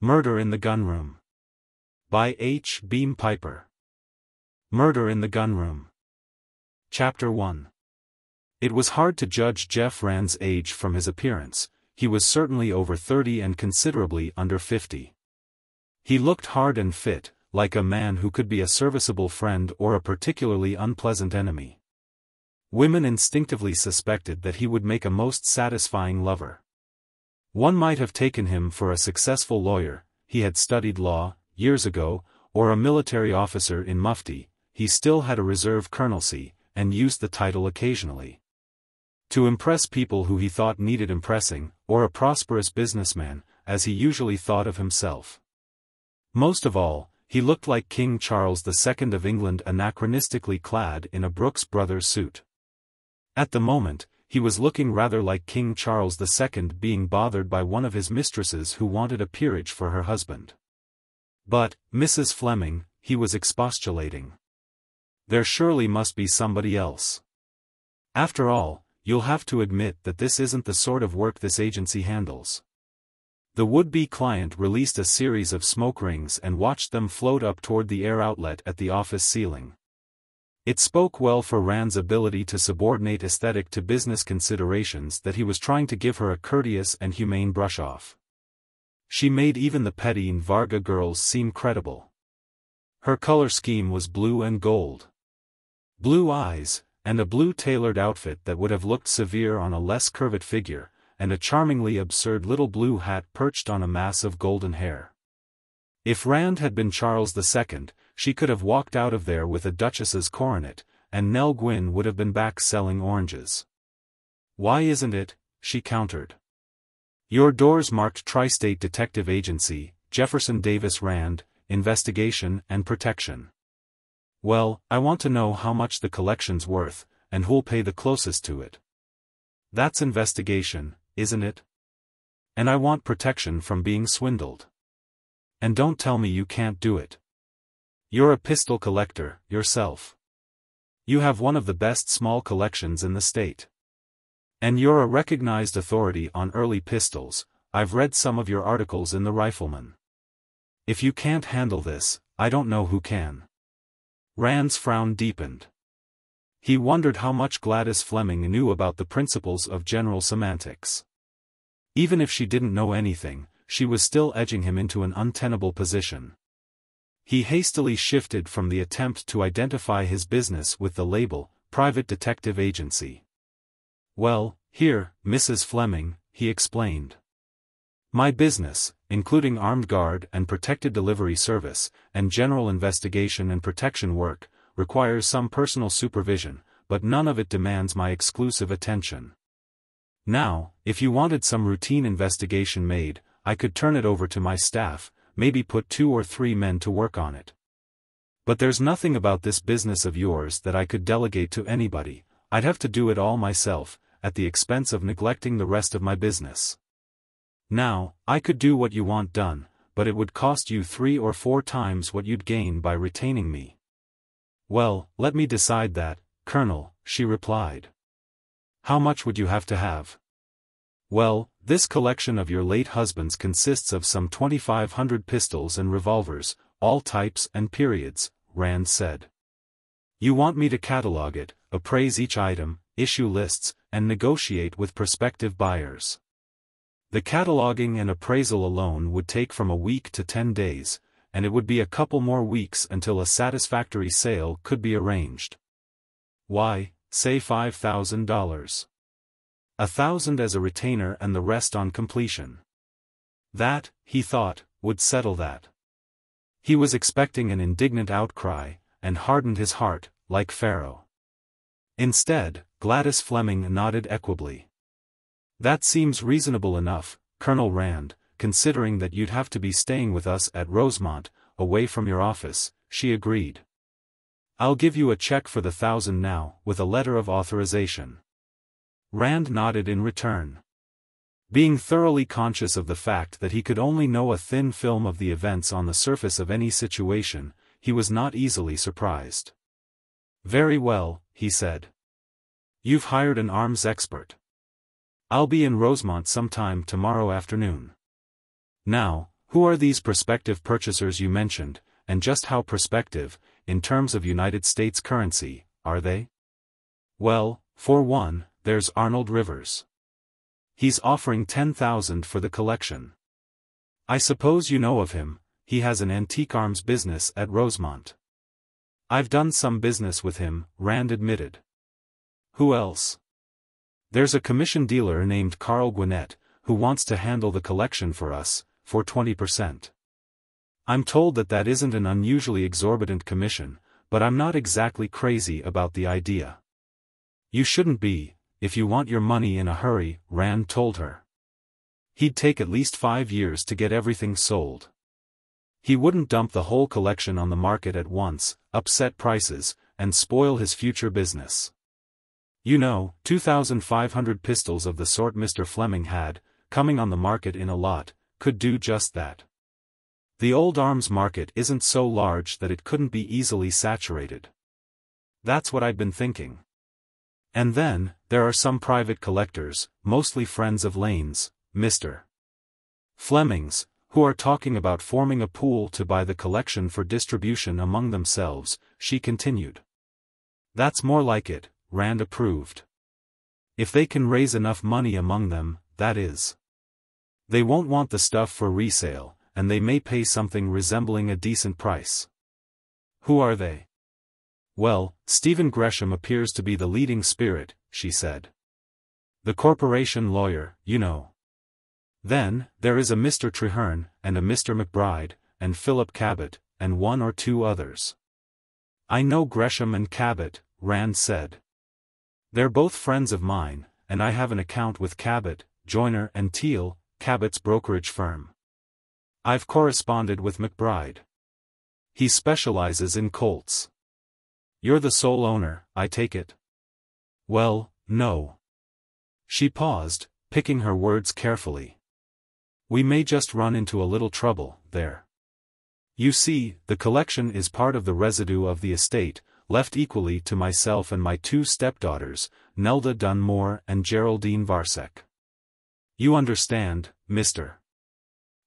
Murder in the Gunroom. By H. Beam Piper. Murder in the Gunroom. Chapter 1. It was hard to judge Jeff Rand's age from his appearance. He was certainly over 30 and considerably under 50. He looked hard and fit, like a man who could be a serviceable friend or a particularly unpleasant enemy. Women instinctively suspected that he would make a most satisfying lover. One might have taken him for a successful lawyer. He had studied law, years ago, or a military officer in mufti. He still had a reserve colonelcy, and used the title occasionally. To impress people who he thought needed impressing, or a prosperous businessman, as he usually thought of himself. Most of all, he looked like King Charles II of England anachronistically clad in a Brooks Brothers suit. At the moment, he was looking rather like King Charles II being bothered by one of his mistresses who wanted a peerage for her husband. But, Mrs. Fleming, he was expostulating. There surely must be somebody else. After all, you'll have to admit that this isn't the sort of work this agency handles. The would-be client released a series of smoke rings and watched them float up toward the air outlet at the office ceiling. It spoke well for Rand's ability to subordinate aesthetic to business considerations that he was trying to give her a courteous and humane brush-off. She made even the petty Varga girls seem credible. Her color scheme was blue and gold. Blue eyes, and a blue tailored outfit that would have looked severe on a less curved figure, and a charmingly absurd little blue hat perched on a mass of golden hair. If Rand had been Charles II, she could have walked out of there with a duchess's coronet, and Nell Gwynn would have been back selling oranges. "Why isn't it?" she countered. "Your door's marked Tri-State Detective Agency, Jefferson Davis Rand, Investigation and Protection." "Well, I want to know how much the collection's worth, and who'll pay the closest to it." "That's investigation, isn't it? And I want protection from being swindled. And don't tell me you can't do it. You're a pistol collector, yourself. You have one of the best small collections in the state. And you're a recognized authority on early pistols. I've read some of your articles in the Rifleman. If you can't handle this, I don't know who can." Rand's frown deepened. He wondered how much Gladys Fleming knew about the principles of general semantics. Even if she didn't know anything, she was still edging him into an untenable position. He hastily shifted from the attempt to identify his business with the label, Private Detective Agency. "Well, here, Mrs. Fleming," he explained. "My business, including armed guard and protected delivery service, and general investigation and protection work, requires some personal supervision, but none of it demands my exclusive attention. Now, if you wanted some routine investigation made, I could turn it over to my staff, maybe put 2 or 3 men to work on it. But there's nothing about this business of yours that I could delegate to anybody. I'd have to do it all myself, at the expense of neglecting the rest of my business. Now, I could do what you want done, but it would cost you 3 or 4 times what you'd gain by retaining me." "Well, let me decide that, Colonel," she replied. "How much would you have to have?" "Well, this collection of your late husband's consists of some 2,500 pistols and revolvers, all types and periods," Rand said. "You want me to catalog it, appraise each item, issue lists, and negotiate with prospective buyers. The cataloging and appraisal alone would take from a week to 10 days, and it would be a couple more weeks until a satisfactory sale could be arranged. Why, say $5,000. 1,000 as a retainer and the rest on completion. That, he thought, would settle that." He was expecting an indignant outcry, and hardened his heart, like Pharaoh. Instead, Gladys Fleming nodded equably. "That seems reasonable enough, Colonel Rand, considering that you'd have to be staying with us at Rosemont, away from your office," she agreed. "I'll give you a check for the 1,000 now, with a letter of authorization." Rand nodded in return. Being thoroughly conscious of the fact that he could only know a thin film of the events on the surface of any situation, he was not easily surprised. "Very well," he said. "You've hired an arms expert. I'll be in Rosemont sometime tomorrow afternoon. Now, Who are these prospective purchasers you mentioned, and just how prospective, in terms of United States currency, are they? Well, for one, there's Arnold Rivers. He's offering $10,000 for the collection. I suppose you know of him. He has an antique arms business at Rosemont. I've done some business with him, Rand admitted. Who else? There's a commission dealer named Carl Gwinnett, who wants to handle the collection for us, for 20%. I'm told that isn't an unusually exorbitant commission, but I'm not exactly crazy about the idea. You shouldn't be, if you want your money in a hurry, Rand told her. He'd take at least 5 years to get everything sold. He wouldn't dump the whole collection on the market at once, upset prices, and spoil his future business. 2,500 pistols of the sort Mr. Fleming had, coming on the market in a lot, could do just that. The old arms market isn't so large that it couldn't be easily saturated. That's what I'd been thinking. And then, there are some private collectors, mostly friends of Lane's, Mr. Fleming's, who are talking about forming a pool to buy the collection for distribution among themselves, she continued. That's more like it, Rand approved. If they can raise enough money among them, that is. They won't want the stuff for resale, and they may pay something resembling a decent price. Who are they? Well, Stephen Gresham appears to be the leading spirit, she said. The corporation lawyer, you know. Then, there is a Mr. Treherne, and a Mr. McBride, and Philip Cabot, and 1 or 2 others. I know Gresham and Cabot, Rand said. They're both friends of mine, and I have an account with Cabot, Joyner and Teal, Cabot's brokerage firm. I've corresponded with McBride. He specializes in Colts. You're the sole owner, I take it? Well, no. She paused, picking her words carefully. We may just run into a little trouble, there. You see, the collection is part of the residue of the estate, left equally to myself and my 2 stepdaughters, Nelda Dunmore and Geraldine Varsek. You understand, Mr.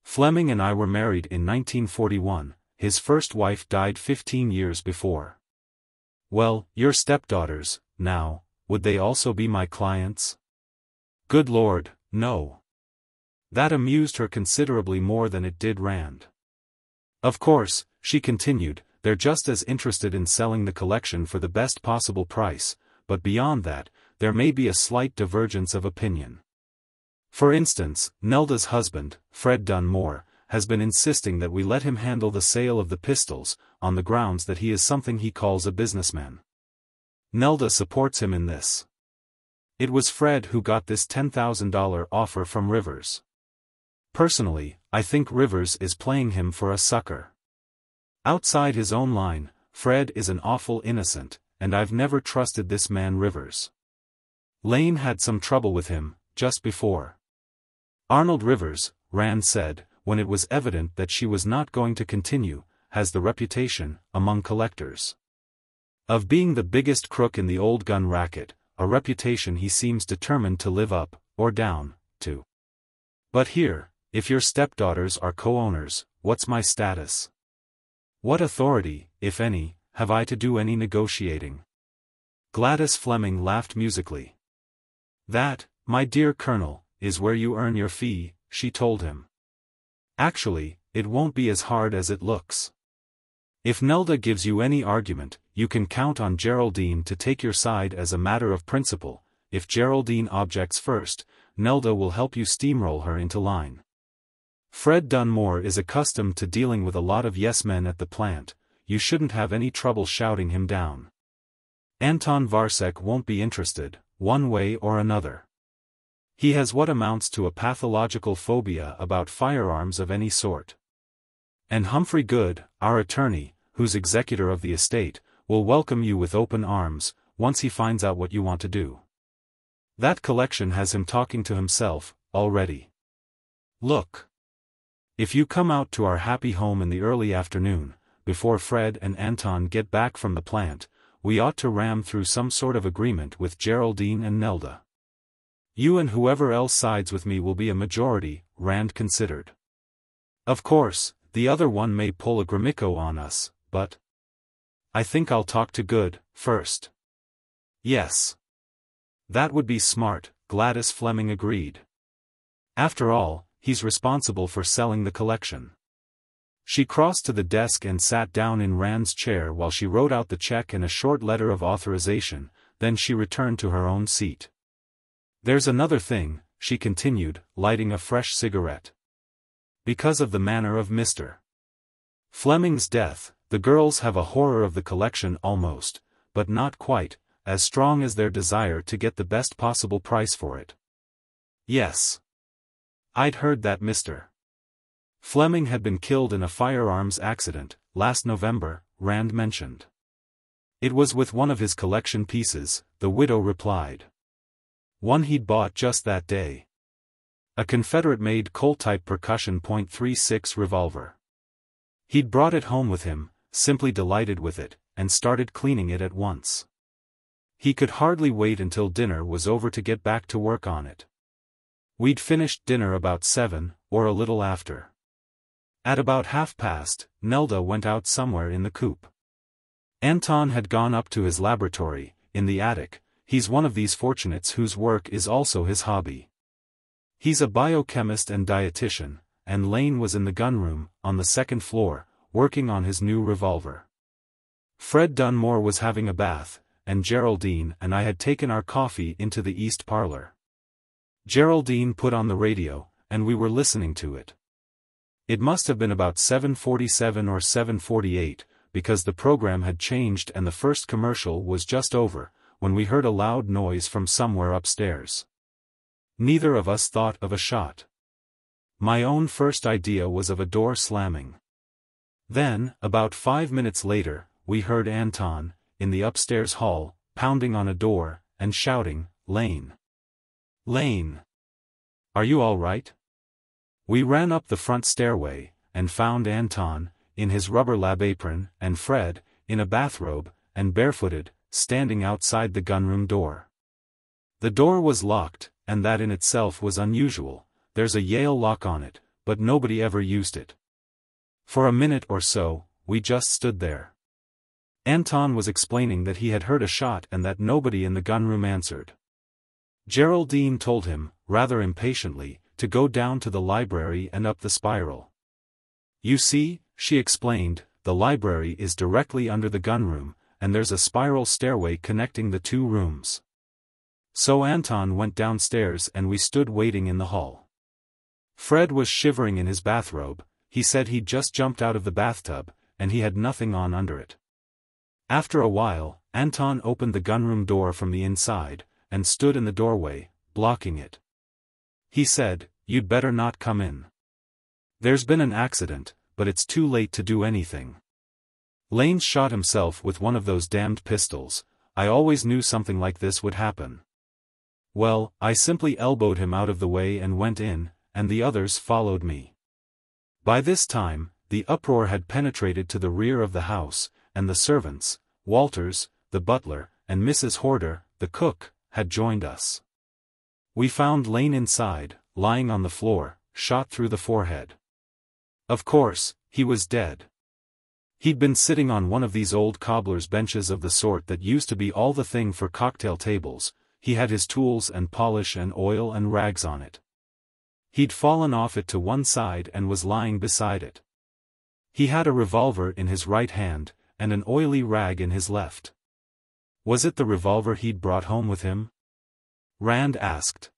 Fleming and I were married in 1941, his first wife died 15 years before. Well, your stepdaughters, now, would they also be my clients? Good Lord, no. That amused her considerably more than it did Rand. Of course, she continued, they're just as interested in selling the collection for the best possible price, but beyond that, there may be a slight divergence of opinion. For instance, Nelda's husband, Fred Dunmore, has been insisting that we let him handle the sale of the pistols, on the grounds that he is something he calls a businessman. Nelda supports him in this. It was Fred who got this $10,000 offer from Rivers. Personally, I think Rivers is playing him for a sucker. Outside his own line, Fred is an awful innocent, and I've never trusted this man Rivers. Lane had some trouble with him, just before. Arnold Rivers, Rand said, when it was evident that she was not going to continue, has the reputation, among collectors, of being the biggest crook in the old gun racket, a reputation he seems determined to live up, or down, to. But here, if your stepdaughters are co-owners, what's my status? What authority, if any, have I to do any negotiating? Gladys Fleming laughed musically. That, my dear Colonel, is where you earn your fee, she told him. Actually, it won't be as hard as it looks. If Nelda gives you any argument, you can count on Geraldine to take your side as a matter of principle. If Geraldine objects first, Nelda will help you steamroll her into line. Fred Dunmore is accustomed to dealing with a lot of yes-men at the plant, you shouldn't have any trouble shouting him down. Anton Varsek won't be interested, one way or another. He has what amounts to a pathological phobia about firearms of any sort. And Humphrey Good, our attorney, who's executor of the estate, will welcome you with open arms, once he finds out what you want to do. That collection has him talking to himself, already. Look. If you come out to our happy home in the early afternoon, before Fred and Anton get back from the plant, we ought to ram through some sort of agreement with Geraldine and Nelda. You and whoever else sides with me will be a majority, Rand considered. Of course, the other one may pull a Gromyko on us, but I think I'll talk to Good, first. Yes. That would be smart, Gladys Fleming agreed. After all, he's responsible for selling the collection. She crossed to the desk and sat down in Rand's chair while she wrote out the check and a short letter of authorization, then she returned to her own seat. There's another thing, she continued, lighting a fresh cigarette. Because of the manner of Mr. Fleming's death, the girls have a horror of the collection almost, but not quite, as strong as their desire to get the best possible price for it. Yes. I'd heard that Mr. Fleming had been killed in a firearms accident, last November, Rand mentioned. It was with one of his collection pieces, the widow replied. One he'd bought just that day. A Confederate-made Colt-type percussion .36 revolver. He'd brought it home with him, simply delighted with it, and started cleaning it at once. He could hardly wait until dinner was over to get back to work on it. We'd finished dinner about 7, or a little after. At about past, Nelda went out somewhere in the coop. Anton had gone up to his laboratory, in the attic. He's one of these fortunates whose work is also his hobby. He's a biochemist and dietitian, and Lane was in the gunroom, on the second floor, working on his new revolver. Fred Dunmore was having a bath, and Geraldine and I had taken our coffee into the east parlor. Geraldine put on the radio, and we were listening to it. It must have been about 7:47 or 7:48, because the program had changed and the first commercial was just over, when we heard a loud noise from somewhere upstairs. Neither of us thought of a shot. My own first idea was of a door slamming. Then, about 5 minutes later, we heard Anton, in the upstairs hall, pounding on a door, and shouting, "Lane! Lane! Are you all right?" We ran up the front stairway, and found Anton, in his rubber lab apron, and Fred, in a bathrobe, and barefooted, standing outside the gunroom door. The door was locked, and that in itself was unusual. There's a Yale lock on it, but nobody ever used it. For a minute or so, we just stood there. Anton was explaining that he had heard a shot and that nobody in the gunroom answered. Geraldine told him, rather impatiently, to go down to the library and up the spiral. You see, she explained, the library is directly under the gunroom, and there's a spiral stairway connecting the two rooms. So Anton went downstairs and we stood waiting in the hall. Fred was shivering in his bathrobe. He said he'd just jumped out of the bathtub, and he had nothing on under it. After a while, Anton opened the gunroom door from the inside, and stood in the doorway, blocking it. He said, "You'd better not come in. There's been an accident, but it's too late to do anything. Lane shot himself with one of those damned pistols. I always knew something like this would happen." Well, I simply elbowed him out of the way and went in, and the others followed me. By this time, the uproar had penetrated to the rear of the house, and the servants, Walters, the butler, and Mrs. Horder, the cook, had joined us. We found Lane inside, lying on the floor, shot through the forehead. Of course, he was dead. He'd been sitting on one of these old cobbler's benches of the sort that used to be all the thing for cocktail tables. He had his tools and polish and oil and rags on it. He'd fallen off it to one side and was lying beside it. He had a revolver in his right hand, and an oily rag in his left. Was it the revolver he'd brought home with him? Rand asked.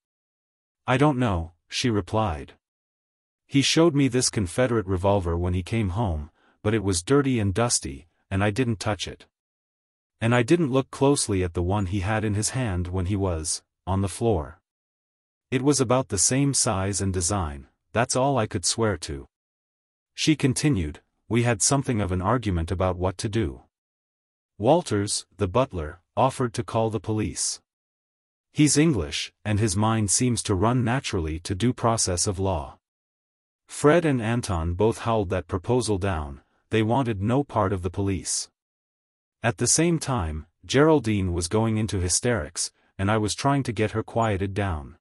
I don't know, she replied. He showed me this Confederate revolver when he came home, but it was dirty and dusty, and I didn't touch it. And I didn't look closely at the one he had in his hand when he was on the floor. It was about the same size and design, that's all I could swear to. She continued, we had something of an argument about what to do. Walters, the butler, offered to call the police. He's English, and his mind seems to run naturally to due process of law. Fred and Anton both howled that proposal down. They wanted no part of the police. At the same time, Geraldine was going into hysterics, and I was trying to get her quieted down.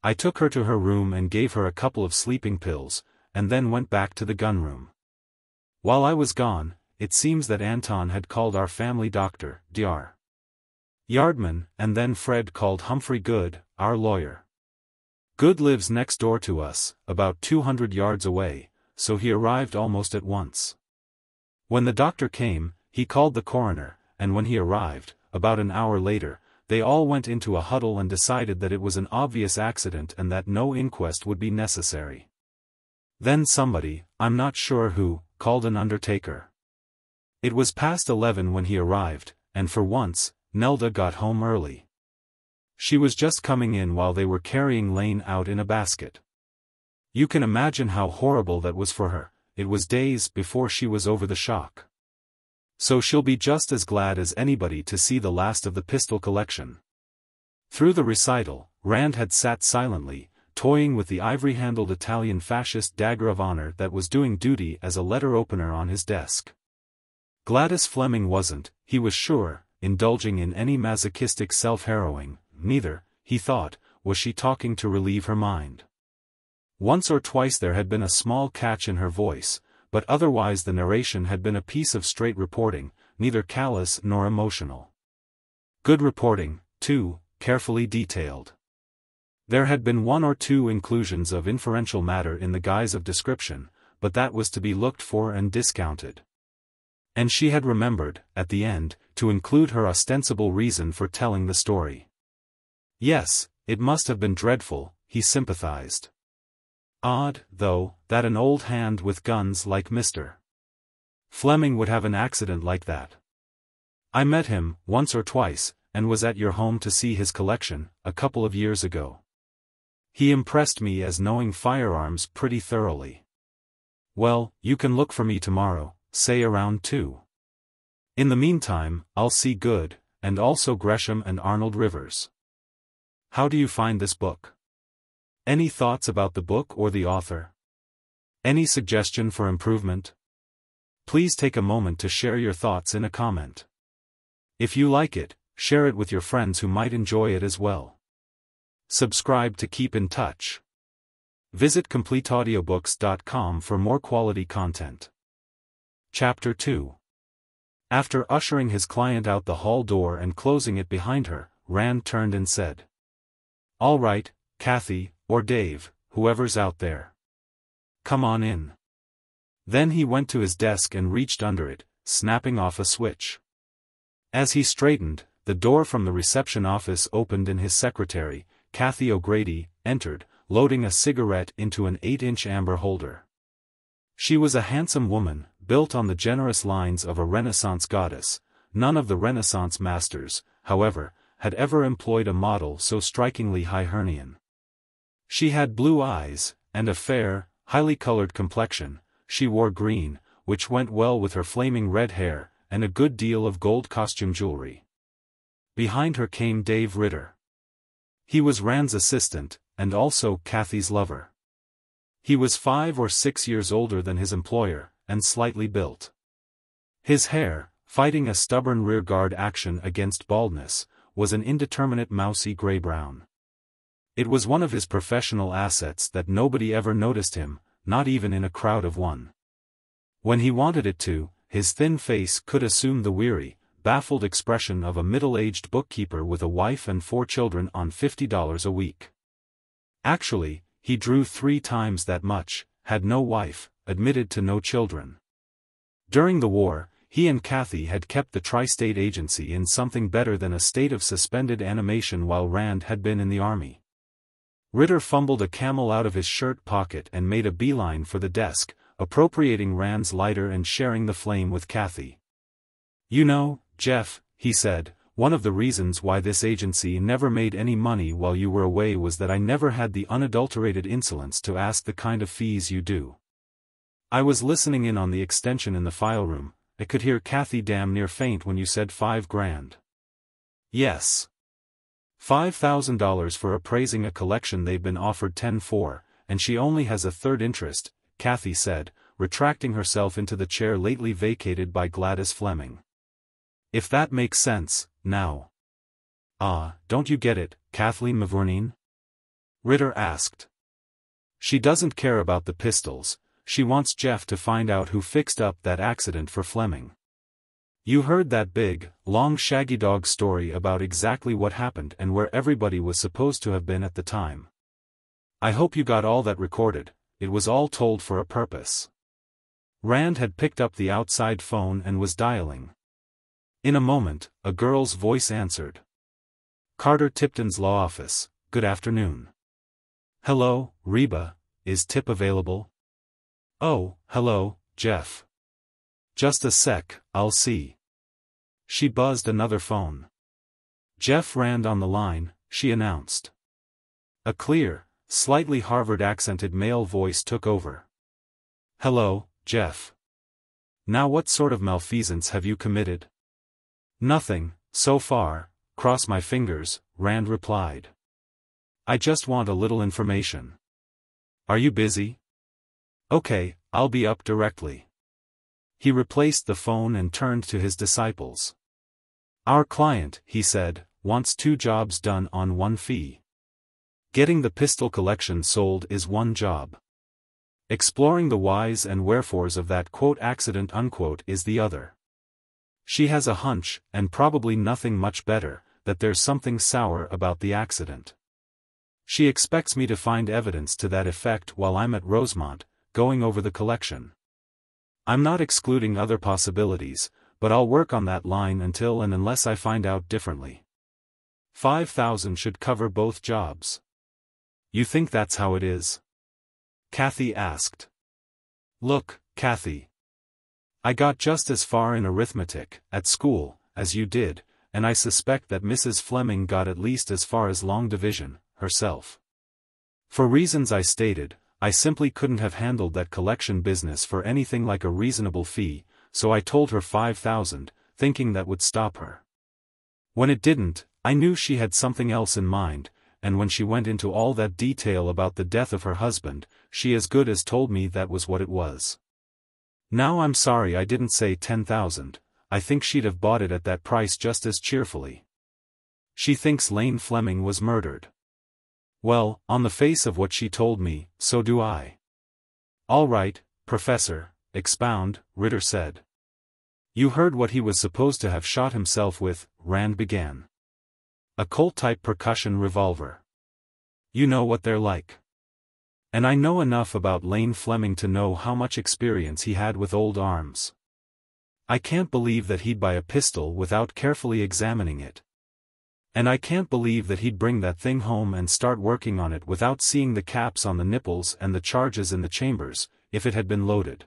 I took her to her room and gave her a couple of sleeping pills, and then went back to the gunroom. While I was gone, it seems that Anton had called our family doctor, Dr. Yardman, and then Fred called Humphrey Good, our lawyer. Good lives next door to us, about 200 yards away, so he arrived almost at once. When the doctor came, he called the coroner, and when he arrived, about an hour later, they all went into a huddle and decided that it was an obvious accident and that no inquest would be necessary. Then somebody, I'm not sure who, called an undertaker. It was past 11 when he arrived, and for once, Nelda got home early. She was just coming in while they were carrying Lane out in a basket. You can imagine how horrible that was for her. It was days before she was over the shock. So she'll be just as glad as anybody to see the last of the pistol collection. Through the recital, Rand had sat silently, toying with the ivory-handled Italian fascist dagger of honor that was doing duty as a letter opener on his desk. Gladys Fleming wasn't, he was sure, indulging in any masochistic self-harrowing, neither, he thought, was she talking to relieve her mind. Once or twice there had been a small catch in her voice, but otherwise the narration had been a piece of straight reporting, neither callous nor emotional. Good reporting, too, carefully detailed. There had been one or two inclusions of inferential matter in the guise of description, but that was to be looked for and discounted. And she had remembered, at the end, to include her ostensible reason for telling the story. Yes, it must have been dreadful, he sympathized. Odd, though, that an old hand with guns like Mr. Fleming would have an accident like that. I met him, once or twice, and was at your home to see his collection, a couple of years ago. He impressed me as knowing firearms pretty thoroughly. Well, you can look for me tomorrow, say around 2. In the meantime, I'll see Good, and also Gresham and Arnold Rivers. How do you find this book? Any thoughts about the book or the author? Any suggestion for improvement? Please take a moment to share your thoughts in a comment. If you like it, share it with your friends who might enjoy it as well. Subscribe to keep in touch. Visit CompleteAudiobooks.com for more quality content. Chapter 2. After ushering his client out the hall door and closing it behind her, Rand turned and said, "All right, Kathy, or Dave, whoever's out there. Come on in." Then he went to his desk and reached under it, snapping off a switch. As he straightened, the door from the reception office opened and his secretary, Kathy O'Grady, entered, loading a cigarette into an 8-inch amber holder. She was a handsome woman, built on the generous lines of a Renaissance goddess. None of the Renaissance masters, however, had ever employed a model so strikingly Hibernian. She had blue eyes, and a fair, highly colored complexion. She wore green, which went well with her flaming red hair, and a good deal of gold costume jewelry. Behind her came Dave Ritter. He was Rand's assistant, and also Kathy's lover. He was 5 or 6 years older than his employer, and slightly built. His hair, fighting a stubborn rearguard action against baldness, was an indeterminate mousy gray-brown. It was one of his professional assets that nobody ever noticed him, not even in a crowd of one. When he wanted it to, his thin face could assume the weary, baffled expression of a middle-aged bookkeeper with a wife and 4 children on $50 a week. Actually, he drew 3 times that much, had no wife, admitted to no children. During the war, he and Kathy had kept the Tri-State Agency in something better than a state of suspended animation while Rand had been in the Army. Ritter fumbled a Camel out of his shirt pocket and made a beeline for the desk, appropriating Rand's lighter and sharing the flame with Kathy. "You know, Jeff," he said, "one of the reasons why this agency never made any money while you were away was that I never had the unadulterated insolence to ask the kind of fees you do. I was listening in on the extension in the file room. I could hear Kathy damn near faint when you said $5,000. Yes. $5,000 for appraising a collection they've been offered 10 for, and she only has a third interest," Kathy said, retracting herself into the chair lately vacated by Gladys Fleming. "If that makes sense, now." Don't you get it, Kathleen Mavourneen?" Ritter asked. "She doesn't care about the pistols, she wants Jeff to find out who fixed up that accident for Fleming. You heard that big, long shaggy dog story about exactly what happened and where everybody was supposed to have been at the time. I hope you got all that recorded. It was all told for a purpose. Rand had picked up the outside phone and was dialing. In a moment, a girl's voice answered. Carter Tipton's law office, good afternoon. Hello, Reba, is Tip available? Oh, hello, Jeff. Just a sec, I'll see. She buzzed another phone. Jeff Rand on the line, she announced. A clear, slightly Harvard-accented male voice took over. Hello, Jeff. Now what sort of malfeasance have you committed? Nothing, so far, cross my fingers, Rand replied. I just want a little information. Are you busy? Okay, I'll be up directly. He replaced the phone and turned to his disciples. Our client, he said, wants 2 jobs done on 1 fee. Getting the pistol collection sold is 1 job. Exploring the whys and wherefores of that "accident" is the other. She has a hunch, and probably nothing much better, that there's something sour about the accident. She expects me to find evidence to that effect while I'm at Rosemont, going over the collection. I'm not excluding other possibilities, but I'll work on that line until and unless I find out differently. 5,000 should cover both jobs. You think that's how it is? Kathy asked. Look, Kathy. I got just as far in arithmetic, at school, as you did, and I suspect that Mrs. Fleming got at least as far as long division, herself. For reasons I stated, I simply couldn't have handled that collection business for anything like a reasonable fee, so I told her 5,000, thinking that would stop her. When it didn't, I knew she had something else in mind, and when she went into all that detail about the death of her husband, she as good as told me that was what it was. Now I'm sorry I didn't say 10,000, I think she'd have bought it at that price just as cheerfully. She thinks Lane Fleming was murdered. Well, on the face of what she told me, so do I. All right, Professor, expound, Ritter said. You heard what he was supposed to have shot himself with, Rand began. A Colt-type percussion revolver. You know what they're like. And I know enough about Lane Fleming to know how much experience he had with old arms. I can't believe that he'd buy a pistol without carefully examining it. And I can't believe that he'd bring that thing home and start working on it without seeing the caps on the nipples and the charges in the chambers, if it had been loaded.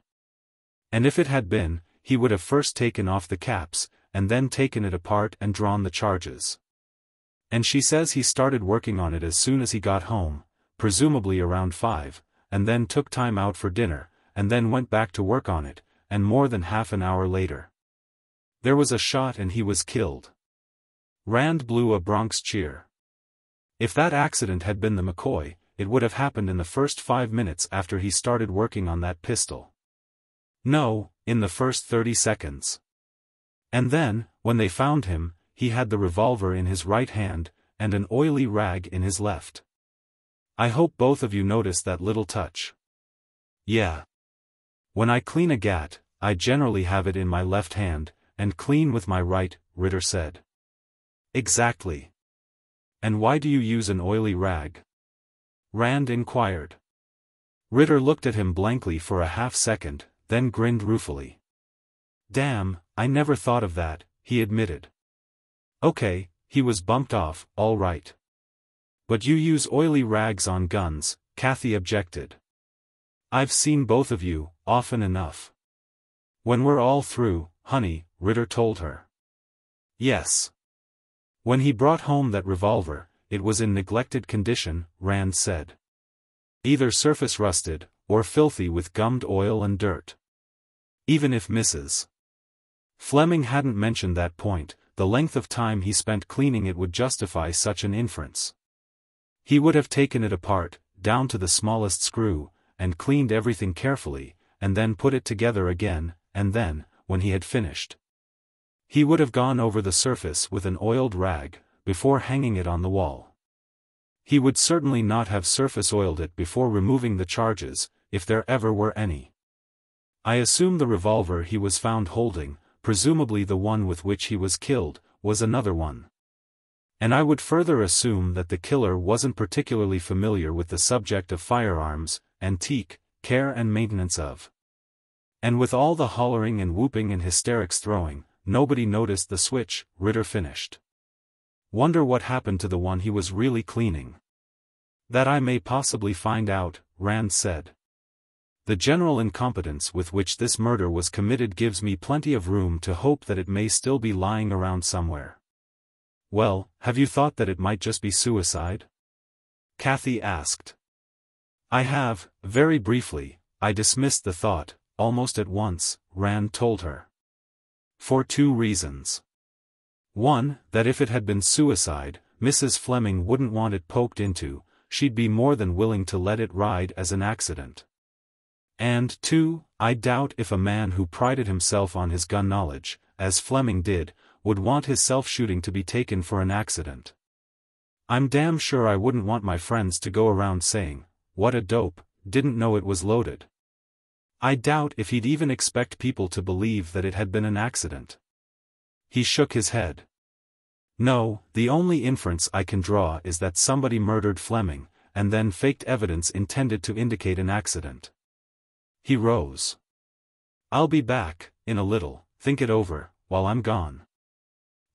And if it had been, he would have first taken off the caps, and then taken it apart and drawn the charges. And she says he started working on it as soon as he got home, presumably around 5, and then took time out for dinner, and then went back to work on it, and more than half an hour later. There was a shot and he was killed. Rand blew a Bronx cheer. If that accident had been the McCoy, it would have happened in the first 5 minutes after he started working on that pistol. No, in the first 30 seconds. And then, when they found him, he had the revolver in his right hand, and an oily rag in his left. I hope both of you noticed that little touch. Yeah. When I clean a gat, I generally have it in my left hand, and clean with my right, Ritter said. Exactly. And why do you use an oily rag? Rand inquired. Ritter looked at him blankly for a half-second, then grinned ruefully. Damn, I never thought of that, he admitted. Okay, he was bumped off, all right. But you use oily rags on guns, Kathy objected. I've seen both of you, often enough. When we're all through, honey, Ritter told her. Yes. When he brought home that revolver, it was in neglected condition, Rand said. Either surface rusted, or filthy with gummed oil and dirt. Even if Mrs. Fleming hadn't mentioned that point, the length of time he spent cleaning it would justify such an inference. He would have taken it apart, down to the smallest screw, and cleaned everything carefully, and then put it together again, and then, when he had finished, he would have gone over the surface with an oiled rag, before hanging it on the wall. He would certainly not have surface oiled it before removing the charges, if there ever were any. I assume the revolver he was found holding, presumably the one with which he was killed, was another one. And I would further assume that the killer wasn't particularly familiar with the subject of firearms, antique, care and maintenance of. And with all the hollering and whooping and hysterics throwing, nobody noticed the switch. Ritter finished. Wonder what happened to the one he was really cleaning. That I may possibly find out, Rand said. The general incompetence with which this murder was committed gives me plenty of room to hope that it may still be lying around somewhere. Well, have you thought that it might just be suicide? Kathy asked. I have, very briefly. I dismissed the thought, almost at once, Rand told her. For two reasons. One, that if it had been suicide, Mrs. Fleming wouldn't want it poked into, she'd be more than willing to let it ride as an accident. And two, I doubt if a man who prided himself on his gun knowledge, as Fleming did, would want his self-shooting to be taken for an accident. I'm damn sure I wouldn't want my friends to go around saying, "What a dope, didn't know it was loaded." I doubt if he'd even expect people to believe that it had been an accident. He shook his head. No, the only inference I can draw is that somebody murdered Fleming, and then faked evidence intended to indicate an accident. He rose. I'll be back, in a little, think it over, while I'm gone.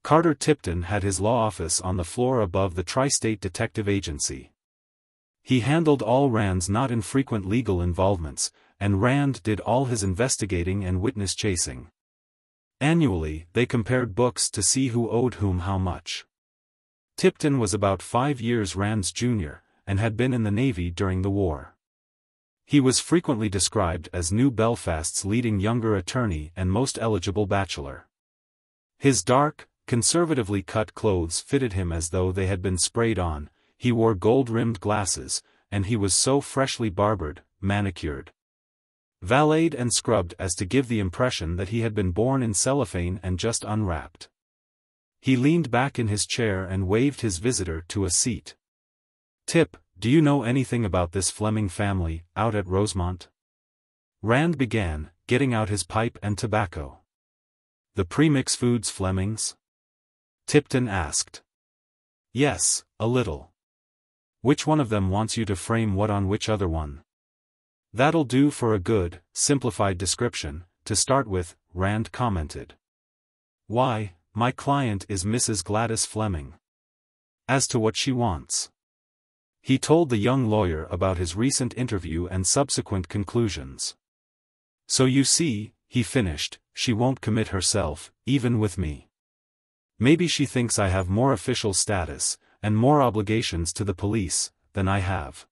Carter Tipton had his law office on the floor above the Tri-State Detective Agency. He handled all Rand's not infrequent legal involvements, and Rand did all his investigating and witness chasing. Annually, they compared books to see who owed whom how much. Tipton was about 5 years Rand's junior, and had been in the Navy during the war. He was frequently described as New Belfast's leading younger attorney and most eligible bachelor. His dark, conservatively cut clothes fitted him as though they had been sprayed on, he wore gold-rimmed glasses, and he was so freshly barbered, manicured, valeted and scrubbed as to give the impression that he had been born in cellophane and just unwrapped. He leaned back in his chair and waved his visitor to a seat. Tip, do you know anything about this Fleming family, out at Rosemont? Rand began, getting out his pipe and tobacco. The Premix Foods Flemings? Tipton asked. Yes, a little. Which one of them wants you to frame what on which other one? That'll do for a good, simplified description, to start with, Rand commented. Why, my client is Mrs. Gladys Fleming. As to what she wants. He told the young lawyer about his recent interview and subsequent conclusions. So you see, he finished, she won't commit herself, even with me. Maybe she thinks I have more official status, and more obligations to the police, than I have.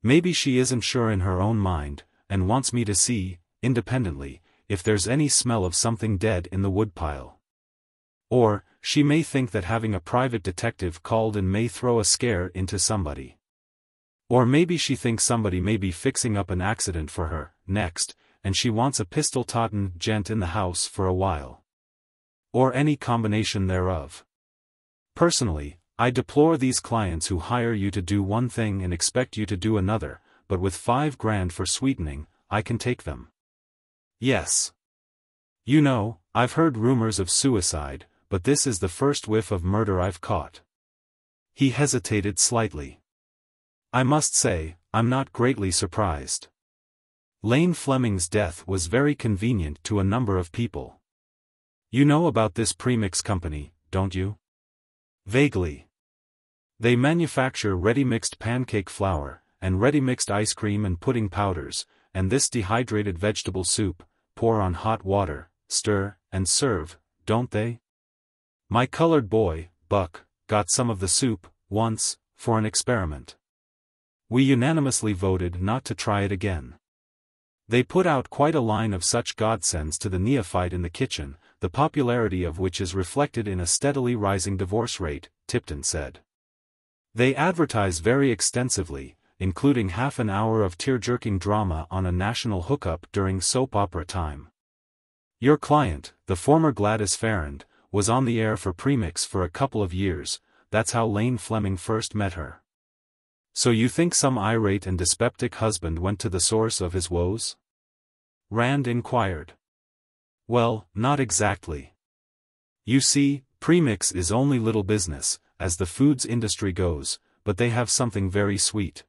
Maybe she isn't sure in her own mind, and wants me to see, independently, if there's any smell of something dead in the woodpile. Or, she may think that having a private detective called in may throw a scare into somebody. Or maybe she thinks somebody may be fixing up an accident for her, next, and she wants a pistol-totin' gent in the house for a while. Or any combination thereof. Personally, I deplore these clients who hire you to do one thing and expect you to do another, but with $5,000 for sweetening, I can take them. Yes. You know, I've heard rumors of suicide, but this is the first whiff of murder I've caught. He hesitated slightly. I must say, I'm not greatly surprised. Lane Fleming's death was very convenient to a number of people. You know about this premix company, don't you? Vaguely. They manufacture ready-mixed pancake flour, and ready-mixed ice cream and pudding powders, and this dehydrated vegetable soup, pour on hot water, stir, and serve, don't they? My colored boy, Buck, got some of the soup, once, for an experiment. We unanimously voted not to try it again. They put out quite a line of such godsends to the neophyte in the kitchen, the popularity of which is reflected in a steadily rising divorce rate, Tipton said. They advertise very extensively, including half an hour of tear-jerking drama on a national hookup during soap opera time. Your client, the former Gladys Rand, was on the air for Premix for a couple of years, that's how Lane Fleming first met her. So you think some irate and dyspeptic husband went to the source of his woes? Rand inquired. Well, not exactly. You see, premix is only little business, as the foods industry goes, but they have something very sweet.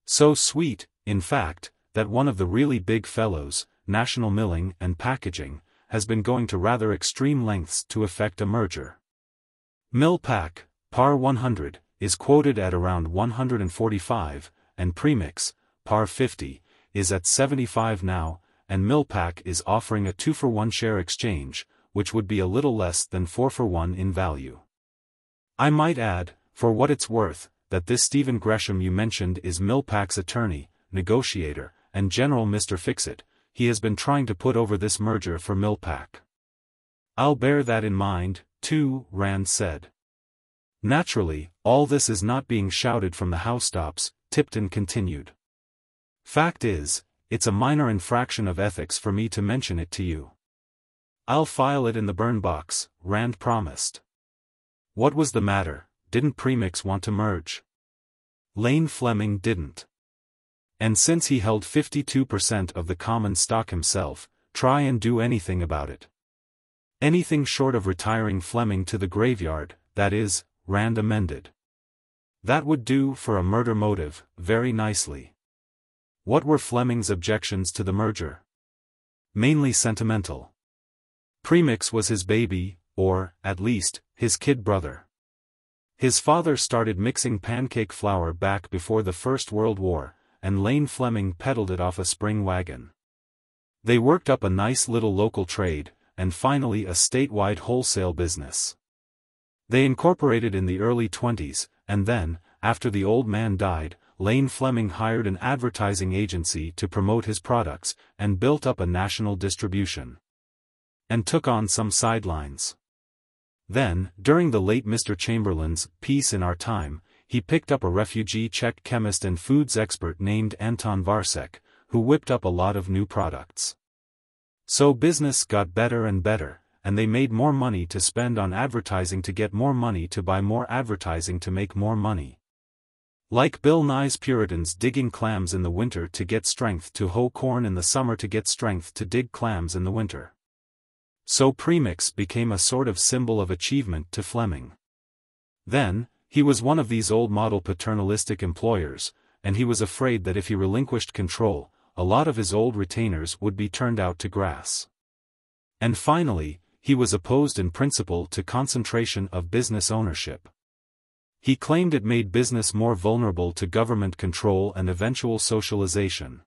So sweet, in fact, that one of the really big fellows, National Milling and Packaging, has been going to rather extreme lengths to effect a merger. Millpack, par 100, is quoted at around 145, and premix, par 50, is at 75 now, and Millpack is offering a 2-for-1 share exchange, which would be a little less than 4-for-1 in value. I might add, for what it's worth, that this Stephen Gresham you mentioned is Millpack's attorney, negotiator, and general Mr. Fix-It. He has been trying to put over this merger for Millpack. I'll bear that in mind, too, Rand said. Naturally, all this is not being shouted from the housetops, Tipton continued. Fact is, it's a minor infraction of ethics for me to mention it to you. I'll file it in the burn box, Rand promised. What was the matter, didn't premix want to merge? Lane Fleming didn't. And since he held 52% of the common stock himself, try and do anything about it. Anything short of retiring Fleming to the graveyard, that is, Rand amended. That would do for a murder motive, very nicely. What were Fleming's objections to the merger? Mainly sentimental. Premix was his baby, or, at least, his kid brother. His father started mixing pancake flour back before the First World War, and Lane Fleming peddled it off a spring wagon. They worked up a nice little local trade, and finally a statewide wholesale business. They incorporated in the early 20s, and then, after the old man died, Lane Fleming hired an advertising agency to promote his products, and built up a national distribution. And took on some sidelines. Then, during the late Mr. Chamberlain's Peace in Our Time, he picked up a refugee Czech chemist and foods expert named Anton Varsek, who whipped up a lot of new products. So business got better and better, and they made more money to spend on advertising to get more money to buy more advertising to make more money. Like Bill Nye's Puritans digging clams in the winter to get strength to hoe corn in the summer to get strength to dig clams in the winter. So premix became a sort of symbol of achievement to Fleming. Then, he was one of these old model paternalistic employers, and he was afraid that if he relinquished control, a lot of his old retainers would be turned out to grass. And finally, he was opposed in principle to concentration of business ownership. He claimed it made business more vulnerable to government control and eventual socialization.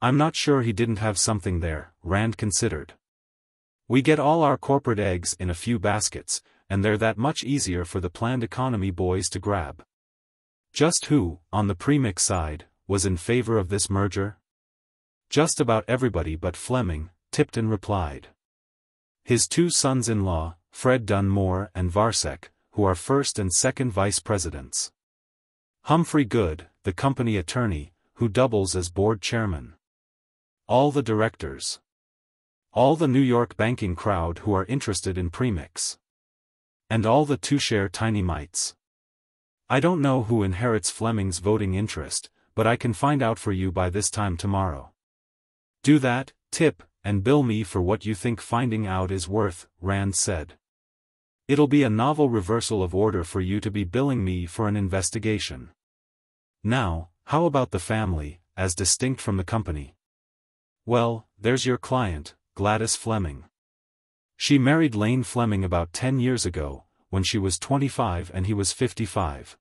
I'm not sure he didn't have something there, Rand considered. We get all our corporate eggs in a few baskets, and they're that much easier for the planned economy boys to grab. Just who, on the premix side, was in favor of this merger? Just about everybody but Fleming, Tipton replied. His two sons-in-law, Fred Dunmore and Varsek, who are first and second vice presidents. Humphrey Good, the company attorney, who doubles as board chairman. All the directors. All the New York banking crowd who are interested in premix. And all the two-share tiny mites. I don't know who inherits Fleming's voting interest, but I can find out for you by this time tomorrow. Do that, Tip, and bill me for what you think finding out is worth, Rand said. It'll be a novel reversal of order for you to be billing me for an investigation. Now, how about the family, as distinct from the company? Well, there's your client, Gladys Fleming. She married Lane Fleming about 10 years ago, when she was 25 and he was 55.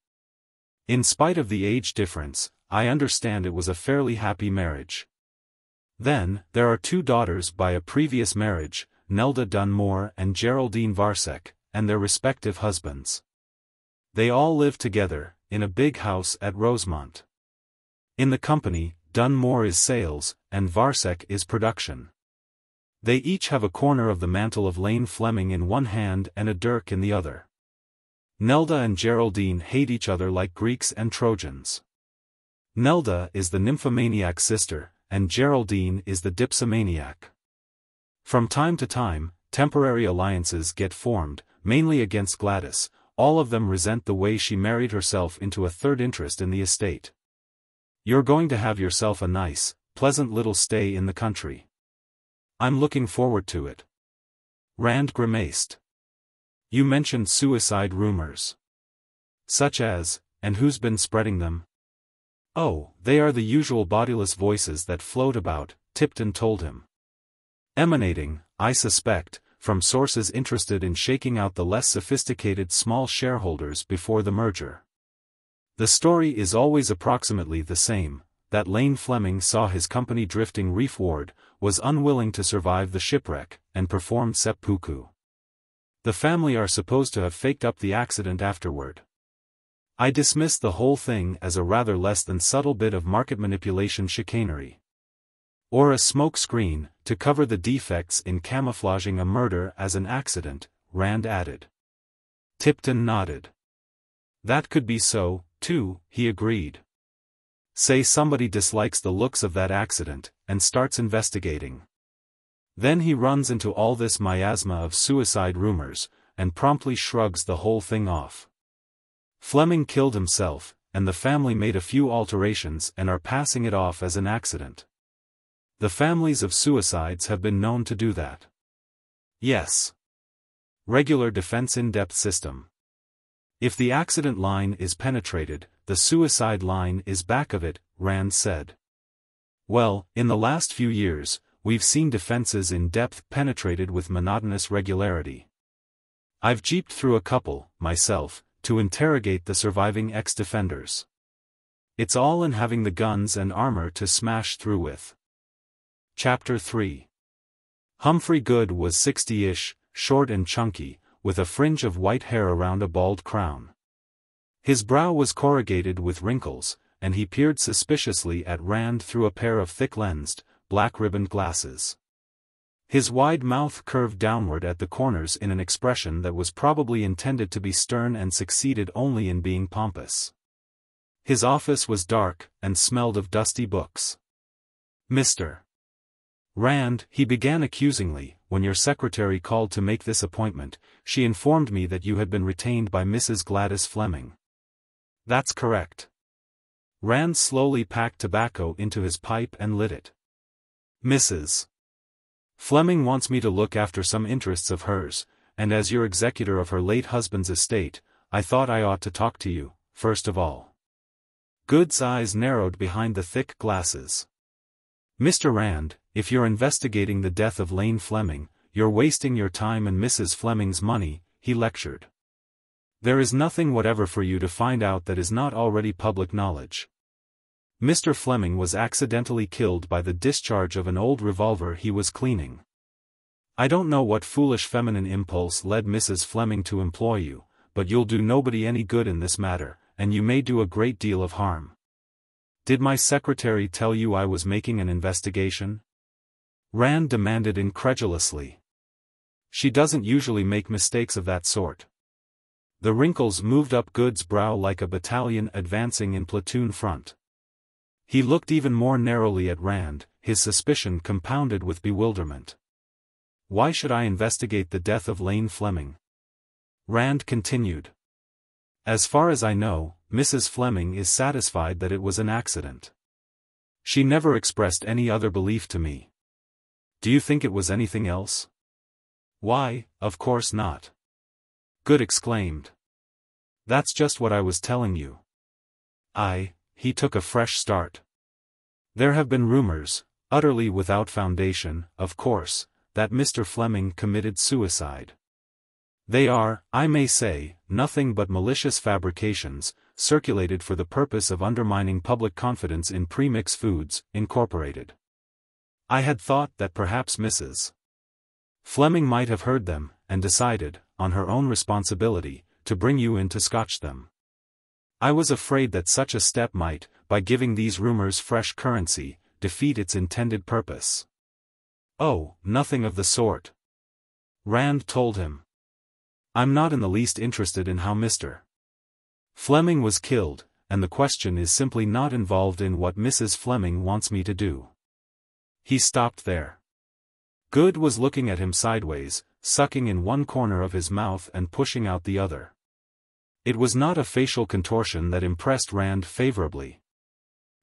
In spite of the age difference, I understand it was a fairly happy marriage. Then, there are two daughters by a previous marriage, Nelda Dunmore and Geraldine Varsek, and their respective husbands. They all live together, in a big house at Rosemont. In the company, Dunmore is sales, and Varsek is production. They each have a corner of the mantle of Lane Fleming in one hand and a dirk in the other. Nelda and Geraldine hate each other like Greeks and Trojans. Nelda is the nymphomaniac sister, and Geraldine is the dipsomaniac. From time to time, temporary alliances get formed, mainly against Gladys, all of them resent the way she married herself into a third interest in the estate. You're going to have yourself a nice, pleasant little stay in the country. I'm looking forward to it." Rand grimaced. "You mentioned suicide rumors. Such as, and who's been spreading them?" "Oh, they are the usual bodiless voices that float about," Tipton told him. "Emanating, I suspect, from sources interested in shaking out the less sophisticated small shareholders before the merger. The story is always approximately the same, that Lane Fleming saw his company drifting reefward, was unwilling to survive the shipwreck, and performed seppuku. The family are supposed to have faked up the accident afterward. I dismiss the whole thing as a rather less than subtle bit of market manipulation chicanery. Or a smoke screen, to cover the defects in camouflaging a murder as an accident," Rand added. Tipton nodded. "That could be so, too," he agreed. "Say somebody dislikes the looks of that accident, and starts investigating. Then he runs into all this miasma of suicide rumors, and promptly shrugs the whole thing off. Fleming killed himself, and the family made a few alterations and are passing it off as an accident. The families of suicides have been known to do that." "Yes. Regular defense in-depth system. If the accident line is penetrated, the suicide line is back of it," Rand said. "Well, in the last few years, we've seen defenses in depth penetrated with monotonous regularity. I've jeeped through a couple, myself, to interrogate the surviving ex-defenders. It's all in having the guns and armor to smash through with." Chapter 3. Humphrey Good was 60-ish, short and chunky, with a fringe of white hair around a bald crown. His brow was corrugated with wrinkles, and he peered suspiciously at Rand through a pair of thick-lensed, black-ribboned glasses. His wide mouth curved downward at the corners in an expression that was probably intended to be stern and succeeded only in being pompous. His office was dark, and smelled of dusty books. "Mr. Rand," he began accusingly, "when your secretary called to make this appointment, she informed me that you had been retained by Mrs. Gladys Fleming." "That's correct." Rand slowly packed tobacco into his pipe and lit it. "Mrs. Fleming wants me to look after some interests of hers, and as your executor of her late husband's estate, I thought I ought to talk to you, first of all." Good's eyes narrowed behind the thick glasses. "Mr. Rand, if you're investigating the death of Lane Fleming, you're wasting your time and Mrs. Fleming's money," he lectured. "There is nothing whatever for you to find out that is not already public knowledge. Mr. Fleming was accidentally killed by the discharge of an old revolver he was cleaning. I don't know what foolish feminine impulse led Mrs. Fleming to employ you, but you'll do nobody any good in this matter, and you may do a great deal of harm. Did my secretary tell you I was making an investigation?" Rand demanded incredulously. "She doesn't usually make mistakes of that sort." The wrinkles moved up Good's brow like a battalion advancing in platoon front. He looked even more narrowly at Rand, his suspicion compounded with bewilderment. "Why should I investigate the death of Lane Fleming?" Rand continued. "As far as I know, Mrs. Fleming is satisfied that it was an accident. She never expressed any other belief to me. Do you think it was anything else?" "Why, of course not," Good exclaimed. "That's just what I was telling you." He took a fresh start. "There have been rumors, utterly without foundation, of course, that Mr. Fleming committed suicide. They are, I may say, nothing but malicious fabrications, circulated for the purpose of undermining public confidence in Premix Foods, Incorporated. I had thought that perhaps Mrs. Fleming might have heard them, and decided, on her own responsibility, to bring you in to scotch them. I was afraid that such a step might, by giving these rumors fresh currency, defeat its intended purpose." "Oh, nothing of the sort," Rand told him. "I'm not in the least interested in how Mr. Fleming was killed, and the question is simply not involved in what Mrs. Fleming wants me to do." He stopped there. Good was looking at him sideways, sucking in one corner of his mouth and pushing out the other. It was not a facial contortion that impressed Rand favorably.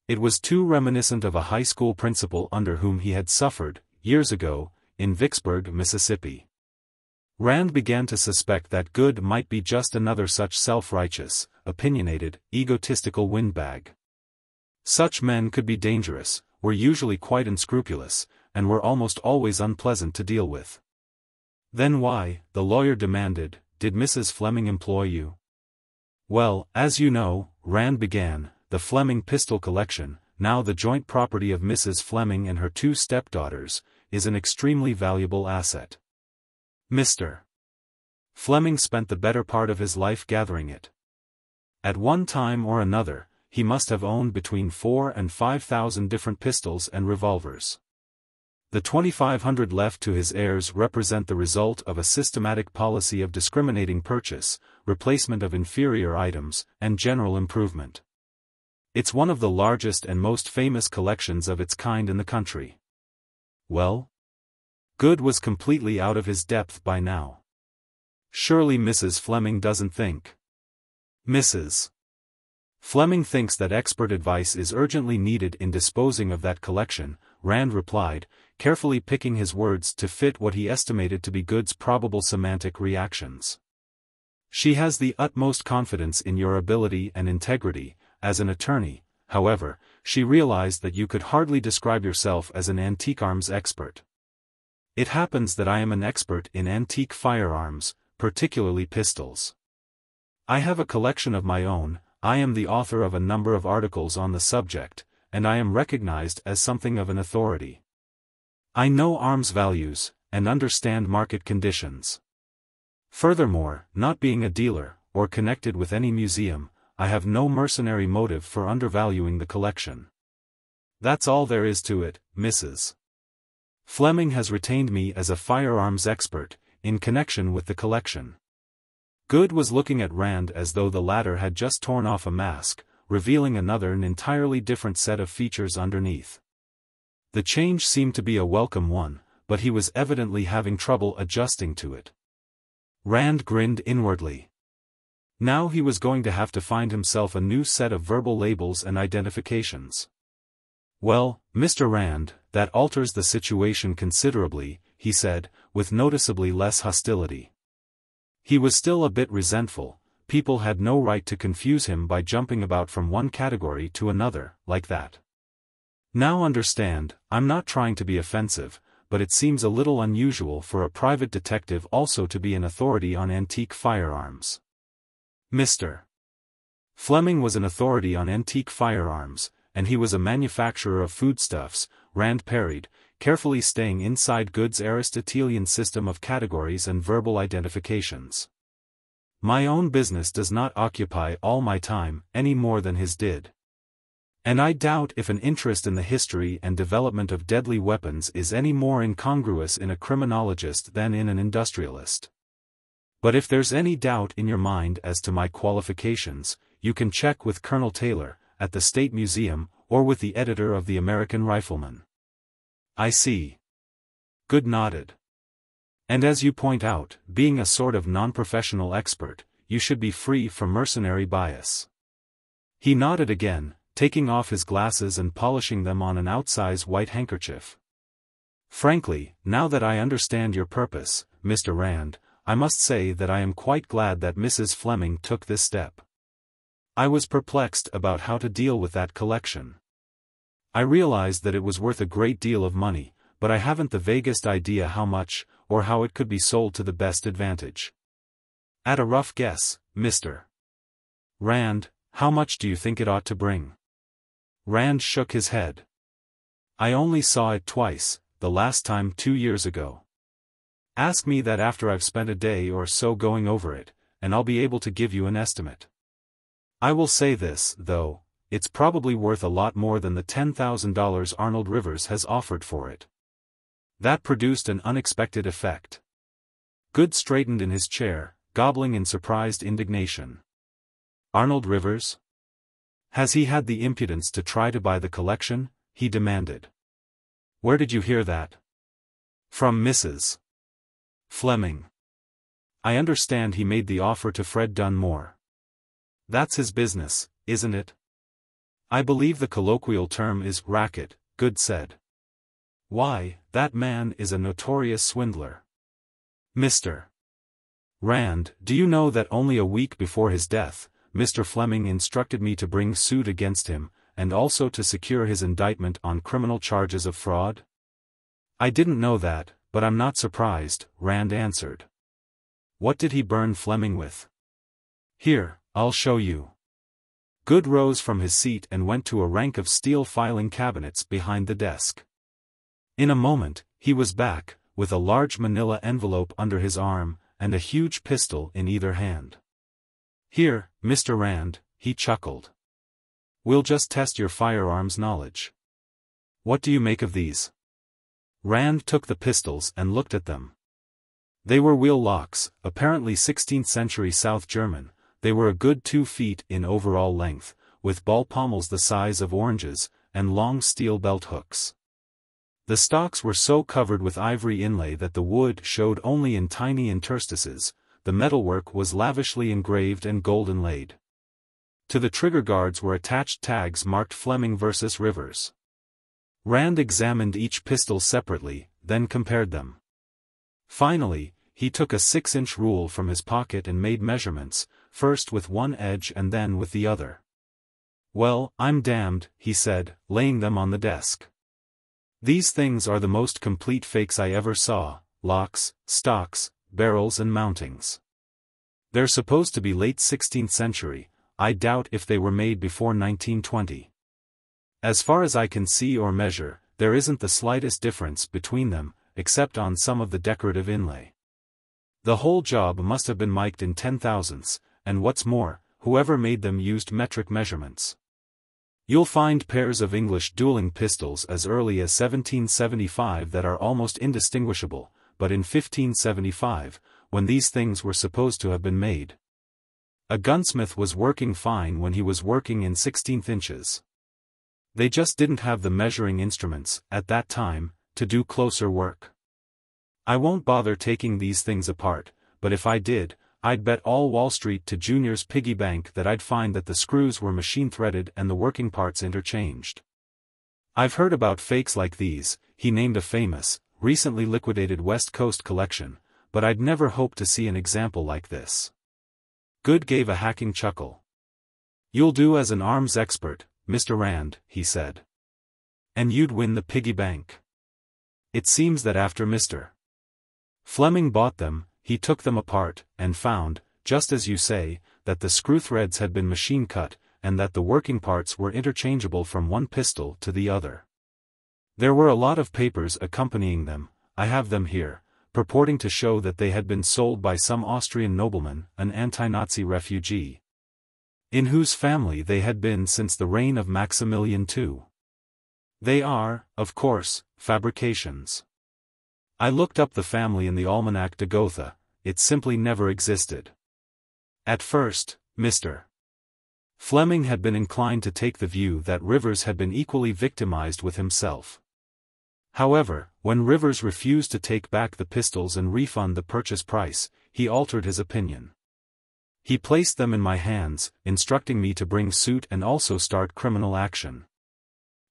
It was too reminiscent of a high school principal under whom he had suffered, years ago, in Vicksburg, Mississippi. Rand began to suspect that Good might be just another such self-righteous, opinionated, egotistical windbag. Such men could be dangerous, were usually quite unscrupulous, and were almost always unpleasant to deal with. Then why, the lawyer demanded, did Mrs. Fleming employ you? Well, as you know, Rand began, the Fleming pistol collection, now the joint property of Mrs. Fleming and her two stepdaughters, is an extremely valuable asset. Mr. Fleming spent the better part of his life gathering it. At one time or another, he must have owned between 4,000 and 5,000 different pistols and revolvers. The 2,500 left to his heirs represent the result of a systematic policy of discriminating purchase, replacement of inferior items, and general improvement. It's one of the largest and most famous collections of its kind in the country. Well? Good was completely out of his depth by now. Surely Mrs. Fleming doesn't think. Mrs. Fleming thinks that expert advice is urgently needed in disposing of that collection, Rand replied, carefully picking his words to fit what he estimated to be Good's probable semantic reactions. She has the utmost confidence in your ability and integrity. As an attorney, however, she realized that you could hardly describe yourself as an antique arms expert. It happens that I am an expert in antique firearms, particularly pistols. I have a collection of my own, I am the author of a number of articles on the subject, and I am recognized as something of an authority. I know arms values, and understand market conditions. Furthermore, not being a dealer, or connected with any museum, I have no mercenary motive for undervaluing the collection. That's all there is to it, Mrs. Fleming has retained me as a firearms expert, in connection with the collection. Good was looking at Rand as though the latter had just torn off a mask, revealing another and entirely different set of features underneath. The change seemed to be a welcome one, but he was evidently having trouble adjusting to it. Rand grinned inwardly. Now he was going to have to find himself a new set of verbal labels and identifications. Well, Mr. Rand, that alters the situation considerably, he said, with noticeably less hostility. He was still a bit resentful. People had no right to confuse him by jumping about from one category to another, like that. Now understand, I'm not trying to be offensive, but it seems a little unusual for a private detective also to be an authority on antique firearms. Mr. Fleming was an authority on antique firearms, and he was a manufacturer of foodstuffs, Rand parried, carefully staying inside Good's Aristotelian system of categories and verbal identifications. My own business does not occupy all my time, any more than his did. And I doubt if an interest in the history and development of deadly weapons is any more incongruous in a criminologist than in an industrialist. But if there's any doubt in your mind as to my qualifications, you can check with Colonel Taylor, at the State Museum, or with the editor of the American Rifleman. I see. Good nodded. And as you point out, being a sort of non-professional expert, you should be free from mercenary bias. He nodded again, taking off his glasses and polishing them on an outsize white handkerchief. Frankly, now that I understand your purpose, Mr. Rand, I must say that I am quite glad that Mrs. Fleming took this step. I was perplexed about how to deal with that collection. I realized that it was worth a great deal of money, but I haven't the vaguest idea how much, or how it could be sold to the best advantage. At a rough guess, Mr. Rand, how much do you think it ought to bring? Rand shook his head. I only saw it twice, the last time 2 years ago. Ask me that after I've spent a day or so going over it, and I'll be able to give you an estimate. I will say this, though, it's probably worth a lot more than the $10,000 Arnold Rivers has offered for it. That produced an unexpected effect. Good straightened in his chair, gobbling in surprised indignation. Arnold Rivers? Has he had the impudence to try to buy the collection? He demanded. Where did you hear that? From Mrs. Fleming. I understand he made the offer to Fred Dunmore. That's his business, isn't it? I believe the colloquial term is racket, Good said. Why, that man is a notorious swindler. Mr. Rand, do you know that only a week before his death, Mr. Fleming instructed me to bring suit against him, and also to secure his indictment on criminal charges of fraud? I didn't know that, but I'm not surprised, Rand answered. What did he burn Fleming with? Here, I'll show you. Good rose from his seat and went to a rank of steel filing cabinets behind the desk. In a moment, he was back, with a large manila envelope under his arm, and a huge pistol in either hand. Here, Mr. Rand, he chuckled. We'll just test your firearms knowledge. What do you make of these? Rand took the pistols and looked at them. They were wheel locks, apparently 16th century South German. They were a good 2 feet in overall length, with ball pommels the size of oranges, and long steel belt hooks. The stocks were so covered with ivory inlay that the wood showed only in tiny interstices. The metalwork was lavishly engraved and gold inlaid. To the trigger guards were attached tags marked Fleming vs. Rivers. Rand examined each pistol separately, then compared them. Finally, he took a 6-inch rule from his pocket and made measurements, first with one edge and then with the other. Well, I'm damned, he said, laying them on the desk. These things are the most complete fakes I ever saw: locks, stocks, barrels and mountings. They're supposed to be late 16th century, I doubt if they were made before 1920. As far as I can see or measure, there isn't the slightest difference between them, except on some of the decorative inlay. The whole job must have been mic'd in 10,000ths, and what's more, whoever made them used metric measurements. You'll find pairs of English dueling pistols as early as 1775 that are almost indistinguishable, but in 1575, when these things were supposed to have been made, a gunsmith was working fine when he was working in 16th inches. They just didn't have the measuring instruments, at that time, to do closer work. I won't bother taking these things apart, but if I did, I'd bet all Wall Street to Junior's piggy bank that I'd find that the screws were machine-threaded and the working parts interchanged. I've heard about fakes like these. He named a famous, recently liquidated West Coast collection, but I'd never hoped to see an example like this. Good gave a hacking chuckle. You'll do as an arms expert, Mr. Rand, he said. And you'd win the piggy bank. It seems that after Mr. Fleming bought them, he took them apart, and found, just as you say, that the screw threads had been machine-cut, and that the working parts were interchangeable from one pistol to the other. There were a lot of papers accompanying them, I have them here, purporting to show that they had been sold by some Austrian nobleman, an anti-Nazi refugee, in whose family they had been since the reign of Maximilian II. They are, of course, fabrications. I looked up the family in the Almanach de Gotha. It simply never existed. At first, Mr. Fleming had been inclined to take the view that Rivers had been equally victimized with himself. However, when Rivers refused to take back the pistols and refund the purchase price, he altered his opinion. He placed them in my hands, instructing me to bring suit and also start criminal action.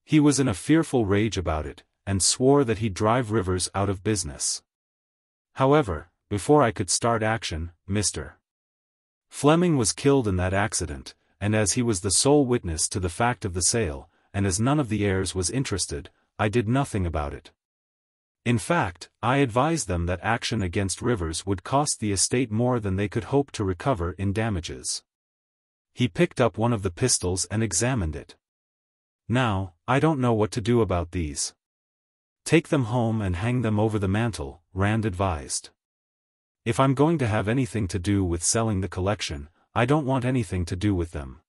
He was in a fearful rage about it, and swore that he'd drive Rivers out of business. However, before I could start action, Mr. Fleming was killed in that accident, and as he was the sole witness to the fact of the sale, and as none of the heirs was interested, I did nothing about it. In fact, I advised them that action against Rivers would cost the estate more than they could hope to recover in damages. He picked up one of the pistols and examined it. Now, I don't know what to do about these. Take them home and hang them over the mantel, Rand advised. If I'm going to have anything to do with selling the collection, I don't want anything to do with them.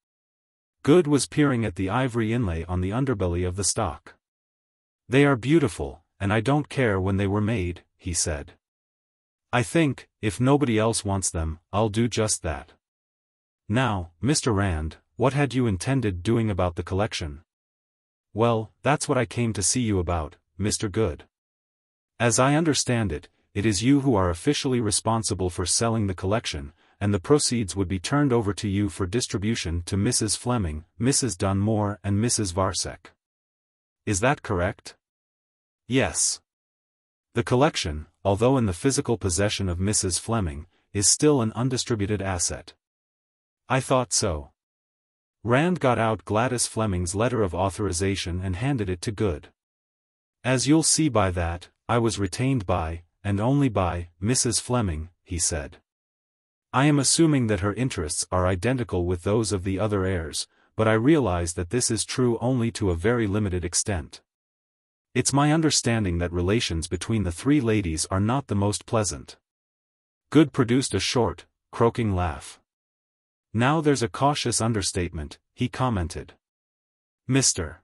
Good was peering at the ivory inlay on the underbelly of the stock. They are beautiful, and I don't care when they were made, he said. I think, if nobody else wants them, I'll do just that. Now, Mr. Rand, what had you intended doing about the collection? Well, that's what I came to see you about, Mr. Good. As I understand it, it is you who are officially responsible for selling the collection, and the proceeds would be turned over to you for distribution to Mrs. Fleming, Mrs. Dunmore and Mrs. Varsek. Is that correct? Yes. The collection, although in the physical possession of Mrs. Fleming, is still an undistributed asset. I thought so. Rand got out Gladys Fleming's letter of authorization and handed it to Good. As you'll see by that, I was retained by, and only by, Mrs. Fleming, he said. I am assuming that her interests are identical with those of the other heirs, but I realize that this is true only to a very limited extent. It's my understanding that relations between the three ladies are not the most pleasant. Good produced a short, croaking laugh. Now there's a cautious understatement, he commented. Mr.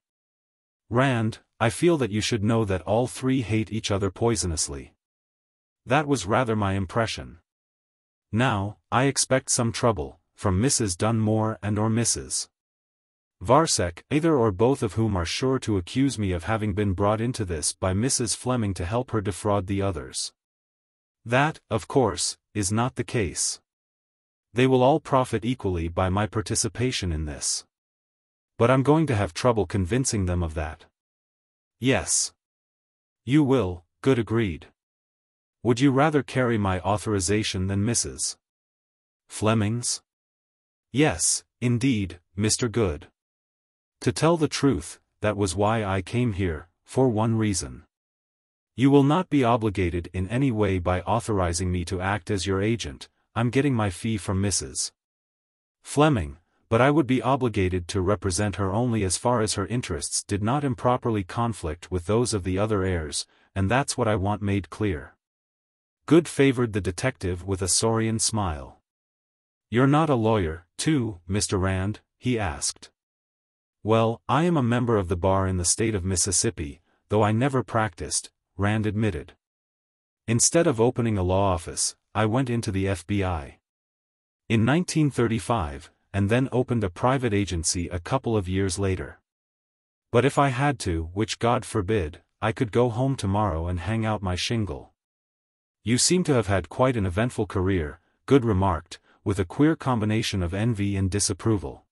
Rand, I feel that you should know that all three hate each other poisonously. That was rather my impression. Now, I expect some trouble, from Mrs. Dunmore and or Mrs. Varsek, either or both of whom are sure to accuse me of having been brought into this by Mrs. Fleming to help her defraud the others. That, of course, is not the case. They will all profit equally by my participation in this. But I'm going to have trouble convincing them of that. Yes. You will, Good agreed. Would you rather carry my authorization than Mrs. Fleming's? Yes, indeed, Mr. Good. To tell the truth, that was why I came here, for one reason. You will not be obligated in any way by authorizing me to act as your agent. I'm getting my fee from Mrs. Fleming, but I would be obligated to represent her only as far as her interests did not improperly conflict with those of the other heirs, and that's what I want made clear. Good favored the detective with a saurian smile. You're not a lawyer, too, Mr. Rand? He asked. Well, I am a member of the bar in the state of Mississippi, though I never practiced, Rand admitted. Instead of opening a law office, I went into the FBI. In 1935, and then opened a private agency a couple of years later. But if I had to, which God forbid, I could go home tomorrow and hang out my shingle. You seem to have had quite an eventful career, Good remarked, with a queer combination of envy and disapproval.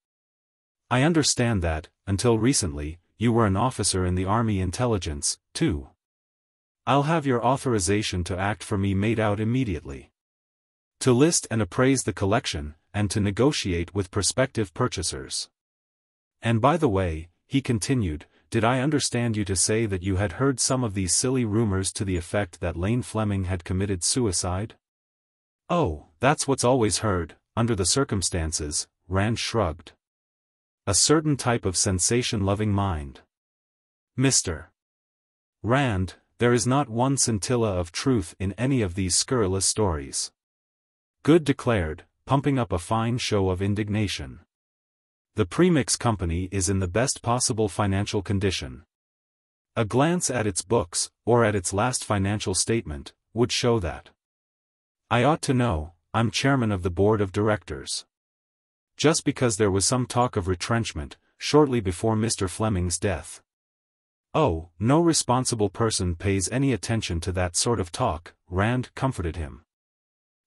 I understand that, until recently, you were an officer in the Army intelligence, too. I'll have your authorization to act for me made out immediately. To list and appraise the collection, and to negotiate with prospective purchasers. And by the way, he continued, did I understand you to say that you had heard some of these silly rumors to the effect that Lane Fleming had committed suicide? Oh, that's what's always heard, under the circumstances, Rand shrugged. A certain type of sensation-loving mind. Mr. Rand, there is not one scintilla of truth in any of these scurrilous stories. Good declared, pumping up a fine show of indignation. The premix company is in the best possible financial condition. A glance at its books, or at its last financial statement, would show that. I ought to know, I'm chairman of the board of directors. Just because there was some talk of retrenchment, shortly before Mr. Fleming's death. Oh, no responsible person pays any attention to that sort of talk, Rand comforted him.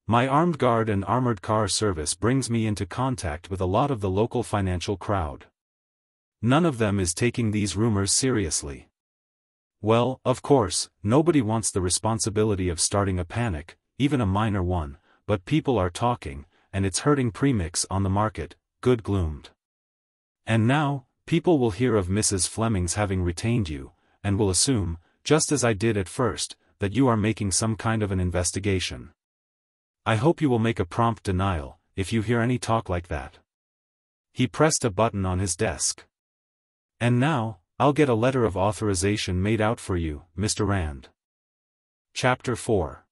My armed guard and armored car service brings me into contact with a lot of the local financial crowd. None of them is taking these rumors seriously. Well, of course, nobody wants the responsibility of starting a panic, even a minor one, but people are talking, and it's hurting premix on the market, Good gloomed. And now, people will hear of Mrs. Fleming's having retained you, and will assume, just as I did at first, that you are making some kind of an investigation. I hope you will make a prompt denial, if you hear any talk like that. He pressed a button on his desk. And now, I'll get a letter of authorization made out for you, Mr. Rand. Chapter 4.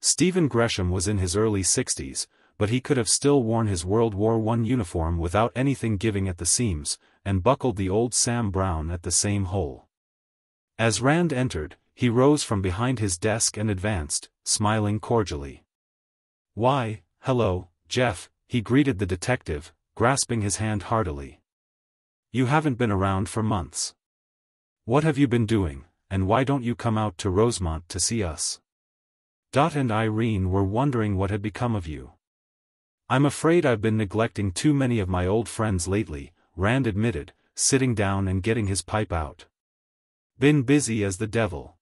Stephen Gresham was in his early 60s, but he could have still worn his World War I uniform without anything giving at the seams, and buckled the old Sam Browne at the same hole. As Rand entered, he rose from behind his desk and advanced, smiling cordially. Why, hello, Jeff, he greeted the detective, grasping his hand heartily. You haven't been around for months. What have you been doing, and why don't you come out to Rosemont to see us? Dot and Irene were wondering what had become of you. I'm afraid I've been neglecting too many of my old friends lately, Rand admitted, sitting down and getting his pipe out. Been busy as the devil.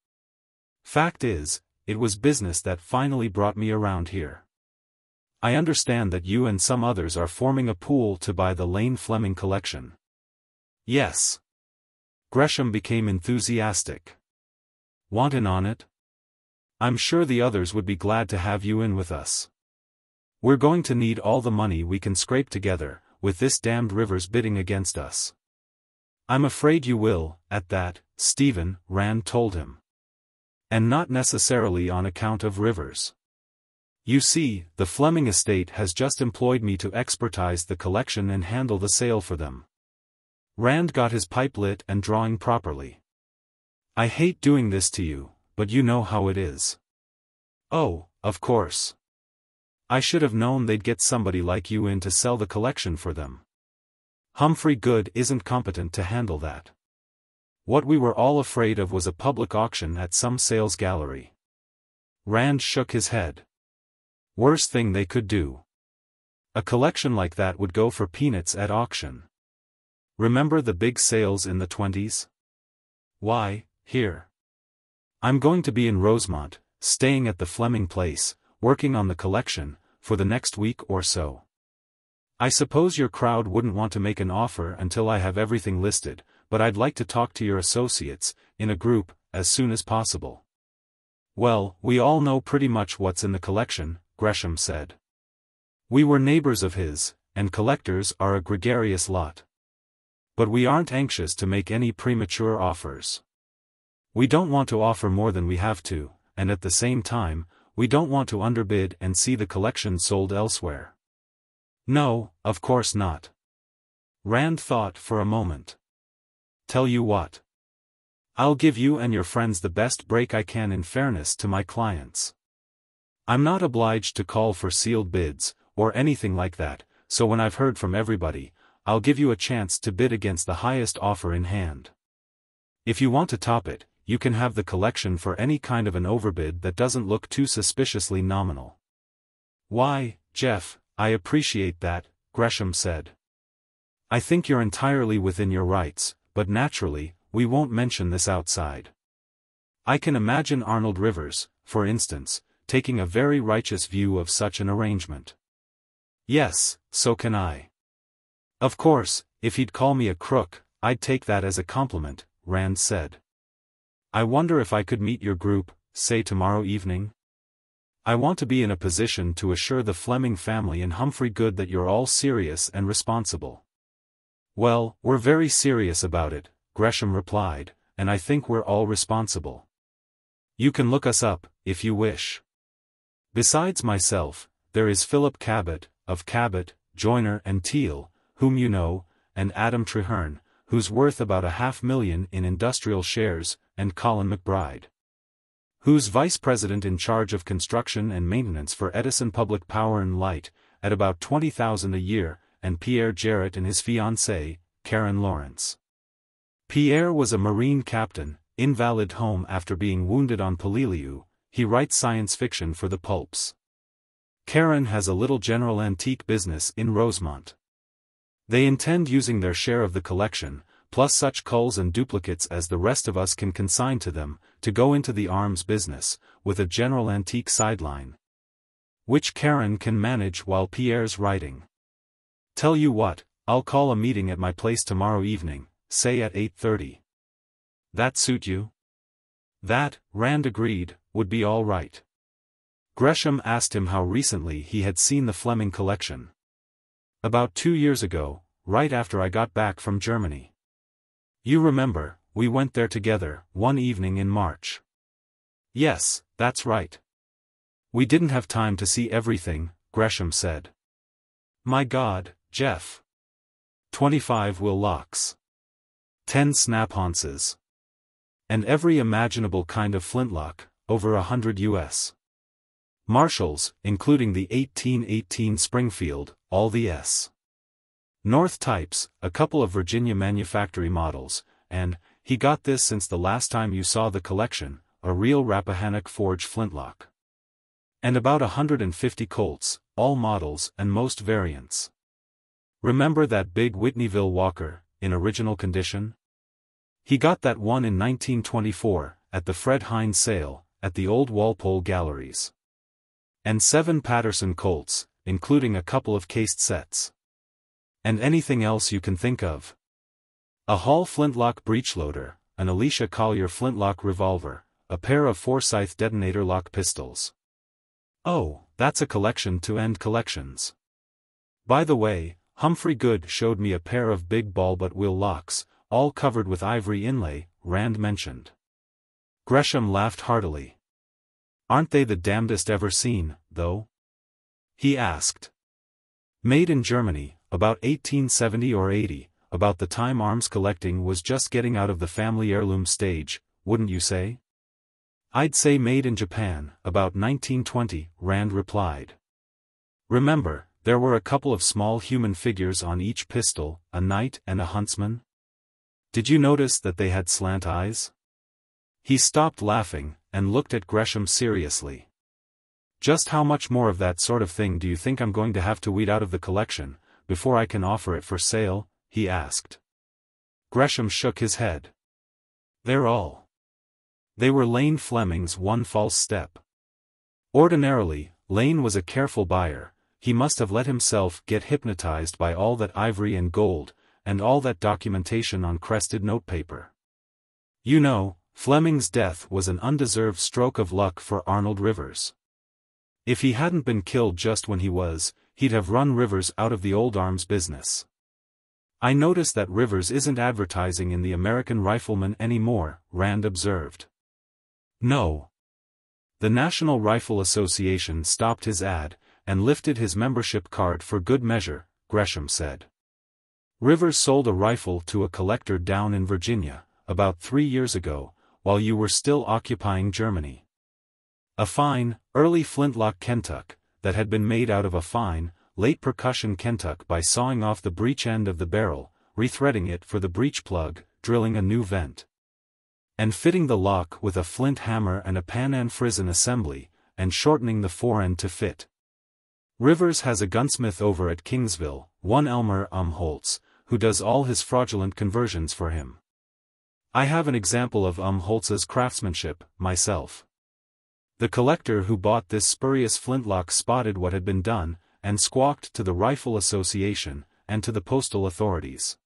Fact is, it was business that finally brought me around here. I understand that you and some others are forming a pool to buy the Lane Fleming collection. Yes. Gresham became enthusiastic. Want in on it? I'm sure the others would be glad to have you in with us. We're going to need all the money we can scrape together, with this damned Rivers bidding against us. I'm afraid you will, at that, Stephen, Rand told him. And not necessarily on account of Rivers. You see, the Fleming estate has just employed me to expertise the collection and handle the sale for them. Rand got his pipe lit and drawing properly. I hate doing this to you, but you know how it is. Oh, of course. I should have known they'd get somebody like you in to sell the collection for them. Humphrey Good isn't competent to handle that. What we were all afraid of was a public auction at some sales gallery. Rand shook his head. Worst thing they could do. A collection like that would go for peanuts at auction. Remember the big sales in the 20s? Why, here. I'm going to be in Rosemont, staying at the Fleming place, working on the collection, for the next week or so. I suppose your crowd wouldn't want to make an offer until I have everything listed, but I'd like to talk to your associates, in a group, as soon as possible. Well, we all know pretty much what's in the collection, Gresham said. We were neighbors of his, and collectors are a gregarious lot. But we aren't anxious to make any premature offers. We don't want to offer more than we have to, and at the same time, we don't want to underbid and see the collection sold elsewhere. No, of course not. Rand thought for a moment. Tell you what. I'll give you and your friends the best break I can in fairness to my clients. I'm not obliged to call for sealed bids, or anything like that, so when I've heard from everybody, I'll give you a chance to bid against the highest offer in hand. If you want to top it, you can have the collection for any kind of an overbid that doesn't look too suspiciously nominal. Why, Jeff, I appreciate that, Gresham said. I think you're entirely within your rights, but naturally, we won't mention this outside. I can imagine Arnold Rivers, for instance, taking a very righteous view of such an arrangement. Yes, so can I. Of course, if he'd call me a crook, I'd take that as a compliment, Rand said. I wonder if I could meet your group, say tomorrow evening? I want to be in a position to assure the Fleming family and Humphrey Good that you're all serious and responsible. Well, we're very serious about it, Gresham replied, and I think we're all responsible. You can look us up, if you wish. Besides myself, there is Philip Cabot, of Cabot, Joyner and Teal, whom you know, and Adam Treherne, who's worth about $500,000 in industrial shares, and Colin McBride, who's vice president in charge of construction and maintenance for Edison Public Power and Light, at about $20,000 a year, and Pierre Jarrett and his fiancée, Karen Lawrence. Pierre was a Marine captain, invalid home after being wounded on Peleliu. He writes science fiction for the pulps. Karen has a little general antique business in Rosemont. They intend using their share of the collection, plus such culls and duplicates as the rest of us can consign to them, to go into the arms business, with a general antique sideline, which Karen can manage while Pierre's writing. Tell you what, I'll call a meeting at my place tomorrow evening, say at 8:30. That suit you? That, Rand agreed, would be all right. Gresham asked him how recently he had seen the Fleming collection. About 2 years ago, right after I got back from Germany. You remember, we went there together, one evening in March. Yes, that's right. We didn't have time to see everything, Gresham said. My God, Jeff. 25 will locks. 10 snap-haunces. And every imaginable kind of flintlock, over 100 US. Marshalls, including the 1818 Springfield, all the S. North types, a couple of Virginia manufactory models, and, he got this since the last time you saw the collection, a real Rappahannock forge flintlock. And about 150 Colts, all models and most variants. Remember that big Whitneyville Walker, in original condition? He got that one in 1924, at the Fred Hines sale, at the old Walpole Galleries. And 7 Patterson Colts, including a couple of cased sets. And anything else you can think of. A Hall flintlock breechloader, an Alicia Collier flintlock revolver, a pair of Forsyth detonator lock pistols. Oh, that's a collection to end collections. By the way, Humphrey Good showed me a pair of big ball but wheel locks, all covered with ivory inlay, Rand mentioned. Gresham laughed heartily. Aren't they the damnedest ever seen, though? He asked. Made in Germany, about 1870 or 80, about the time arms collecting was just getting out of the family heirloom stage, wouldn't you say? I'd say made in Japan, about 1920, Rand replied. Remember, there were a couple of small human figures on each pistol, a knight and a huntsman? Did you notice that they had slant eyes? He stopped laughing, and looked at Gresham seriously. Just how much more of that sort of thing do you think I'm going to have to weed out of the collection, before I can offer it for sale? He asked. Gresham shook his head. They're all. They were Lane Fleming's one false step. Ordinarily, Lane was a careful buyer. He must have let himself get hypnotized by all that ivory and gold, and all that documentation on crested notepaper. You know, Fleming's death was an undeserved stroke of luck for Arnold Rivers. If he hadn't been killed just when he was, he'd have run Rivers out of the old arms business. I notice that Rivers isn't advertising in the American Rifleman anymore, Rand observed. No. The National Rifle Association stopped his ad, and lifted his membership card for good measure, Gresham said. Rivers sold a rifle to a collector down in Virginia, about 3 years ago, while you were still occupying Germany. A fine, early flintlock Kentuck, that had been made out of a fine, late percussion Kentuck by sawing off the breech end of the barrel, rethreading it for the breech plug, drilling a new vent, and fitting the lock with a flint hammer and a Pan Am frizzen assembly, and shortening the forend to fit. Rivers has a gunsmith over at Kingsville, one Elmer Holtz, who does all his fraudulent conversions for him. I have an example of Holtz's craftsmanship, myself. The collector who bought this spurious flintlock spotted what had been done, and squawked to the Rifle Association, and to the postal authorities.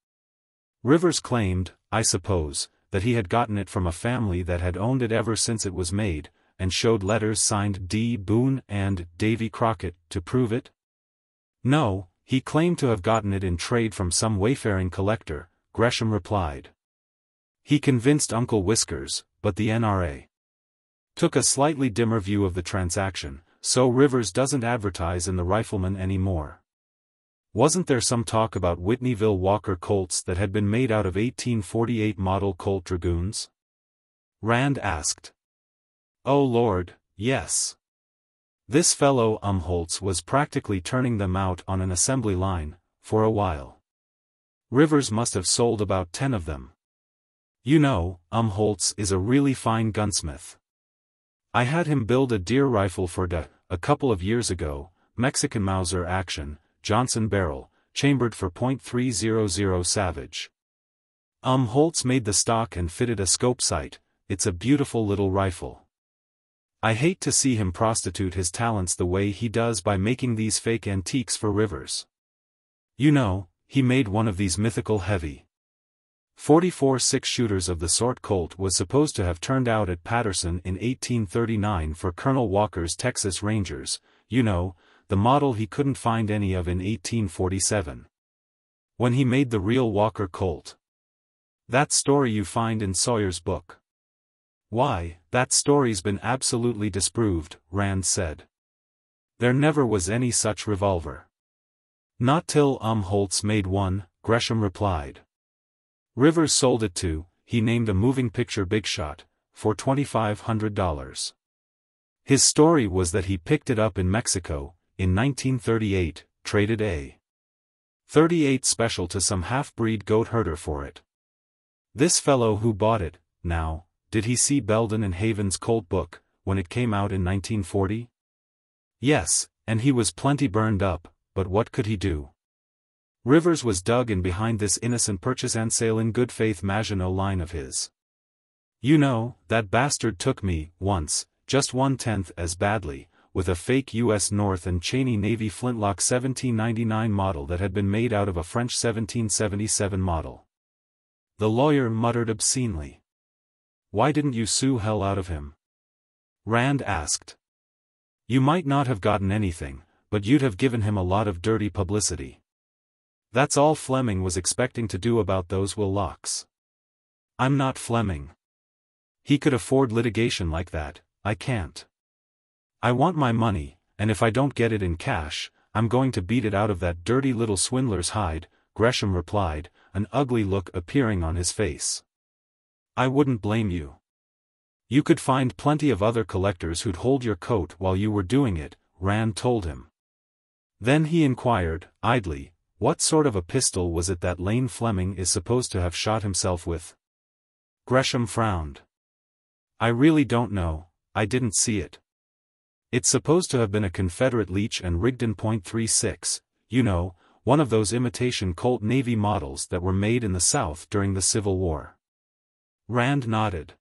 Rivers claimed, I suppose, that he had gotten it from a family that had owned it ever since it was made, and showed letters signed D. Boone and Davy Crockett to prove it? No, he claimed to have gotten it in trade from some wayfaring collector, Gresham replied. He convinced Uncle Whiskers, but the NRA took a slightly dimmer view of the transaction, so Rivers doesn't advertise in the Rifleman anymore. Wasn't there some talk about Whitneyville Walker Colts that had been made out of 1848 model Colt Dragoons? Rand asked. Oh Lord, yes. This fellow Holtz was practically turning them out on an assembly line, for a while. Rivers must have sold about 10 of them. You know, Holtz is a really fine gunsmith. I had him build a deer rifle for a couple of years ago, Mexican Mauser action, Johnson barrel, chambered for .300 Savage. Holtz made the stock and fitted a scope sight. It's a beautiful little rifle. I hate to see him prostitute his talents the way he does by making these fake antiques for Rivers. You know, he made one of these mythical heavy 44 six-shooters of the sort Colt was supposed to have turned out at Patterson in 1839 for Colonel Walker's Texas Rangers, you know, the model he couldn't find any of in 1847. When he made the real Walker Colt. That story you find in Sawyer's book. Why, that story's been absolutely disproved, Rand said. There never was any such revolver. Not till Holtz made one, Gresham replied. Rivers sold it to, he named a moving picture big shot, for $2,500. His story was that he picked it up in Mexico, in 1938, traded a .38 special to some half-breed goat herder for it. This fellow who bought it, now, did he see Belden and Haven's Colt book, when it came out in 1940? Yes, And he was plenty burned up, but what could he do? Rivers was dug in behind this innocent purchase and sale in good faith Maginot Line of his. You know, that bastard took me, once, just 1/10 as badly, with a fake U.S. North and Cheney Navy flintlock 1799 model that had been made out of a French 1777 model. The lawyer muttered obscenely. Why didn't you sue hell out of him? Rand asked. You might not have gotten anything, but you'd have given him a lot of dirty publicity. That's all Fleming was expecting to do about those will locks. I'm not Fleming. He could afford litigation like that, I can't. I want my money, and if I don't get it in cash, I'm going to beat it out of that dirty little swindler's hide, Gresham replied, an ugly look appearing on his face. I wouldn't blame you. You could find plenty of other collectors who'd hold your coat while you were doing it, Rand told him. Then he inquired, idly, what sort of a pistol was it that Lane Fleming is supposed to have shot himself with? Gresham frowned. I really don't know, I didn't see it. It's supposed to have been a Confederate Leech and Rigdon .36, you know, one of those imitation Colt Navy models that were made in the South during the Civil War. Rand nodded.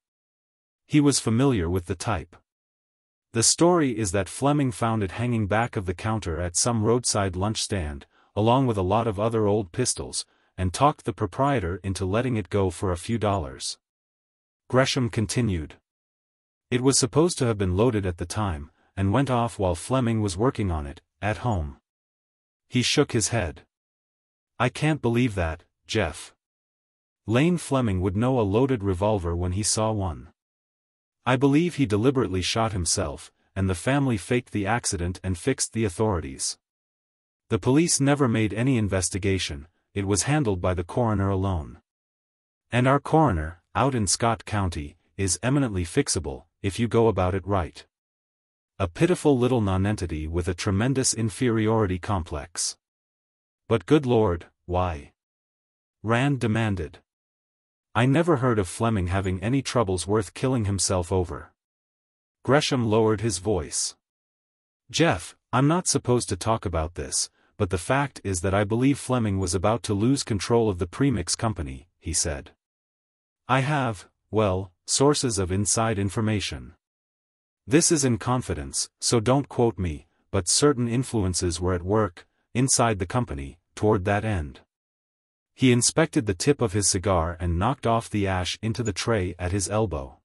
He was familiar with the type. The story is that Fleming found it hanging back of the counter at some roadside lunch stand, along with a lot of other old pistols, and talked the proprietor into letting it go for a few dollars. Gresham continued. It was supposed to have been loaded at the time, and went off while Fleming was working on it, at home. He shook his head. I can't believe that, Jeff. Lane Fleming would know a loaded revolver when he saw one. I believe he deliberately shot himself, and the family faked the accident and fixed the authorities. The police never made any investigation, it was handled by the coroner alone. And our coroner, out in Scott County, is eminently fixable, if you go about it right. A pitiful little nonentity with a tremendous inferiority complex. But good Lord, why? Rand demanded. I never heard of Fleming having any troubles worth killing himself over. Gresham lowered his voice. Jeff, I'm not supposed to talk about this, but the fact is that I believe Fleming was about to lose control of the premix company, he said. I have, well, sources of inside information. This is in confidence, so don't quote me, but certain influences were at work, inside the company, toward that end. He inspected the tip of his cigar and knocked off the ash into the tray at his elbow.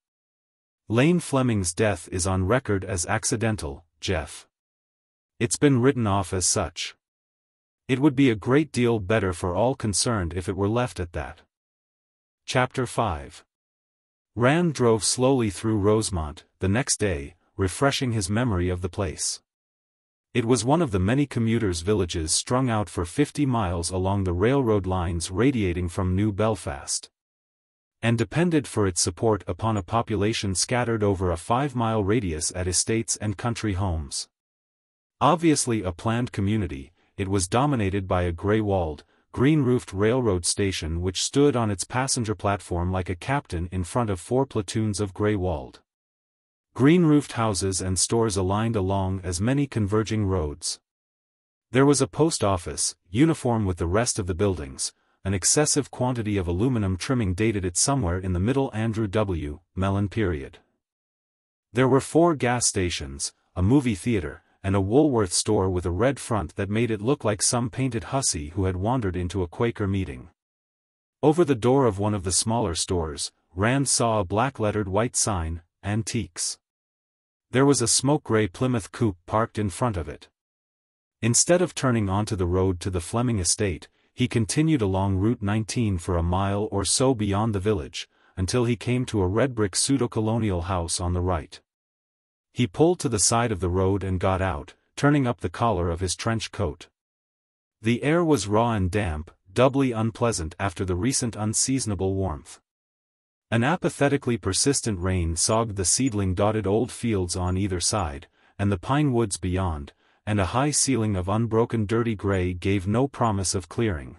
Lane Fleming's death is on record as accidental, Jeff. It's been written off as such. It would be a great deal better for all concerned if it were left at that. Chapter 5. Rand drove slowly through Rosemont, the next day, refreshing his memory of the place. It was one of the many commuters' villages strung out for 50 miles along the railroad lines radiating from New Belfast, and depended for its support upon a population scattered over a 5-mile radius at estates and country homes. Obviously a planned community, it was dominated by a gray-walled, green-roofed railroad station which stood on its passenger platform like a captain in front of 4 platoons of gray-walled, green-roofed houses and stores aligned along as many converging roads. There was a post office, uniform with the rest of the buildings, an excessive quantity of aluminum trimming dated it somewhere in the middle Andrew W. Mellon period. There were 4 gas stations, a movie theater, and a Woolworth store with a red front that made it look like some painted hussy who had wandered into a Quaker meeting. Over the door of one of the smaller stores, Rand saw a black-lettered white sign, Antiques. There was a smoke-gray Plymouth coupe parked in front of it. Instead of turning onto the road to the Fleming estate, he continued along Route 19 for a mile or so beyond the village, until he came to a red-brick pseudo-colonial house on the right. He pulled to the side of the road and got out, turning up the collar of his trench coat. The air was raw and damp, doubly unpleasant after the recent unseasonable warmth. An apathetically persistent rain sogged the seedling-dotted old fields on either side, and the pine woods beyond, and a high ceiling of unbroken dirty gray gave no promise of clearing.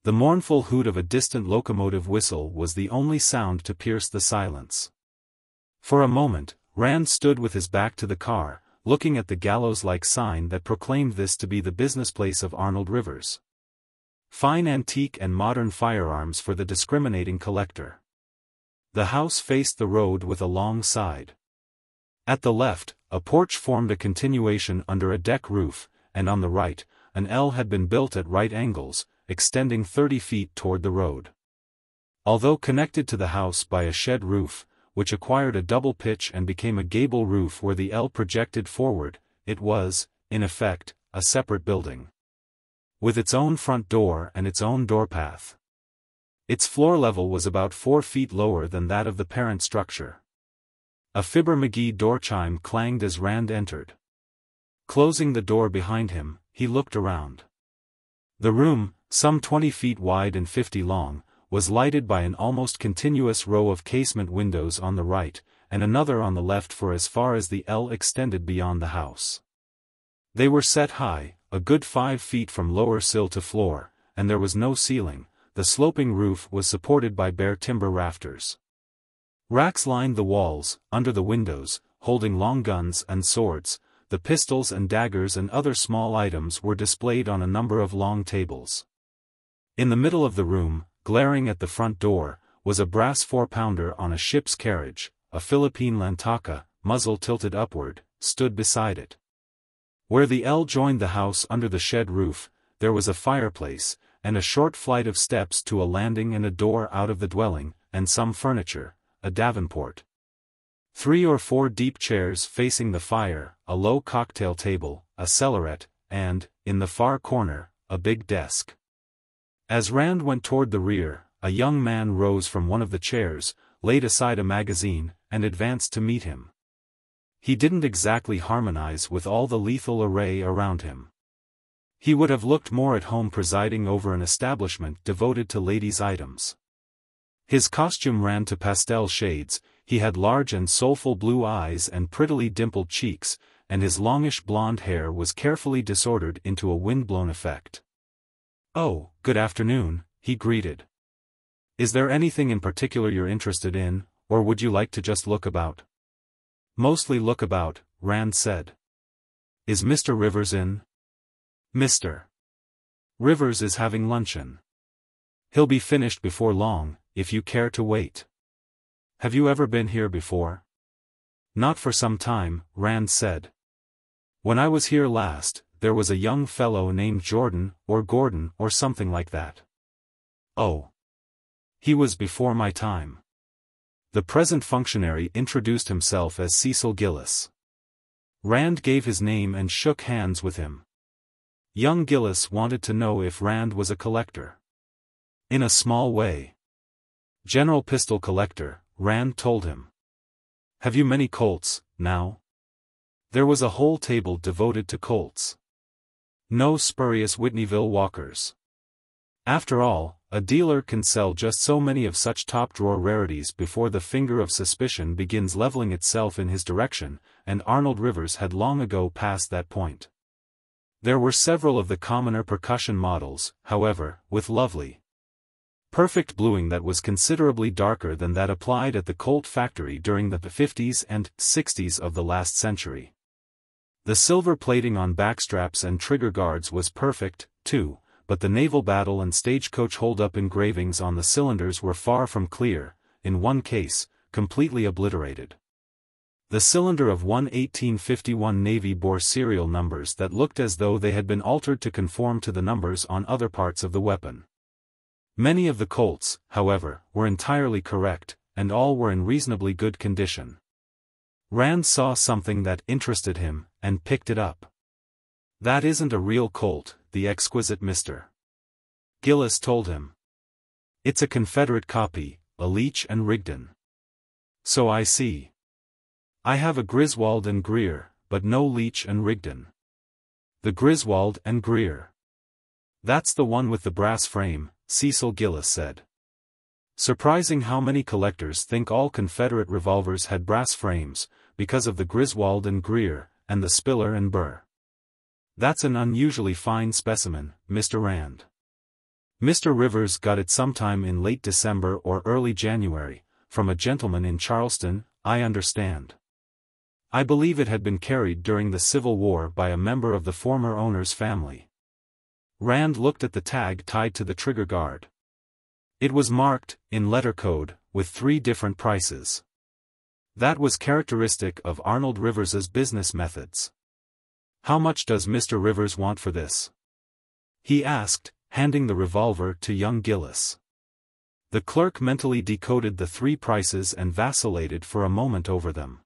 The mournful hoot of a distant locomotive whistle was the only sound to pierce the silence. For a moment, Rand stood with his back to the car, looking at the gallows-like sign that proclaimed this to be the business place of Arnold Rivers. Fine antique and modern firearms for the discriminating collector. The house faced the road with a long side. At the left, a porch formed a continuation under a deck roof, and on the right, an L had been built at right angles, extending 30 feet toward the road. Although connected to the house by a shed roof, which acquired a double pitch and became a gable roof where the L projected forward, it was, in effect, a separate building, with its own front door and its own doorpath. Its floor level was about 4 feet lower than that of the parent structure. A Fibber-McGee door chime clanged as Rand entered. Closing the door behind him, he looked around. The room, some 20 feet wide and 50 long, was lighted by an almost continuous row of casement windows on the right, and another on the left for as far as the L extended beyond the house. They were set high, a good 5 feet from lower sill to floor, and there was no ceiling. The sloping roof was supported by bare timber rafters. Racks lined the walls, under the windows, holding long guns and swords. The pistols and daggers and other small items were displayed on a number of long tables. In the middle of the room, glaring at the front door, was a brass 4-pounder on a ship's carriage. A Philippine lantaka, muzzle tilted upward, stood beside it. Where the L joined the house under the shed roof, there was a fireplace, and a short flight of steps to a landing and a door out of the dwelling, and some furniture, a davenport. 3 or 4 deep chairs facing the fire, a low cocktail table, a cellaret, and, in the far corner, a big desk. As Rand went toward the rear, a young man rose from one of the chairs, laid aside a magazine, and advanced to meet him. He didn't exactly harmonize with all the lethal array around him. He would have looked more at home presiding over an establishment devoted to ladies' items. His costume ran to pastel shades, he had large and soulful blue eyes and prettily dimpled cheeks, and his longish blonde hair was carefully disordered into a wind-blown effect. "Oh, good afternoon," he greeted. "Is there anything in particular you're interested in, or would you like to just look about?" "Mostly look about," Rand said. "Is Mr. Rivers in?" "Mr. Rivers is having luncheon. He'll be finished before long, if you care to wait." "Have you ever been here before?" "Not for some time," Rand said. "When I was here last, there was a young fellow named Jordan, or Gordon, or something like that." "Oh. He was before my time." The present functionary introduced himself as Cecil Gillis. Rand gave his name and shook hands with him. Young Gillis wanted to know if Rand was a collector. "In a small way. General pistol collector," Rand told him. "Have you many Colts, now?" There was a whole table devoted to Colts. No spurious Whitneyville Walkers. After all, a dealer can sell just so many of such top-drawer rarities before the finger of suspicion begins leveling itself in his direction, and Arnold Rivers had long ago passed that point. There were several of the commoner percussion models, however, with lovely, perfect bluing that was considerably darker than that applied at the Colt factory during the 50s and 60s of the last century. The silver plating on backstraps and trigger guards was perfect, too, but the naval battle and stagecoach hold-up engravings on the cylinders were far from clear, in one case, completely obliterated. The cylinder of one 1851 Navy bore serial numbers that looked as though they had been altered to conform to the numbers on other parts of the weapon. Many of the Colts, however, were entirely correct, and all were in reasonably good condition. Rand saw something that interested him, and picked it up. "That isn't a real Colt, the exquisite Mr. Gillis told him. "It's a Confederate copy, a Leech and Rigdon." "So I see. I have a Griswold and Greer, but no Leech and Rigdon." "The Griswold and Greer. That's the one with the brass frame," Cecil Gillis said. "Surprising how many collectors think all Confederate revolvers had brass frames, because of the Griswold and Greer, and the Spiller and Burr. That's an unusually fine specimen, Mr. Rand. Mr. Rivers got it sometime in late December or early January, from a gentleman in Charleston, I understand." I believe it had been carried during the Civil War by a member of the former owner's family. Rand looked at the tag tied to the trigger guard. It was marked, in letter code, with 3 different prices. That was characteristic of Arnold Rivers's business methods. "How much does Mr. Rivers want for this?" he asked, handing the revolver to young Gillis. The clerk mentally decoded the 3 prices and vacillated for a moment over them.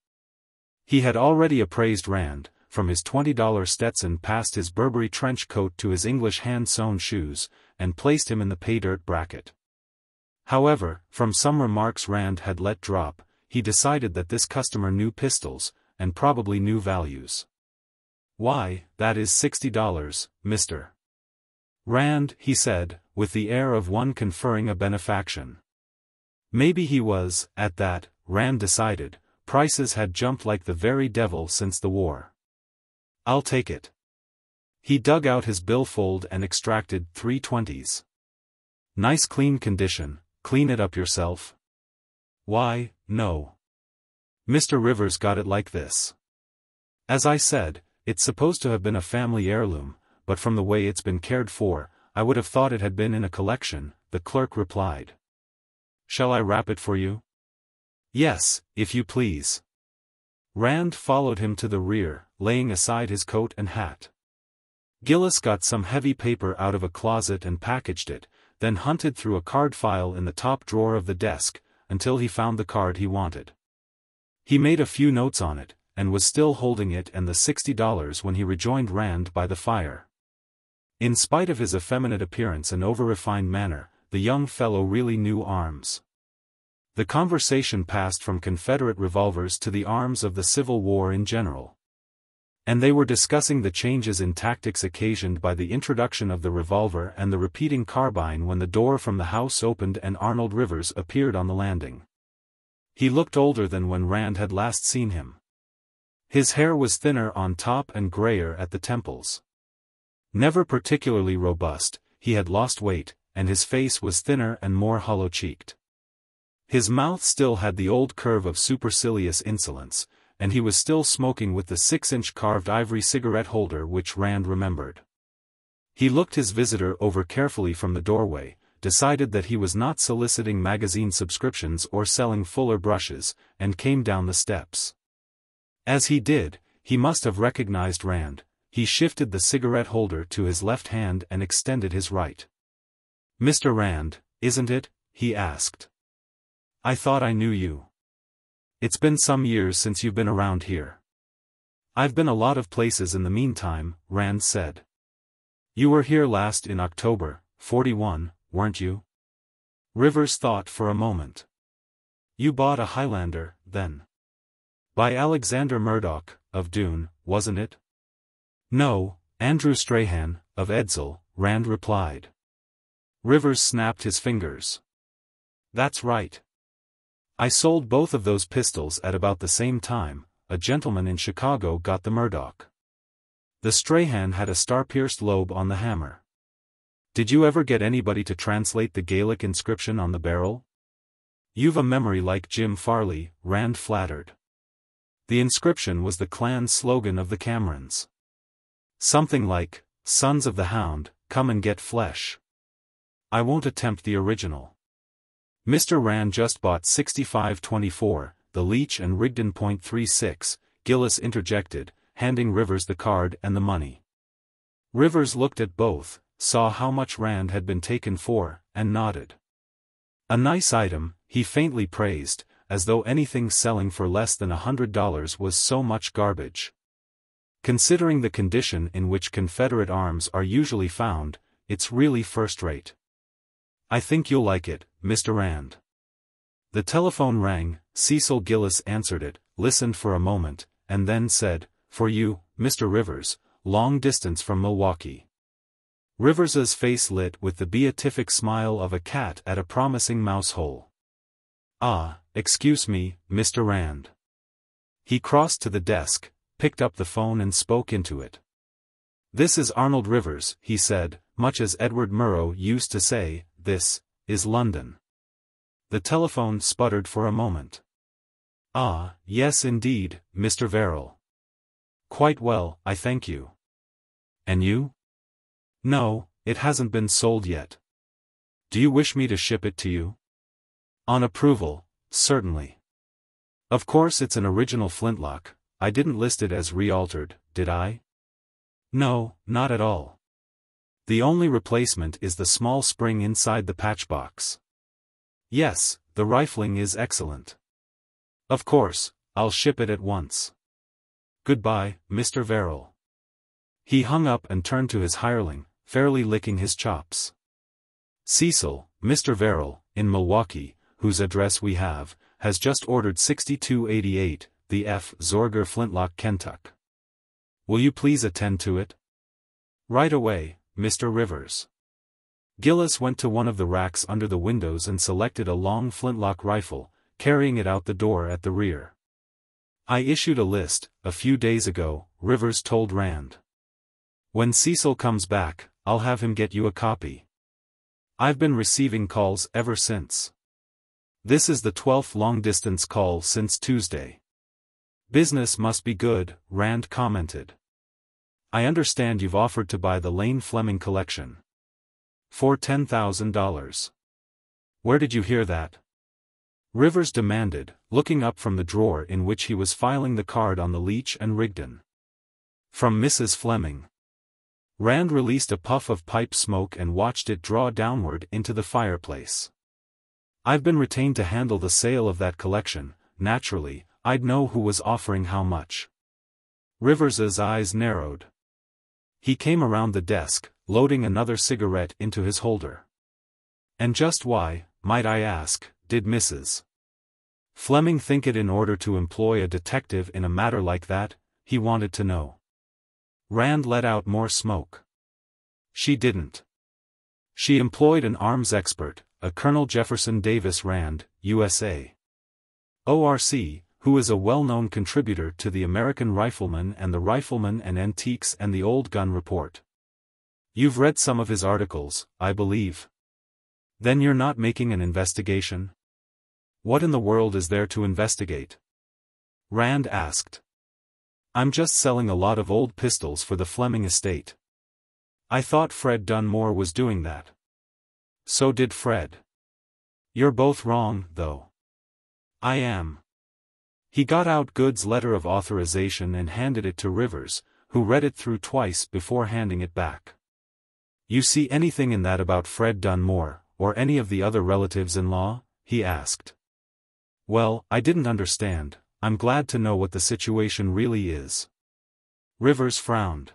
He had already appraised Rand, from his $20 Stetson past his Burberry trench coat to his English hand-sewn shoes, and placed him in the pay-dirt bracket. However, from some remarks Rand had let drop, he decided that this customer knew pistols, and probably knew values. "Why, that is $60, Mr. Rand," he said, with the air of one conferring a benefaction. Maybe he was, at that, Rand decided. Prices had jumped like the very devil since the war. "I'll take it." He dug out his billfold and extracted 3 20s. "Nice clean condition, clean it up yourself?" "Why, no. Mr. Rivers got it like this. As I said, it's supposed to have been a family heirloom, but from the way it's been cared for, I would have thought it had been in a collection," the clerk replied. "Shall I wrap it for you?" "Yes, if you please." Rand followed him to the rear, laying aside his coat and hat. Gillis got some heavy paper out of a closet and packaged it, then hunted through a card file in the top drawer of the desk, until he found the card he wanted. He made a few notes on it, and was still holding it and the $60 when he rejoined Rand by the fire. In spite of his effeminate appearance and over-refined manner, the young fellow really knew arms. The conversation passed from Confederate revolvers to the arms of the Civil War in general. And they were discussing the changes in tactics occasioned by the introduction of the revolver and the repeating carbine when the door from the house opened and Arnold Rivers appeared on the landing. He looked older than when Rand had last seen him. His hair was thinner on top and grayer at the temples. Never particularly robust, he had lost weight, and his face was thinner and more hollow-cheeked. His mouth still had the old curve of supercilious insolence, and he was still smoking with the 6-inch carved ivory cigarette holder which Rand remembered. He looked his visitor over carefully from the doorway, decided that he was not soliciting magazine subscriptions or selling fuller brushes, and came down the steps. As he did, he must have recognized Rand. He shifted the cigarette holder to his left hand and extended his right. "Mr. Rand, isn't it?" he asked. "I thought I knew you. It's been some years since you've been around here." "I've been a lot of places in the meantime," Rand said. "You were here last in October, '41, weren't you?" Rivers thought for a moment. "You bought a Highlander, then?" "By Alexander Murdoch, of Doon, wasn't it?" "No, Andrew Strahan, of XVIII," Rand replied. Rivers snapped his fingers. "That's right. I sold both of those pistols at about the same time. A gentleman in Chicago got the Murdoch. The Strahan had a star-pierced lobe on the hammer. Did you ever get anybody to translate the Gaelic inscription on the barrel?" "You've a memory like Jim Farley," Rand flattered. The inscription was the clan slogan of the Camerons. Something like, "Sons of the Hound, come and get flesh." "I won't attempt the original." "Mr. Rand just bought 6524, the Leech and Rigdon .36, Gillis interjected, handing Rivers the card and the money. Rivers looked at both, saw how much Rand had been taken for, and nodded. "A nice item," he faintly praised, as though anything selling for less than $100 was so much garbage. Considering the condition in which Confederate arms are usually found, it's really first-rate. "I think you'll like it, Mr. Rand." The telephone rang, Cecil Gillis answered it, listened for a moment, and then said, "For you, Mr. Rivers, long distance from Milwaukee." Rivers's face lit with the beatific smile of a cat at a promising mouse hole. "Ah, excuse me, Mr. Rand." He crossed to the desk, picked up the phone and spoke into it. "This is Arnold Rivers," he said, much as Edward Murrow used to say, "This is London." The telephone sputtered for a moment. Ah, yes indeed, Mr. Verrill. Quite well, I thank you. And you? No, it hasn't been sold yet. Do you wish me to ship it to you? On approval, certainly. Of course it's an original flintlock. I didn't list it as re-altered, did I? No, not at all. The only replacement is the small spring inside the patchbox. Yes, the rifling is excellent. Of course, I'll ship it at once. Goodbye, Mr. Verrill. He hung up and turned to his hireling, fairly licking his chops. Cecil, Mr. Verrill, in Milwaukee, whose address we have, has just ordered 6288, the F. Zorger flintlock Kentuck. Will you please attend to it? Right away, Mr. Rivers. Gillis went to one of the racks under the windows and selected a long flintlock rifle, carrying it out the door at the rear. I issued a list, a few days ago, Rivers told Rand. When Cecil comes back, I'll have him get you a copy. I've been receiving calls ever since. This is the 12th long-distance call since Tuesday. Business must be good, Rand commented. I understand you've offered to buy the Lane Fleming collection. For $10,000. Where did you hear that? Rivers demanded, looking up from the drawer in which he was filing the card on the Leach and Rigdon. From Mrs. Fleming. Rand released a puff of pipe smoke and watched it draw downward into the fireplace. I've been retained to handle the sale of that collection. Naturally, I'd know who was offering how much. Rivers's eyes narrowed. He came around the desk, loading another cigarette into his holder. And just why, might I ask, did Mrs. Fleming think it in order to employ a detective in a matter like that? He wanted to know. Rand let out more smoke. She didn't. She employed an arms expert, a Colonel Jefferson Davis Rand, USA. ORC, who is a well-known contributor to the American Rifleman and the Rifleman and Antiques and the Old Gun Report. You've read some of his articles, I believe. Then you're not making an investigation? What in the world is there to investigate? Rand asked. I'm just selling a lot of old pistols for the Fleming estate. I thought Fred Dunmore was doing that. So did Fred. You're both wrong, though. I am. He got out Good's letter of authorization and handed it to Rivers, who read it through twice before handing it back. You see anything in that about Fred Dunmore, or any of the other relatives-in-law? He asked. Well, I didn't understand. I'm glad to know what the situation really is. Rivers frowned.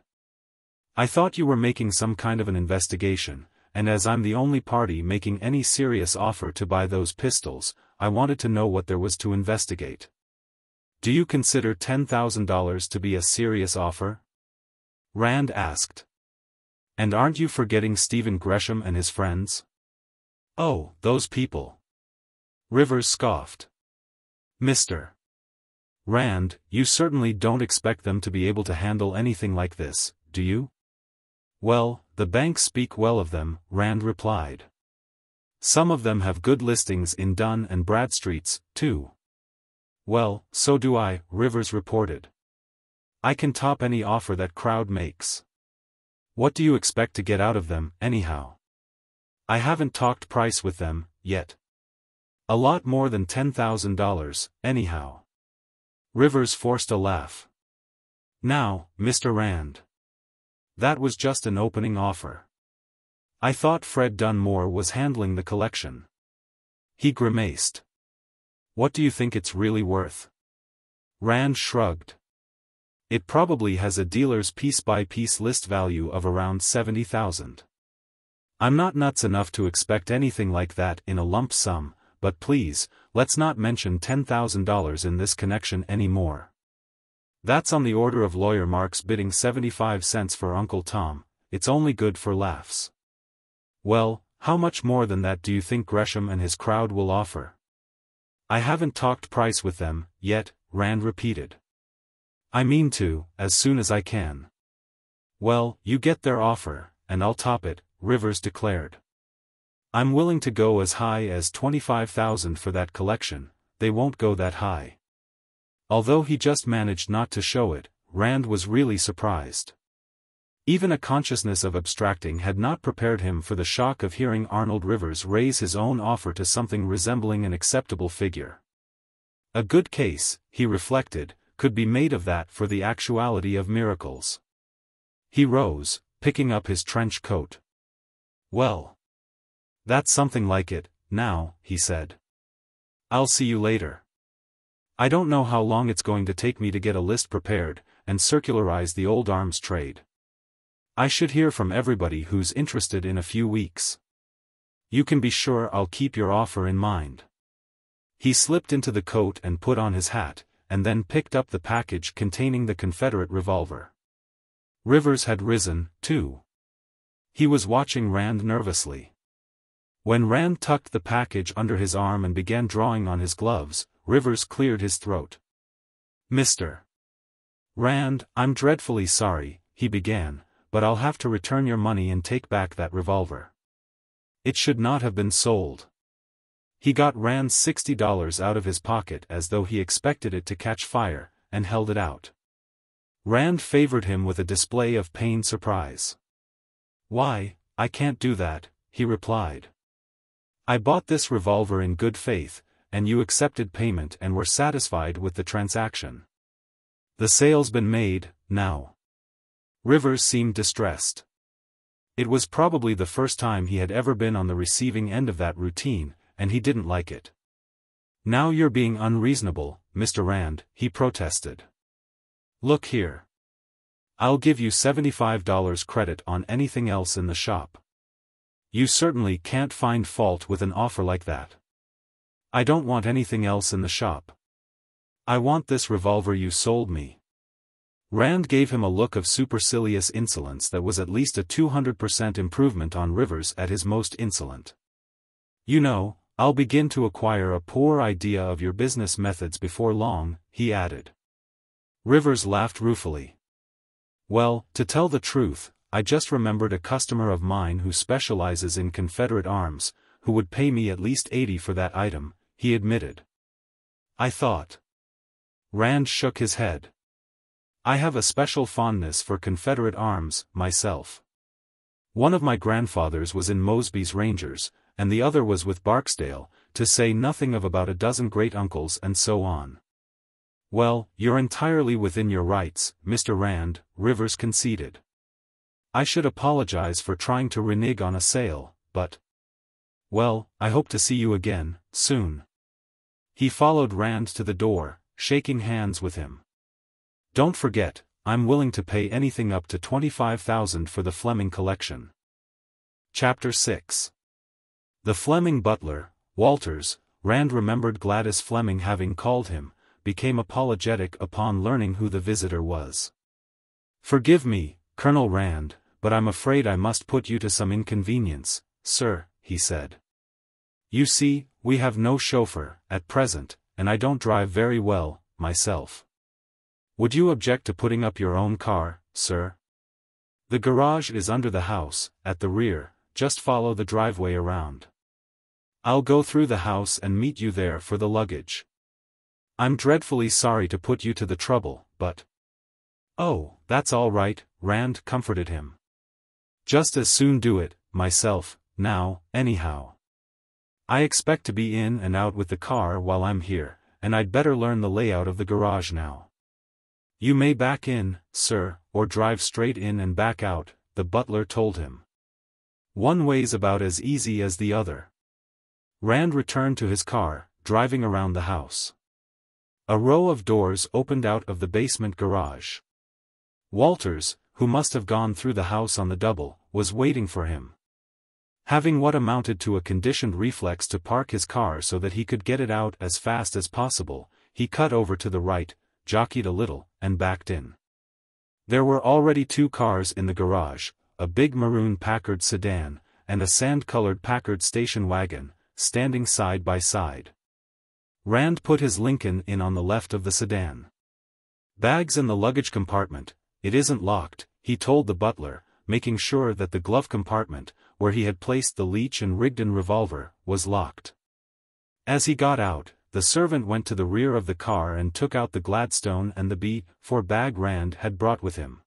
I thought you were making some kind of an investigation, and as I'm the only party making any serious offer to buy those pistols, I wanted to know what there was to investigate. Do you consider $10,000 to be a serious offer? Rand asked. And aren't you forgetting Stephen Gresham and his friends? Oh, those people. Rivers scoffed. Mr. Rand, you certainly don't expect them to be able to handle anything like this, do you? Well, the banks speak well of them, Rand replied. Some of them have good listings in Dun and Bradstreets, too. Well, so do I, Rivers reported. I can top any offer that crowd makes. What do you expect to get out of them, anyhow? I haven't talked price with them, yet. A lot more than $10,000, anyhow. Rivers forced a laugh. Now, Mr. Rand. That was just an opening offer. I thought Fred Dunmore was handling the collection. He grimaced. What do you think it's really worth? Rand shrugged. It probably has a dealer's piece-by-piece list value of around $70,000. I'm not nuts enough to expect anything like that in a lump sum, but please, let's not mention $10,000 in this connection anymore. That's on the order of Lawyer Marks bidding 75 cents for Uncle Tom. It's only good for laughs. Well, how much more than that do you think Gresham and his crowd will offer? I haven't talked price with them, yet, Rand repeated. I mean to, as soon as I can. Well, you get their offer, and I'll top it, Rivers declared. I'm willing to go as high as $25,000 for that collection. They won't go that high. Although he just managed not to show it, Rand was really surprised. Even a consciousness of abstracting had not prepared him for the shock of hearing Arnold Rivers raise his own offer to something resembling an acceptable figure. A good case, he reflected, could be made of that for the actuality of miracles. He rose, picking up his trench coat. "Well, that's something like it, now," he said. "I'll see you later. I don't know how long it's going to take me to get a list prepared, and circularize the old arms trade. I should hear from everybody who's interested in a few weeks. You can be sure I'll keep your offer in mind." He slipped into the coat and put on his hat, and then picked up the package containing the Confederate revolver. Rivers had risen, too. He was watching Rand nervously. When Rand tucked the package under his arm and began drawing on his gloves, Rivers cleared his throat. "Mr. Rand, I'm dreadfully sorry," he began, "but I'll have to return your money and take back that revolver. It should not have been sold." He got Rand's $60 out of his pocket as though he expected it to catch fire, and held it out. Rand favored him with a display of pained surprise. "Why, I can't do that," he replied. "I bought this revolver in good faith, and you accepted payment and were satisfied with the transaction. The sale's been made, now." Rivers seemed distressed. It was probably the first time he had ever been on the receiving end of that routine, and he didn't like it. "Now you're being unreasonable, Mr. Rand," he protested. "Look here. I'll give you $75 credit on anything else in the shop. You certainly can't find fault with an offer like that." "I don't want anything else in the shop. I want this revolver you sold me." Rand gave him a look of supercilious insolence that was at least a 200% improvement on Rivers at his most insolent. "You know, I'll begin to acquire a poor idea of your business methods before long," he added. Rivers laughed ruefully. "Well, to tell the truth, I just remembered a customer of mine who specializes in Confederate arms, who would pay me at least $80 for that item," he admitted. "I thought." Rand shook his head. "I have a special fondness for Confederate arms, myself. One of my grandfathers was in Mosby's Rangers, and the other was with Barksdale, to say nothing of about a dozen great-uncles and so on." "Well, you're entirely within your rights, Mr. Rand," Rivers conceded. "I should apologize for trying to renege on a sale, but... well, I hope to see you again, soon." He followed Rand to the door, shaking hands with him. "Don't forget, I'm willing to pay anything up to $25,000 for the Fleming collection." Chapter 6. The Fleming butler, Walters, Rand remembered Gladys Fleming having called him, became apologetic upon learning who the visitor was. "Forgive me, Colonel Rand, but I'm afraid I must put you to some inconvenience, sir," he said. "You see, we have no chauffeur, at present, and I don't drive very well, myself. Would you object to putting up your own car, sir? The garage is under the house, at the rear, just follow the driveway around. I'll go through the house and meet you there for the luggage. I'm dreadfully sorry to put you to the trouble, but—" "Oh, that's all right," Rand comforted him. "Just as soon do it, myself, now, anyhow. I expect to be in and out with the car while I'm here, and I'd better learn the layout of the garage now." "You may back in, sir, or drive straight in and back out," the butler told him. "One way's about as easy as the other." Rand returned to his car, driving around the house. A row of doors opened out of the basement garage. Walters, who must have gone through the house on the double, was waiting for him. Having what amounted to a conditioned reflex to park his car so that he could get it out as fast as possible, he cut over to the right, jockeyed a little, and backed in. There were already two cars in the garage, a big maroon Packard sedan, and a sand-colored Packard station wagon, standing side by side. Rand put his Lincoln in on the left of the sedan. "Bags in the luggage compartment, it isn't locked," he told the butler, making sure that the glove compartment, where he had placed the Leech and Rigdon revolver, was locked. As he got out, the servant went to the rear of the car and took out the Gladstone and the B-4 bag Rand had brought with him.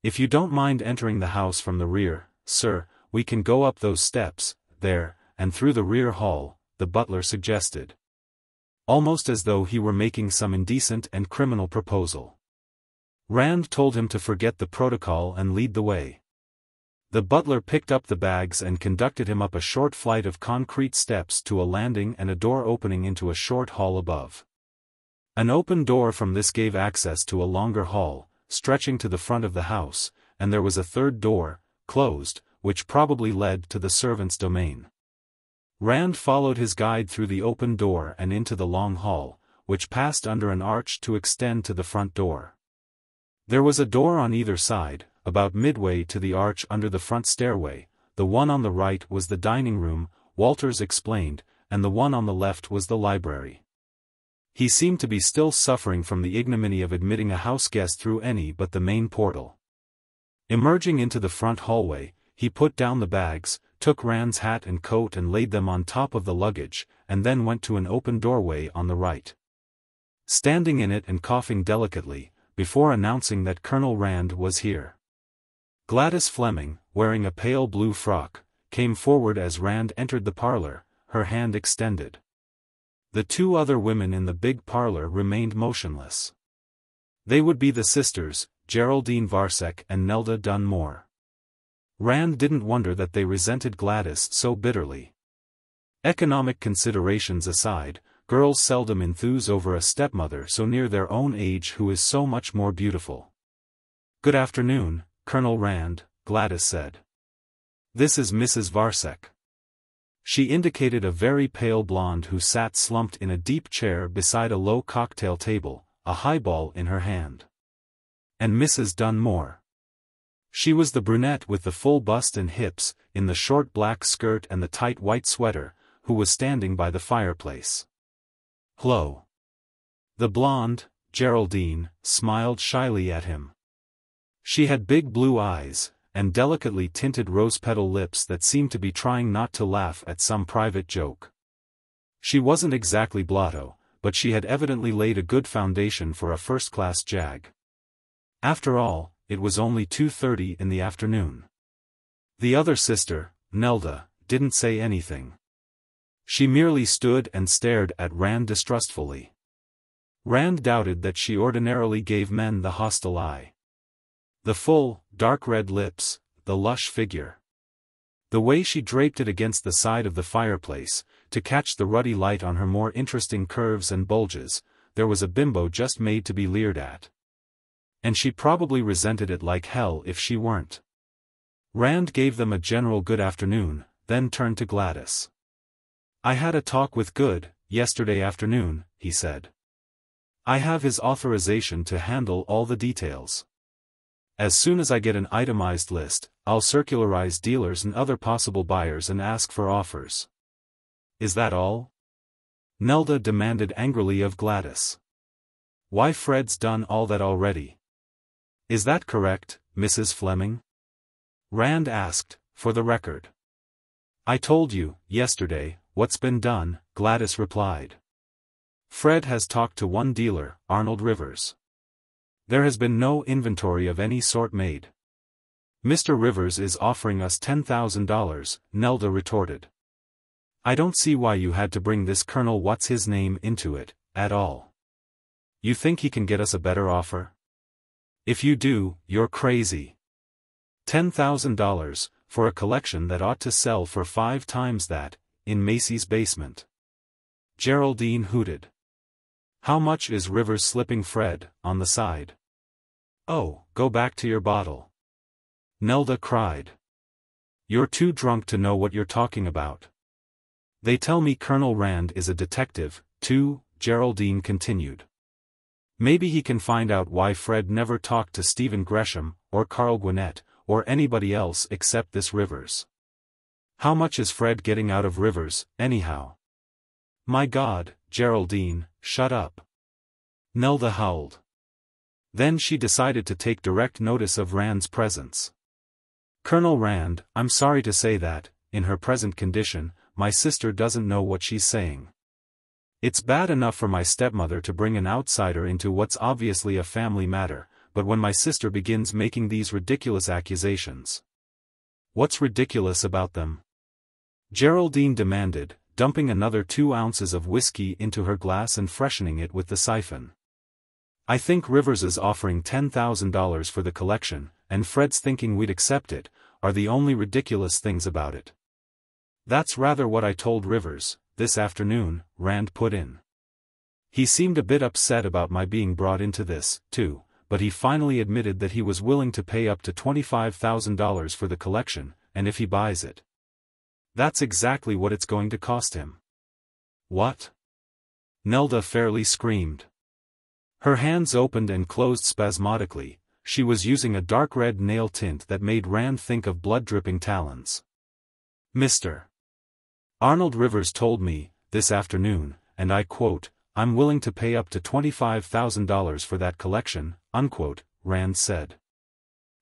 "If you don't mind entering the house from the rear, sir, we can go up those steps, there, and through the rear hall," the butler suggested. Almost as though he were making some indecent and criminal proposal. Rand told him to forget the protocol and lead the way. The butler picked up the bags and conducted him up a short flight of concrete steps to a landing and a door opening into a short hall above. An open door from this gave access to a longer hall, stretching to the front of the house, and there was a third door, closed, which probably led to the servant's domain. Rand followed his guide through the open door and into the long hall, which passed under an arch to extend to the front door. There was a door on either side, about midway to the arch under the front stairway. The one on the right was the dining room, Walters explained, and the one on the left was the library. He seemed to be still suffering from the ignominy of admitting a house guest through any but the main portal. Emerging into the front hallway, he put down the bags, took Rand's hat and coat and laid them on top of the luggage, and then went to an open doorway on the right. Standing in it and coughing delicately, before announcing that Colonel Rand was here. Gladys Fleming, wearing a pale blue frock, came forward as Rand entered the parlor, her hand extended. The two other women in the big parlor remained motionless. They would be the sisters, Geraldine Varsek and Nelda Dunmore. Rand didn't wonder that they resented Gladys so bitterly. Economic considerations aside, girls seldom enthuse over a stepmother so near their own age who is so much more beautiful. "Good afternoon, Colonel Rand," Gladys said. "This is Mrs. Varsek." She indicated a very pale blonde who sat slumped in a deep chair beside a low cocktail table, a highball in her hand. "And Mrs. Dunmore." She was the brunette with the full bust and hips, in the short black skirt and the tight white sweater, who was standing by the fireplace. "Hello." The blonde, Geraldine, smiled shyly at him. She had big blue eyes, and delicately tinted rose-petal lips that seemed to be trying not to laugh at some private joke. She wasn't exactly blotto, but she had evidently laid a good foundation for a first-class jag. After all, it was only 2:30 in the afternoon. The other sister, Nelda, didn't say anything. She merely stood and stared at Rand distrustfully. Rand doubted that she ordinarily gave men the hostile eye. The full, dark red lips, the lush figure. The way she draped it against the side of the fireplace, to catch the ruddy light on her more interesting curves and bulges, there was a bimbo just made to be leered at. And she probably resented it like hell if she weren't. Rand gave them a general good afternoon, then turned to Gladys. "I had a talk with Good, yesterday afternoon," he said. "I have his authorization to handle all the details. As soon as I get an itemized list, I'll circularize dealers and other possible buyers and ask for offers." "Is that all?" Nelda demanded angrily of Gladys. "Why, Fred's done all that already." "Is that correct, Mrs. Fleming?" Rand asked, for the record. "I told you, yesterday, what's been done," Gladys replied. "Fred has talked to one dealer, Arnold Rivers. There has been no inventory of any sort made." "Mr. Rivers is offering us $10,000, Nelda retorted. "I don't see why you had to bring this Colonel What's-His-Name into it, at all. You think he can get us a better offer? If you do, you're crazy. $10,000, for a collection that ought to sell for 5 times that, in Macy's basement." Geraldine hooted. "How much is Rivers slipping Fred, on the side?" "Oh, go back to your bottle," Nelda cried. "You're too drunk to know what you're talking about." "They tell me Colonel Rand is a detective, too," Geraldine continued. "Maybe he can find out why Fred never talked to Stephen Gresham, or Carl Gwinnett, or anybody else except this Rivers. How much is Fred getting out of Rivers, anyhow?" "My God, Geraldine, shut up," Nelda howled. Then she decided to take direct notice of Rand's presence. "Colonel Rand, I'm sorry to say that, in her present condition, my sister doesn't know what she's saying. It's bad enough for my stepmother to bring an outsider into what's obviously a family matter, but when my sister begins making these ridiculous accusations. What's ridiculous about them? Geraldine demanded, dumping another 2 ounces of whiskey into her glass and freshening it with the siphon. I think Rivers is offering $10,000 for the collection, and Fred's thinking we'd accept it, are the only ridiculous things about it. That's rather what I told Rivers, this afternoon, Rand put in. He seemed a bit upset about my being brought into this, too, but he finally admitted that he was willing to pay up to $25,000 for the collection, and if he buys it. That's exactly what it's going to cost him. What? Nelda fairly screamed. Her hands opened and closed spasmodically. She was using a dark red nail tint that made Rand think of blood-dripping talons. Mr. Arnold Rivers told me, this afternoon, and I quote, "I'm willing to pay up to $25,000 for that collection," unquote, Rand said.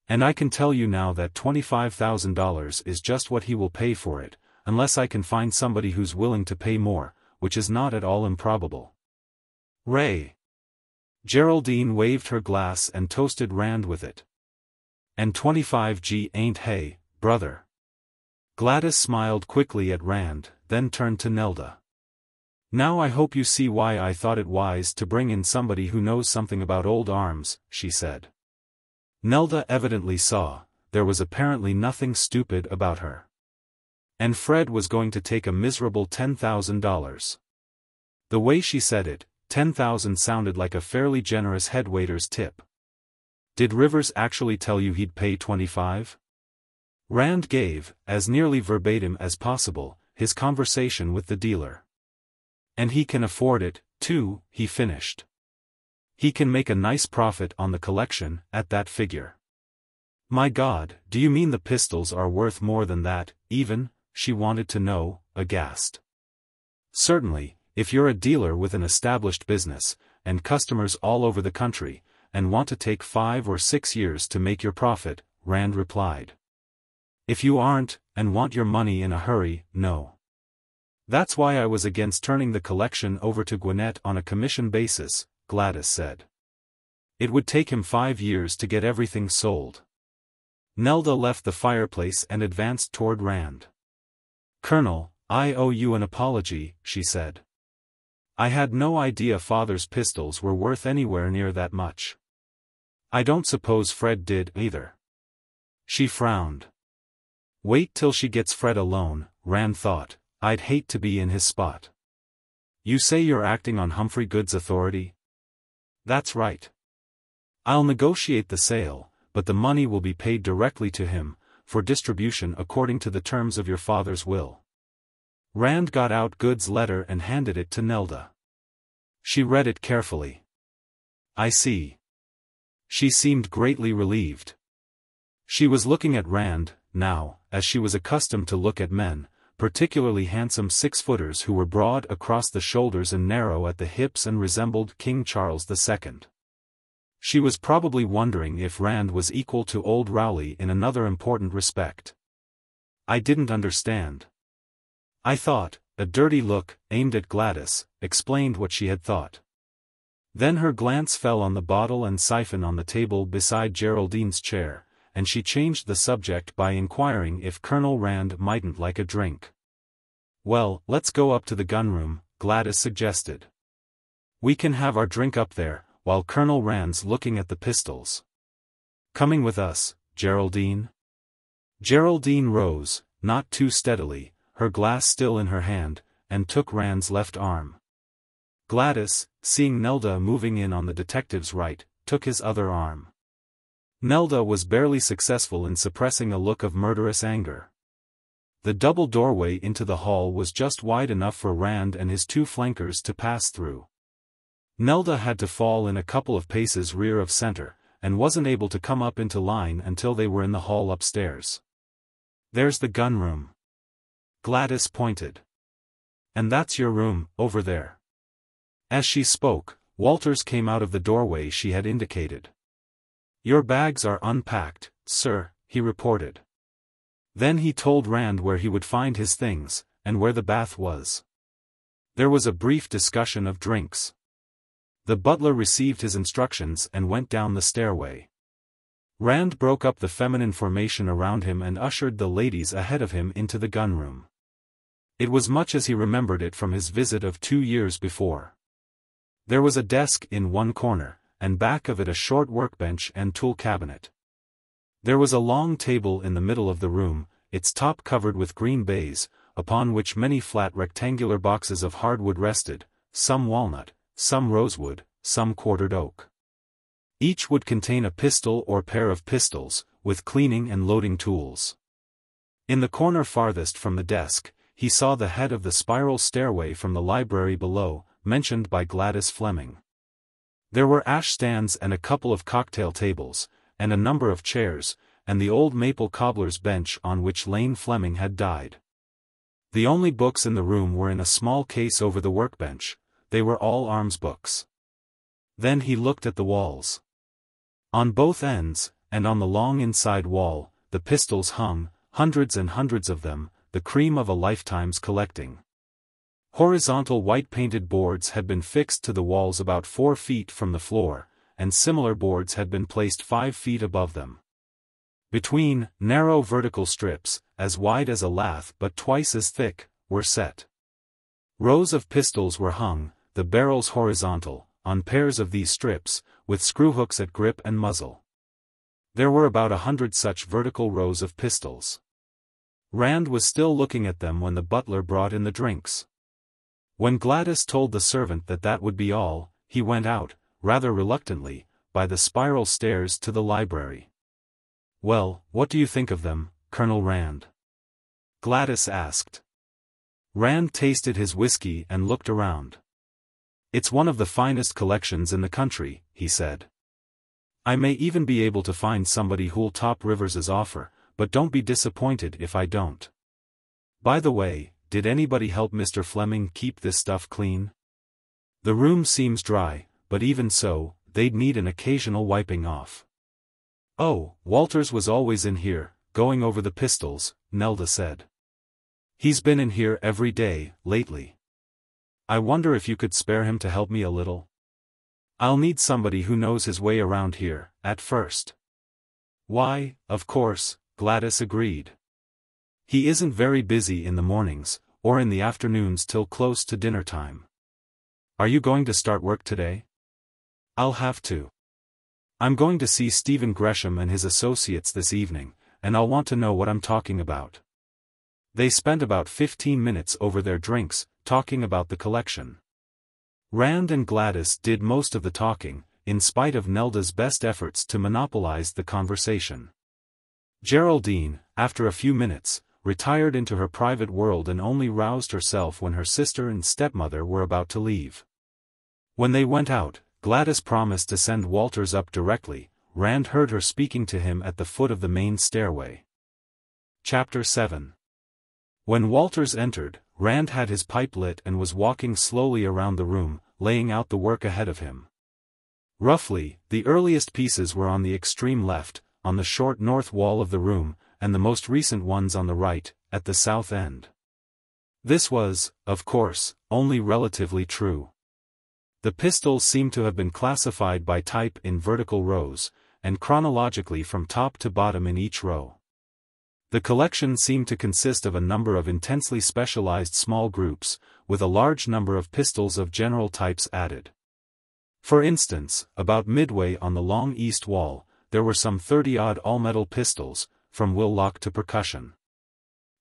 And I can tell you now that $25,000 is just what he will pay for it, unless I can find somebody who's willing to pay more, which is not at all improbable. Ray. Geraldine waved her glass and toasted Rand with it. And 25G ain't hay, brother. Gladys smiled quickly at Rand, then turned to Nelda. Now I hope you see why I thought it wise to bring in somebody who knows something about old arms, she said. Nelda evidently saw, there was apparently nothing stupid about her. And Fred was going to take a miserable $10,000. The way she said it, 10,000 sounded like a fairly generous headwaiter's tip. Did Rivers actually tell you he'd pay 25? Rand gave, as nearly verbatim as possible, his conversation with the dealer. And he can afford it, too, he finished. He can make a nice profit on the collection, at that figure. My God, do you mean the pistols are worth more than that, even? She wanted to know, aghast. Certainly, if you're a dealer with an established business, and customers all over the country, and want to take 5 or 6 years to make your profit, Rand replied. If you aren't, and want your money in a hurry, no. That's why I was against turning the collection over to Gwinnett on a commission basis, Gladys said. It would take him 5 years to get everything sold. Nelda left the fireplace and advanced toward Rand. Colonel, I owe you an apology, she said. I had no idea Father's pistols were worth anywhere near that much. I don't suppose Fred did, either. She frowned. Wait till she gets Fred alone, Rand thought, I'd hate to be in his spot. You say you're acting on Humphrey Good's authority? That's right. I'll negotiate the sale, but the money will be paid directly to him, for distribution according to the terms of your father's will. Rand got out Good's letter and handed it to Nelda. She read it carefully. I see. She seemed greatly relieved. She was looking at Rand, now, as she was accustomed to look at men, particularly handsome 6-footers who were broad across the shoulders and narrow at the hips and resembled King Charles II. She was probably wondering if Rand was equal to old Rowley in another important respect. I didn't understand. I thought, a dirty look, aimed at Gladys, explained what she had thought. Then her glance fell on the bottle and siphon on the table beside Geraldine's chair, and she changed the subject by inquiring if Colonel Rand mightn't like a drink. Well, let's go up to the gunroom, Gladys suggested. We can have our drink up there, while Colonel Rand's looking at the pistols. Coming with us, Geraldine? Geraldine rose, not too steadily, her glass still in her hand, and took Rand's left arm. Gladys, seeing Nelda moving in on the detective's right, took his other arm. Nelda was barely successful in suppressing a look of murderous anger. The double doorway into the hall was just wide enough for Rand and his 2 flankers to pass through. Nelda had to fall in a couple of paces rear of center, and wasn't able to come up into line until they were in the hall upstairs. There's the gunroom. Gladys pointed. And that's your room, over there. As she spoke, Walters came out of the doorway she had indicated. Your bags are unpacked, sir, he reported. Then he told Rand where he would find his things, and where the bath was. There was a brief discussion of drinks. The butler received his instructions and went down the stairway. Rand broke up the feminine formation around him and ushered the ladies ahead of him into the gunroom. It was much as he remembered it from his visit of 2 years before. There was a desk in one corner, and back of it a short workbench and tool cabinet. There was a long table in the middle of the room, its top covered with green baize, upon which many flat rectangular boxes of hardwood rested, some walnut, some rosewood, some quartered oak. Each would contain a pistol or pair of pistols, with cleaning and loading tools. In the corner farthest from the desk, he saw the head of the spiral stairway from the library below, mentioned by Gladys Fleming. There were ashstands and a couple of cocktail tables, and a number of chairs, and the old maple cobbler's bench on which Lane Fleming had died. The only books in the room were in a small case over the workbench. They were all arms books. Then he looked at the walls. On both ends, and on the long inside wall, the pistols hung, hundreds and hundreds of them, the cream of a lifetime's collecting. Horizontal white-painted boards had been fixed to the walls about 4 feet from the floor, and similar boards had been placed 5 feet above them. Between, narrow vertical strips, as wide as a lath but twice as thick, were set. Rows of pistols were hung, the barrels horizontal, on pairs of these strips, with screwhooks at grip and muzzle. There were about 100 such vertical rows of pistols. Rand was still looking at them when the butler brought in the drinks. When Gladys told the servant that that would be all, he went out, rather reluctantly, by the spiral stairs to the library. "Well, what do you think of them, Colonel Rand?" Gladys asked. Rand tasted his whiskey and looked around. "It's one of the finest collections in the country," he said. "I may even be able to find somebody who'll top Rivers's offer, but don't be disappointed if I don't. By the way, did anybody help Mr. Fleming keep this stuff clean? The room seems dry, but even so, they'd need an occasional wiping off." "Oh, Walters was always in here, going over the pistols," Nelda said. "He's been in here every day, lately. I wonder if you could spare him to help me a little? I'll need somebody who knows his way around here, at first." "Why, of course," Gladys agreed. "He isn't very busy in the mornings, or in the afternoons till close to dinner time. Are you going to start work today?" "I'll have to. I'm going to see Stephen Gresham and his associates this evening, and I'll want to know what I'm talking about." They spent about 15 minutes over their drinks, talking about the collection. Rand and Gladys did most of the talking, in spite of Nelda's best efforts to monopolize the conversation. Geraldine, after a few minutes, retired into her private world and only roused herself when her sister and stepmother were about to leave. When they went out, Gladys promised to send Walters up directly. Rand heard her speaking to him at the foot of the main stairway. Chapter 7. When Walters entered, Rand had his pipe lit and was walking slowly around the room, laying out the work ahead of him. Roughly, the earliest pieces were on the extreme left, on the short north wall of the room, and the most recent ones on the right, at the south end. This was, of course, only relatively true. The pistols seemed to have been classified by type in vertical rows, and chronologically from top to bottom in each row. The collection seemed to consist of a number of intensely specialized small groups, with a large number of pistols of general types added. For instance, about midway on the long east wall, there were some 30-odd all-metal pistols, from will-lock to percussion.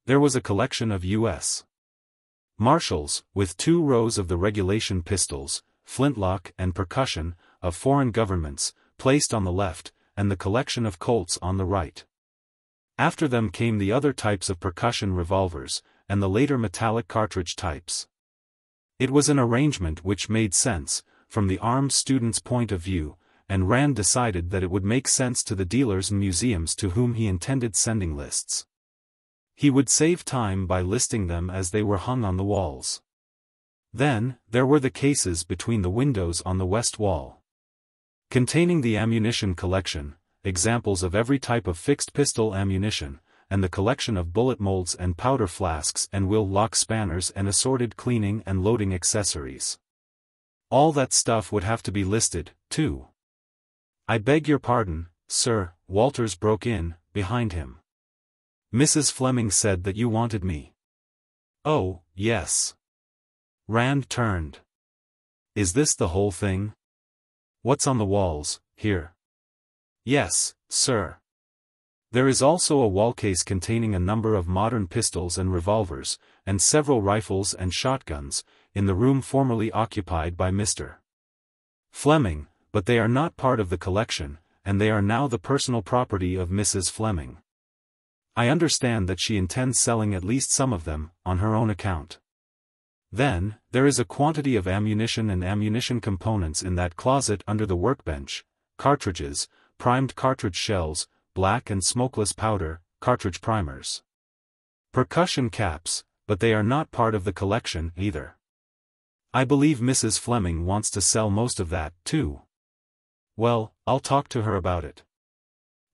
There was a collection of U.S. Marshals, with 2 rows of the regulation pistols, flintlock and percussion, of foreign governments, placed on the left, and the collection of Colts on the right. After them came the other types of percussion revolvers, and the later metallic cartridge types. It was an arrangement which made sense, from the arms student's point of view, and Rand decided that it would make sense to the dealers and museums to whom he intended sending lists. He would save time by listing them as they were hung on the walls. Then, there were the cases between the windows on the west wall, containing the ammunition collection, examples of every type of fixed pistol ammunition, and the collection of bullet molds and powder flasks and will lock spanners and assorted cleaning and loading accessories. All that stuff would have to be listed, too. "I beg your pardon, sir," Walters broke in, behind him. "Mrs. Fleming said that you wanted me." "Oh, yes." Rand turned. "Is this the whole thing? What's on the walls, here?" "Yes, sir. There is also a wall case containing a number of modern pistols and revolvers, and several rifles and shotguns, in the room formerly occupied by Mr. Fleming, but they are not part of the collection, and they are now the personal property of Mrs. Fleming. I understand that she intends selling at least some of them, on her own account. Then, there is a quantity of ammunition and ammunition components in that closet under the workbench, cartridges, primed cartridge shells, black and smokeless powder, cartridge primers. Percussion caps, but they are not part of the collection, either. I believe Mrs. Fleming wants to sell most of that, too. Well, I'll talk to her about it.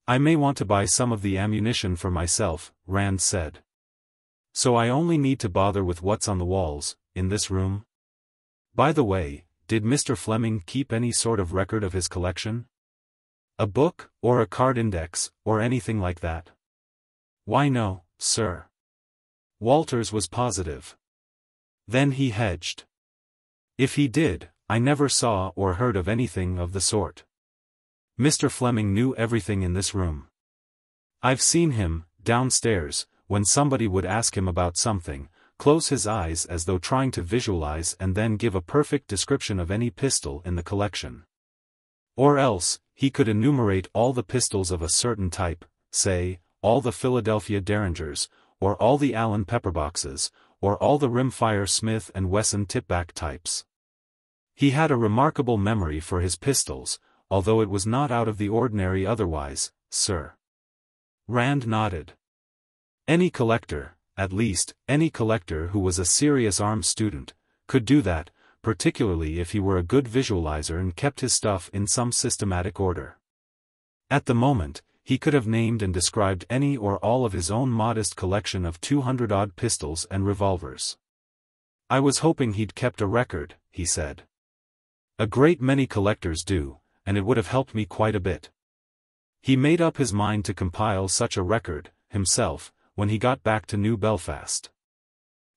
I may want to buy some of the ammunition for myself," Rand said. "So I only need to bother with what's on the walls, in this room? By the way, did Mr. Fleming keep any sort of record of his collection? A book, or a card index, or anything like that?" "Why no, sir." Walters was positive. Then he hedged. "If he did, I never saw or heard of anything of the sort. Mr. Fleming knew everything in this room. I've seen him, downstairs, when somebody would ask him about something, close his eyes as though trying to visualize and then give a perfect description of any pistol in the collection. Or else, he could enumerate all the pistols of a certain type, say, all the Philadelphia Derringers, or all the Allen pepperboxes, or all the rimfire Smith & Wesson tipback types. He had a remarkable memory for his pistols, although it was not out of the ordinary otherwise, sir." Rand nodded. "Any collector, at least, any collector who was a serious arms student, could do that, particularly if he were a good visualizer and kept his stuff in some systematic order. At the moment, he could have named and described any or all of his own modest collection of 200-odd pistols and revolvers. I was hoping he'd kept a record," he said. "A great many collectors do, and it would have helped me quite a bit." He made up his mind to compile such a record, himself, when he got back to New Belfast.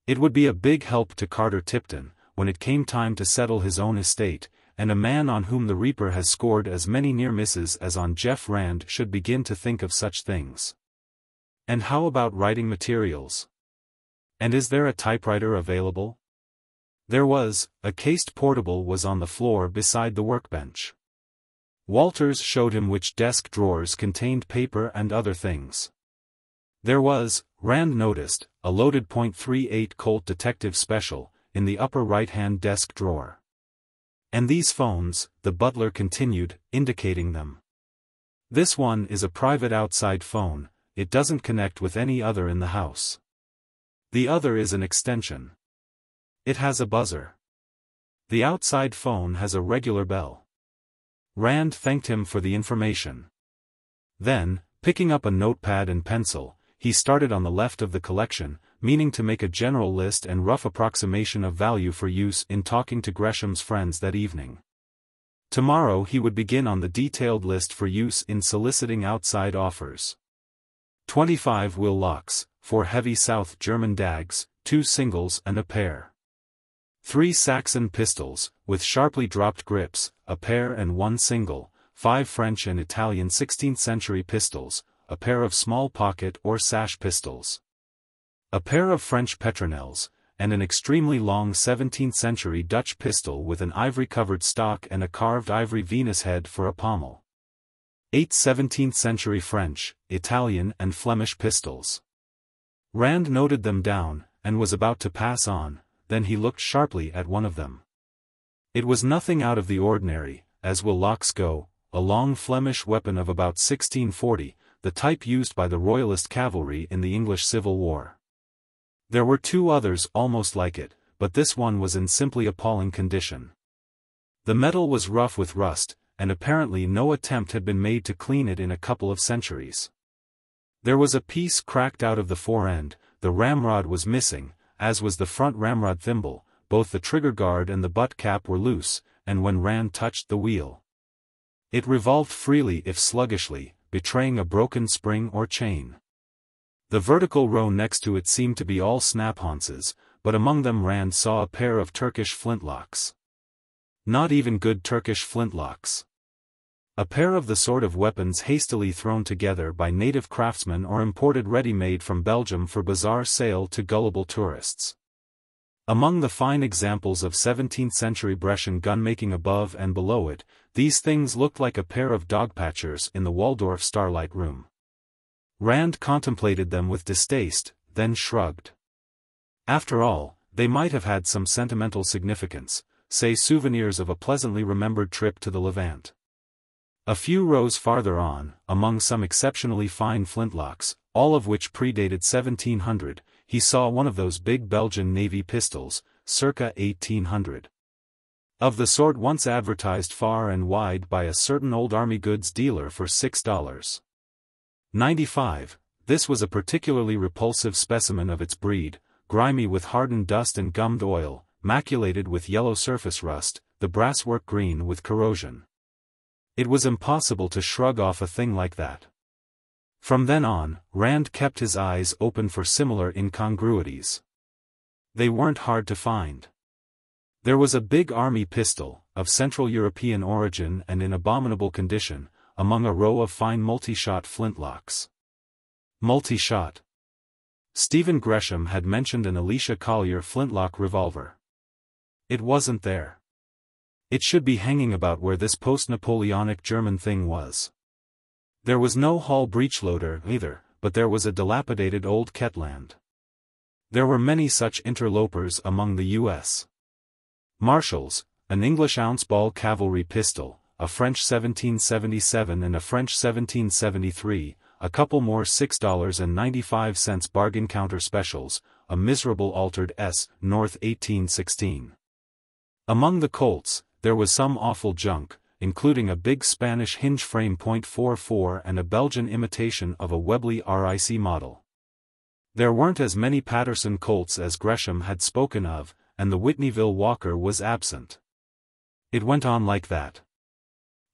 It would be a big help to Carter Tipton, when it came time to settle his own estate, and a man on whom the Reaper has scored as many near misses as on Jeff Rand should begin to think of such things. And how about writing materials? And is there a typewriter available? There was. A cased portable was on the floor beside the workbench. Walters showed him which desk drawers contained paper and other things. There was, Rand noticed, a loaded .38 Colt Detective Special, in the upper right-hand desk drawer. "And these phones," the butler continued, indicating them. "This one is a private outside phone, it doesn't connect with any other in the house. The other is an extension. It has a buzzer. The outside phone has a regular bell." Rand thanked him for the information. Then, picking up a notepad and pencil, he started on the left of the collection, meaning to make a general list and rough approximation of value for use in talking to Gresham's friends that evening. Tomorrow he would begin on the detailed list for use in soliciting outside offers. 25 will locks, 4 heavy South German dags, 2 singles and a pair. 3 Saxon pistols, with sharply dropped grips, a pair and 1 single, 5 French and Italian 16th-century pistols, a pair of small pocket or sash pistols. A pair of French petronels, and an extremely long 17th-century Dutch pistol with an ivory-covered stock and a carved ivory Venus head for a pommel. 8 17th-century French, Italian and Flemish pistols. Rand noted them down, and was about to pass on, then he looked sharply at one of them. It was nothing out of the ordinary, as will locks go, a long Flemish weapon of about 1640, the type used by the Royalist cavalry in the English Civil War. There were 2 others almost like it, but this one was in simply appalling condition. The metal was rough with rust, and apparently no attempt had been made to clean it in a couple of centuries. There was a piece cracked out of the fore end, the ramrod was missing, as was the front ramrod thimble, both the trigger guard and the butt cap were loose, and when Rand touched the wheel, it revolved freely if sluggishly, betraying a broken spring or chain. The vertical row next to it seemed to be all snap-haunces, but among them Rand saw a pair of Turkish flintlocks. Not even good Turkish flintlocks. A pair of the sort of weapons hastily thrown together by native craftsmen or imported ready-made from Belgium for bazaar sale to gullible tourists. Among the fine examples of 17th-century Brescian gun-making above and below it, these things looked like a pair of dogpatchers in the Waldorf Starlight Room. Rand contemplated them with distaste, then shrugged. After all, they might have had some sentimental significance, say souvenirs of a pleasantly remembered trip to the Levant. A few rows farther on, among some exceptionally fine flintlocks, all of which predated 1700, he saw one of those big Belgian Navy pistols, circa 1800. Of the sort once advertised far and wide by a certain old army goods dealer for $6.95, this was a particularly repulsive specimen of its breed, grimy with hardened dust and gummed oil, maculated with yellow surface rust, the brasswork green with corrosion. It was impossible to shrug off a thing like that. From then on, Rand kept his eyes open for similar incongruities. They weren't hard to find. There was a big army pistol, of Central European origin and in abominable condition, among a row of fine multi-shot flintlocks. Multi-shot. Stephen Gresham had mentioned an Alicia Collier flintlock revolver. It wasn't there. It should be hanging about where this post-Napoleonic German thing was. There was no Hall breechloader either, but there was a dilapidated old Ketland. There were many such interlopers among the U.S. Marshals, an English ounce-ball cavalry pistol, a French 1777 and a French 1773, a couple more $6.95 bargain counter specials, a miserable altered S. North 1816. Among the Colts, there was some awful junk, including a big Spanish hinge frame .44 and a Belgian imitation of a Webley RIC model. There weren't as many Patterson Colts as Gresham had spoken of, and the Whitneyville Walker was absent. It went on like that.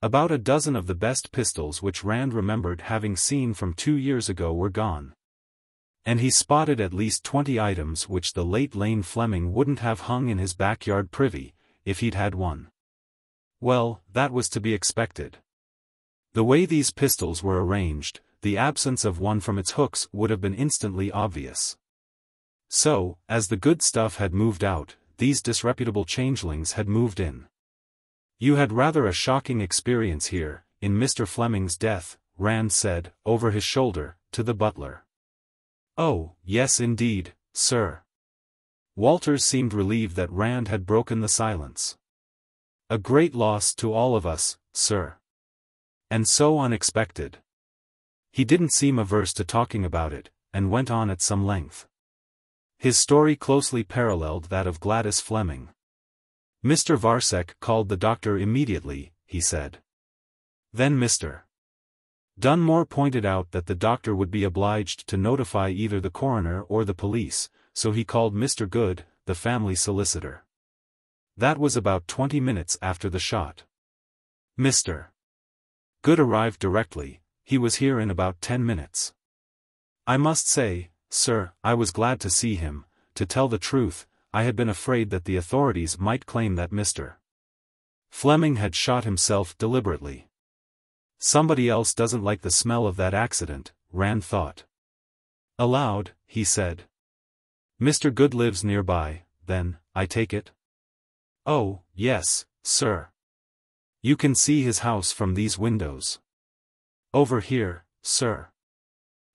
About a dozen of the best pistols which Rand remembered having seen from 2 years ago were gone. And he spotted at least 20 items which the late Lane Fleming wouldn't have hung in his backyard privy, if he'd had one. Well, that was to be expected. The way these pistols were arranged, the absence of one from its hooks would have been instantly obvious. So, as the good stuff had moved out, these disreputable changelings had moved in. You had rather a shocking experience here, in Mr. Fleming's death, Rand said, over his shoulder, to the butler. Oh, yes indeed, sir. Walters seemed relieved that Rand had broken the silence. A great loss to all of us, sir. And so unexpected. He didn't seem averse to talking about it, and went on at some length. His story closely paralleled that of Gladys Fleming. Mr. Varsek called the doctor immediately, he said. Then Mr. Dunmore pointed out that the doctor would be obliged to notify either the coroner or the police, so he called Mr. Good, the family solicitor. That was about 20 minutes after the shot. Mr. Good arrived directly. He was here in about 10 minutes. I must say, sir, I was glad to see him. To tell the truth, I had been afraid that the authorities might claim that Mr. Fleming had shot himself deliberately. Somebody else doesn't like the smell of that accident, Rand thought. Aloud, he said. Mr. Good lives nearby, then, I take it? Oh, yes, sir. You can see his house from these windows. Over here, sir.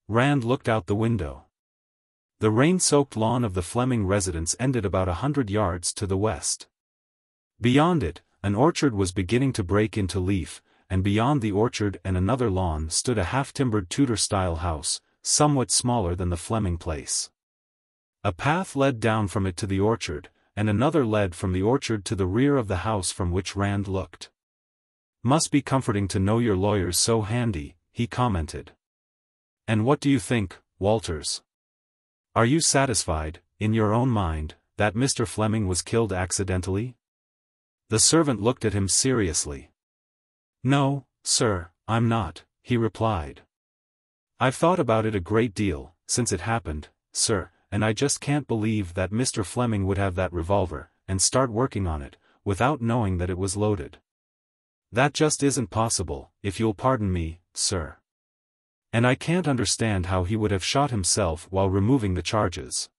Rand looked out the window. The rain-soaked lawn of the Fleming residence ended about 100 yards to the west. Beyond it, an orchard was beginning to break into leaf, and beyond the orchard and another lawn stood a half-timbered Tudor-style house, somewhat smaller than the Fleming place. A path led down from it to the orchard, and another led from the orchard to the rear of the house from which Rand looked. Must be comforting to know your lawyer's so handy, he commented. And what do you think, Walters? Are you satisfied, in your own mind, that Mr. Fleming was killed accidentally? The servant looked at him seriously. No, sir, I'm not, he replied. I've thought about it a great deal, since it happened, sir, and I just can't believe that Mr. Fleming would have that revolver, and start working on it, without knowing that it was loaded. That just isn't possible, if you'll pardon me, sir. And I can't understand how he would have shot himself while removing the charges.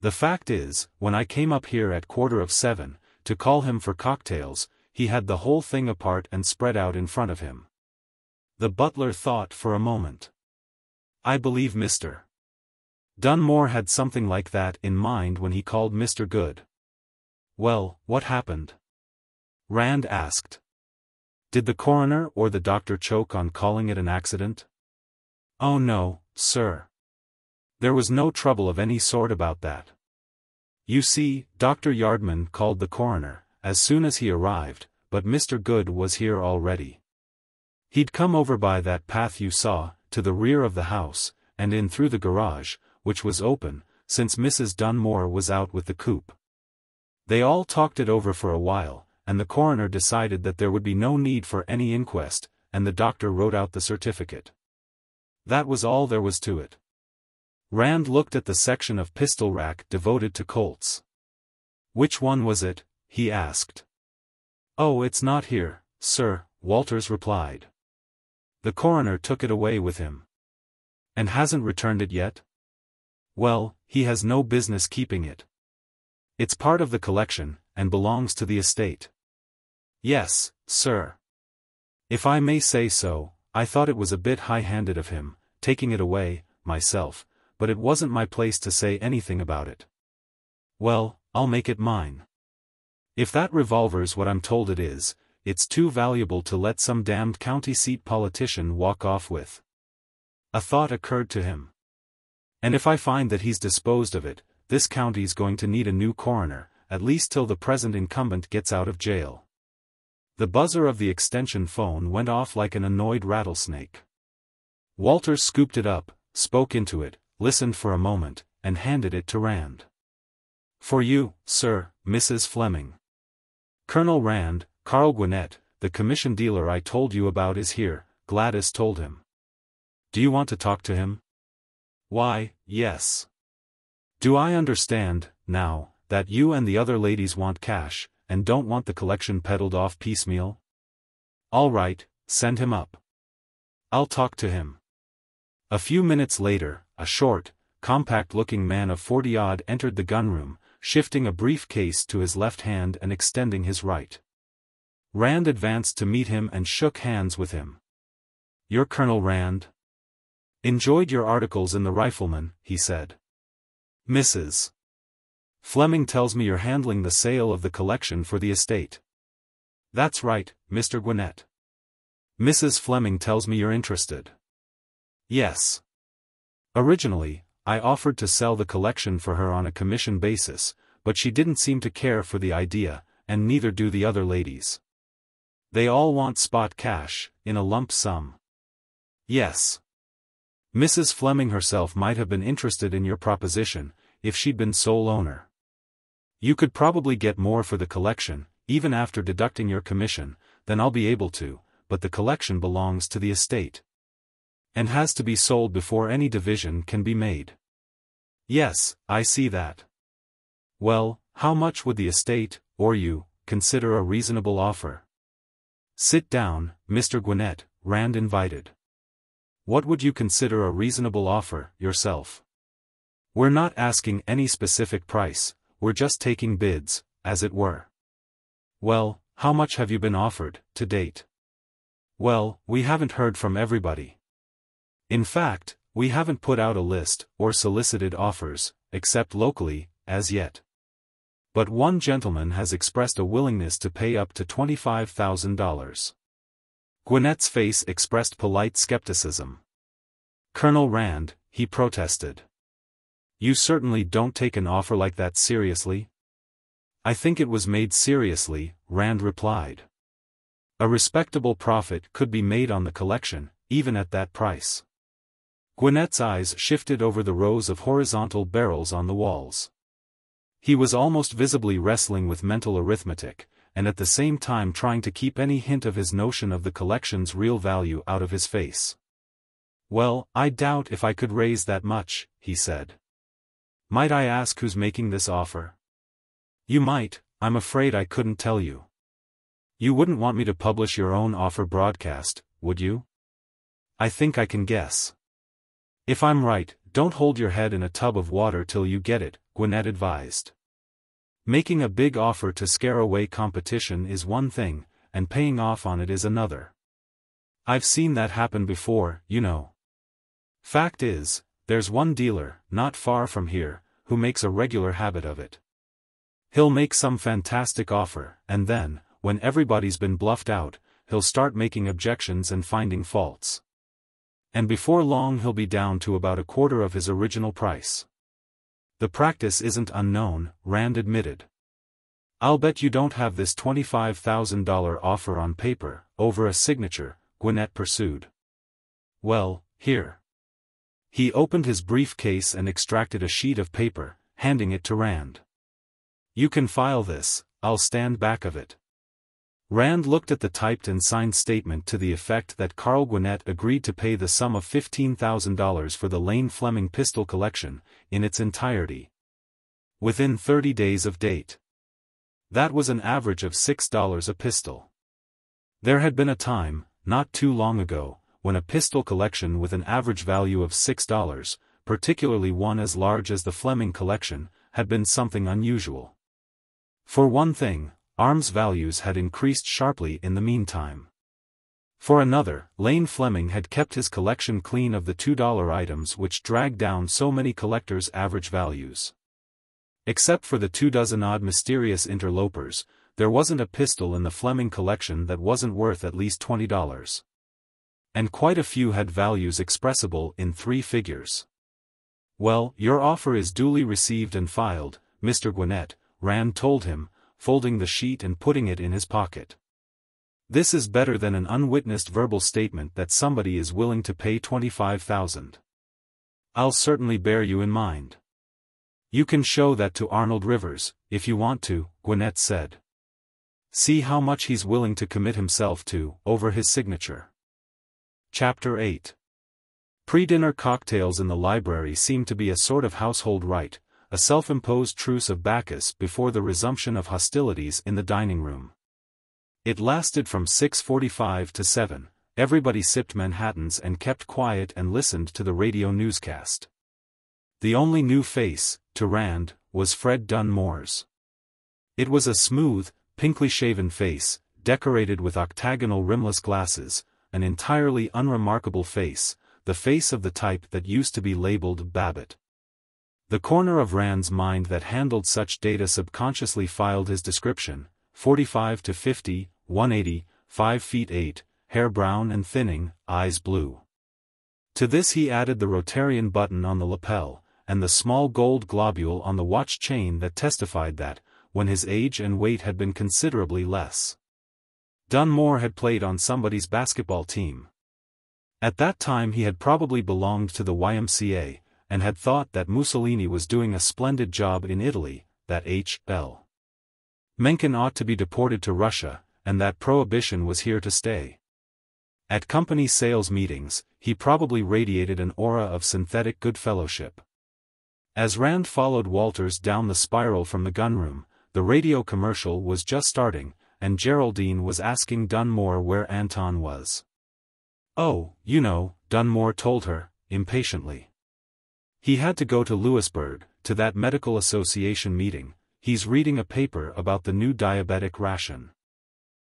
The fact is, when I came up here at 7:15, to call him for cocktails, he had the whole thing apart and spread out in front of him. The butler thought for a moment. I believe Mr. Dunmore had something like that in mind when he called Mr. Good. Well, what happened? Rand asked. Did the coroner or the doctor choke on calling it an accident? Oh no, sir. There was no trouble of any sort about that. You see, Dr. Yardman called the coroner, as soon as he arrived, but Mr. Good was here already. He'd come over by that path you saw, to the rear of the house, and in through the garage, which was open, since Mrs. Dunmore was out with the coupe. They all talked it over for a while, and the coroner decided that there would be no need for any inquest, and the doctor wrote out the certificate. That was all there was to it. Rand looked at the section of pistol rack devoted to Colts. Which one was it? He asked. Oh, it's not here, sir, Walters replied. The coroner took it away with him. And hasn't returned it yet? Well, he has no business keeping it. It's part of the collection, and belongs to the estate. Yes, sir. If I may say so, I thought it was a bit high-handed of him, taking it away, myself, but it wasn't my place to say anything about it. Well, I'll make it mine. If that revolver's what I'm told it is, it's too valuable to let some damned county seat politician walk off with. A thought occurred to him. And if I find that he's disposed of it, this county's going to need a new coroner, at least till the present incumbent gets out of jail. The buzzer of the extension phone went off like an annoyed rattlesnake. Walters scooped it up, spoke into it, listened for a moment, and handed it to Rand. For you, sir, Mrs. Fleming. Colonel Rand, Carl Gwinnett, the commission dealer I told you about is here, Gladys told him. Do you want to talk to him? Why, yes. Do I understand, now, that you and the other ladies want cash, and don't want the collection peddled off piecemeal? All right, send him up. I'll talk to him. A few minutes later, a short, compact-looking man of 40-odd entered the gunroom, shifting a briefcase to his left hand and extending his right. Rand advanced to meet him and shook hands with him. You're Colonel Rand? Enjoyed your articles in the Rifleman, he said. Mrs. Fleming tells me you're handling the sale of the collection for the estate. That's right, Mr. Gwinnett. Mrs. Fleming tells me you're interested. Yes. Originally, I offered to sell the collection for her on a commission basis, but she didn't seem to care for the idea, and neither do the other ladies. They all want spot cash, in a lump sum. Yes. Mrs. Fleming herself might have been interested in your proposition, if she'd been sole owner. You could probably get more for the collection, even after deducting your commission, than I'll be able to, but the collection belongs to the estate. And has to be sold before any division can be made. Yes, I see that. Well, how much would the estate, or you, consider a reasonable offer? Sit down, Mr. Gwinnett, Rand invited. What would you consider a reasonable offer, yourself? We're not asking any specific price, we're just taking bids, as it were. Well, how much have you been offered, to date? Well, we haven't heard from everybody. In fact, we haven't put out a list, or solicited offers, except locally, as yet. But one gentleman has expressed a willingness to pay up to $25,000. Gwinnett's face expressed polite skepticism. Colonel Rand, he protested. You certainly don't take an offer like that seriously? I think it was made seriously, Rand replied. A respectable profit could be made on the collection, even at that price. Gwinnett's eyes shifted over the rows of horizontal barrels on the walls. He was almost visibly wrestling with mental arithmetic, and at the same time trying to keep any hint of his notion of the collection's real value out of his face. "Well, I doubt if I could raise that much," he said. "Might I ask who's making this offer?" "You might, I'm afraid I couldn't tell you." "You wouldn't want me to publish your own offer broadcast, would you?" "I think I can guess." "If I'm right, don't hold your head in a tub of water till you get it," Gwinnett advised. "Making a big offer to scare away competition is one thing, and paying off on it is another. I've seen that happen before, you know. Fact is, there's one dealer, not far from here, who makes a regular habit of it. He'll make some fantastic offer, and then, when everybody's been bluffed out, he'll start making objections and finding faults. And before long he'll be down to about a quarter of his original price. The practice isn't unknown," Rand admitted. "I'll bet you don't have this $25,000 offer on paper, over a signature," Gwinnett pursued. "Well, here." He opened his briefcase and extracted a sheet of paper, handing it to Rand. "You can file this, I'll stand back of it." Rand looked at the typed and signed statement to the effect that Carl Gwinnett agreed to pay the sum of $15,000 for the Lane Fleming pistol collection, in its entirety, within 30 days of date. That was an average of $6 a pistol. There had been a time, not too long ago, when a pistol collection with an average value of $6, particularly one as large as the Fleming collection, had been something unusual. For one thing, arms values had increased sharply in the meantime. For another, Lane Fleming had kept his collection clean of the $2 items which dragged down so many collectors' average values. Except for the 24 mysterious interlopers, there wasn't a pistol in the Fleming collection that wasn't worth at least $20. And quite a few had values expressible in 3 figures. "Well, your offer is duly received and filed, Mr. Gwinnett," Rand told him, folding the sheet and putting it in his pocket. "This is better than an unwitnessed verbal statement that somebody is willing to pay $25,000. I'll certainly bear you in mind. You can show that to Arnold Rivers, if you want to," Gwinnett said. "See how much he's willing to commit himself to, over his signature." Chapter 8. Pre-dinner cocktails in the library seemed to be a sort of household rite, a self-imposed truce of Bacchus before the resumption of hostilities in the dining room. It lasted from 6:45 to 7, everybody sipped Manhattans and kept quiet and listened to the radio newscast. The only new face, to Rand, was Fred Dunmore's. It was a smooth, pinkly shaven face, decorated with octagonal rimless glasses, an entirely unremarkable face, the face of the type that used to be labeled Babbitt. The corner of Rand's mind that handled such data subconsciously filed his description: 45 to 50, 180, 5 feet 8, hair brown and thinning, eyes blue. To this he added the Rotarian button on the lapel, and the small gold globule on the watch chain that testified that, when his age and weight had been considerably less, Dunmore had played on somebody's basketball team. At that time he had probably belonged to the YMCA, and had thought that Mussolini was doing a splendid job in Italy, that H.L. Mencken ought to be deported to Russia, and that prohibition was here to stay. At company sales meetings, he probably radiated an aura of synthetic good-fellowship. As Rand followed Walters down the spiral from the gunroom, the radio commercial was just starting, and Geraldine was asking Dunmore where Anton was. "Oh, you know," Dunmore told her, impatiently. "He had to go to Lewisburg, to that medical association meeting. He's reading a paper about the new diabetic ration."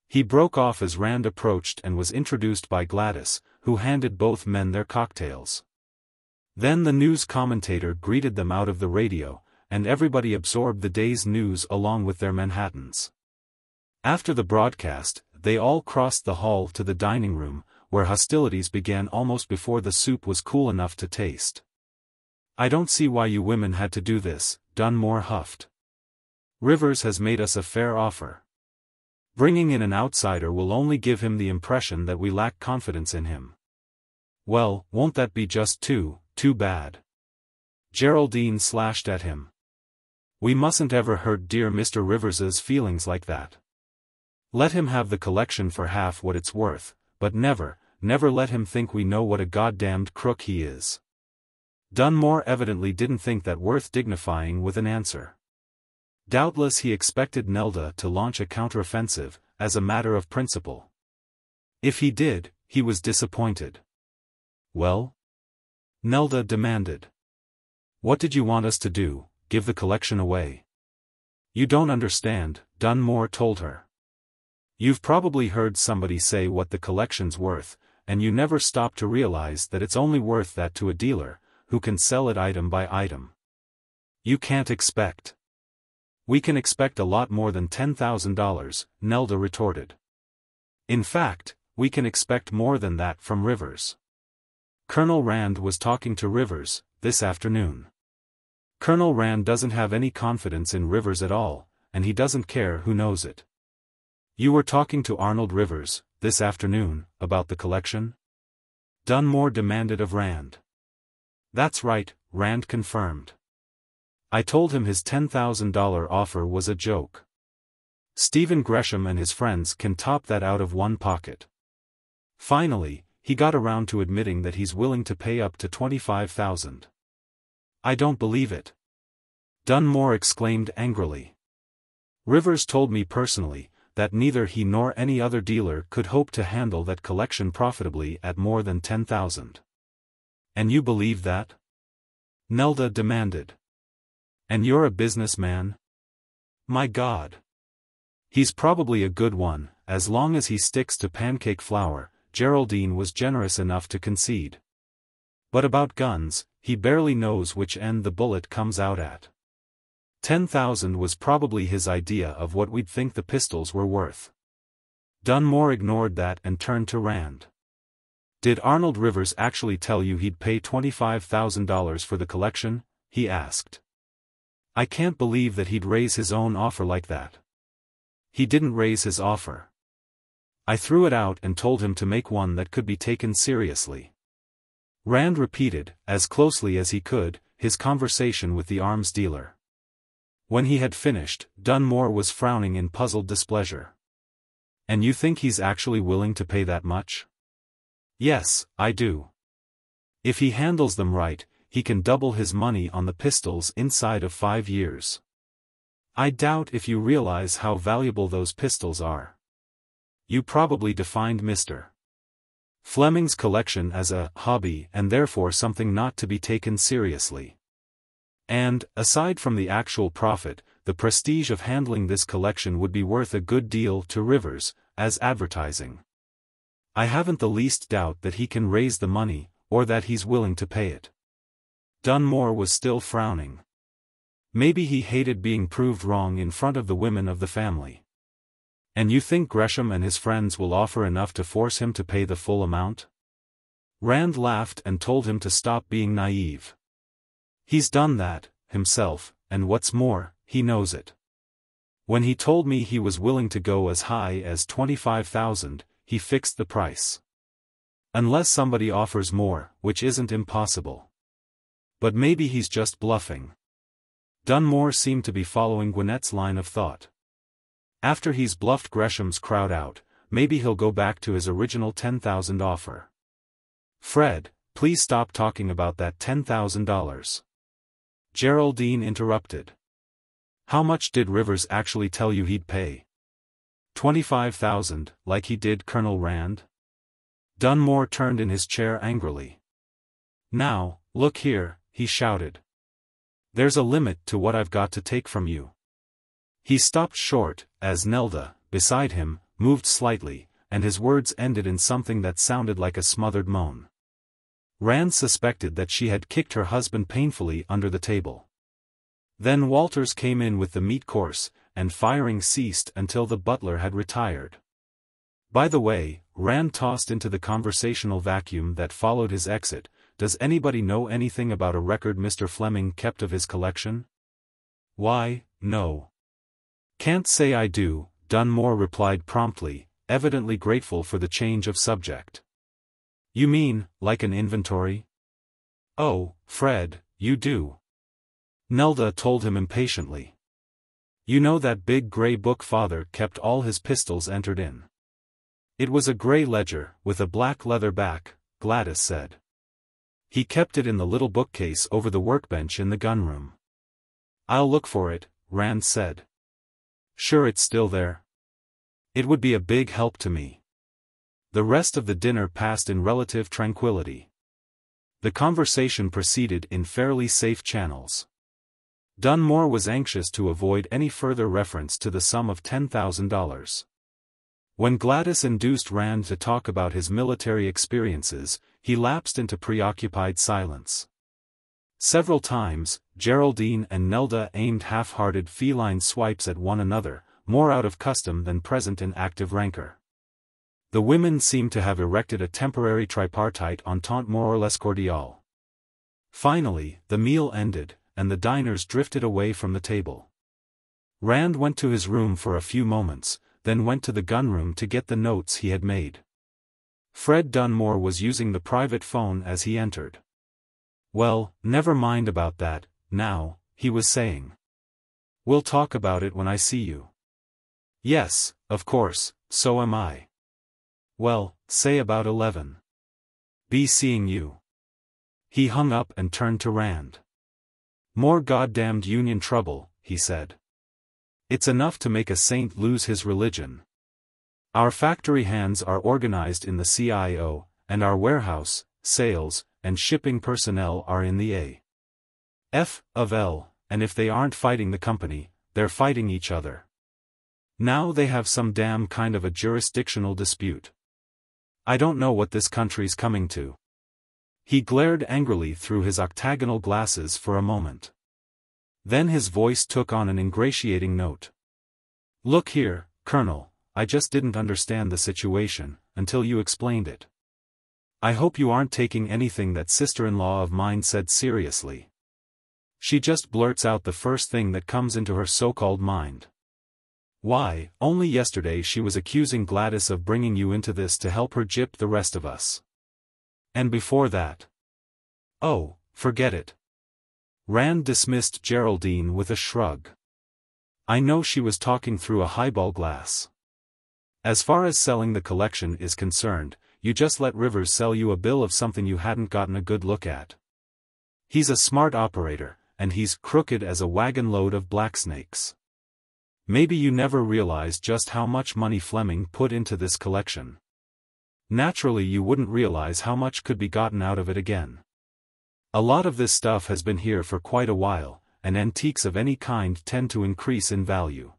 He broke off as Rand approached and was introduced by Gladys, who handed both men their cocktails. Then the news commentator greeted them out of the radio, and everybody absorbed the day's news along with their Manhattans. After the broadcast, they all crossed the hall to the dining room, where hostilities began almost before the soup was cool enough to taste. "I don't see why you women had to do this," Dunmore huffed. "Rivers has made us a fair offer. Bringing in an outsider will only give him the impression that we lack confidence in him. Well, won't that be just too bad? Geraldine slashed at him. We mustn't ever hurt dear Mr. Rivers's feelings like that. Let him have the collection for half what it's worth, but never let him think we know what a goddamned crook he is. Dunmore evidently didn't think that worth dignifying with an answer. Doubtless he expected Nelda to launch a counteroffensive, as a matter of principle. If he did, he was disappointed. Well? Nelda demanded. What did you want us to do, give the collection away? You don't understand, Dunmore told her. You've probably heard somebody say what the collection's worth, and you never stop to realize that it's only worth that to a dealer, who can sell it item by item. You can't expect. We can expect a lot more than $10,000, Nelda retorted. In fact, we can expect more than that from Rivers. Colonel Rand was talking to Rivers, this afternoon. Colonel Rand doesn't have any confidence in Rivers at all, and he doesn't care who knows it. You were talking to Arnold Rivers, this afternoon, about the collection? Dunmore demanded of Rand. That's right, Rand confirmed. I told him his $10,000 offer was a joke. Stephen Gresham and his friends can top that out of one pocket. Finally, he got around to admitting that he's willing to pay up to $25,000. I don't believe it. Dunmore exclaimed angrily. Rivers told me personally, that neither he nor any other dealer could hope to handle that collection profitably at more than $10,000. And you believe that? Nelda demanded. And you're a businessman? My God. He's probably a good one, as long as he sticks to pancake flour, Geraldine was generous enough to concede. But about guns, he barely knows which end the bullet comes out at. $10,000 was probably his idea of what we'd think the pistols were worth. Dunmore ignored that and turned to Rand. Did Arnold Rivers actually tell you he'd pay $25,000 for the collection? He asked. I can't believe that he'd raise his own offer like that. He didn't raise his offer. I threw it out and told him to make one that could be taken seriously. Rand repeated, as closely as he could, his conversation with the arms dealer. When he had finished, Dunmore was frowning in puzzled displeasure. And you think he's actually willing to pay that much? Yes, I do. If he handles them right, he can double his money on the pistols inside of 5 years. I doubt if you realize how valuable those pistols are. You probably defined Mr. Fleming's collection as a hobby and therefore something not to be taken seriously. And, aside from the actual profit, the prestige of handling this collection would be worth a good deal to Rivers, as advertising. I haven't the least doubt that he can raise the money, or that he's willing to pay it. Dunmore was still frowning. Maybe he hated being proved wrong in front of the women of the family. And you think Gresham and his friends will offer enough to force him to pay the full amount? Rand laughed and told him to stop being naive. He's done that, himself, and what's more, he knows it. When he told me he was willing to go as high as $25,000, he fixed the price. Unless somebody offers more, which isn't impossible. But maybe he's just bluffing. Dunmore seemed to be following Gwynette's line of thought. After he's bluffed Gresham's crowd out, maybe he'll go back to his original $10,000 offer. Fred, please stop talking about that $10,000. Geraldine interrupted. How much did Rivers actually tell you he'd pay? $25,000, like he did Colonel Rand? Dunmore turned in his chair angrily. Now, look here, he shouted. There's a limit to what I've got to take from you. He stopped short, as Nelda, beside him, moved slightly, and his words ended in something that sounded like a smothered moan. Rand suspected that she had kicked her husband painfully under the table. Then Walters came in with the meat course, and firing ceased until the butler had retired. By the way, Rand tossed into the conversational vacuum that followed his exit, does anybody know anything about a record Mr. Fleming kept of his collection? Why, no. Can't say I do, Dunmore replied promptly, evidently grateful for the change of subject. You mean, like an inventory? Oh, Fred, you do. Nelda told him impatiently. You know that big gray book father kept all his pistols entered in. It was a gray ledger, with a black leather back, Gladys said. He kept it in the little bookcase over the workbench in the gunroom. I'll look for it, Rand said. Sure it's still there? It would be a big help to me. The rest of the dinner passed in relative tranquility. The conversation proceeded in fairly safe channels. Dunmore was anxious to avoid any further reference to the sum of $10,000. When Gladys induced Rand to talk about his military experiences, he lapsed into preoccupied silence. Several times, Geraldine and Nelda aimed half-hearted feline swipes at one another, more out of custom than present in active rancor. The women seemed to have erected a temporary tripartite entente more or less cordial. Finally, the meal ended, and the diners drifted away from the table. Rand went to his room for a few moments, then went to the gunroom to get the notes he had made. Fred Dunmore was using the private phone as he entered. Well, never mind about that, now, he was saying. We'll talk about it when I see you. Yes, of course, so am I. Well, say about 11. Be seeing you. He hung up and turned to Rand. More goddamned Union trouble, he said. It's enough to make a saint lose his religion. Our factory hands are organized in the CIO, and our warehouse, sales, and shipping personnel are in the A.F. of L, and if they aren't fighting the company, they're fighting each other. Now they have some damn kind of a jurisdictional dispute. I don't know what this country's coming to. He glared angrily through his octagonal glasses for a moment. Then his voice took on an ingratiating note. Look here, Colonel, I just didn't understand the situation, until you explained it. I hope you aren't taking anything that sister-in-law of mine said seriously. She just blurts out the first thing that comes into her so-called mind. Why, only yesterday she was accusing Gladys of bringing you into this to help her gyp the rest of us. And before that? Oh, forget it. Rand dismissed Geraldine with a shrug. I know she was talking through a highball glass. As far as selling the collection is concerned, you just let Rivers sell you a bill of something you hadn't gotten a good look at. He's a smart operator, and he's crooked as a wagon load of blacksnakes. Maybe you never realized just how much money Fleming put into this collection. Naturally you wouldn't realize how much could be gotten out of it again. A lot of this stuff has been here for quite a while, and antiques of any kind tend to increase in value.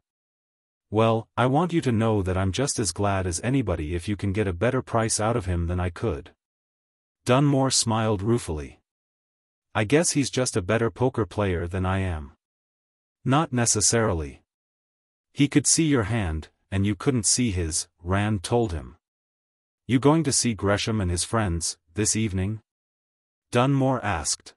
Well, I want you to know that I'm just as glad as anybody if you can get a better price out of him than I could. Dunmore smiled ruefully. I guess he's just a better poker player than I am. Not necessarily. He could see your hand, and you couldn't see his, Rand told him. You going to see Gresham and his friends, this evening? Dunmore asked.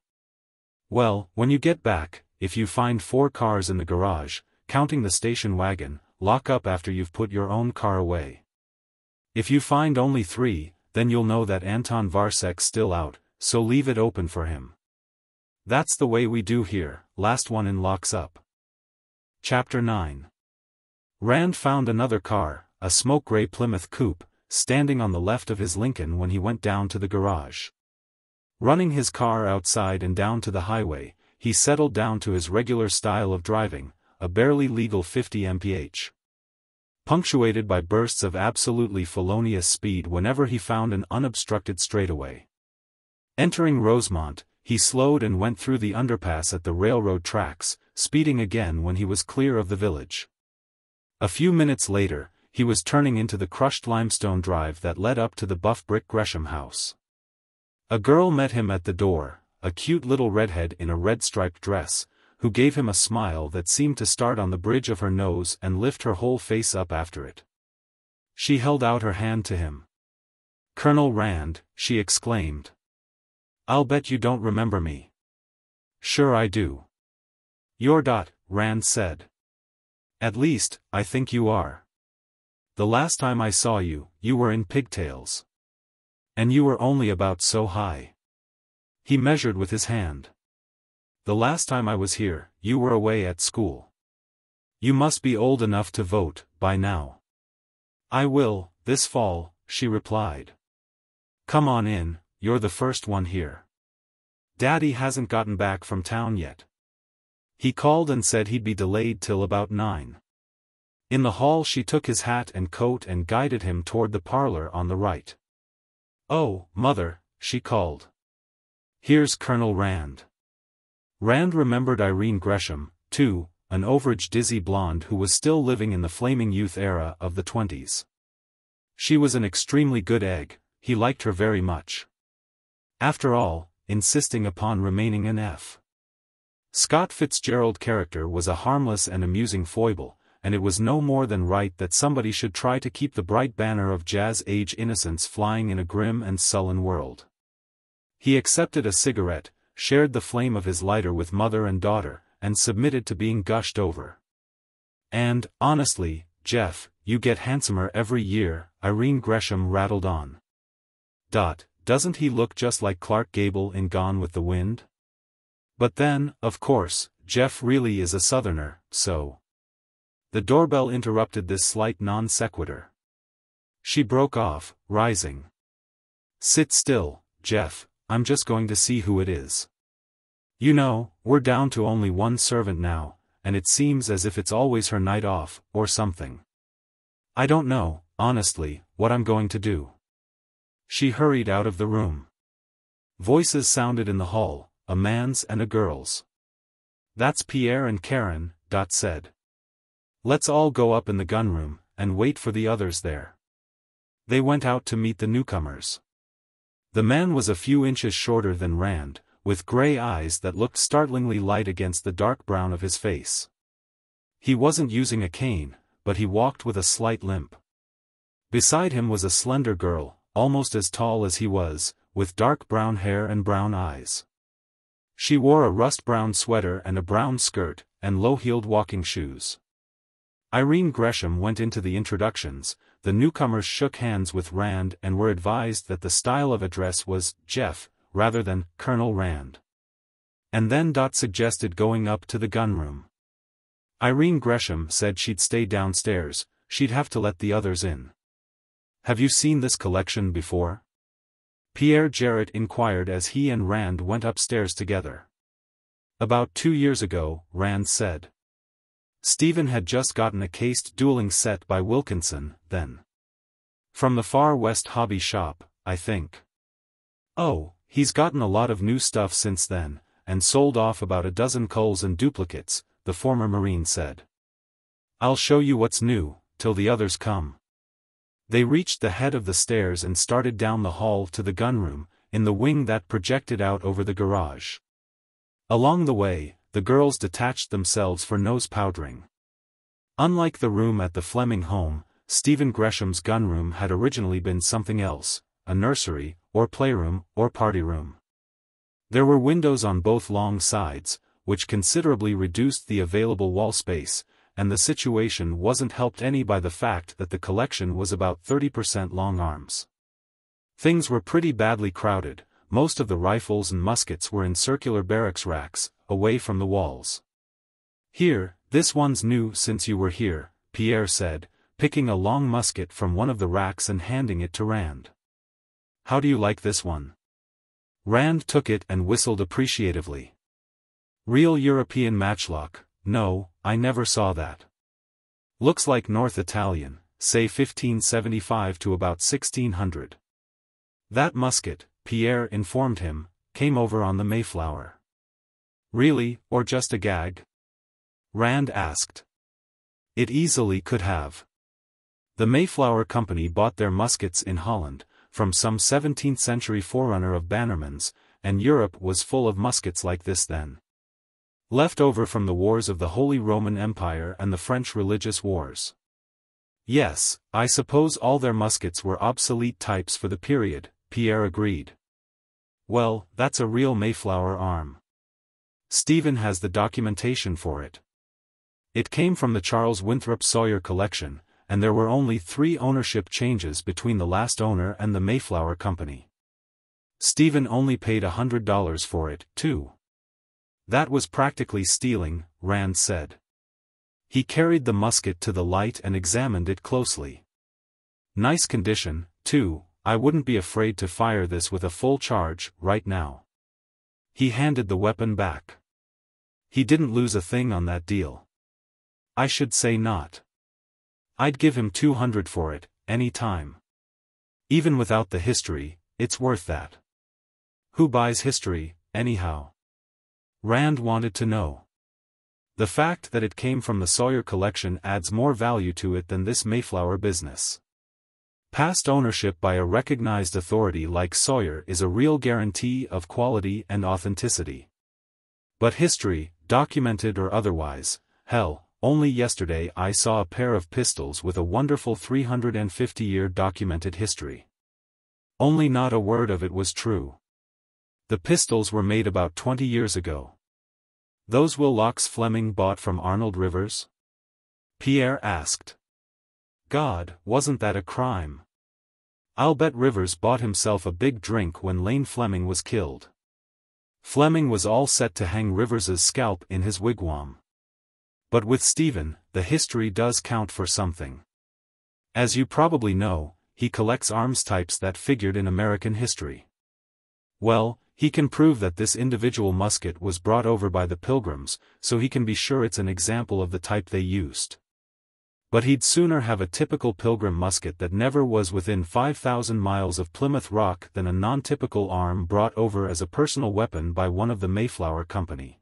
Well, when you get back, if you find 4 cars in the garage, counting the station wagon, lock up after you've put your own car away. If you find only 3, then you'll know that Anton Varsek's still out, so leave it open for him. That's the way we do here, last one in locks up. Chapter 9. Rand found another car, a smoke-gray Plymouth coupe, standing on the left of his Lincoln when he went down to the garage. Running his car outside and down to the highway, he settled down to his regular style of driving, a barely legal 50 mph. Punctuated by bursts of absolutely felonious speed whenever he found an unobstructed straightaway. Entering Rosemont, he slowed and went through the underpass at the railroad tracks, speeding again when he was clear of the village. A few minutes later, he was turning into the crushed limestone drive that led up to the buff brick Gresham house. A girl met him at the door, a cute little redhead in a red-striped dress, who gave him a smile that seemed to start on the bridge of her nose and lift her whole face up after it. She held out her hand to him. "Colonel Rand," she exclaimed. "I'll bet you don't remember me." "Sure I do." "You're Rand said. "At least, I think you are. The last time I saw you, you were in pigtails." And you were only about so high. He measured with his hand. The last time I was here, you were away at school. You must be old enough to vote, by now. I will, this fall, she replied. Come on in, you're the first one here. Daddy hasn't gotten back from town yet. He called and said he'd be delayed till about 9. In the hall she took his hat and coat and guided him toward the parlor on the right. Oh, Mother, she called. Here's Colonel Rand. Rand remembered Irene Gresham, too, an overage dizzy blonde who was still living in the flaming youth era of the 20s. She was an extremely good egg, he liked her very much. After all, insisting upon remaining an F. Scott Fitzgerald character was a harmless and amusing foible, and it was no more than right that somebody should try to keep the bright banner of jazz-age innocence flying in a grim and sullen world. He accepted a cigarette, shared the flame of his lighter with mother and daughter, and submitted to being gushed over. And, honestly, Jeff, you get handsomer every year, Irene Gresham rattled on. Doesn't he look just like Clark Gable in Gone with the Wind? But then, of course, Jeff really is a Southerner, so. The doorbell interrupted this slight non sequitur. She broke off, rising. Sit still, Jeff, I'm just going to see who it is. You know, we're down to only one servant now, and it seems as if it's always her night off, or something. I don't know, honestly, what I'm going to do. She hurried out of the room. Voices sounded in the hall, a man's and a girl's. That's Pierre and Karen, Dot said. Let's all go up in the gunroom, and wait for the others there. They went out to meet the newcomers. The man was a few inches shorter than Rand, with gray eyes that looked startlingly light against the dark brown of his face. He wasn't using a cane, but he walked with a slight limp. Beside him was a slender girl, almost as tall as he was, with dark brown hair and brown eyes. She wore a rust-brown sweater and a brown skirt, and low-heeled walking shoes. Irene Gresham went into the introductions. The newcomers shook hands with Rand and were advised that the style of address was Jeff, rather than Colonel Rand. And then Dot suggested going up to the gunroom. Irene Gresham said she'd stay downstairs, she'd have to let the others in. Have you seen this collection before? Pierre Jarrett inquired as he and Rand went upstairs together. About 2 years ago, Rand said. Stephen had just gotten a cased dueling set by Wilkinson, then. From the Far West Hobby Shop, I think. Oh, he's gotten a lot of new stuff since then, and sold off about a dozen culls and duplicates, the former Marine said. I'll show you what's new, till the others come. They reached the head of the stairs and started down the hall to the gunroom, in the wing that projected out over the garage. Along the way, the girls detached themselves for nose powdering. Unlike the room at the Fleming home, Stephen Gresham's gunroom had originally been something else, a nursery, or playroom, or party room. There were windows on both long sides, which considerably reduced the available wall space, and the situation wasn't helped any by the fact that the collection was about 30% long arms. Things were pretty badly crowded. Most of the rifles and muskets were in circular barracks racks, away from the walls. Here, this one's new since you were here, Pierre said, picking a long musket from one of the racks and handing it to Rand. How do you like this one? Rand took it and whistled appreciatively. Real European matchlock. No, I never saw that. Looks like North Italian, say 1575 to about 1600. That musket, Pierre informed him, came over on the Mayflower. Really, or just a gag? Rand asked. It easily could have. The Mayflower Company bought their muskets in Holland, from some 17th-century forerunner of Bannerman's, and Europe was full of muskets like this then. Left over from the wars of the Holy Roman Empire and the French religious wars. Yes, I suppose all their muskets were obsolete types for the period, Pierre agreed. Well, that's a real Mayflower arm. Stephen has the documentation for it. It came from the Charles Winthrop Sawyer collection, and there were only 3 ownership changes between the last owner and the Mayflower Company. Stephen only paid $100 for it, too. That was practically stealing, Rand said. He carried the musket to the light and examined it closely. Nice condition, too. I wouldn't be afraid to fire this with a full charge, right now. He handed the weapon back. He didn't lose a thing on that deal. I should say not. I'd give him $200 for it, any time. Even without the history, it's worth that. Who buys history, anyhow? Rand wanted to know. The fact that it came from the Sawyer collection adds more value to it than this Mayflower business. Past ownership by a recognized authority like Sawyer is a real guarantee of quality and authenticity. But history, documented or otherwise, hell, only yesterday I saw a pair of pistols with a wonderful 350-year documented history. Only not a word of it was true. The pistols were made about 20 years ago. Those Locks Fleming bought from Arnold Rivers? Pierre asked. God, wasn't that a crime? I'll bet Rivers bought himself a big drink when Lane Fleming was killed. Fleming was all set to hang Rivers's scalp in his wigwam. But with Stephen, the history does count for something. As you probably know, he collects arms types that figured in American history. Well, he can prove that this individual musket was brought over by the Pilgrims, so he can be sure it's an example of the type they used. But he'd sooner have a typical Pilgrim musket that never was within 5,000 miles of Plymouth Rock than a non-typical arm brought over as a personal weapon by one of the Mayflower Company.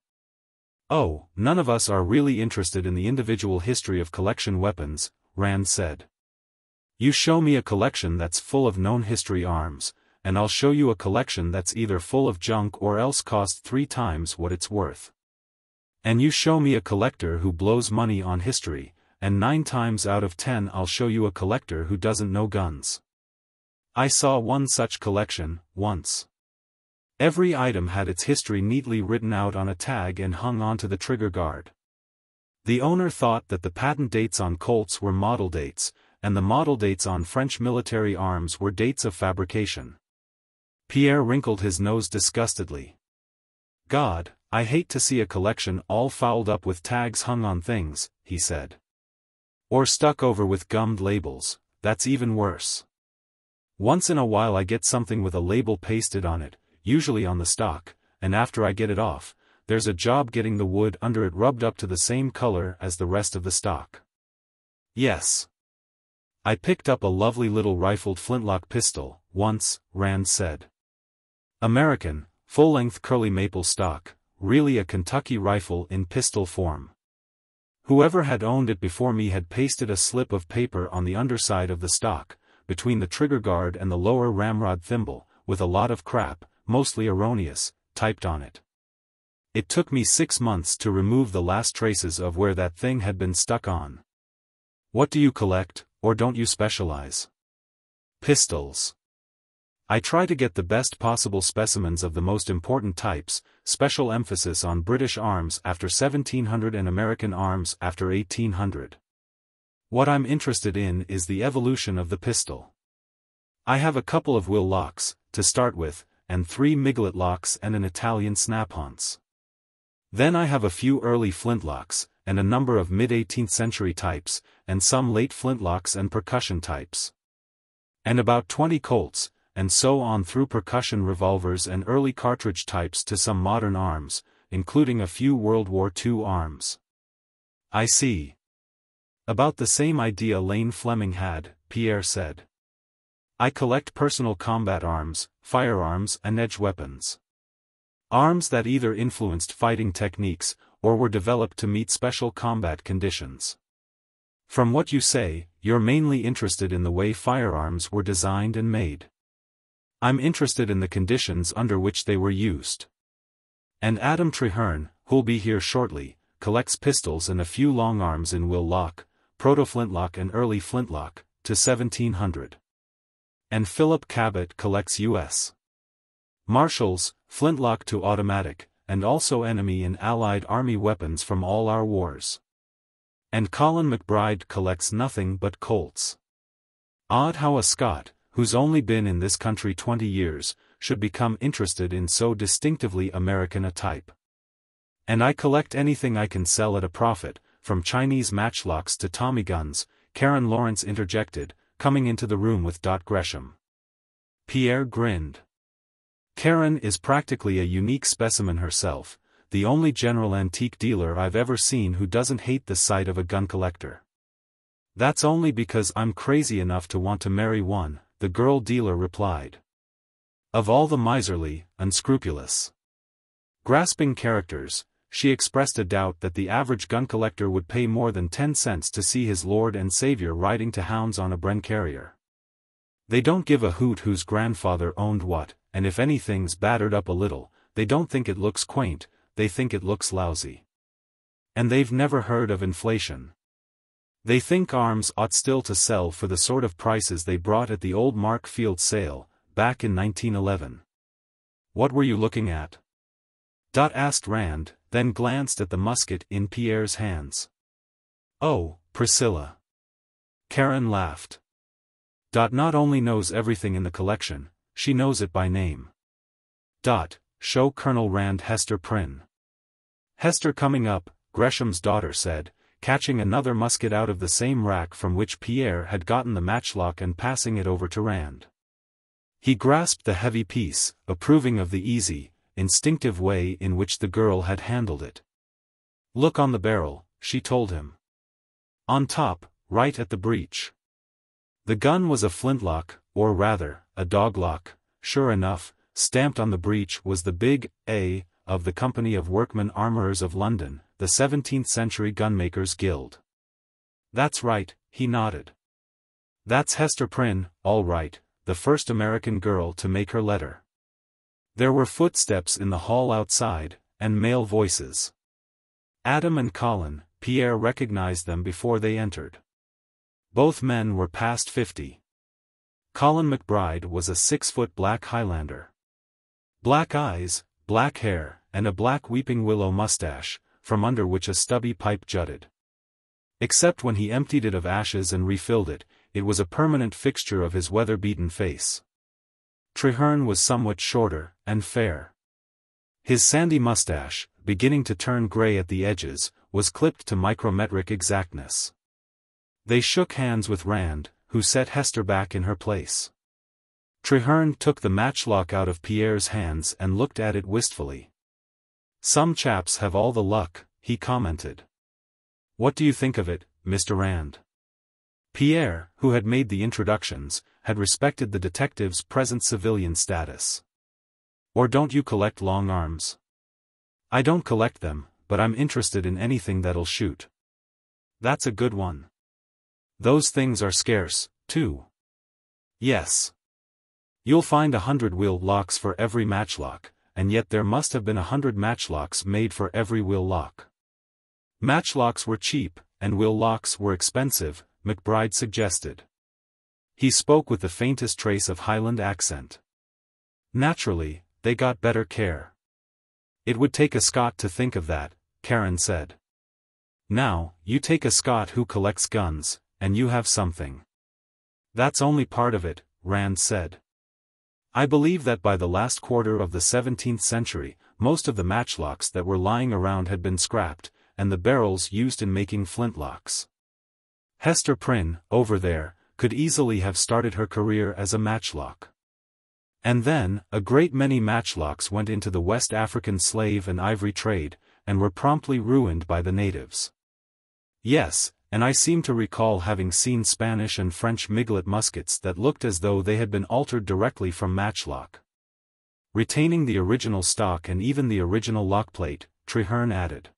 Oh, none of us are really interested in the individual history of collection weapons, Rand said. You show me a collection that's full of known history arms, and I'll show you a collection that's either full of junk or else costs 3 times what it's worth. And you show me a collector who blows money on history, and 9 times out of 10 I'll show you a collector who doesn't know guns. I saw one such collection, once. Every item had its history neatly written out on a tag and hung onto the trigger guard. The owner thought that the patent dates on Colts were model dates, and the model dates on French military arms were dates of fabrication. Pierre wrinkled his nose disgustedly. God, I hate to see a collection all fouled up with tags hung on things, he said. Or stuck over with gummed labels, that's even worse. Once in a while I get something with a label pasted on it, usually on the stock, and after I get it off, there's a job getting the wood under it rubbed up to the same color as the rest of the stock. Yes. I picked up a lovely little rifled flintlock pistol, once, Rand said. American, full-length curly maple stock, really a Kentucky rifle in pistol form. Whoever had owned it before me had pasted a slip of paper on the underside of the stock, between the trigger guard and the lower ramrod thimble, with a lot of crap, mostly erroneous, typed on it. It took me 6 months to remove the last traces of where that thing had been stuck on. What do you collect, or don't you specialize? Pistols. I try to get the best possible specimens of the most important types, special emphasis on British arms after 1700 and American arms after 1800. What I'm interested in is the evolution of the pistol. I have a couple of locks, to start with, and 3 miglet locks and an Italian snap-ons. Then I have a few early flintlocks, and a number of mid-18th century types, and some late flintlocks and percussion types. And about 20 Colts, and so on through percussion revolvers and early cartridge types to some modern arms, including a few World War II arms. I see. About the same idea Lane Fleming had, Pierre said. I collect personal combat arms, firearms and edge weapons. Arms that either influenced fighting techniques, or were developed to meet special combat conditions. From what you say, you're mainly interested in the way firearms were designed and made. I'm interested in the conditions under which they were used. And Adam Treherne, who'll be here shortly, collects pistols and a few long arms in lock, proto-flintlock and early flintlock, to 1700. And Philip Cabot collects U.S. Marshals, flintlock to automatic, and also enemy and Allied Army weapons from all our wars. And Colin McBride collects nothing but Colts. Odd how a Scot, who's only been in this country 20 years, should become interested in so distinctively American a type. And I collect anything I can sell at a profit, from Chinese matchlocks to Tommy guns, Karen Lawrence interjected, coming into the room with Gresham. Pierre grinned. Karen is practically a unique specimen herself, the only general antique dealer I've ever seen who doesn't hate the sight of a gun collector. That's only because I'm crazy enough to want to marry one, the girl dealer replied. Of all the miserly, unscrupulous, grasping characters, she expressed a doubt that the average gun collector would pay more than 10 cents to see his lord and savior riding to hounds on a Bren carrier. They don't give a hoot whose grandfather owned what, and if anything's battered up a little, they don't think it looks quaint, they think it looks lousy. And they've never heard of inflation. They think arms ought still to sell for the sort of prices they brought at the old Mark Field sale, back in 1911. What were you looking at? Asked Rand, then glanced at the musket in Pierre's hands. Oh, Priscilla. Karen laughed. Not only knows everything in the collection, she knows it by name. Show Colonel Rand Hester Prynne. Hester coming up, Gresham's daughter said, catching another musket out of the same rack from which Pierre had gotten the matchlock and passing it over to Rand. He grasped the heavy piece, approving of the easy, instinctive way in which the girl had handled it. Look on the barrel, she told him. On top, right at the breech. The gun was a flintlock, or rather, a doglock. Sure enough, stamped on the breech was the big A of the Company of Workmen Armourers of London, the 17th-century gunmakers' guild. That's right, he nodded. That's Hester Prynne, all right, the first American girl to make her letter. There were footsteps in the hall outside, and male voices. Adam and Colin, Pierre recognized them before they entered. Both men were past 50. Colin McBride was a 6-foot black Highlander. Black eyes, black hair, and a black weeping willow mustache, from under which a stubby pipe jutted. Except when he emptied it of ashes and refilled it, it was a permanent fixture of his weather-beaten face. Treherne was somewhat shorter, and fair. His sandy mustache, beginning to turn gray at the edges, was clipped to micrometric exactness. They shook hands with Rand, who set Hester back in her place. Treherne took the matchlock out of Pierre's hands and looked at it wistfully. Some chaps have all the luck, he commented. What do you think of it, Mr. Rand? Pierre, who had made the introductions, had respected the detective's present civilian status. Or don't you collect long arms? I don't collect them, but I'm interested in anything that'll shoot. That's a good one. Those things are scarce, too. Yes. You'll find 100 wheel locks for every matchlock, and yet there must have been 100 matchlocks made for every wheel lock. Matchlocks were cheap, and wheel locks were expensive, McBride suggested. He spoke with the faintest trace of Highland accent. Naturally, they got better care. It would take a Scot to think of that, Karen said. Now, you take a Scot who collects guns, and you have something. That's only part of it, Rand said. I believe that by the last quarter of the 17th century, most of the matchlocks that were lying around had been scrapped, and the barrels used in making flintlocks. Hester Prynne, over there, could easily have started her career as a matchlock. And then, a great many matchlocks went into the West African slave and ivory trade, and were promptly ruined by the natives. Yes, and I seem to recall having seen Spanish and French miglet muskets that looked as though they had been altered directly from matchlock. Retaining the original stock and even the original lockplate, Treherne added.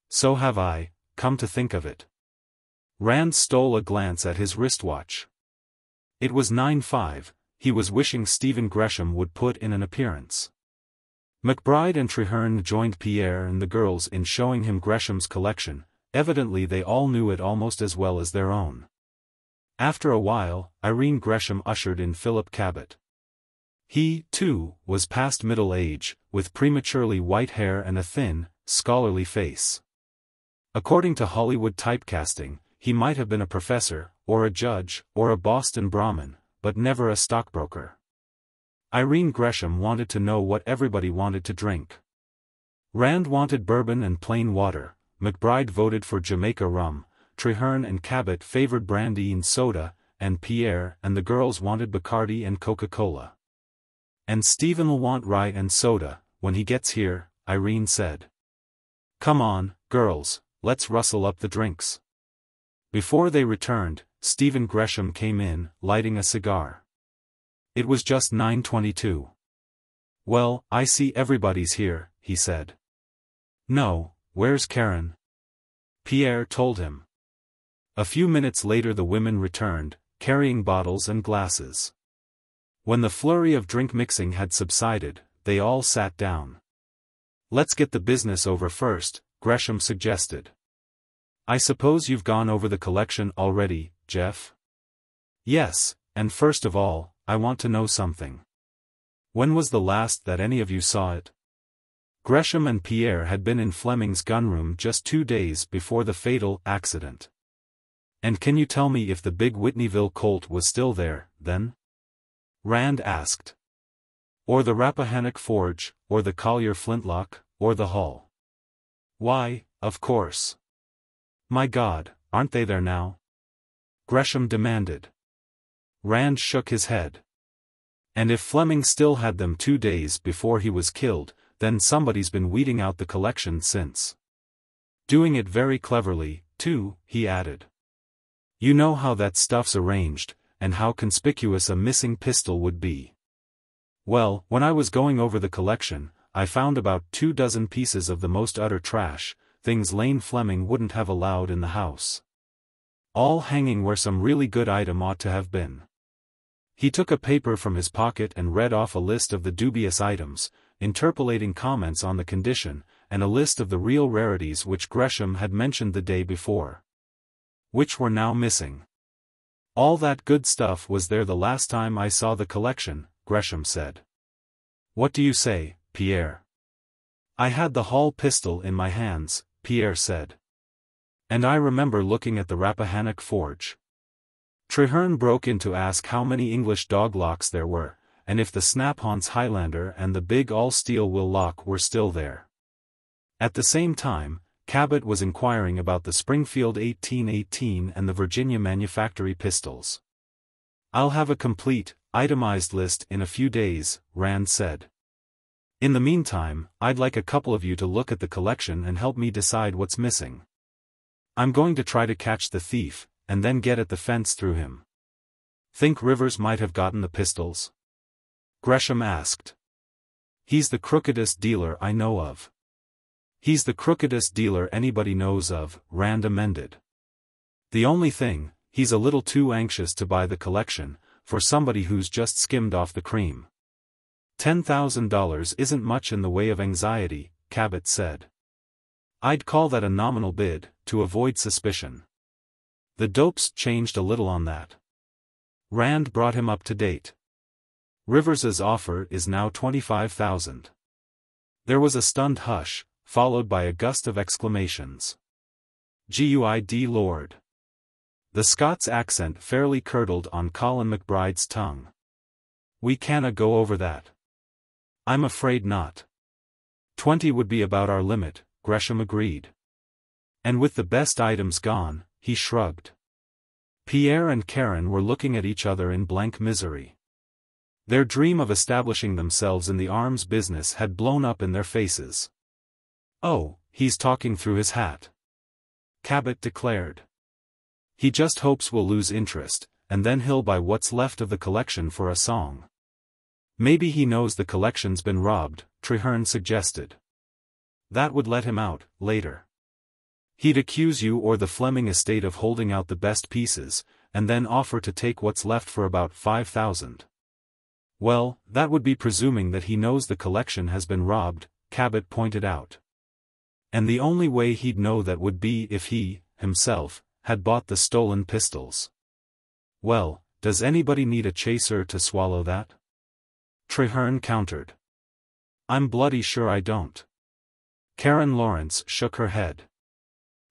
So have I, come to think of it. Rand stole a glance at his wristwatch. It was 9:05, he was wishing Stephen Gresham would put in an appearance. McBride and Treherne joined Pierre and the girls in showing him Gresham's collection. Evidently they all knew it almost as well as their own. After a while, Irene Gresham ushered in Philip Cabot. He, too, was past middle age, with prematurely white hair and a thin, scholarly face. According to Hollywood typecasting, he might have been a professor, or a judge, or a Boston Brahmin, but never a stockbroker. Irene Gresham wanted to know what everybody wanted to drink. Rand wanted bourbon and plain water, McBride voted for Jamaica rum, Treherne and Cabot favored brandy and soda, and Pierre and the girls wanted Bacardi and Coca-Cola. And Stephen'll want rye and soda, when he gets here, Irene said. Come on, girls, let's rustle up the drinks. Before they returned, Stephen Gresham came in, lighting a cigar. It was just 9:22. Well, I see everybody's here, he said. No, where's Karen? Pierre told him. A few minutes later the women returned, carrying bottles and glasses. When the flurry of drink mixing had subsided, they all sat down. Let's get the business over first, Gresham suggested. I suppose you've gone over the collection already, Jeff? Yes, and first of all, I want to know something. When was the last that any of you saw it? Gresham and Pierre had been in Fleming's gunroom just 2 days before the fatal accident. And can you tell me if the big Whitneyville Colt was still there, then? Rand asked. Or the Rappahannock Forge, or the Collier Flintlock, or the Hull? Why, of course. My God, aren't they there now? Gresham demanded. Rand shook his head. And if Fleming still had them 2 days before he was killed, then somebody's been weeding out the collection since. Doing it very cleverly, too, he added. You know how that stuff's arranged, and how conspicuous a missing pistol would be. Well, when I was going over the collection, I found about 24 pieces of the most utter trash, things Lane Fleming wouldn't have allowed in the house. All hanging where some really good item ought to have been. He took a paper from his pocket and read off a list of the dubious items, interpolating comments on the condition, and a list of the real rarities which Gresham had mentioned the day before. Which were now missing. All that good stuff was there the last time I saw the collection, Gresham said. What do you say, Pierre? I had the Hall pistol in my hands, Pierre said. And I remember looking at the Rappahannock Forge. Treherne broke in to ask how many English dog locks there were, and if the Snap-ons Highlander and the big all-steel will lock were still there. At the same time, Cabot was inquiring about the Springfield 1818 and the Virginia Manufactory pistols. I'll have a complete, itemized list in a few days, Rand said. In the meantime, I'd like a couple of you to look at the collection and help me decide what's missing. I'm going to try to catch the thief, and then get at the fence through him. Think Rivers might have gotten the pistols? Gresham asked. He's the crookedest dealer I know of. He's the crookedest dealer anybody knows of, Rand amended. The only thing, he's a little too anxious to buy the collection, for somebody who's just skimmed off the cream. $10,000 isn't much in the way of anxiety, Cabot said. I'd call that a nominal bid, to avoid suspicion. The dopes changed a little on that. Rand brought him up to date. Rivers's offer is now $25,000. There was a stunned hush, followed by a gust of exclamations. Good Lord. The Scots accent fairly curdled on Colin McBride's tongue. We canna go over that. I'm afraid not. 20 would be about our limit, Gresham agreed. And with the best items gone, he shrugged. Pierre and Karen were looking at each other in blank misery. Their dream of establishing themselves in the arms business had blown up in their faces. Oh, he's talking through his hat. Cabot declared. He just hopes we'll lose interest, and then he'll buy what's left of the collection for a song. Maybe he knows the collection's been robbed, Treherne suggested. That would let him out, later. He'd accuse you or the Fleming estate of holding out the best pieces, and then offer to take what's left for about $5,000. Well, that would be presuming that he knows the collection has been robbed, Cabot pointed out. And the only way he'd know that would be if he, himself, had bought the stolen pistols. Well, does anybody need a chaser to swallow that? Treherne countered. I'm bloody sure I don't. Karen Lawrence shook her head.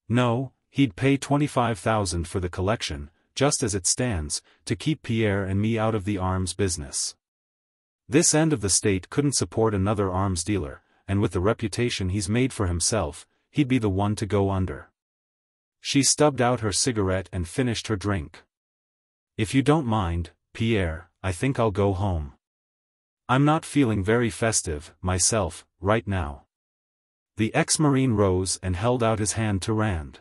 No, he'd pay $25,000 for the collection, just as it stands, to keep Pierre and me out of the arms business. This end of the state couldn't support another arms dealer, and with the reputation he's made for himself, he'd be the one to go under. She stubbed out her cigarette and finished her drink. If you don't mind, Pierre, I think I'll go home. I'm not feeling very festive, myself, right now. The ex-Marine rose and held out his hand to Rand.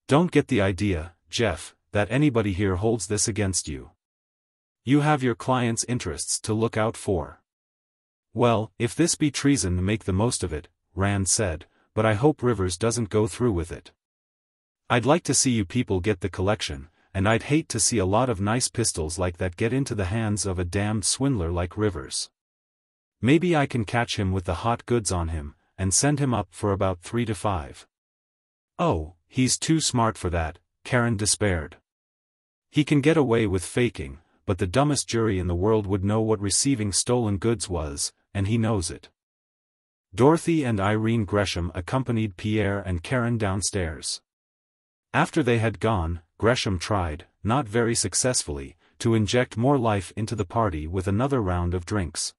Don't get the idea, Jeff, that anybody here holds this against you. You have your client's interests to look out for. Well, if this be treason, make the most of it, Rand said, but I hope Rivers doesn't go through with it. I'd like to see you people get the collection, and I'd hate to see a lot of nice pistols like that get into the hands of a damned swindler like Rivers. Maybe I can catch him with the hot goods on him, and send him up for about 3 to 5. Oh, he's too smart for that, Karen despaired. He can get away with faking, but the dumbest jury in the world would know what receiving stolen goods was, and he knows it. Dorothy and Irene Gresham accompanied Pierre and Karen downstairs. After they had gone, Gresham tried, not very successfully, to inject more life into the party with another round of drinks.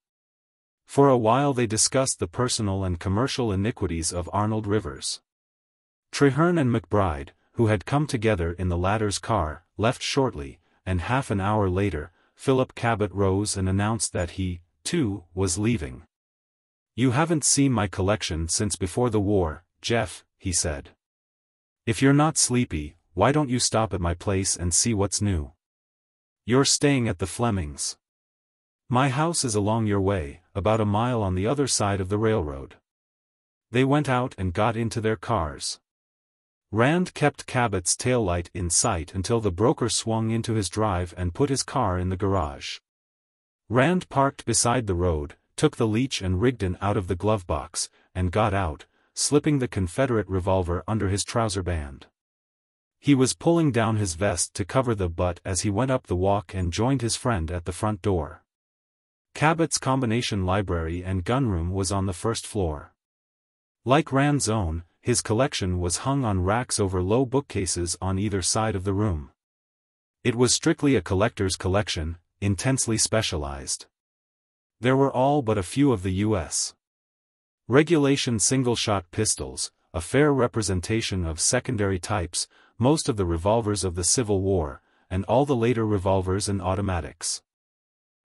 For a while they discussed the personal and commercial iniquities of Arnold Rivers. Treherne and McBride, who had come together in the latter's car, left shortly, and half an hour later, Philip Cabot rose and announced that he, too, was leaving. You haven't seen my collection since before the war, Jeff, he said. If you're not sleepy, why don't you stop at my place and see what's new? You're staying at the Flemings. My house is along your way, about a mile on the other side of the railroad. They went out and got into their cars. Rand kept Cabot's taillight in sight until the broker swung into his drive and put his car in the garage. Rand parked beside the road, took the Leech and Rigdon out of the glove box, and got out, slipping the Confederate revolver under his trouser band. He was pulling down his vest to cover the butt as he went up the walk and joined his friend at the front door. Cabot's combination library and gunroom was on the first floor. Like Rand's own, his collection was hung on racks over low bookcases on either side of the room. It was strictly a collector's collection, intensely specialized. There were all but a few of the U.S. regulation single-shot pistols, a fair representation of secondary types, most of the revolvers of the Civil War, and all the later revolvers and automatics.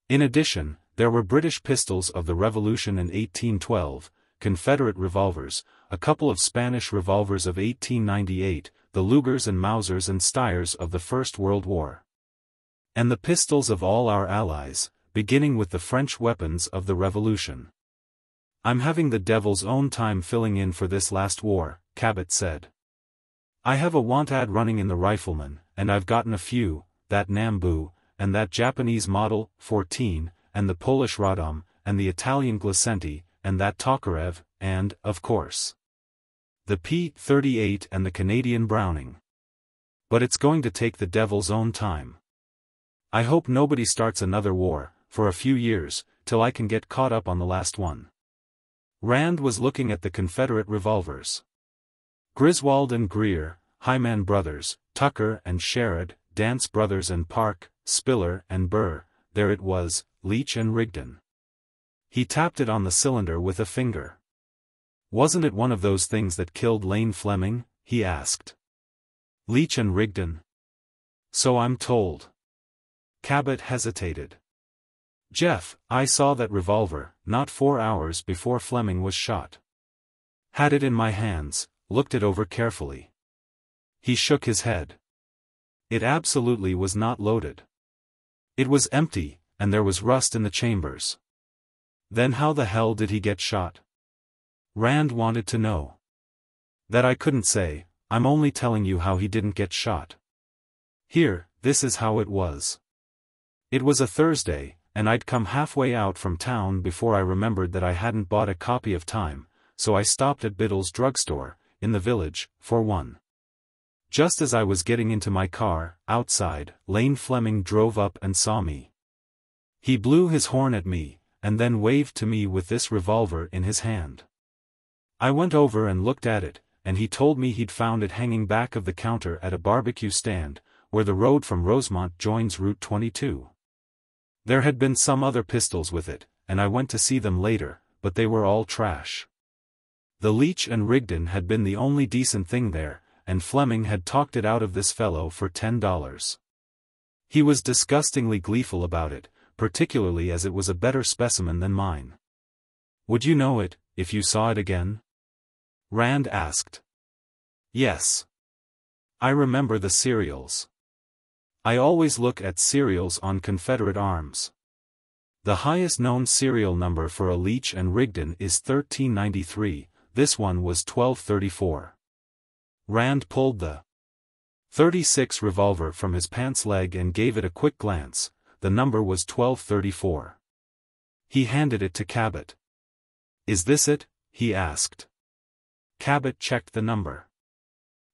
In addition, there were British pistols of the Revolution in 1812, Confederate revolvers, a couple of Spanish revolvers of 1898, the Lugers and Mausers and Steyrs of the First World War. And the pistols of all our allies, beginning with the French weapons of the Revolution. I'm having the devil's own time filling in for this last war, Cabot said. I have a want ad running in the Rifleman, and I've gotten a few, that Nambu, and that Japanese Model 14, and the Polish Radom, and the Italian Glicenti, and that Tokarev, and, of course, the P-38 and the Canadian Browning. But it's going to take the devil's own time. I hope nobody starts another war, for a few years, till I can get caught up on the last one. Rand was looking at the Confederate revolvers. Griswold and Greer, Hyman brothers, Tucker and Sherrod, Dance brothers and Park, Spiller and Burr, there it was, Leech and Rigdon. He tapped it on the cylinder with a finger. Wasn't it one of those things that killed Lane Fleming? He asked. Leech and Rigdon. So I'm told. Cabot hesitated. Jeff, I saw that revolver, not 4 hours before Fleming was shot. Had it in my hands, looked it over carefully. He shook his head. It absolutely was not loaded. It was empty, and there was rust in the chambers. Then how the hell did he get shot? Rand wanted to know. That I couldn't say, I'm only telling you how he didn't get shot. Here, this is how it was. It was a Thursday, and I'd come halfway out from town before I remembered that I hadn't bought a copy of Time, so I stopped at Biddle's drugstore, in the village, for one. Just as I was getting into my car, outside, Lane Fleming drove up and saw me. He blew his horn at me, and then waved to me with this revolver in his hand. I went over and looked at it, and he told me he'd found it hanging back of the counter at a barbecue stand, where the road from Rosemont joins Route 22. There had been some other pistols with it, and I went to see them later, but they were all trash. The Leech and Rigdon had been the only decent thing there, and Fleming had talked it out of this fellow for $10. He was disgustingly gleeful about it, particularly as it was a better specimen than mine. Would you know it, if you saw it again? Rand asked. Yes. I remember the serials. I always look at serials on Confederate arms. The highest known serial number for a Leech and Rigdon is 1393, this one was 1234. Rand pulled the .36 revolver from his pants leg and gave it a quick glance. The number was 1234. He handed it to Cabot. Is this it? He asked. Cabot checked the number.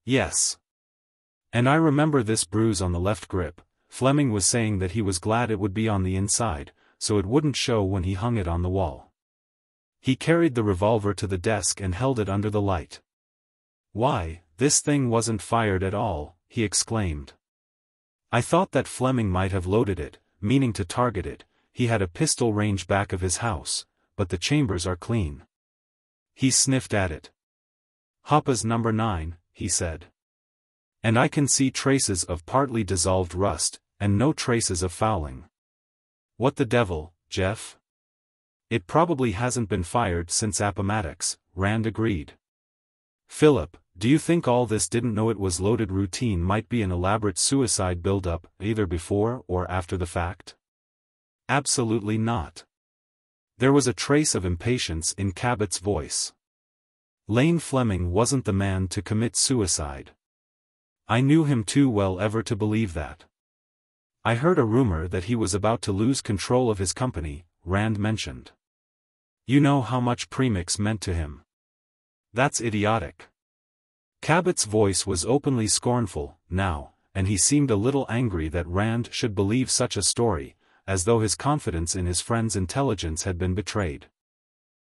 Yes. And I remember this bruise on the left grip. Fleming was saying that he was glad it would be on the inside, so it wouldn't show when he hung it on the wall. He carried the revolver to the desk and held it under the light. Why, this thing wasn't fired at all, he exclaimed. I thought that Fleming might have loaded it, meaning to target it. He had a pistol range back of his house, but the chambers are clean. He sniffed at it. Hoppa's number 9, he said. And I can see traces of partly dissolved rust, and no traces of fouling. What the devil, Jeff? It probably hasn't been fired since Appomattox, Rand agreed. Philip, do you think all this didn't know it was loaded routine might be an elaborate suicide build-up, either before or after the fact? Absolutely not. There was a trace of impatience in Cabot's voice. Lane Fleming wasn't the man to commit suicide. I knew him too well ever to believe that. I heard a rumor that he was about to lose control of his company, Rand mentioned. You know how much premix meant to him. That's idiotic. Cabot's voice was openly scornful, now, and he seemed a little angry that Rand should believe such a story, as though his confidence in his friend's intelligence had been betrayed.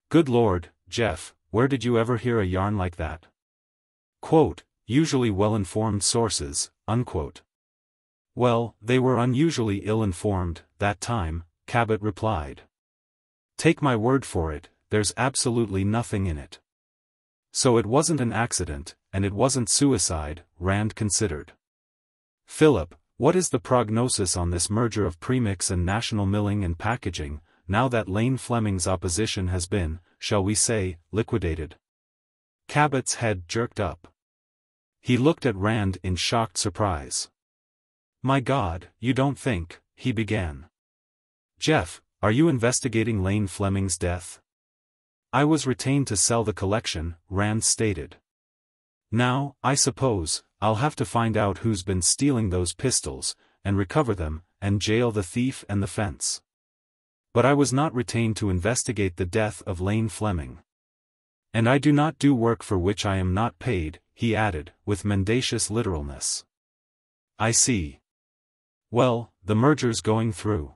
Good Lord, Jeff, where did you ever hear a yarn like that? Quote, usually well-informed sources, unquote. Well, they were unusually ill-informed, that time, Cabot replied. Take my word for it, there's absolutely nothing in it. So it wasn't an accident, and it wasn't suicide, Rand considered. Philip, what is the prognosis on this merger of premix and national milling and packaging, now that Lane Fleming's opposition has been, shall we say, liquidated? Cabot's head jerked up. He looked at Rand in shocked surprise. My God, you don't think, he began. Jeff, are you investigating Lane Fleming's death? I was retained to sell the collection, Rand stated. Now, I suppose, I'll have to find out who's been stealing those pistols, and recover them, and jail the thief and the fence. But I was not retained to investigate the death of Lane Fleming. And I do not do work for which I am not paid, he added, with mendacious literalness. I see. Well, the merger's going through.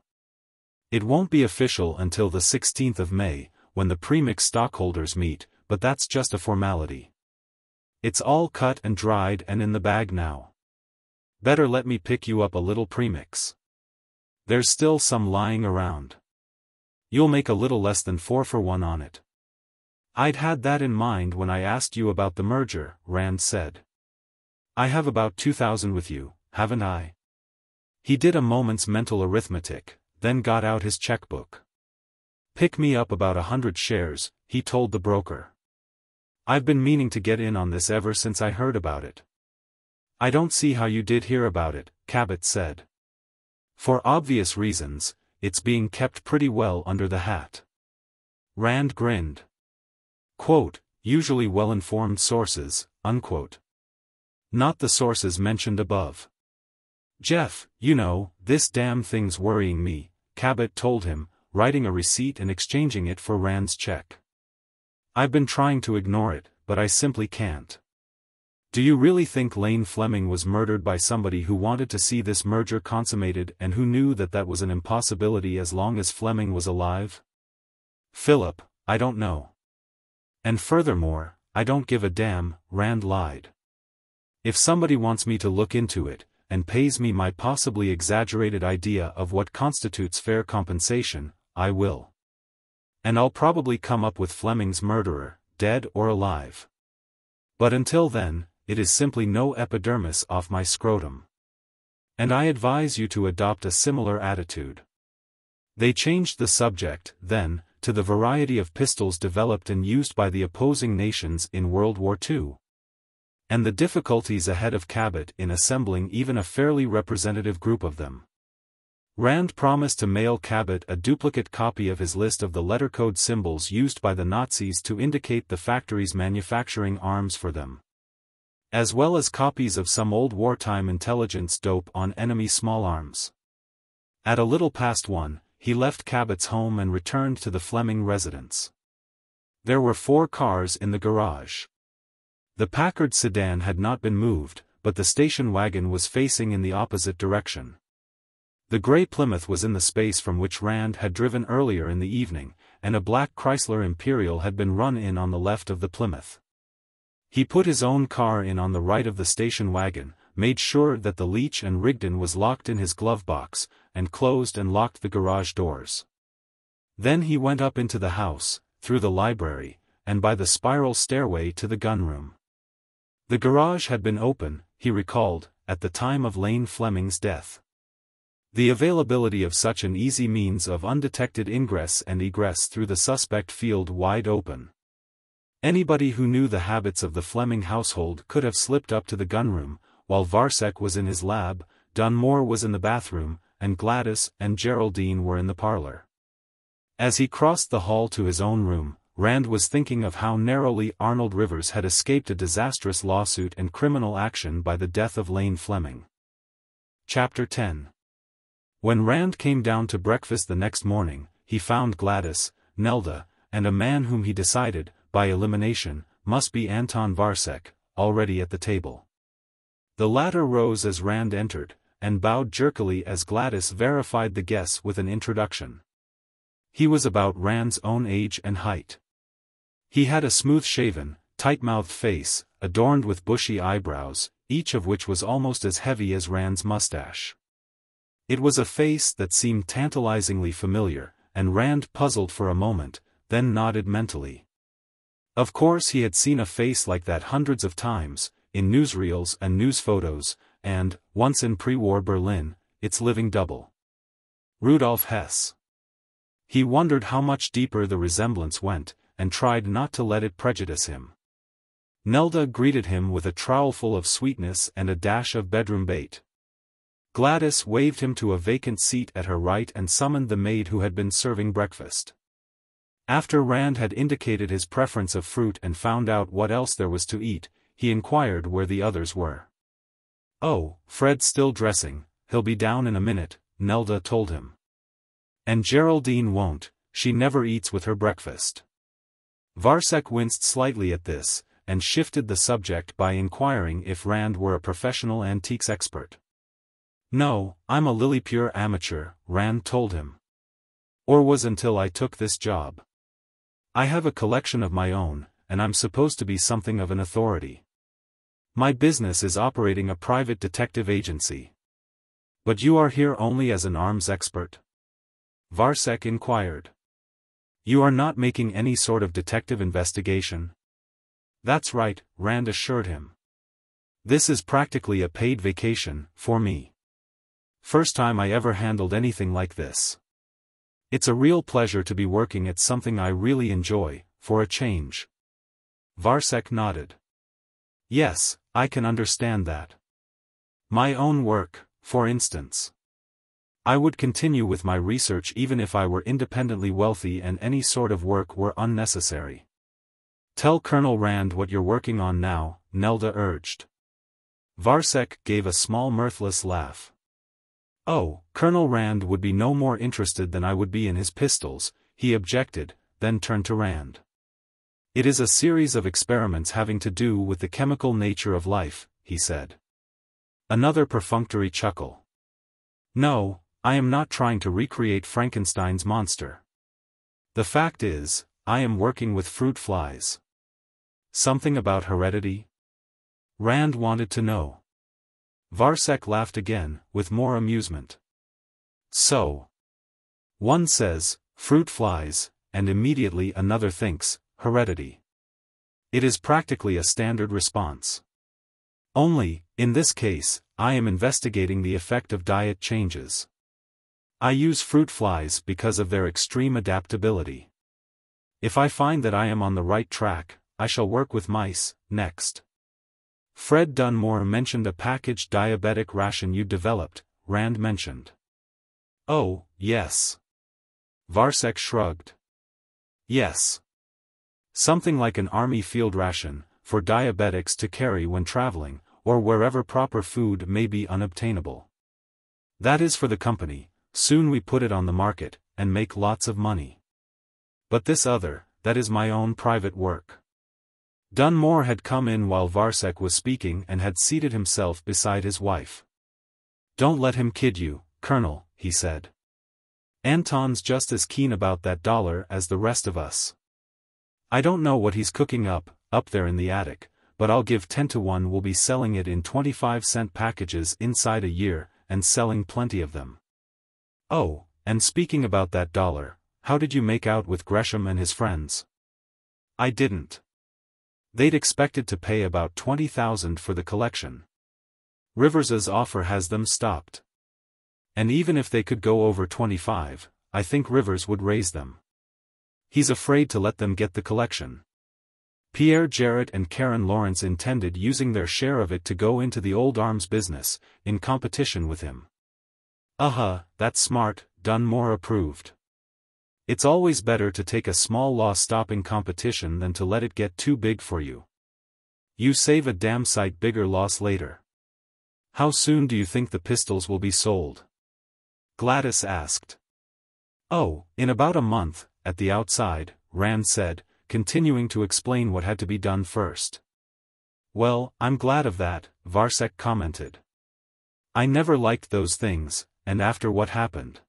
It won't be official until the 16th of May, when the premix stockholders meet, but that's just a formality. It's all cut and dried and in the bag now. Better let me pick you up a little premix. There's still some lying around. You'll make a little less than 4 for 1 on it. I'd had that in mind when I asked you about the merger, Rand said. I have about 2,000 with you, haven't I? He did a moment's mental arithmetic, then got out his checkbook. Pick me up about 100 shares, he told the broker. I've been meaning to get in on this ever since I heard about it. I don't see how you did hear about it, Cabot said. For obvious reasons, it's being kept pretty well under the hat. Rand grinned. Quote, usually well-informed sources, unquote. Not the sources mentioned above. Jeff, you know, this damn thing's worrying me, Cabot told him, writing a receipt and exchanging it for Rand's check. I've been trying to ignore it, but I simply can't. Do you really think Lane Fleming was murdered by somebody who wanted to see this merger consummated and who knew that that was an impossibility as long as Fleming was alive? Philip, I don't know. And furthermore, I don't give a damn, Rand lied. If somebody wants me to look into it, and pays me my possibly exaggerated idea of what constitutes fair compensation, I will. And I'll probably come up with Fleming's murderer, dead or alive. But until then, it is simply no epidermis off my scrotum. And I advise you to adopt a similar attitude. They changed the subject, then, to the variety of pistols developed and used by the opposing nations in World War II. And the difficulties ahead of Cabot in assembling even a fairly representative group of them. Rand promised to mail Cabot a duplicate copy of his list of the lettercode symbols used by the Nazis to indicate the factories manufacturing arms for them, as well as copies of some old wartime intelligence dope on enemy small arms. At a little past 1, he left Cabot's home and returned to the Fleming residence. There were 4 cars in the garage. The Packard sedan had not been moved, but the station wagon was facing in the opposite direction. The gray Plymouth was in the space from which Rand had driven earlier in the evening, and a black Chrysler Imperial had been run in on the left of the Plymouth. He put his own car in on the right of the station wagon, made sure that the Leech and Rigdon was locked in his glove box, and closed and locked the garage doors. Then he went up into the house, through the library, and by the spiral stairway to the gunroom. The garage had been open, he recalled, at the time of Lane Fleming's death. The availability of such an easy means of undetected ingress and egress through the suspect field wide open. Anybody who knew the habits of the Fleming household could have slipped up to the gunroom, while Varsek was in his lab, Dunmore was in the bathroom, and Gladys and Geraldine were in the parlor. As he crossed the hall to his own room, Rand was thinking of how narrowly Arnold Rivers had escaped a disastrous lawsuit and criminal action by the death of Lane Fleming. Chapter 10. When Rand came down to breakfast the next morning, he found Gladys, Nelda, and a man whom he decided, by elimination, must be Anton Varsek, already at the table. The latter rose as Rand entered, and bowed jerkily as Gladys verified the guess with an introduction. He was about Rand's own age and height. He had a smooth-shaven, tight-mouthed face, adorned with bushy eyebrows, each of which was almost as heavy as Rand's mustache. It was a face that seemed tantalizingly familiar, and Rand puzzled for a moment, then nodded mentally. Of course he had seen a face like that hundreds of times, in newsreels and news photos, and, once in pre-war Berlin, its living double. Rudolf Hess. He wondered how much deeper the resemblance went, and tried not to let it prejudice him. Nelda greeted him with a trowelful of sweetness and a dash of bedroom bait. Gladys waved him to a vacant seat at her right and summoned the maid who had been serving breakfast. After Rand had indicated his preference of fruit and found out what else there was to eat, he inquired where the others were. "Oh, Fred's still dressing, he'll be down in a minute," Nelda told him. "And Geraldine won't, she never eats with her breakfast." Varsek winced slightly at this, and shifted the subject by inquiring if Rand were a professional antiques expert. "No, I'm a lily-pure amateur," Rand told him. "Or was until I took this job. I have a collection of my own, and I'm supposed to be something of an authority. My business is operating a private detective agency." "But you are here only as an arms expert?" Varsek inquired. "You are not making any sort of detective investigation?" "That's right," Rand assured him. "This is practically a paid vacation, for me. First time I ever handled anything like this. It's a real pleasure to be working at something I really enjoy, for a change." Varsek nodded. "Yes, I can understand that. My own work, for instance. I would continue with my research even if I were independently wealthy and any sort of work were unnecessary." "Tell Colonel Rand what you're working on now," Nelda urged. Varsek gave a small mirthless laugh. "Oh, Colonel Rand would be no more interested than I would be in his pistols," he objected, then turned to Rand. "It is a series of experiments having to do with the chemical nature of life," he said. Another perfunctory chuckle. "No, I am not trying to recreate Frankenstein's monster. The fact is, I am working with fruit flies." "Something about heredity?" Rand wanted to know. Varsek laughed again, with more amusement. So. One says, fruit flies, and immediately another thinks, heredity. It is practically a standard response. Only, in this case, I am investigating the effect of diet changes. I use fruit flies because of their extreme adaptability. If I find that I am on the right track, I shall work with mice, next. Fred Dunmore mentioned a packaged diabetic ration you developed, Rand mentioned. Oh, yes. Varsek shrugged. Yes. Something like an army field ration, for diabetics to carry when traveling, or wherever proper food may be unobtainable. That is for the company. Soon we put it on the market, and make lots of money. But this other, that is my own private work. Dunmore had come in while Varsek was speaking and had seated himself beside his wife. Don't let him kid you, Colonel, he said. Anton's just as keen about that dollar as the rest of us. I don't know what he's cooking up there in the attic, but I'll give 10 to 1 we'll be selling it in 25-cent packages inside a year, and selling plenty of them. Oh, and speaking about that dollar, how did you make out with Gresham and his friends? I didn't. They'd expected to pay about $20,000 for the collection. Rivers's offer has them stopped. And even if they could go over 25, I think Rivers would raise them. He's afraid to let them get the collection. Pierre Jarrett and Karen Lawrence intended using their share of it to go into the old arms business, in competition with him. That's smart, Dunmore approved. It's always better to take a small loss stopping competition than to let it get too big for you. You save a damn sight bigger loss later. How soon do you think the pistols will be sold? Gladys asked. Oh, in about a month, at the outside, Rand said, continuing to explain what had to be done first. Well, I'm glad of that, Varsek commented. I never liked those things, and after what happened.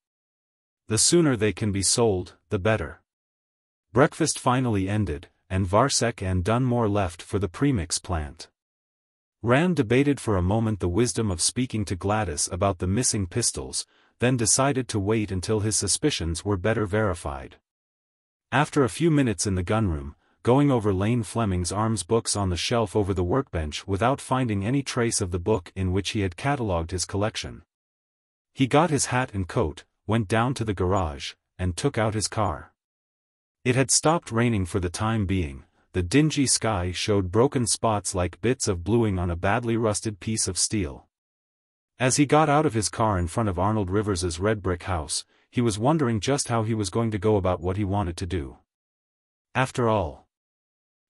The sooner they can be sold, the better. Breakfast finally ended, and Varsek and Dunmore left for the premix plant. Rand debated for a moment the wisdom of speaking to Gladys about the missing pistols, then decided to wait until his suspicions were better verified. After a few minutes in the gunroom, going over Lane Fleming's arms books on the shelf over the workbench without finding any trace of the book in which he had catalogued his collection. He got his hat and coat, went down to the garage, and took out his car. It had stopped raining for the time being, the dingy sky showed broken spots like bits of bluing on a badly rusted piece of steel. As he got out of his car in front of Arnold Rivers's red brick house, he was wondering just how he was going to go about what he wanted to do. After all,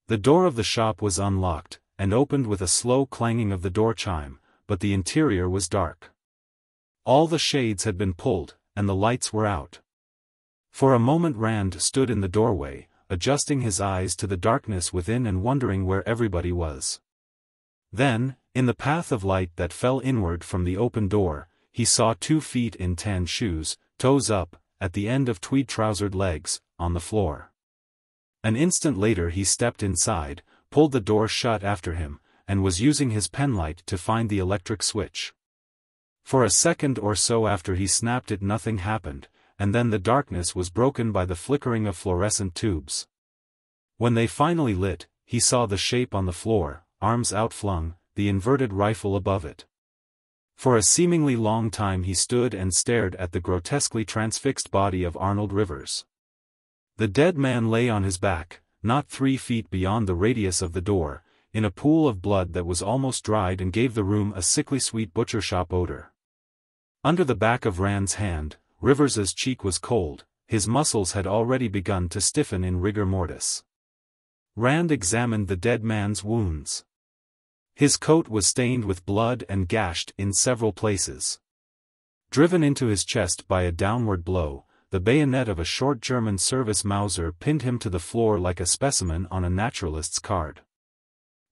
the door of the shop was unlocked, and opened with a slow clanging of the door chime, but the interior was dark. All the shades had been pulled, and the lights were out. For a moment Rand stood in the doorway, adjusting his eyes to the darkness within and wondering where everybody was. Then, in the path of light that fell inward from the open door, he saw 2 feet in tan shoes, toes up, at the end of tweed-trousered legs, on the floor. An instant later he stepped inside, pulled the door shut after him, and was using his penlight to find the electric switch. For a second or so after he snapped it nothing happened, and then the darkness was broken by the flickering of fluorescent tubes. When they finally lit, he saw the shape on the floor, arms outflung, the inverted rifle above it. For a seemingly long time he stood and stared at the grotesquely transfixed body of Arnold Rivers. The dead man lay on his back, not 3 feet beyond the radius of the door, in a pool of blood that was almost dried and gave the room a sickly sweet butcher shop odor. Under the back of Rand's hand, Rivers's cheek was cold, his muscles had already begun to stiffen in rigor mortis. Rand examined the dead man's wounds. His coat was stained with blood and gashed in several places. Driven into his chest by a downward blow, the bayonet of a short German service Mauser pinned him to the floor like a specimen on a naturalist's card.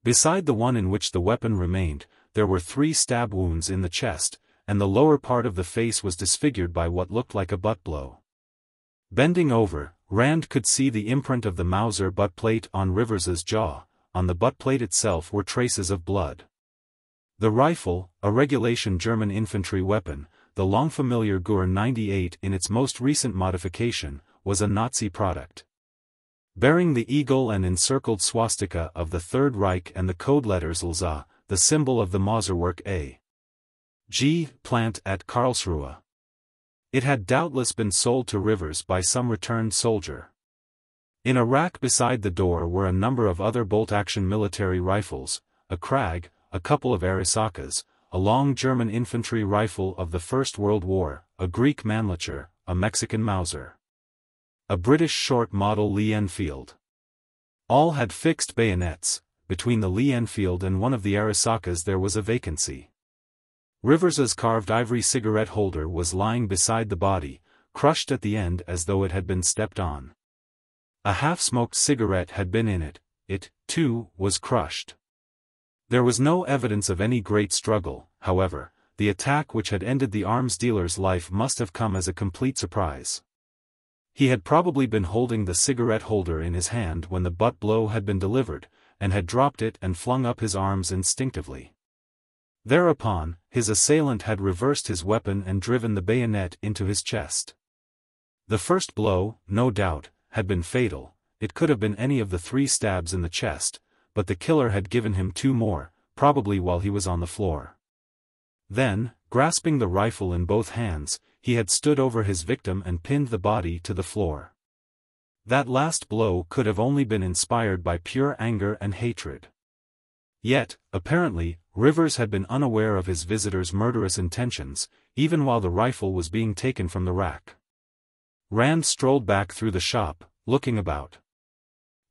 Beside the one in which the weapon remained, there were 3 stab wounds in the chest, and the lower part of the face was disfigured by what looked like a butt blow. Bending over, Rand could see the imprint of the Mauser butt plate on Rivers's jaw. On the butt plate itself were traces of blood. The rifle, a regulation German infantry weapon, the long familiar Gur 98 in its most recent modification, was a Nazi product. Bearing the eagle and encircled swastika of the Third Reich and the code letters LZA, the symbol of the Mauserwerk A.G. plant at Karlsruhe. It had doubtless been sold to Rivers by some returned soldier. In a rack beside the door were a number of other bolt-action military rifles, a Krag, a couple of Arisakas, a long German infantry rifle of the First World War, a Greek Mannlicher, a Mexican Mauser, a British short model Lee Enfield. All had fixed bayonets. Between the Lee Enfield and one of the Arisakas there was a vacancy. Rivers's carved ivory cigarette holder was lying beside the body, crushed at the end as though it had been stepped on. A half-smoked cigarette had been in it. It, too, was crushed. There was no evidence of any great struggle, however. The attack which had ended the arms dealer's life must have come as a complete surprise. He had probably been holding the cigarette holder in his hand when the butt blow had been delivered, and had dropped it and flung up his arms instinctively. Thereupon, his assailant had reversed his weapon and driven the bayonet into his chest. The first blow, no doubt, had been fatal. It could have been any of the 3 stabs in the chest, but the killer had given him 2 more, probably while he was on the floor. Then, grasping the rifle in both hands, he had stood over his victim and pinned the body to the floor. That last blow could have only been inspired by pure anger and hatred. Yet, apparently, Rivers had been unaware of his visitor's murderous intentions, even while the rifle was being taken from the rack. Rand strolled back through the shop, looking about.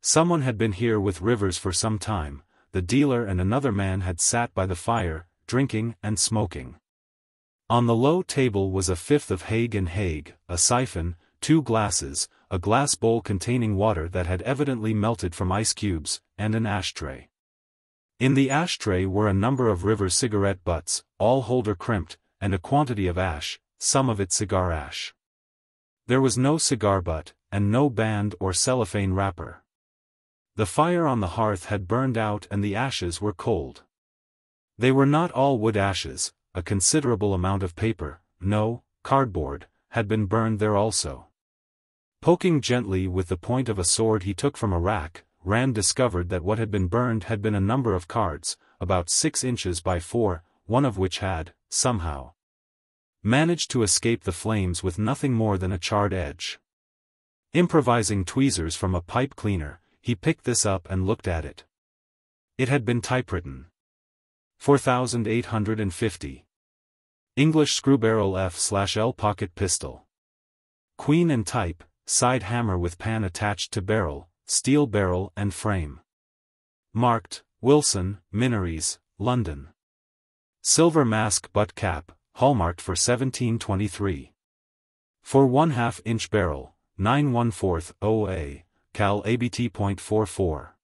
Someone had been here with Rivers for some time. The dealer and another man had sat by the fire, drinking and smoking. On the low table was a fifth of Haig and Haig, a siphon, 2 glasses, a glass bowl containing water that had evidently melted from ice cubes, and an ashtray. In the ashtray were a number of Rivers cigarette butts, all holder crimped, and a quantity of ash, some of it cigar ash. There was no cigar butt, and no band or cellophane wrapper. The fire on the hearth had burned out and the ashes were cold. They were not all wood ashes. A considerable amount of paper, no, cardboard, had been burned there also. Poking gently with the point of a sword he took from a rack, Rand discovered that what had been burned had been a number of cards, about 6 inches by 4, one of which had, somehow, managed to escape the flames with nothing more than a charred edge. Improvising tweezers from a pipe cleaner, he picked this up and looked at it. It had been typewritten. 4850. English screw-barrel F/L pocket pistol. Queen and type, side hammer with pan attached to barrel, steel barrel and frame. Marked, Wilson, Minories, London. Silver mask butt cap, hallmarked for 1723. For 1/2 inch barrel, 9¼ OA, cal ABT.44.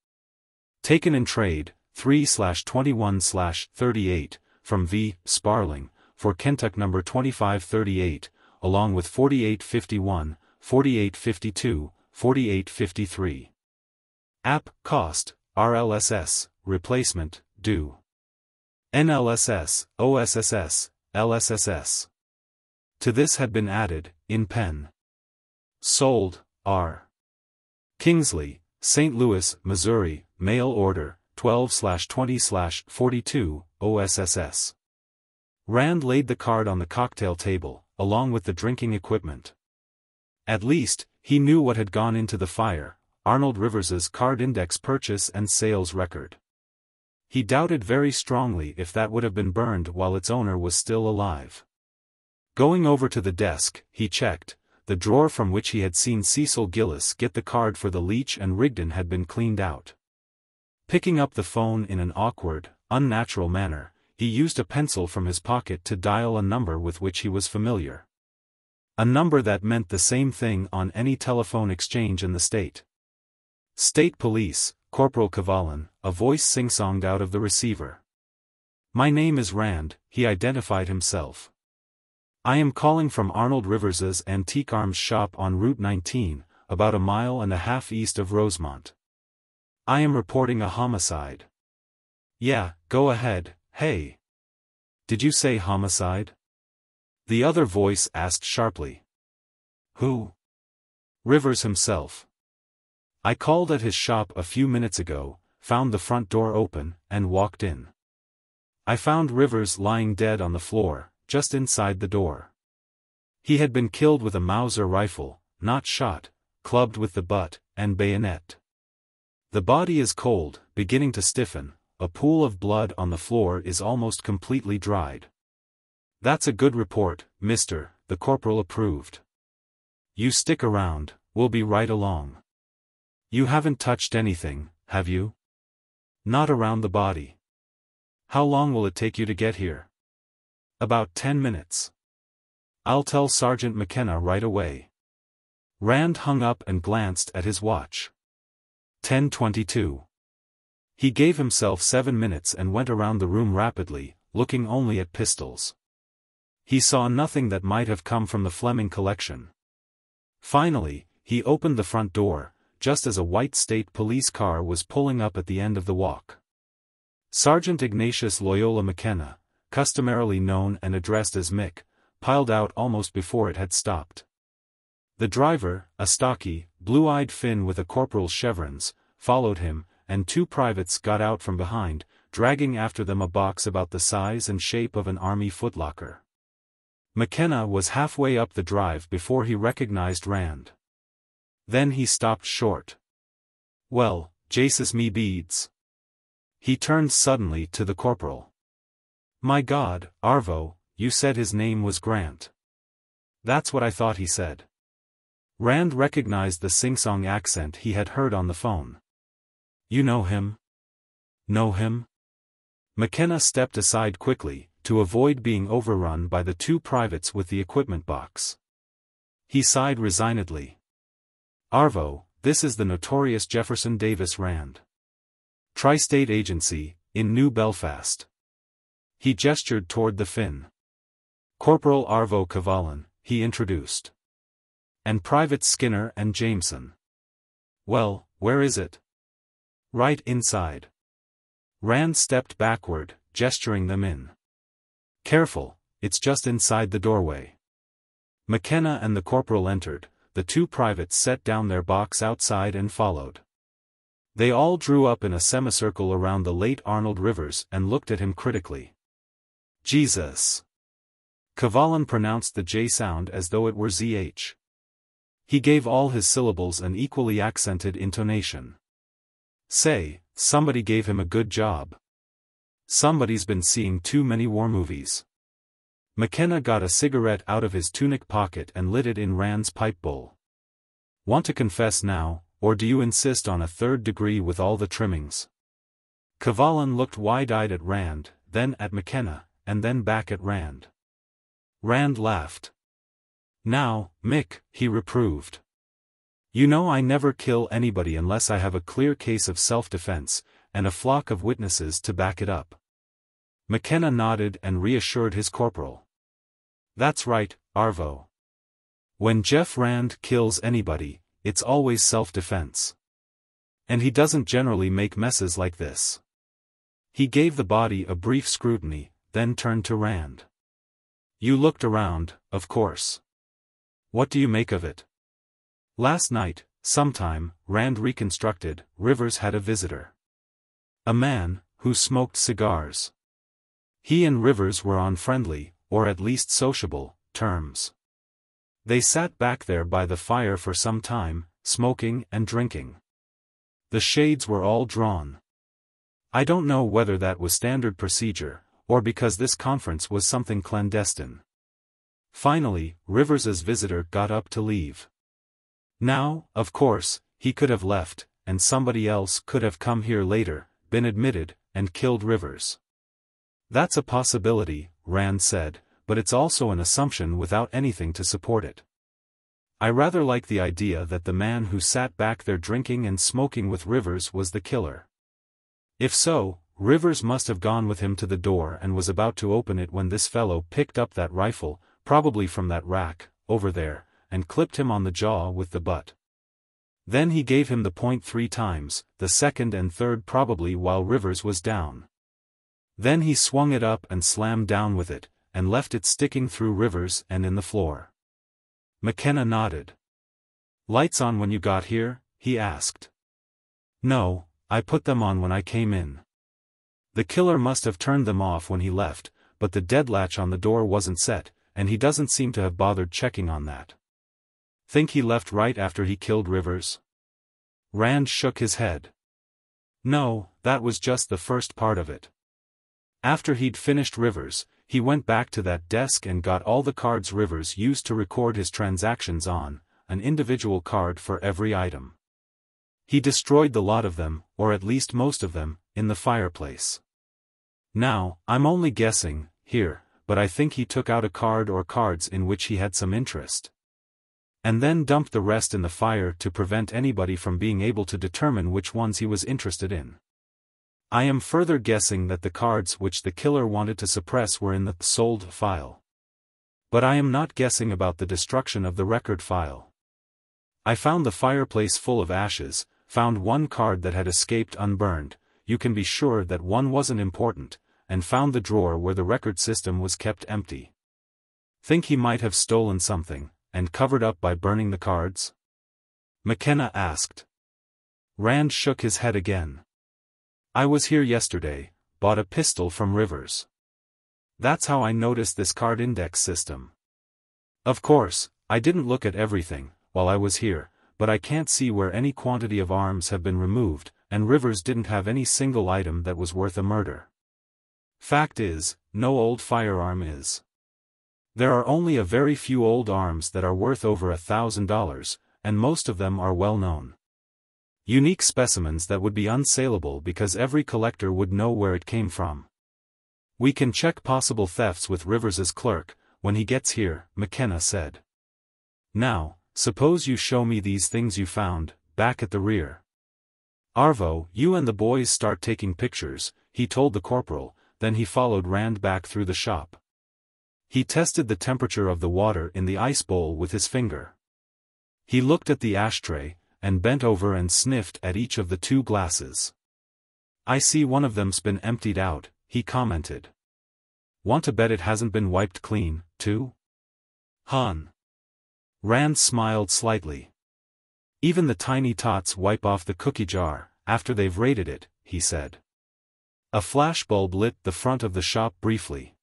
Taken in trade, 3/21/38, from V. Sparling, for Kentuck No. 2538, along with 4851, 4852, 4853. App. Cost, RLSS, replacement, due. NLSS, OSSS, LSSS. To this had been added, in pen. Sold, R. Kingsley, St. Louis, Missouri, mail order, 12/20/42, OSSS. Rand laid the card on the cocktail table, along with the drinking equipment. At least, he knew what had gone into the fire, Arnold Rivers's card index purchase and sales record. He doubted very strongly if that would have been burned while its owner was still alive. Going over to the desk, he checked. The drawer from which he had seen Cecil Gillis get the card for the Leech and Rigdon had been cleaned out. Picking up the phone in an awkward, unnatural manner, he used a pencil from his pocket to dial a number with which he was familiar. A number that meant the same thing on any telephone exchange in the state. State Police, Corporal Cavallan, a voice sing-songed out of the receiver. "My name is Rand," he identified himself. "I am calling from Arnold Rivers's antique arms shop on Route 19, about 1.5 miles east of Rosemont. I am reporting a homicide." "Yeah, go ahead, hey." Did you say homicide? The other voice asked sharply. Who? Rivers himself. I called at his shop a few minutes ago, found the front door open, and walked in. I found Rivers lying dead on the floor, just inside the door. He had been killed with a Mauser rifle, not shot, clubbed with the butt and bayonet. The body is cold, beginning to stiffen, a pool of blood on the floor is almost completely dried. That's a good report, mister, the corporal approved. You stick around, we'll be right along. You haven't touched anything, have you? Not around the body. How long will it take you to get here? About 10 minutes. I'll tell Sergeant McKenna right away. Rand hung up and glanced at his watch. 10:22. He gave himself 7 minutes and went around the room rapidly, looking only at pistols. He saw nothing that might have come from the Fleming collection. Finally, he opened the front door, just as a white state police car was pulling up at the end of the walk. Sergeant Ignatius Loyola McKenna, customarily known and addressed as Mick, piled out almost before it had stopped. The driver, a stocky, blue-eyed Finn with a corporal's chevrons, followed him, and 2 privates got out from behind, dragging after them a box about the size and shape of an army footlocker. McKenna was halfway up the drive before he recognized Rand. Then he stopped short. Well, Jasus me beads. He turned suddenly to the corporal. My God, Arvo, you said his name was Grant. That's what I thought he said. Rand recognized the sing-song accent he had heard on the phone. You know him? Know him? McKenna stepped aside quickly, to avoid being overrun by the 2 privates with the equipment box. He sighed resignedly. Arvo, this is the notorious Jefferson Davis Rand. Tri-State Agency, in New Belfast. He gestured toward the Finn. Corporal Arvo Cavallan, he introduced. And Privates Skinner and Jameson. Well, where is it? Right inside. Rand stepped backward, gesturing them in. Careful, it's just inside the doorway. McKenna and the corporal entered, the 2 privates set down their box outside and followed. They all drew up in a semicircle around the late Arnold Rivers and looked at him critically. Jesus. Cavallan pronounced the J sound as though it were ZH. He gave all his syllables an equally accented intonation. Say, somebody gave him a good job. Somebody's been seeing too many war movies. McKenna got a cigarette out of his tunic pocket and lit it in Rand's pipe bowl. Want to confess now, or do you insist on a 3rd degree with all the trimmings? Cavallan looked wide-eyed at Rand, then at McKenna, and then back at Rand. Rand laughed. Now, Mick, he reproved. You know I never kill anybody unless I have a clear case of self-defense, and a flock of witnesses to back it up. McKenna nodded and reassured his corporal. That's right, Arvo. When Jeff Rand kills anybody, it's always self-defense. And he doesn't generally make messes like this. He gave the body a brief scrutiny, then turned to Rand. You looked around, of course. What do you make of it? Last night, sometime, Rand reconstructed, Rivers had a visitor. A man, who smoked cigars. He and Rivers were on friendly, or at least sociable, terms. They sat back there by the fire for some time, smoking and drinking. The shades were all drawn. I don't know whether that was standard procedure, or because this conference was something clandestine. Finally, Rivers's visitor got up to leave. Now, of course, he could have left, and somebody else could have come here later, been admitted, and killed Rivers. That's a possibility, Rand said, but it's also an assumption without anything to support it. I rather like the idea that the man who sat back there drinking and smoking with Rivers was the killer. If so, Rivers must have gone with him to the door and was about to open it when this fellow picked up that rifle, probably from that rack, over there, and clipped him on the jaw with the butt. Then he gave him the point 3 times, the second and third probably while Rivers was down. Then he swung it up and slammed down with it, and left it sticking through Rivers and in the floor. McKenna nodded. "Lights on when you got here?" he asked. "No, I put them on when I came in. The killer must have turned them off when he left, but the deadlatch on the door wasn't set, and he doesn't seem to have bothered checking on that." "Think he left right after he killed Rivers?" Rand shook his head. "No, that was just the first part of it. After he'd finished Rivers, he went back to that desk and got all the cards Rivers used to record his transactions on, an individual card for every item. He destroyed the lot of them, or at least most of them, in the fireplace. Now, I'm only guessing, here, but I think he took out a card or cards in which he had some interest. And then dumped the rest in the fire to prevent anybody from being able to determine which ones he was interested in. I am further guessing that the cards which the killer wanted to suppress were in the sold file. But I am not guessing about the destruction of the record file. I found the fireplace full of ashes, found one card that had escaped unburned, you can be sure that one wasn't important, and found the drawer where the record system was kept empty. Think he might have stolen something, and covered up by burning the cards?" McKenna asked. Rand shook his head again. "I was here yesterday, bought a pistol from Rivers. That's how I noticed this card index system. Of course, I didn't look at everything, while I was here, but I can't see where any quantity of arms have been removed, and Rivers didn't have any single item that was worth a murder. Fact is, no old firearm is. There are only a very few old arms that are worth over $1,000, and most of them are well known. Unique specimens that would be unsaleable because every collector would know where it came from. We can check possible thefts with Rivers's clerk, when he gets here," McKenna said. "Now, suppose you show me these things you found, back at the rear. Arvo, you and the boys start taking pictures," he told the corporal, then he followed Rand back through the shop. He tested the temperature of the water in the ice bowl with his finger. He looked at the ashtray, and bent over and sniffed at each of the 2 glasses. "I see one of them's been emptied out," he commented. "Want to bet it hasn't been wiped clean, too?" "Hun." Rand smiled slightly. "Even the tiny tots wipe off the cookie jar, after they've raided it," he said. A flashbulb lit the front of the shop briefly.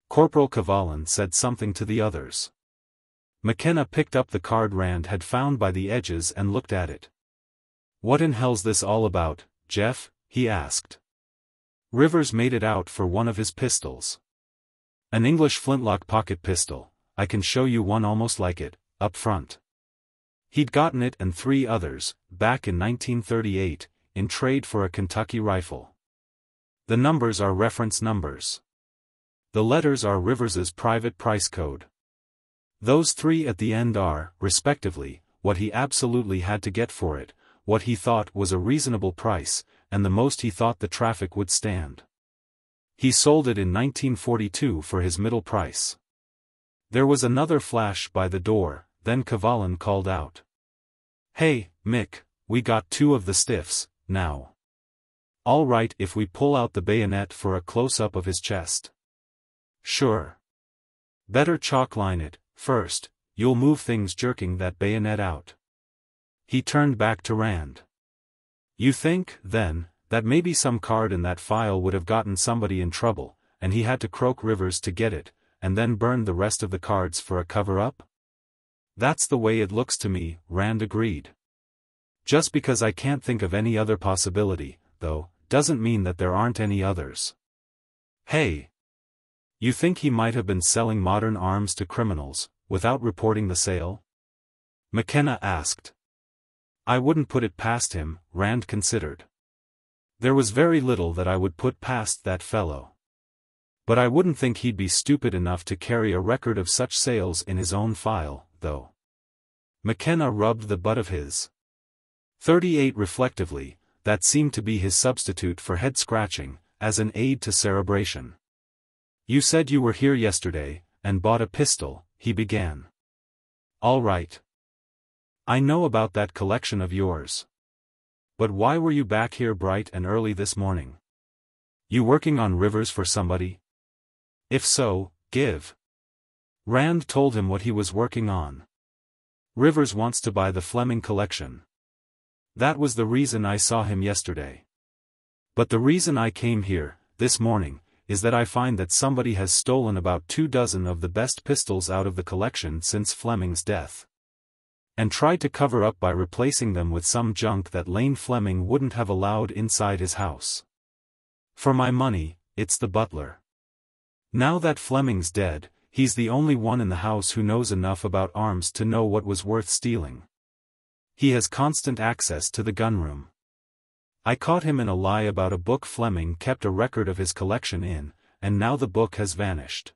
Corporal Cavallan said something to the others. McKenna picked up the card Rand had found by the edges and looked at it. "What in hell's this all about, Jeff?" he asked. "Rivers made it out for one of his pistols. An English flintlock pocket pistol. I can show you one almost like it, up front. He'd gotten it and 3 others, back in 1938, in trade for a Kentucky rifle. The numbers are reference numbers. The letters are Rivers's private price code. Those 3 at the end are, respectively, what he absolutely had to get for it, what he thought was a reasonable price, and the most he thought the traffic would stand. He sold it in 1942 for his middle price." There was another flash by the door, then Cavallan called out. "Hey, Mick, we got 2 of the stiffs, now. All right if we pull out the bayonet for a close-up of his chest?" "Sure. Better chalk-line it, first, you'll move things jerking that bayonet out." He turned back to Rand. "You think, then, that maybe some card in that file would have gotten somebody in trouble, and he had to croak Rivers to get it, and then burned the rest of the cards for a cover-up?" "That's the way it looks to me," Rand agreed. "Just because I can't think of any other possibility, though, doesn't mean that there aren't any others." "Hey! You think he might have been selling modern arms to criminals, without reporting the sale?" McKenna asked. "I wouldn't put it past him," Rand considered. "There was very little that I would put past that fellow. But I wouldn't think he'd be stupid enough to carry a record of such sales in his own file, though." McKenna rubbed the butt of his .38 reflectively, that seemed to be his substitute for head-scratching, as an aid to cerebration. "You said you were here yesterday, and bought a pistol," he began. "All right. I know about that collection of yours. But why were you back here bright and early this morning?" You working on Rivers for somebody? If so, give. Rand told him what he was working on. Rivers wants to buy the Fleming collection. That was the reason I saw him yesterday. But the reason I came here, this morning, is that I find that somebody has stolen about 24 of the best pistols out of the collection since Fleming's death. And tried to cover up by replacing them with some junk that Lane Fleming wouldn't have allowed inside his house. For my money, it's the butler. Now that Fleming's dead, he's the only one in the house who knows enough about arms to know what was worth stealing. He has constant access to the gunroom. I caught him in a lie about a book Fleming kept a record of his collection in, and now the book has vanished.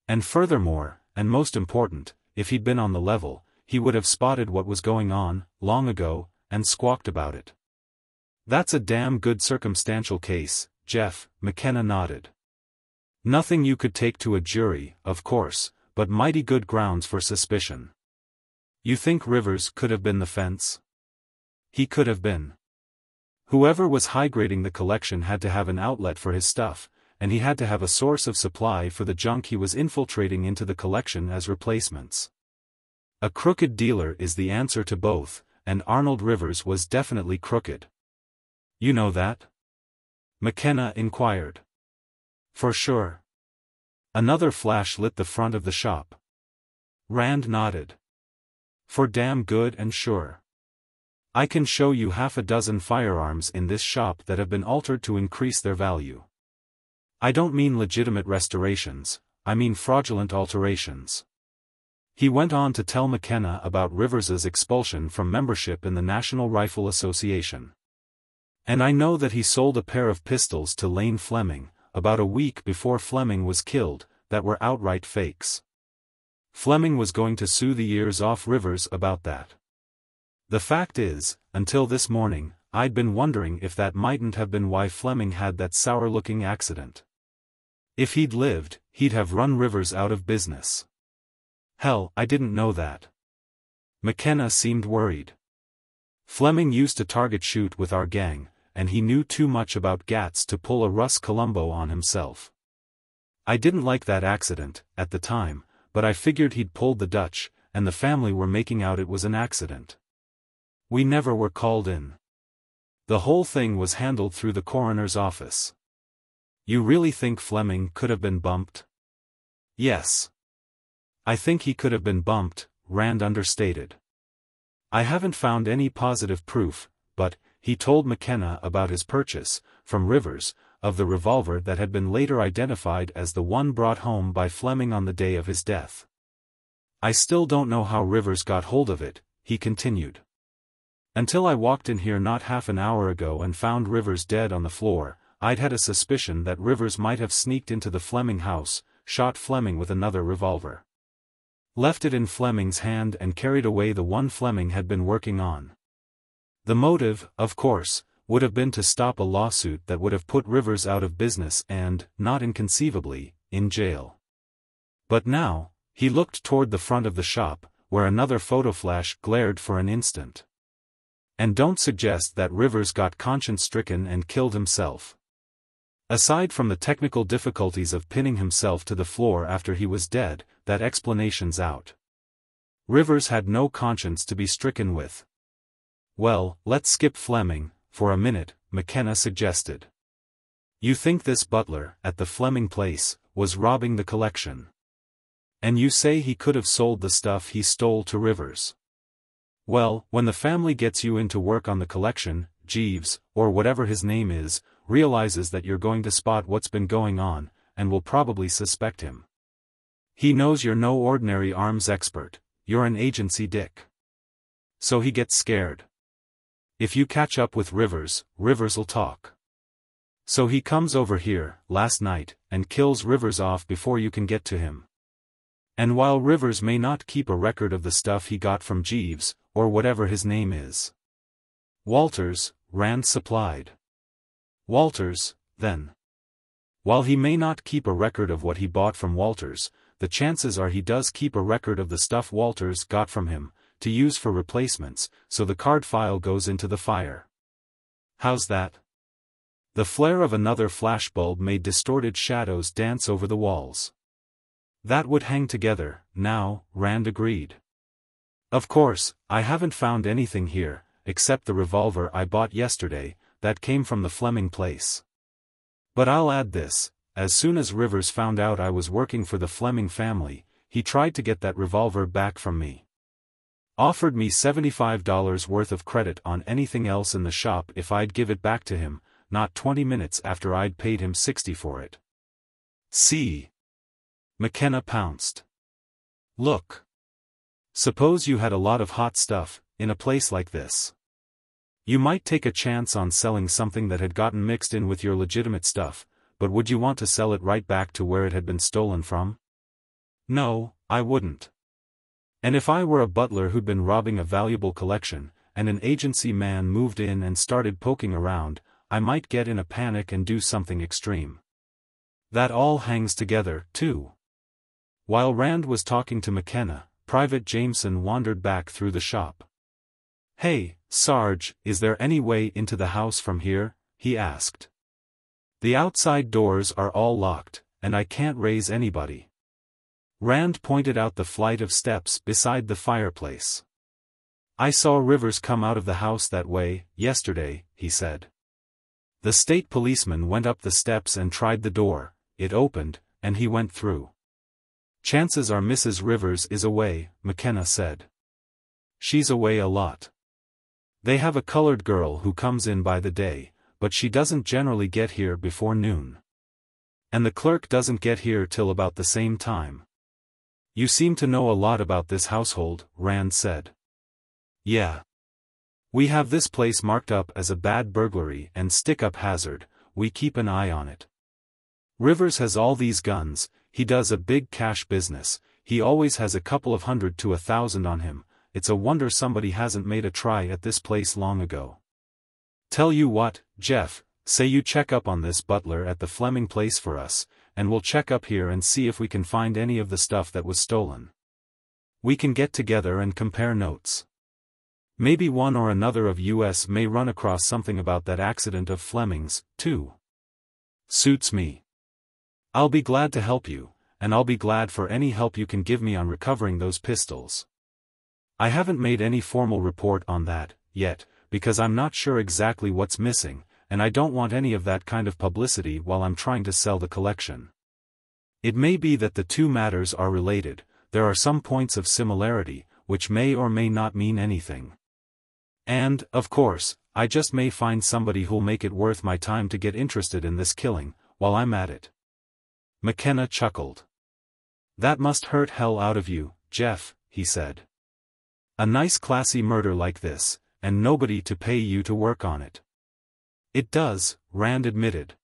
And furthermore, and most important, if he'd been on the level, he would have spotted what was going on, long ago, and squawked about it. That's a damn good circumstantial case, Jeff, McKenna nodded. Nothing you could take to a jury, of course, but mighty good grounds for suspicion. You think Rivers could have been the fence? He could have been. Whoever was high-grading the collection had to have an outlet for his stuff, and he had to have a source of supply for the junk he was infiltrating into the collection as replacements. A crooked dealer is the answer to both, and Arnold Rivers was definitely crooked. You know that? McKenna inquired. For sure. Another flash lit the front of the shop. Rand nodded. For damn good and sure. I can show you 6 firearms in this shop that have been altered to increase their value. I don't mean legitimate restorations, I mean fraudulent alterations. He went on to tell McKenna about Rivers's expulsion from membership in the National Rifle Association. And I know that he sold a pair of pistols to Lane Fleming, about a week before Fleming was killed, that were outright fakes. Fleming was going to sue the ears off Rivers about that. The fact is, until this morning, I'd been wondering if that mightn't have been why Fleming had that sour-looking accident. If he'd lived, he'd have run Rivers out of business. Hell, I didn't know that. McKenna seemed worried. Fleming used to target shoot with our gang, and he knew too much about gats to pull a Russ Columbo on himself. I didn't like that accident, at the time, but I figured he'd pulled the Dutch, and the family were making out it was an accident. We never were called in. The whole thing was handled through the coroner's office. You really think Fleming could have been bumped? Yes. I think he could have been bumped, Rand understated. I haven't found any positive proof, but, he told McKenna about his purchase, from Rivers, of the revolver that had been later identified as the one brought home by Fleming on the day of his death. I still don't know how Rivers got hold of it, he continued. Until I walked in here not half an hour ago and found Rivers dead on the floor, I'd had a suspicion that Rivers might have sneaked into the Fleming house, shot Fleming with another revolver. Left it in Fleming's hand and carried away the one Fleming had been working on. The motive, of course, would have been to stop a lawsuit that would have put Rivers out of business and, not inconceivably, in jail. But now, he looked toward the front of the shop, where another photoflash glared for an instant. And don't suggest that Rivers got conscience-stricken and killed himself. Aside from the technical difficulties of pinning himself to the floor after he was dead, that explanation's out. Rivers had no conscience to be stricken with. Well, let's skip Fleming, for a minute, McKenna suggested. You think this butler, at the Fleming place, was robbing the collection? And you say he could have sold the stuff he stole to Rivers? Well, when the family gets you into work on the collection, Jeeves, or whatever his name is, realizes that you're going to spot what's been going on, and will probably suspect him. He knows you're no ordinary arms expert, you're an agency dick. So he gets scared. If you catch up with Rivers, Rivers'll talk. So he comes over here, last night, and kills Rivers off before you can get to him. And while Rivers may not keep a record of the stuff he got from Jeeves, or whatever his name is. Walters, Rand supplied. Walters, then. While he may not keep a record of what he bought from Walters, the chances are he does keep a record of the stuff Walters got from him, to use for replacements, so the card file goes into the fire. How's that? The flare of another flashbulb made distorted shadows dance over the walls. That would hang together, now, Rand agreed. Of course, I haven't found anything here, except the revolver I bought yesterday, that came from the Fleming place. But I'll add this, as soon as Rivers found out I was working for the Fleming family, he tried to get that revolver back from me. Offered me $75 worth of credit on anything else in the shop if I'd give it back to him, not 20 minutes after I'd paid him $60 for it. See? McKenna pounced. Look. Suppose you had a lot of hot stuff, in a place like this. You might take a chance on selling something that had gotten mixed in with your legitimate stuff, but would you want to sell it right back to where it had been stolen from? No, I wouldn't. And if I were a butler who'd been robbing a valuable collection, and an agency man moved in and started poking around, I might get in a panic and do something extreme. That all hangs together, too. While Rand was talking to McKenna, Private Jameson wandered back through the shop. Hey, Sarge, is there any way into the house from here? He asked. The outside doors are all locked, and I can't raise anybody. Rand pointed out the flight of steps beside the fireplace. I saw Rivers come out of the house that way, yesterday, he said. The state policeman went up the steps and tried the door, it opened, and he went through. Chances are Mrs. Rivers is away, McKenna said. She's away a lot. They have a colored girl who comes in by the day, but she doesn't generally get here before noon. And the clerk doesn't get here till about the same time. You seem to know a lot about this household, Rand said. Yeah. We have this place marked up as a bad burglary and stick-up hazard, we keep an eye on it. Rivers has all these guns, he does a big cash business, he always has a couple of $100 to $1,000 on him, it's a wonder somebody hasn't made a try at this place long ago. Tell you what, Jeff, say you check up on this butler at the Fleming place for us, and we'll check up here and see if we can find any of the stuff that was stolen. We can get together and compare notes. Maybe one or another of us may run across something about that accident of Fleming's, too. Suits me. I'll be glad to help you, and I'll be glad for any help you can give me on recovering those pistols. I haven't made any formal report on that, yet, because I'm not sure exactly what's missing, and I don't want any of that kind of publicity while I'm trying to sell the collection. It may be that the two matters are related, there are some points of similarity, which may or may not mean anything. And, of course, I just may find somebody who'll make it worth my time to get interested in this killing, while I'm at it. McKenna chuckled. That must hurt hell out of you, Jeff, he said. A nice classy murder like this, and nobody to pay you to work on it. It does, Rand admitted.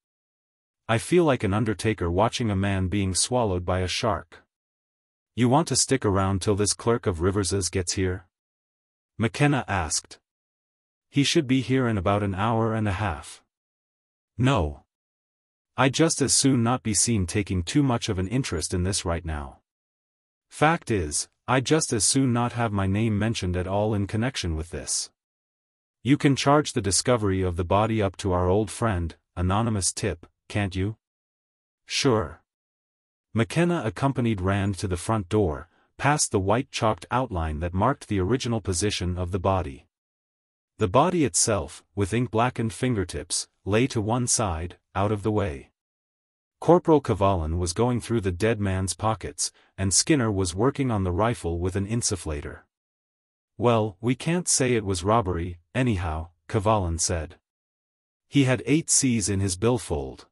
I feel like an undertaker watching a man being swallowed by a shark. You want to stick around till this clerk of Rivers's gets here? McKenna asked. He should be here in about an hour and a half. No. I'd just as soon not be seen taking too much of an interest in this right now. Fact is, I'd just as soon not have my name mentioned at all in connection with this. You can charge the discovery of the body up to our old friend, anonymous tip, can't you? Sure. McKenna accompanied Rand to the front door, past the white chalked outline that marked the original position of the body. The body itself, with ink-blackened fingertips, lay to one side, out of the way. Corporal Cavallan was going through the dead man's pockets, and Skinner was working on the rifle with an insufflator. Well, we can't say it was robbery, anyhow, Cavallan said. He had 8 C's in his billfold.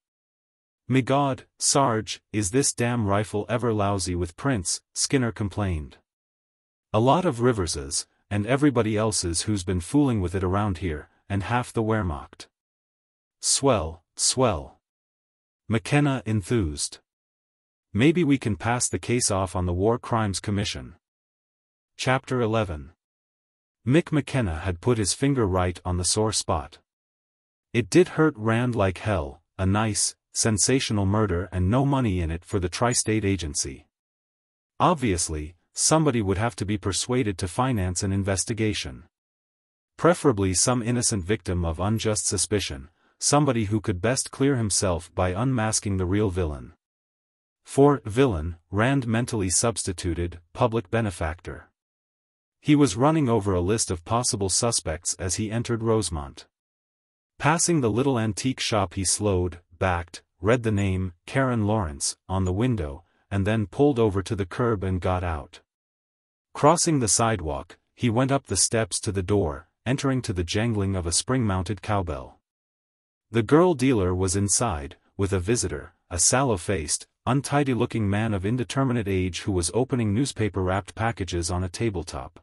Me God, Sarge, is this damn rifle ever lousy with prints, Skinner complained. A lot of Rivers's, and everybody else's who's been fooling with it around here, and half the Wehrmacht. Swell, swell. McKenna enthused. Maybe we can pass the case off on the War Crimes Commission. Chapter 11. Mick McKenna had put his finger right on the sore spot. It did hurt Rand like hell, a nice, sensational murder and no money in it for the Tri-State Agency. Obviously, somebody would have to be persuaded to finance an investigation. Preferably some innocent victim of unjust suspicion, somebody who could best clear himself by unmasking the real villain. For villain, Rand mentally substituted public benefactor. He was running over a list of possible suspects as he entered Rosemont. Passing the little antique shop, he slowed, backed, read the name, Karen Lawrence, on the window, and then pulled over to the curb and got out. Crossing the sidewalk, he went up the steps to the door, entering to the jangling of a spring-mounted cowbell. The girl dealer was inside, with a visitor, a sallow-faced, untidy-looking man of indeterminate age who was opening newspaper-wrapped packages on a tabletop.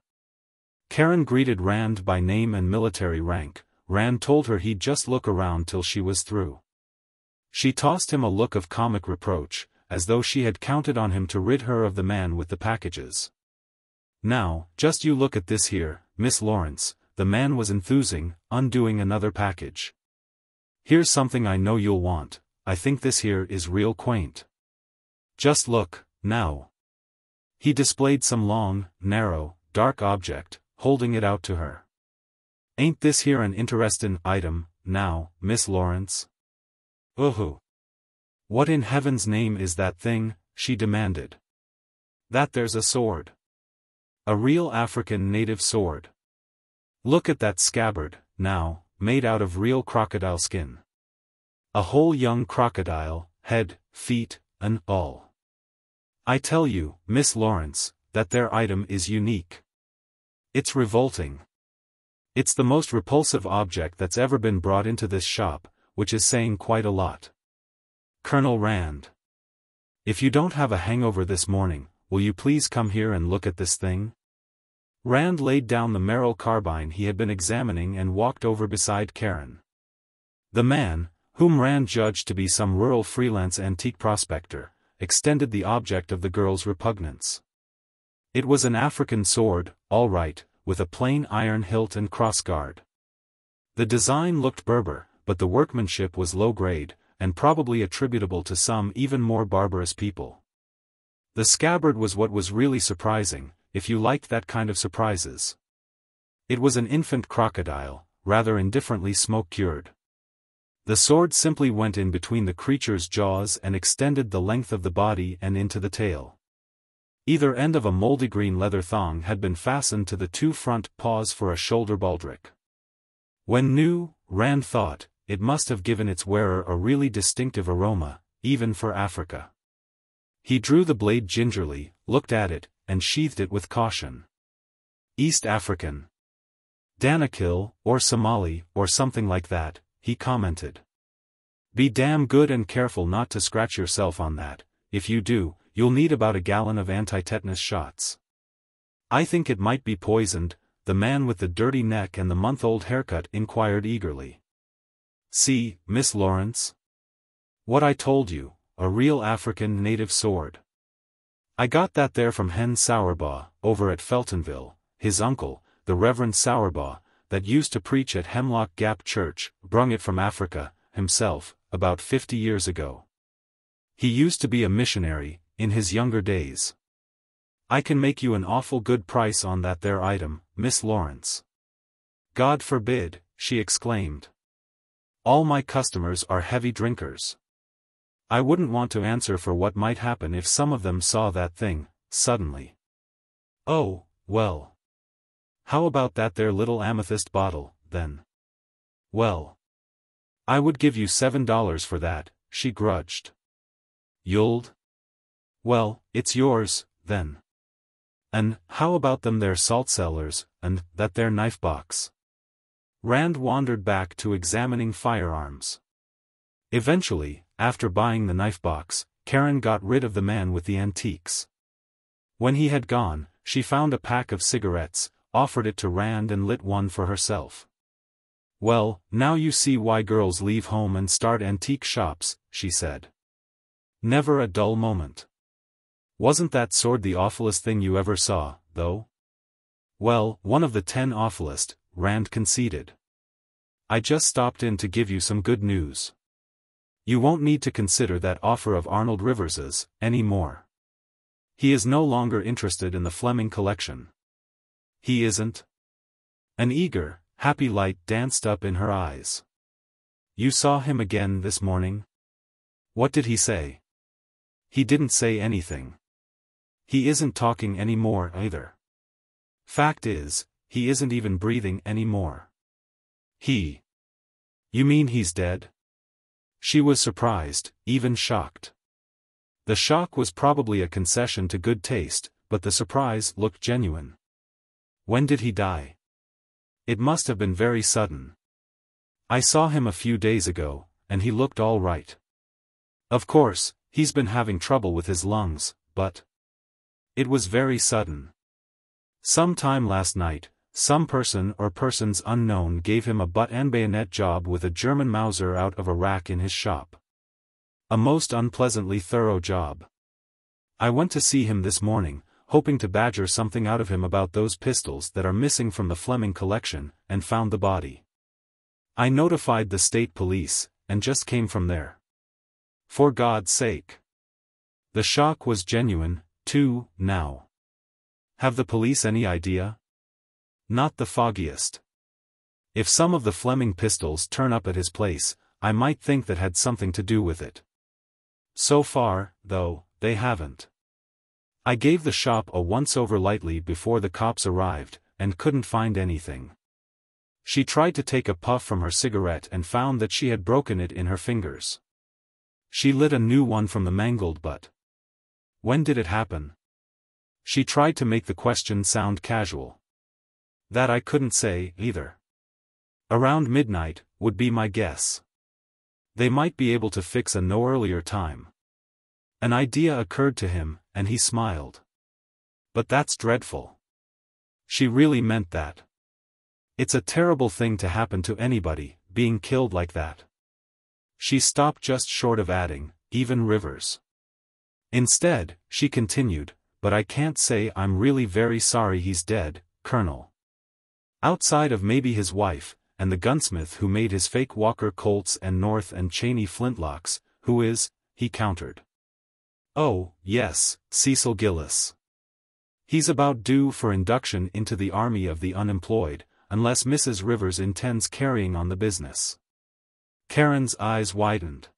Karen greeted Rand by name and military rank. Rand told her he'd just look around till she was through. She tossed him a look of comic reproach, as though she had counted on him to rid her of the man with the packages. "Now, just you look at this here, Miss Lawrence," the man was enthusing, undoing another package. "Here's something I know you'll want. I think this here is real quaint. Just look, now." He displayed some long, narrow, dark object, holding it out to her. "Ain't this here an interestin' item, now, Miss Lawrence?" "Ooh. What in heaven's name is that thing?" she demanded. "That there's a sword. A real African native sword. Look at that scabbard, now, made out of real crocodile skin. A whole young crocodile, head, feet, and all. I tell you, Miss Lawrence, that their item is unique. It's revolting. It's the most repulsive object that's ever been brought into this shop, which is saying quite a lot. Colonel Rand. If you don't have a hangover this morning, will you please come here and look at this thing?" Rand laid down the Merrill carbine he had been examining and walked over beside Karen. The man, whom Rand judged to be some rural freelance antique prospector, extended the object of the girl's repugnance. It was an African sword, all right, with a plain iron hilt and crossguard. The design looked Berber, but the workmanship was low-grade, and probably attributable to some even more barbarous people. The scabbard was what was really surprising, if you liked that kind of surprises. It was an infant crocodile, rather indifferently smoke-cured. The sword simply went in between the creature's jaws and extended the length of the body and into the tail. Either end of a moldy green leather thong had been fastened to the two front paws for a shoulder baldric. When new, Rand thought, it must have given its wearer a really distinctive aroma, even for Africa. He drew the blade gingerly, looked at it, and sheathed it with caution. "East African. Danakil, or Somali, or something like that," he commented. "Be damn good and careful not to scratch yourself on that. If you do, you'll need about a gallon of anti-tetanus shots." "I think it might be poisoned," the man with the dirty neck and the month-old haircut inquired eagerly. "See, Miss Lawrence? What I told you, a real African native sword. I got that there from Hen Sourbaugh, over at Feltonville. His uncle, the Reverend Sourbaugh, that used to preach at Hemlock Gap Church, brung it from Africa, himself, about 50 years ago. He used to be a missionary, in his younger days. I can make you an awful good price on that there item, Miss Lawrence." "God forbid," she exclaimed. "All my customers are heavy drinkers. I wouldn't want to answer for what might happen if some of them saw that thing, suddenly." "Oh, well. How about that there little amethyst bottle, then?" "Well, I would give you $7 for that," she grudged. "You'd? Well, it's yours, then. And how about them there salt cellars, and that there knife box?" Rand wandered back to examining firearms. Eventually, after buying the knife box, Karen got rid of the man with the antiques. When he had gone, she found a pack of cigarettes, offered it to Rand and lit one for herself. "Well, now you see why girls leave home and start antique shops," she said. "Never a dull moment. Wasn't that sword the awfulest thing you ever saw, though?" "Well, one of the 10 awfulest," Rand conceded. "I just stopped in to give you some good news. You won't need to consider that offer of Arnold Rivers's, any more. He is no longer interested in the Fleming collection." "He isn't?" An eager, happy light danced up in her eyes. You saw him again this morning? What did he say? He didn't say anything. He isn't talking anymore either. Fact is, he isn't even breathing anymore. You mean he's dead? She was surprised, even shocked. The shock was probably a concession to good taste, but the surprise looked genuine. When did he die? It must have been very sudden. I saw him a few days ago, and he looked all right. Of course, he's been having trouble with his lungs, but it was very sudden. Some time last night, some person or persons unknown gave him a butt and bayonet job with a German Mauser out of a rack in his shop. A most unpleasantly thorough job. I went to see him this morning, hoping to badger something out of him about those pistols that are missing from the Fleming collection, and found the body. I notified the state police, and just came from there. For God's sake. The shock was genuine, too, now. Have the police any idea? Not the foggiest. If some of the Fleming pistols turn up at his place, I might think that had something to do with it. So far, though, they haven't. I gave the shop a once-over lightly before the cops arrived, and couldn't find anything. She tried to take a puff from her cigarette and found that she had broken it in her fingers. She lit a new one from the mangled butt. When did it happen? She tried to make the question sound casual. That I couldn't say, either. Around midnight, would be my guess. They might be able to fix a no earlier time. An idea occurred to him, and he smiled. But that's dreadful. She really meant that. It's a terrible thing to happen to anybody, being killed like that. She stopped just short of adding, even Rivers. Instead, she continued, but I can't say I'm really very sorry he's dead, Colonel. Outside of maybe his wife, and the gunsmith who made his fake Walker Colts and North and Cheney flintlocks, who is, he countered. Oh, yes, Cecil Gillis. He's about due for induction into the army of the unemployed, unless Mrs. Rivers intends carrying on the business. Karen's eyes widened.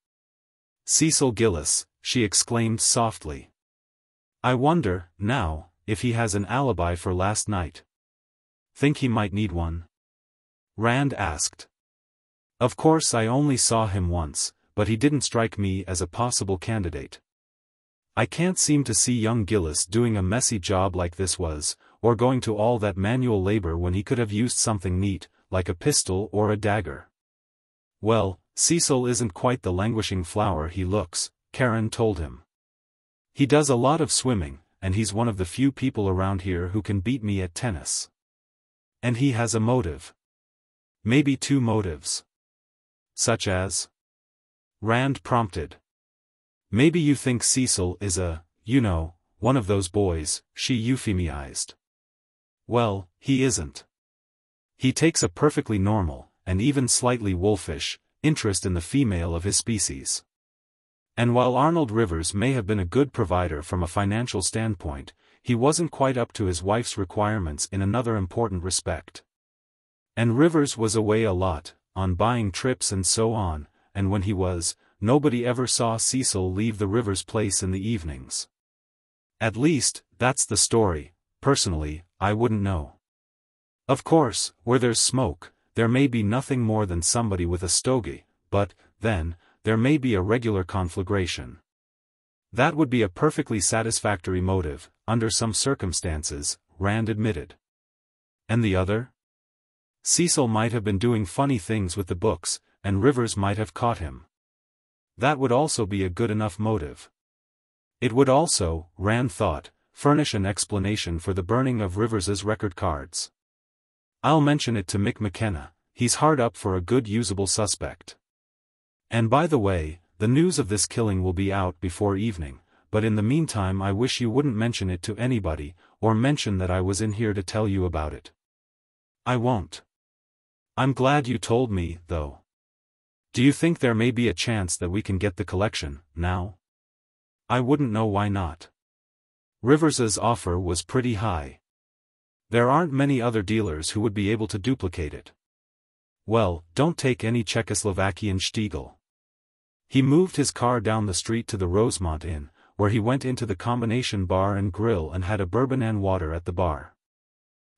Cecil Gillis, she exclaimed softly. I wonder, now, if he has an alibi for last night. Think he might need one? Rand asked. Of course I only saw him once, but he didn't strike me as a possible candidate. I can't seem to see young Gillis doing a messy job like this was, or going to all that manual labor when he could have used something neat, like a pistol or a dagger. Well, Cecil isn't quite the languishing flower he looks, Karen told him. He does a lot of swimming, and he's one of the few people around here who can beat me at tennis. And he has a motive. Maybe two motives. Such as? Rand prompted. Maybe you think Cecil is one of those boys, she euphemized. Well, he isn't. He takes a perfectly normal, and even slightly wolfish, interest in the female of his species. And while Arnold Rivers may have been a good provider from a financial standpoint, he wasn't quite up to his wife's requirements in another important respect. And Rivers was away a lot, on buying trips and so on, and when he was, nobody ever saw Cecil leave the Rivers place in the evenings. At least, that's the story. Personally, I wouldn't know. Of course, where there's smoke, there may be nothing more than somebody with a stogie, but, then, there may be a regular conflagration. That would be a perfectly satisfactory motive, under some circumstances, Rand admitted. And the other? Cecil might have been doing funny things with the books, and Rivers might have caught him. That would also be a good enough motive. It would also, Rand thought, furnish an explanation for the burning of Rivers's record cards. I'll mention it to Mick McKenna, he's hard up for a good usable suspect. And by the way, the news of this killing will be out before evening, but in the meantime I wish you wouldn't mention it to anybody, or mention that I was in here to tell you about it. I won't. I'm glad you told me, though. Do you think there may be a chance that we can get the collection, now? I wouldn't know why not. Rivers's offer was pretty high. There aren't many other dealers who would be able to duplicate it. Well, don't take any Czechoslovakian Stiegel. He moved his car down the street to the Rosemont Inn, where he went into the combination bar and grill and had a bourbon and water at the bar.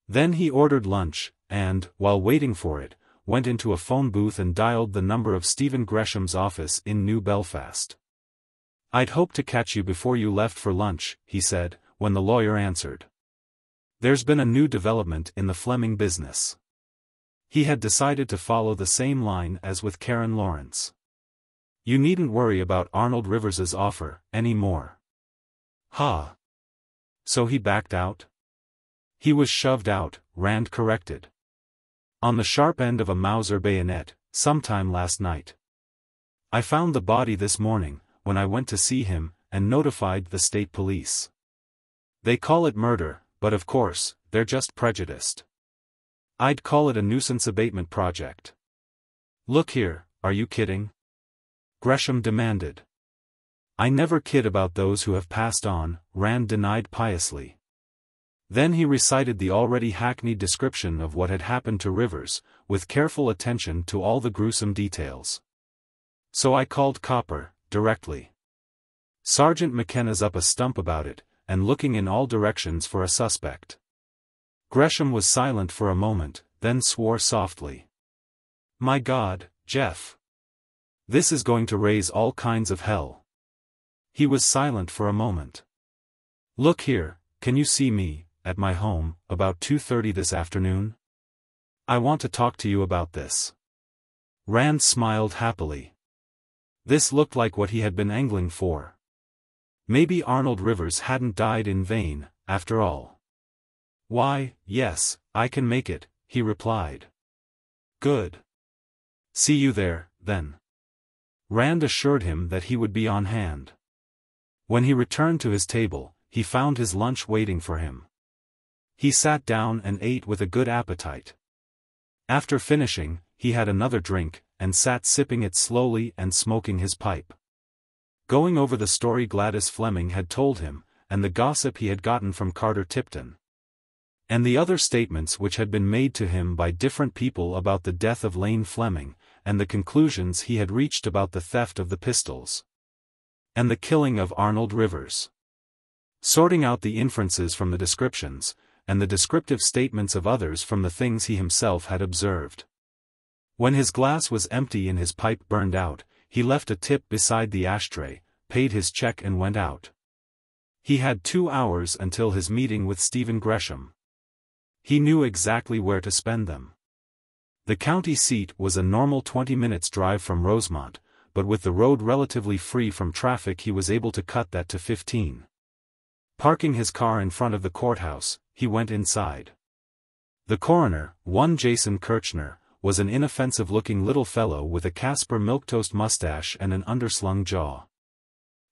Then he ordered lunch, and, while waiting for it, went into a phone booth and dialed the number of Stephen Gresham's office in New Belfast. "I'd hoped to catch you before you left for lunch," he said, when the lawyer answered. There's been a new development in the Fleming business. He had decided to follow the same line as with Karen Lawrence. "You needn't worry about Arnold Rivers's offer any more." "Ha! So he backed out?" "He was shoved out," Rand corrected. "On the sharp end of a Mauser bayonet, sometime last night. I found the body this morning, when I went to see him, and notified the state police. They call it murder, but of course, they're just prejudiced. I'd call it a nuisance abatement project." "Look here, are you kidding?" Gresham demanded. "I never kid about those who have passed on," Rand denied piously. Then he recited the already hackneyed description of what had happened to Rivers, with careful attention to all the gruesome details. "So I called Copper, directly. Sergeant McKenna's up a stump about it, and looking in all directions for a suspect." Gresham was silent for a moment, then swore softly. "My God, Jeff. This is going to raise all kinds of hell." He was silent for a moment. "Look here, can you see me, at my home, about 2:30 this afternoon? I want to talk to you about this." Rand smiled happily. This looked like what he had been angling for. Maybe Arnold Rivers hadn't died in vain, after all. "Why, yes, I can make it," he replied. "Good. See you there, then." Rand assured him that he would be on hand. When he returned to his table, he found his lunch waiting for him. He sat down and ate with a good appetite. After finishing, he had another drink, and sat sipping it slowly and smoking his pipe. Going over the story Gladys Fleming had told him, and the gossip he had gotten from Carter Tipton. And the other statements which had been made to him by different people about the death of Lane Fleming, and the conclusions he had reached about the theft of the pistols. And the killing of Arnold Rivers. Sorting out the inferences from the descriptions, and the descriptive statements of others from the things he himself had observed. When his glass was empty and his pipe burned out, he left a tip beside the ashtray, paid his check and went out. He had 2 hours until his meeting with Stephen Gresham. He knew exactly where to spend them. The county seat was a normal 20 minutes drive from Rosemont, but with the road relatively free from traffic he was able to cut that to 15. Parking his car in front of the courthouse, he went inside. The coroner, one Jason Kirchner, was an inoffensive-looking little fellow with a Casper milquetoast mustache and an underslung jaw.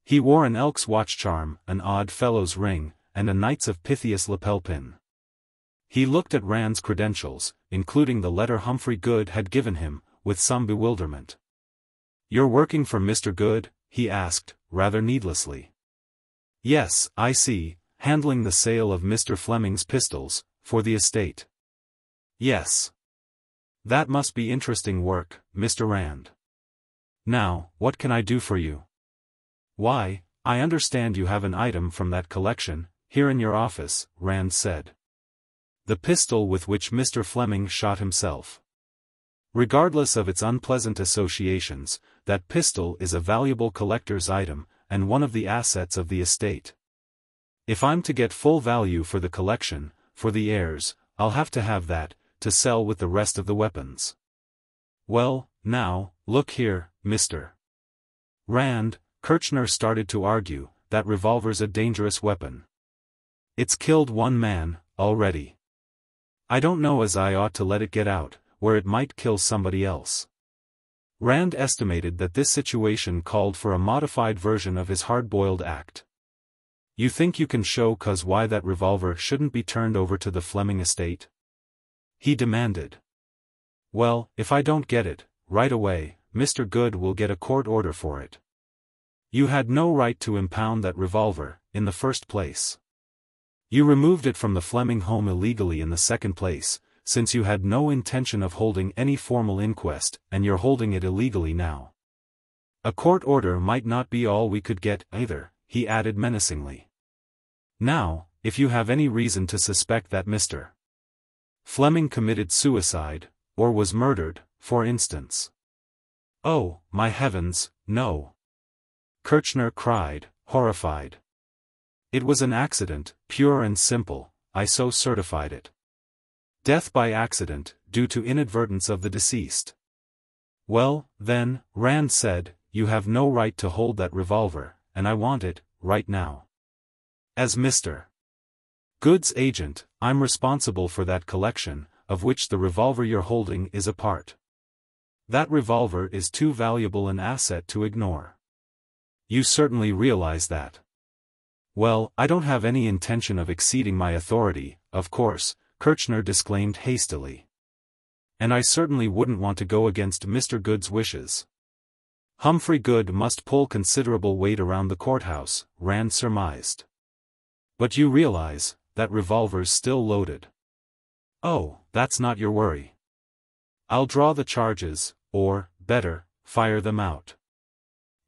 He wore an Elks watch charm, an Odd Fellows ring, and a Knights of Pythias lapel pin. He looked at Rand's credentials, including the letter Humphrey Good had given him, with some bewilderment. "You're working for Mr. Good?" he asked, rather needlessly. "Yes, I see, handling the sale of Mr. Fleming's pistols, for the estate." "Yes. That must be interesting work, Mr. Rand. Now, what can I do for you?" "Why, I understand you have an item from that collection, here in your office," Rand said. "The pistol with which Mr. Fleming shot himself. Regardless of its unpleasant associations, that pistol is a valuable collector's item, and one of the assets of the estate. If I'm to get full value for the collection, for the heirs, I'll have to have that, to sell with the rest of the weapons." "Well, now, look here, Mr. Rand," Kirchner started to argue, "that revolver's a dangerous weapon. It's killed one man, already. I don't know as I ought to let it get out, where it might kill somebody else." Rand estimated that this situation called for a modified version of his hard-boiled act. "You think you can show cause why that revolver shouldn't be turned over to the Fleming estate?" he demanded. "Well, if I don't get it, right away, Mr. Good will get a court order for it. You had no right to impound that revolver, in the first place. You removed it from the Fleming home illegally in the second place, since you had no intention of holding any formal inquest, and you're holding it illegally now. A court order might not be all we could get, either," he added menacingly. "Now, if you have any reason to suspect that Mr. Fleming committed suicide, or was murdered, for instance." "Oh, my heavens, no!" Kirchner cried, horrified. "It was an accident, pure and simple, I so certified it. Death by accident, due to inadvertence of the deceased." "Well, then," Rand said, "you have no right to hold that revolver, and I want it, right now. As Mr. Good's agent, I'm responsible for that collection, of which the revolver you're holding is a part. That revolver is too valuable an asset to ignore. You certainly realize that." "Well, I don't have any intention of exceeding my authority, of course," Kirchner disclaimed hastily. "And I certainly wouldn't want to go against Mr. Good's wishes." "Humphrey Good must pull considerable weight around the courthouse," Rand surmised. "But you realize, that revolver's still loaded." "Oh, that's not your worry. I'll draw the charges, or, better, fire them out.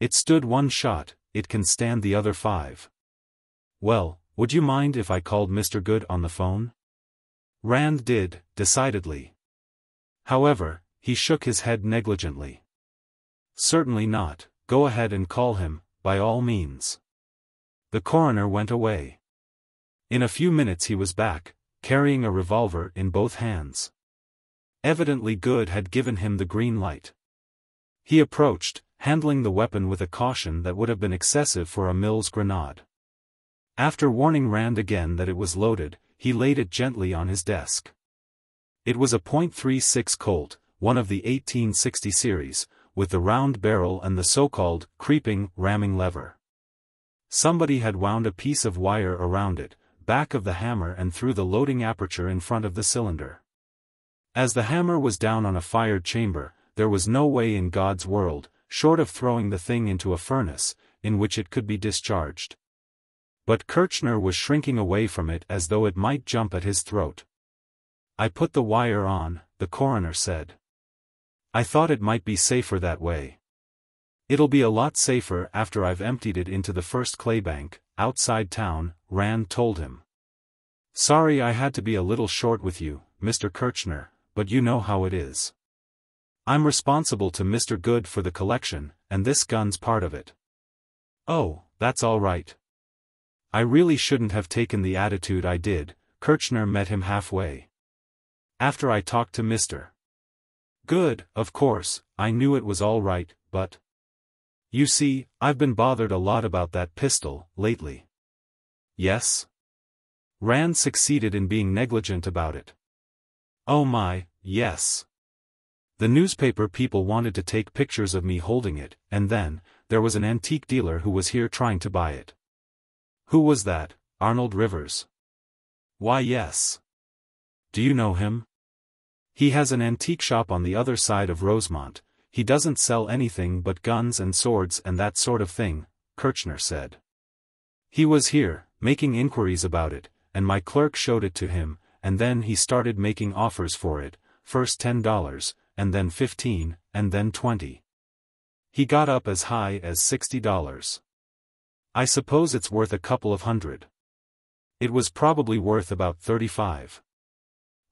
It stood one shot, it can stand the other 5. Well, would you mind if I called Mr. Good on the phone?" Rand did, decidedly. However, he shook his head negligently. "Certainly not, go ahead and call him, by all means." The coroner went away. In a few minutes he was back, carrying a revolver in both hands. Evidently Good had given him the green light. He approached, handling the weapon with a caution that would have been excessive for a Mills grenade. After warning Rand again that it was loaded, he laid it gently on his desk. It was a .36 Colt, one of the 1860 series, with the round barrel and the so-called creeping, ramming lever. Somebody had wound a piece of wire around it, back of the hammer and through the loading aperture in front of the cylinder. As the hammer was down on a fired chamber, there was no way in God's world, short of throwing the thing into a furnace, in which it could be discharged. But Kirchner was shrinking away from it as though it might jump at his throat. "I put the wire on," the coroner said. "I thought it might be safer that way." "It'll be a lot safer after I've emptied it into the first claybank, outside town," Rand told him. "Sorry I had to be a little short with you, Mr. Kirchner, but you know how it is. I'm responsible to Mr. Good for the collection, and this gun's part of it." "Oh, that's all right. I really shouldn't have taken the attitude I did," Kirchner met him halfway. "After I talked to Mr. Good, of course, I knew it was all right, but... You see, I've been bothered a lot about that pistol, lately." "Yes?" Rand succeeded in being negligent about it. "Oh my, yes. The newspaper people wanted to take pictures of me holding it, and then, there was an antique dealer who was here trying to buy it." "Who was that, Arnold Rivers?" "Why yes. Do you know him?" "He has an antique shop on the other side of Rosemont. He doesn't sell anything but guns and swords and that sort of thing," Kirchner said. "He was here, making inquiries about it, and my clerk showed it to him, and then he started making offers for it, first $10, and then $15, and then $20. He got up as high as $60. I suppose it's worth a couple of hundred. It was probably worth about 35.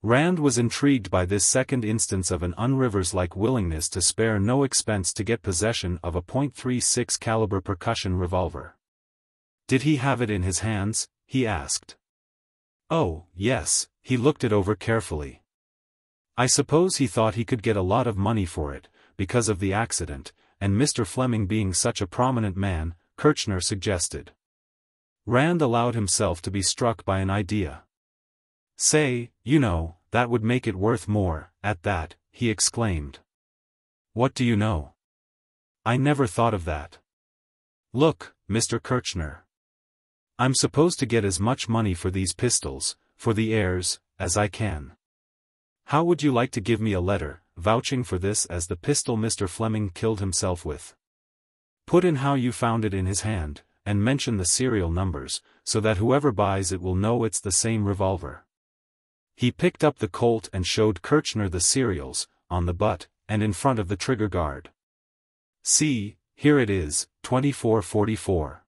Rand was intrigued by this second instance of an un-Rivers-like willingness to spare no expense to get possession of a .36 caliber percussion revolver. "Did he have it in his hands?" he asked. "Oh, yes, he looked it over carefully. I suppose he thought he could get a lot of money for it, because of the accident, and Mr. Fleming being such a prominent man," Kirchner suggested. Rand allowed himself to be struck by an idea. "Say, you know, that would make it worth more, at that," he exclaimed. "What do you know? I never thought of that. Look, Mr. Kirchner. I'm supposed to get as much money for these pistols, for the heirs, as I can. How would you like to give me a letter, vouching for this as the pistol Mr. Fleming killed himself with? Put in how you found it in his hand, and mention the serial numbers, so that whoever buys it will know it's the same revolver." He picked up the Colt and showed Kirchner the serials, on the butt, and in front of the trigger guard. "See, here it is, 2444.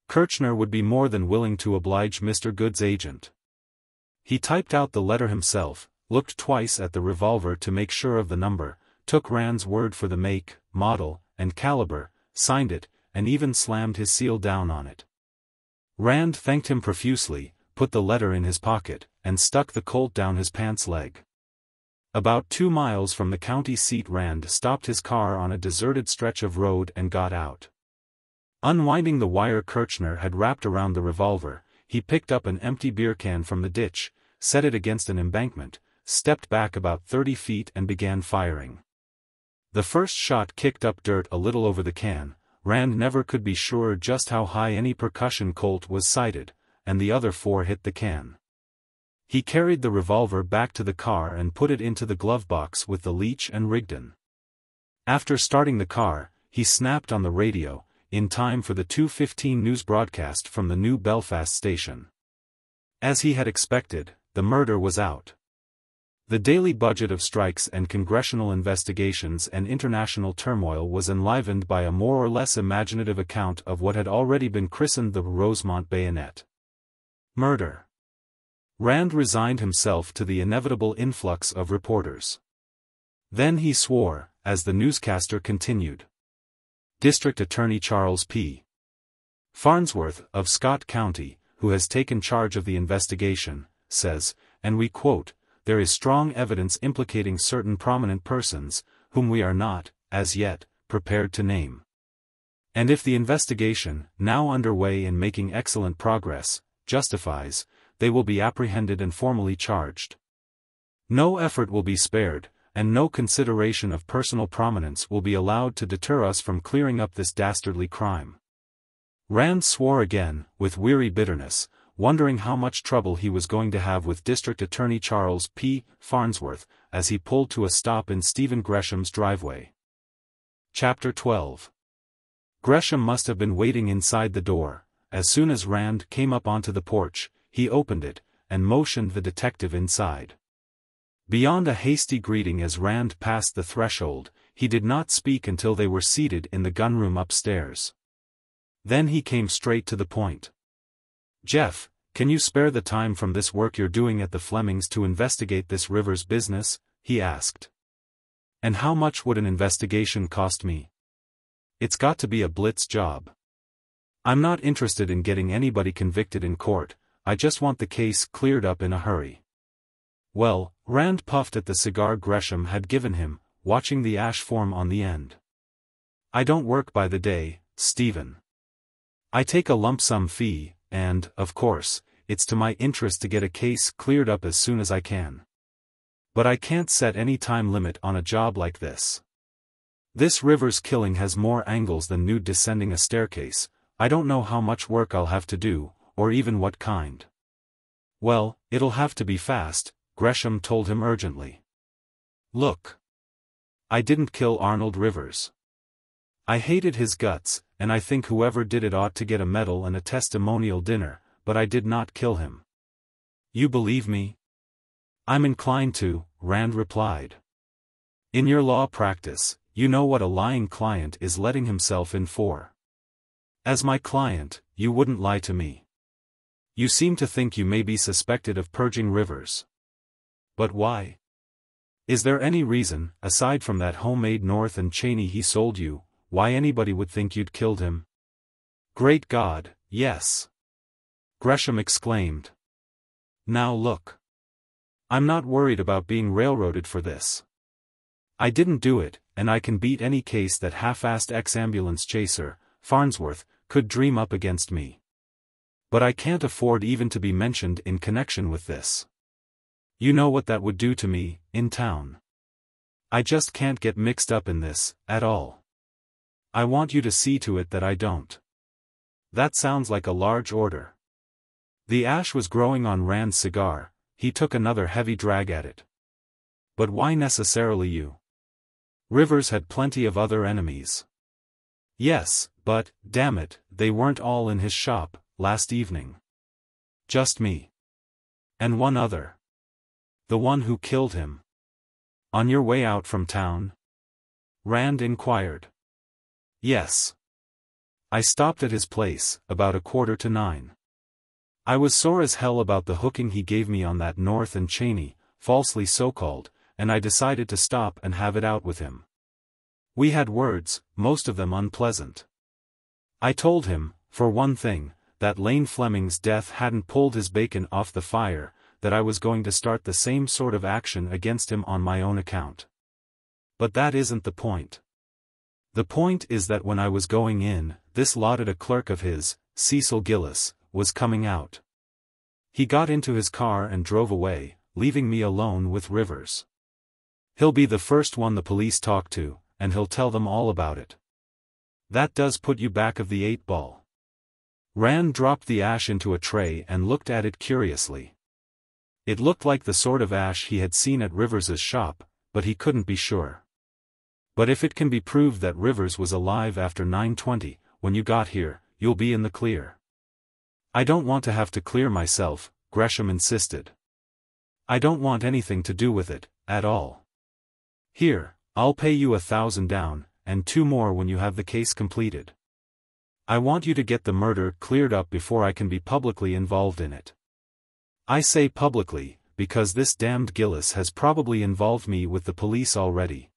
Kirchner would be more than willing to oblige Mr. Good's agent. He typed out the letter himself, looked twice at the revolver to make sure of the number, took Rand's word for the make, model, and caliber, signed it, and even slammed his seal down on it. Rand thanked him profusely, put the letter in his pocket, and stuck the Colt down his pants leg. About 2 miles from the county seat, Rand stopped his car on a deserted stretch of road and got out. Unwinding the wire Kirchner had wrapped around the revolver, he picked up an empty beer can from the ditch, set it against an embankment, stepped back about 30 feet and began firing. The first shot kicked up dirt a little over the can. Rand never could be sure just how high any percussion Colt was sighted, and the other 4 hit the can. He carried the revolver back to the car and put it into the glove box with the leech and Rigdon. After starting the car, he snapped on the radio, in time for the 2:15 news broadcast from the New Belfast station. As he had expected, the murder was out. The daily budget of strikes and congressional investigations and international turmoil was enlivened by a more or less imaginative account of what had already been christened the Rosemont bayonet. Murder. Rand resigned himself to the inevitable influx of reporters. Then he swore, as the newscaster continued. District Attorney Charles P. Farnsworth, of Scott County, who has taken charge of the investigation, says, and we quote, "There is strong evidence implicating certain prominent persons, whom we are not, as yet, prepared to name. And if the investigation, now underway and making excellent progress, justifies, they will be apprehended and formally charged. No effort will be spared, and no consideration of personal prominence will be allowed to deter us from clearing up this dastardly crime." Rand swore again, with weary bitterness, wondering how much trouble he was going to have with District Attorney Charles P. Farnsworth, as he pulled to a stop in Stephen Gresham's driveway. Chapter 12. Gresham must have been waiting inside the door. As soon as Rand came up onto the porch, he opened it, and motioned the detective inside. Beyond a hasty greeting as Rand passed the threshold, he did not speak until they were seated in the gunroom upstairs. Then he came straight to the point. "Jeff, can you spare the time from this work you're doing at the Flemings to investigate this Rivers business?" he asked. "And how much would an investigation cost me?" "It's got to be a blitz job. I'm not interested in getting anybody convicted in court, I just want the case cleared up in a hurry." "Well," Rand puffed at the cigar Gresham had given him, watching the ash form on the end. "I don't work by the day, Stephen. I take a lump sum fee, and, of course, it's to my interest to get a case cleared up as soon as I can. But I can't set any time limit on a job like this. This Rivers killing has more angles than nude descending a staircase. I don't know how much work I'll have to do, or even what kind." "Well, it'll have to be fast," Gresham told him urgently. "Look. I didn't kill Arnold Rivers. I hated his guts, and I think whoever did it ought to get a medal and a testimonial dinner, but I did not kill him. You believe me?" "I'm inclined to," Rand replied. "In your law practice, you know what a lying client is letting himself in for. As my client, you wouldn't lie to me. You seem to think you may be suspected of purging Rivers. But why? Is there any reason, aside from that homemade North and Cheney he sold you, why anybody would think you'd killed him?" "Great God, yes!" Gresham exclaimed. "Now look. I'm not worried about being railroaded for this. I didn't do it, and I can beat any case that half-assed ex-ambulance chaser, Farnsworth, could dream up against me. But I can't afford even to be mentioned in connection with this. You know what that would do to me, in town. I just can't get mixed up in this, at all. I want you to see to it that I don't." That sounds like a large order. The ash was growing on Rand's cigar. He took another heavy drag at it. "But why necessarily you? Rivers had plenty of other enemies." "Yes, but, damn it, they weren't all in his shop, last evening. Just me. And one other. The one who killed him. On your way out from town? Rand inquired. Yes. I stopped at his place, about 8:45. I was sore as hell about the hooking he gave me on that North and Cheney, falsely so-called, and I decided to stop and have it out with him. We had words, most of them unpleasant. I told him, for one thing, that Lane Fleming's death hadn't pulled his bacon off the fire, that I was going to start the same sort of action against him on my own account. But that isn't the point. The point is that when I was going in, this lauded a clerk of his, Cecil Gillis, was coming out. He got into his car and drove away, leaving me alone with Rivers. He'll be the first one the police talk to, and he'll tell them all about it. That does put you back of the 8-ball. Rand dropped the ash into a tray and looked at it curiously. It looked like the sort of ash he had seen at Rivers's shop, but he couldn't be sure. But if it can be proved that Rivers was alive after 9:20, when you got here, you'll be in the clear. I don't want to have to clear myself, Gresham insisted. I don't want anything to do with it, at all. Here, I'll pay you 1,000 down, and 2 more when you have the case completed. I want you to get the murder cleared up before I can be publicly involved in it. I say publicly, because this damned Gillis has probably involved me with the police already.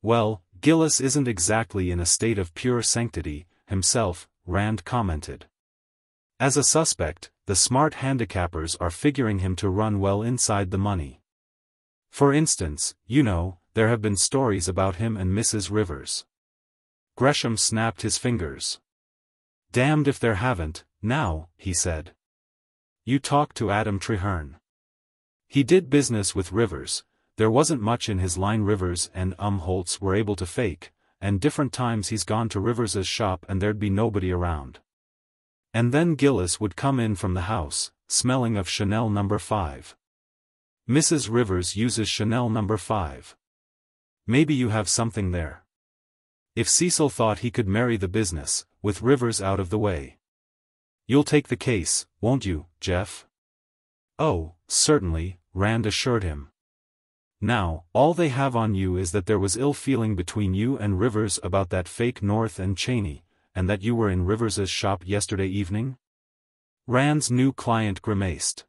Well, Gillis isn't exactly in a state of pure sanctity, himself, Rand commented. As a suspect, the smart handicappers are figuring him to run well inside the money. For instance, you know, there have been stories about him and Mrs. Rivers. Gresham snapped his fingers. Damned if there haven't, now, he said. You talked to Adam Treherne. He did business with Rivers. There wasn't much in his line Rivers and Holtz were able to fake, and different times he's gone to Rivers's shop and there'd be nobody around. And then Gillis would come in from the house, smelling of Chanel No. 5. Mrs. Rivers uses Chanel No. 5. Maybe you have something there. If Cecil thought he could marry the business, with Rivers out of the way. You'll take the case, won't you, Jeff? Oh, certainly, Rand assured him. Now, all they have on you is that there was ill feeling between you and Rivers about that fake North and Cheney, and that you were in Rivers's shop yesterday evening? Rand's new client grimaced.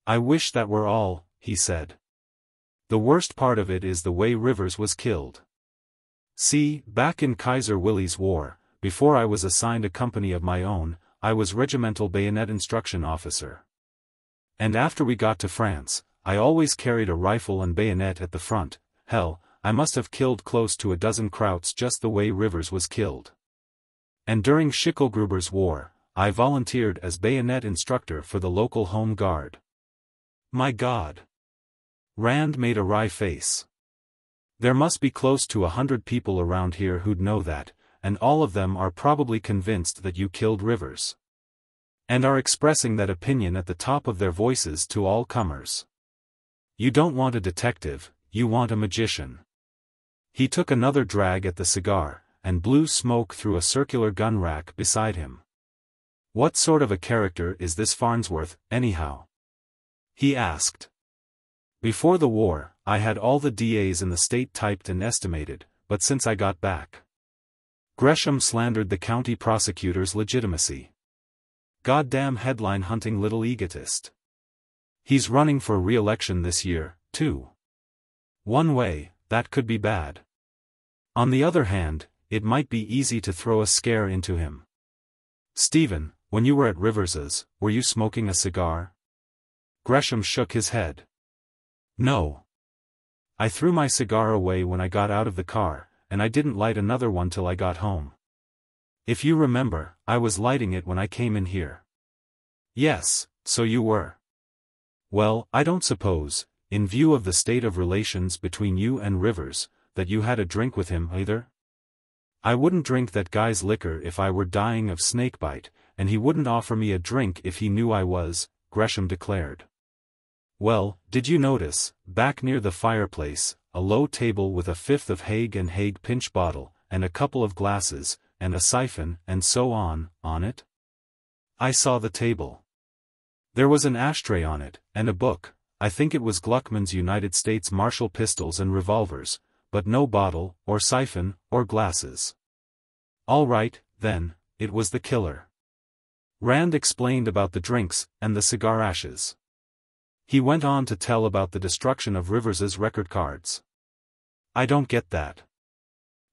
I wish that were all, he said. The worst part of it is the way Rivers was killed. See, back in Kaiser Willie's War, before I was assigned a company of my own, I was regimental bayonet instruction officer. And after we got to France, I always carried a rifle and bayonet at the front. Hell, I must have killed close to 12 Krauts just the way Rivers was killed. And during Schicklgruber's war, I volunteered as bayonet instructor for the local Home Guard. My God! Rand made a wry face. There must be close to 100 people around here who'd know that, and all of them are probably convinced that you killed Rivers. And are expressing that opinion at the top of their voices to all comers. You don't want a detective, you want a magician. He took another drag at the cigar, and blew smoke through a circular gun rack beside him. What sort of a character is this Farnsworth, anyhow? He asked. Before the war, I had all the DAs in the state typed and estimated, but since I got back. Gresham slandered the county prosecutor's legitimacy. Goddamn headline-hunting little egotist. He's running for re-election this year, too. One way, that could be bad. On the other hand, it might be easy to throw a scare into him. Stephen, when you were at Rivers's, were you smoking a cigar? Gresham shook his head. No. I threw my cigar away when I got out of the car, and I didn't light another one till I got home. If you remember, I was lighting it when I came in here. Yes, so you were. Well, I don't suppose, in view of the state of relations between you and Rivers, that you had a drink with him either? I wouldn't drink that guy's liquor if I were dying of snakebite, and he wouldn't offer me a drink if he knew I was, Gresham declared. Well, did you notice, back near the fireplace, a low table with a fifth of Haig and Haig pinch bottle, and a couple of glasses, and a siphon, and so on it? I saw the table. There was an ashtray on it, and a book. I think it was Gluckman's United States Marshal pistols and revolvers, but no bottle, or siphon, or glasses. All right, then, it was the killer. Rand explained about the drinks, and the cigar ashes. He went on to tell about the destruction of Rivers's record cards. I don't get that.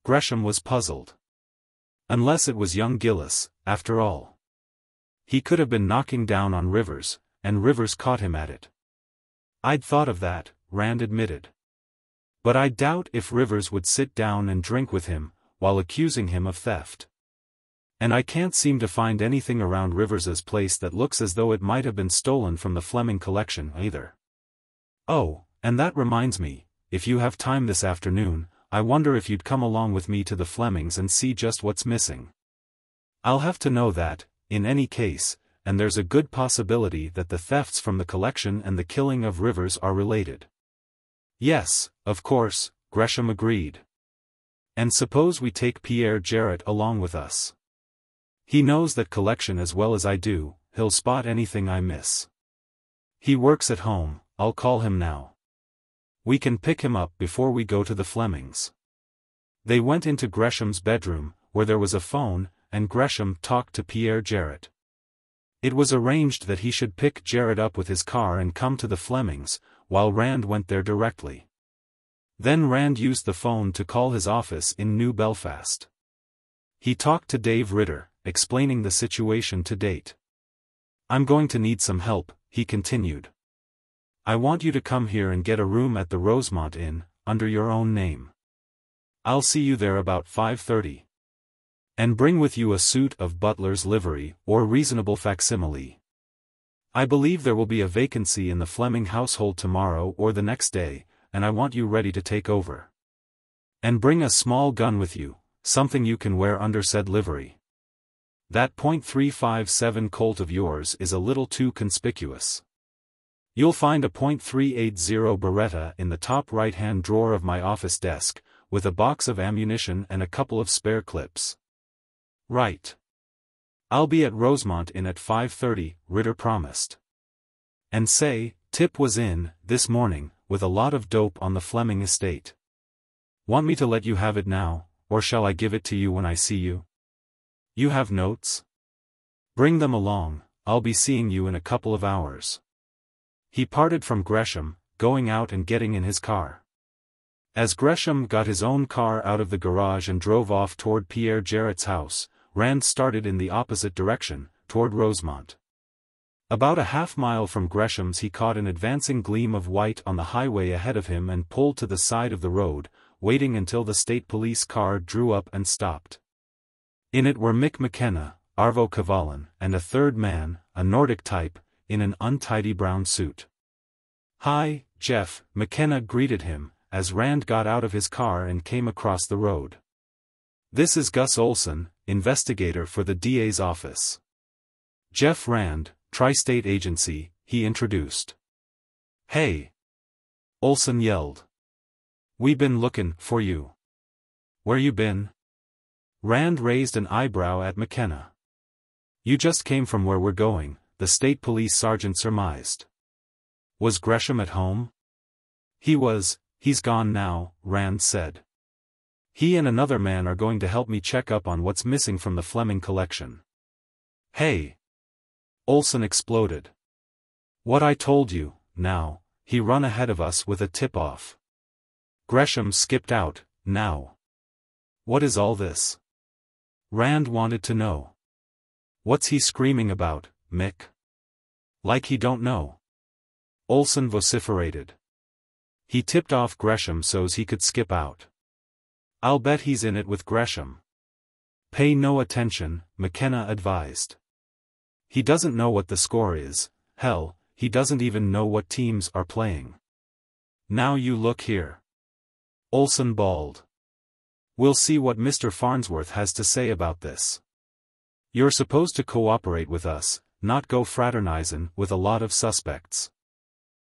Gresham was puzzled. Unless it was young Gillis, after all. He could have been knocking down on Rivers, and Rivers caught him at it. I'd thought of that, Rand admitted. But I doubt if Rivers would sit down and drink with him, while accusing him of theft. And I can't seem to find anything around Rivers's place that looks as though it might have been stolen from the Fleming collection either. Oh, and that reminds me, if you have time this afternoon, I wonder if you'd come along with me to the Flemings and see just what's missing. I'll have to know that, in any case, and there's a good possibility that the thefts from the collection and the killing of Rivers are related. Yes, of course, Gresham agreed. And suppose we take Pierre Jarrett along with us. He knows that collection as well as I do, he'll spot anything I miss. He works at home, I'll call him now. We can pick him up before we go to the Flemings. They went into Gresham's bedroom, where there was a phone, and Gresham talked to Pierre Jarrett. It was arranged that he should pick Jarrett up with his car and come to the Flemings, while Rand went there directly. Then Rand used the phone to call his office in New Belfast. He talked to Dave Ritter, explaining the situation to date. I'm going to need some help, he continued. I want you to come here and get a room at the Rosemont Inn, under your own name. I'll see you there about 5:30. And bring with you a suit of butler's livery, or reasonable facsimile. I believe there will be a vacancy in the Fleming household tomorrow or the next day, and I want you ready to take over. And bring a small gun with you, something you can wear under said livery. That .357 Colt of yours is a little too conspicuous. You'll find a .380 Beretta in the top right-hand drawer of my office desk, with a box of ammunition and a couple of spare clips. Right. I'll be at Rosemont Inn at 5:30, Ritter promised. And say, Tip was in, this morning, with a lot of dope on the Fleming estate. Want me to let you have it now, or shall I give it to you when I see you? You have notes? Bring them along, I'll be seeing you in a couple of hours. He parted from Gresham, going out and getting in his car. As Gresham got his own car out of the garage and drove off toward Pierre Jarrett's house, Rand started in the opposite direction, toward Rosemont. About a half-mile from Gresham's he caught an advancing gleam of white on the highway ahead of him and pulled to the side of the road, waiting until the state police car drew up and stopped. In it were Mick McKenna, Arvo Cavalin, and a third man, a Nordic type, in an untidy brown suit. "Hi, Jeff," McKenna greeted him, as Rand got out of his car and came across the road. "This is Gus Olson, investigator for the DA's office." "Jeff Rand, Tri-State Agency," he introduced. "Hey!" Olson yelled. "We been looking for you. Where you been?" Rand raised an eyebrow at McKenna. "You just came from where we're going," the state police sergeant surmised. "Was Gresham at home?" "He was, he's gone now," Rand said. "He and another man are going to help me check up on what's missing from the Fleming collection." "Hey!" Olson exploded. "What I told you, now, he run ahead of us with a tip-off. Gresham skipped out, now. What is all this?" Rand wanted to know. "What's he screaming about, Mick? Like he don't know." Olson vociferated. "He tipped off Gresham so's he could skip out. I'll bet he's in it with Gresham." "Pay no attention," McKenna advised. "He doesn't know what the score is, hell, he doesn't even know what teams are playing. Now you look here." Olson bawled. "We'll see what Mr. Farnsworth has to say about this. You're supposed to cooperate with us, not go fraternizin' with a lot of suspects.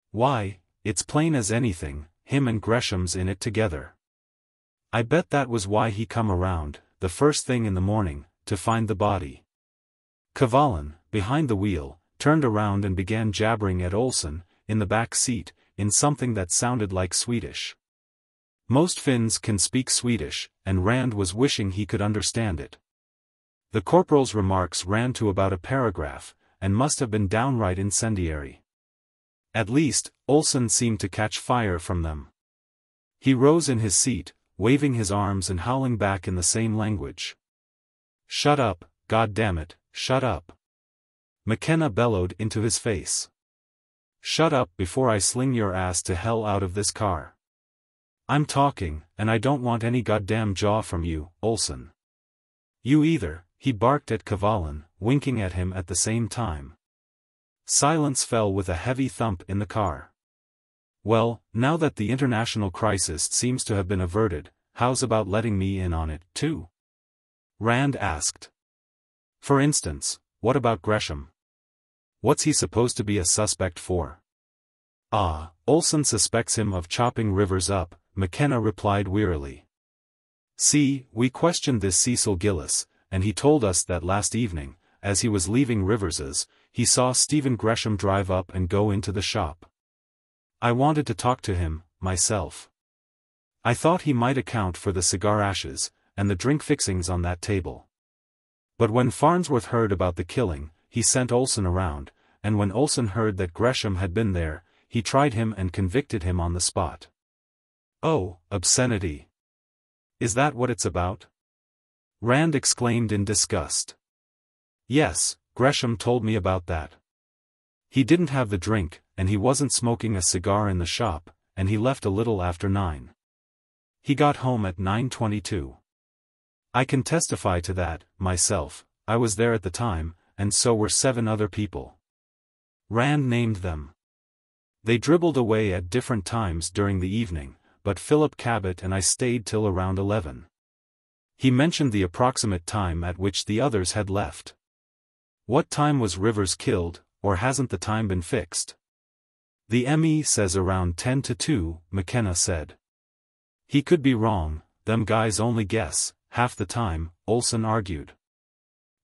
Why, it's plain as anything, him and Gresham's in it together. I bet that was why he come around, the first thing in the morning, to find the body." Cavalin, behind the wheel, turned around and began jabbering at Olson, in the back seat, in something that sounded like Swedish. Most Finns can speak Swedish, and Rand was wishing he could understand it. The corporal's remarks ran to about a paragraph, and must have been downright incendiary. At least, Olsen seemed to catch fire from them. He rose in his seat, waving his arms and howling back in the same language. "Shut up, goddammit, shut up!" McKenna bellowed into his face. "Shut up before I sling your ass to hell out of this car. I'm talking, and I don't want any goddamn jaw from you, Olsen. You either," he barked at Kavalan, winking at him at the same time. Silence fell with a heavy thump in the car. "Well, now that the international crisis seems to have been averted, how's about letting me in on it, too?" Rand asked. "For instance, what about Gresham? What's he supposed to be a suspect for?" Olsen suspects him of chopping Rivers up," McKenna replied wearily. "See, we questioned this Cecil Gillis, and he told us that last evening, as he was leaving Rivers's, he saw Stephen Gresham drive up and go into the shop. I wanted to talk to him, myself. I thought he might account for the cigar ashes, and the drink fixings on that table. But when Farnsworth heard about the killing, he sent Olsen around, and when Olsen heard that Gresham had been there, he tried him and convicted him on the spot." "Oh, obscenity. Is that what it's about?" Rand exclaimed in disgust. "Yes, Gresham told me about that. He didn't have the drink, and he wasn't smoking a cigar in the shop, and he left a little after 9. He got home at 9:22. I can testify to that, myself. I was there at the time, and so were 7 other people." Rand named them. "They dribbled away at different times during the evening, but Philip Cabot and I stayed till around 11. He mentioned the approximate time at which the others had left." "What time was Rivers killed, or hasn't the time been fixed?" "The ME says around 10 to 2, McKenna said. "He could be wrong, them guys only guess, half the time," Olsen argued.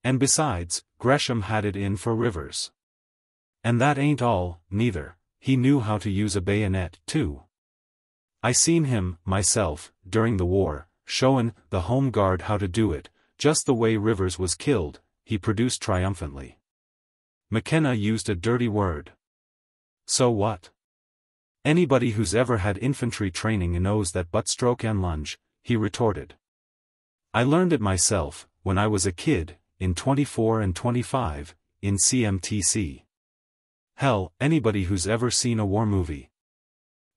"And besides, Gresham had it in for Rivers. And that ain't all, neither, he knew how to use a bayonet, too. I seen him, myself, during the war, showin' the Home Guard how to do it, just the way Rivers was killed," he produced triumphantly. McKenna used a dirty word. "So what? Anybody who's ever had infantry training knows that buttstroke and lunge," he retorted. "I learned it myself, when I was a kid, in 24 and 25, in CMTC. Hell, anybody who's ever seen a war movie.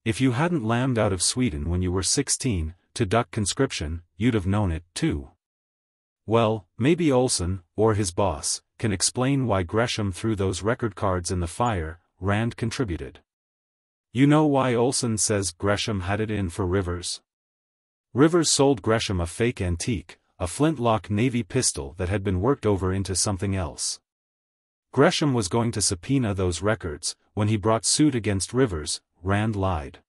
If you hadn't lammed out of Sweden when you were 16, to duck conscription, you'd have known it, too." "Well, maybe Olsen, or his boss, can explain why Gresham threw those record cards in the fire," Rand contributed. "You know why Olsen says Gresham had it in for Rivers? Rivers sold Gresham a fake antique, a flintlock Navy pistol that had been worked over into something else. Gresham was going to subpoena those records, when he brought suit against Rivers," Rand lied.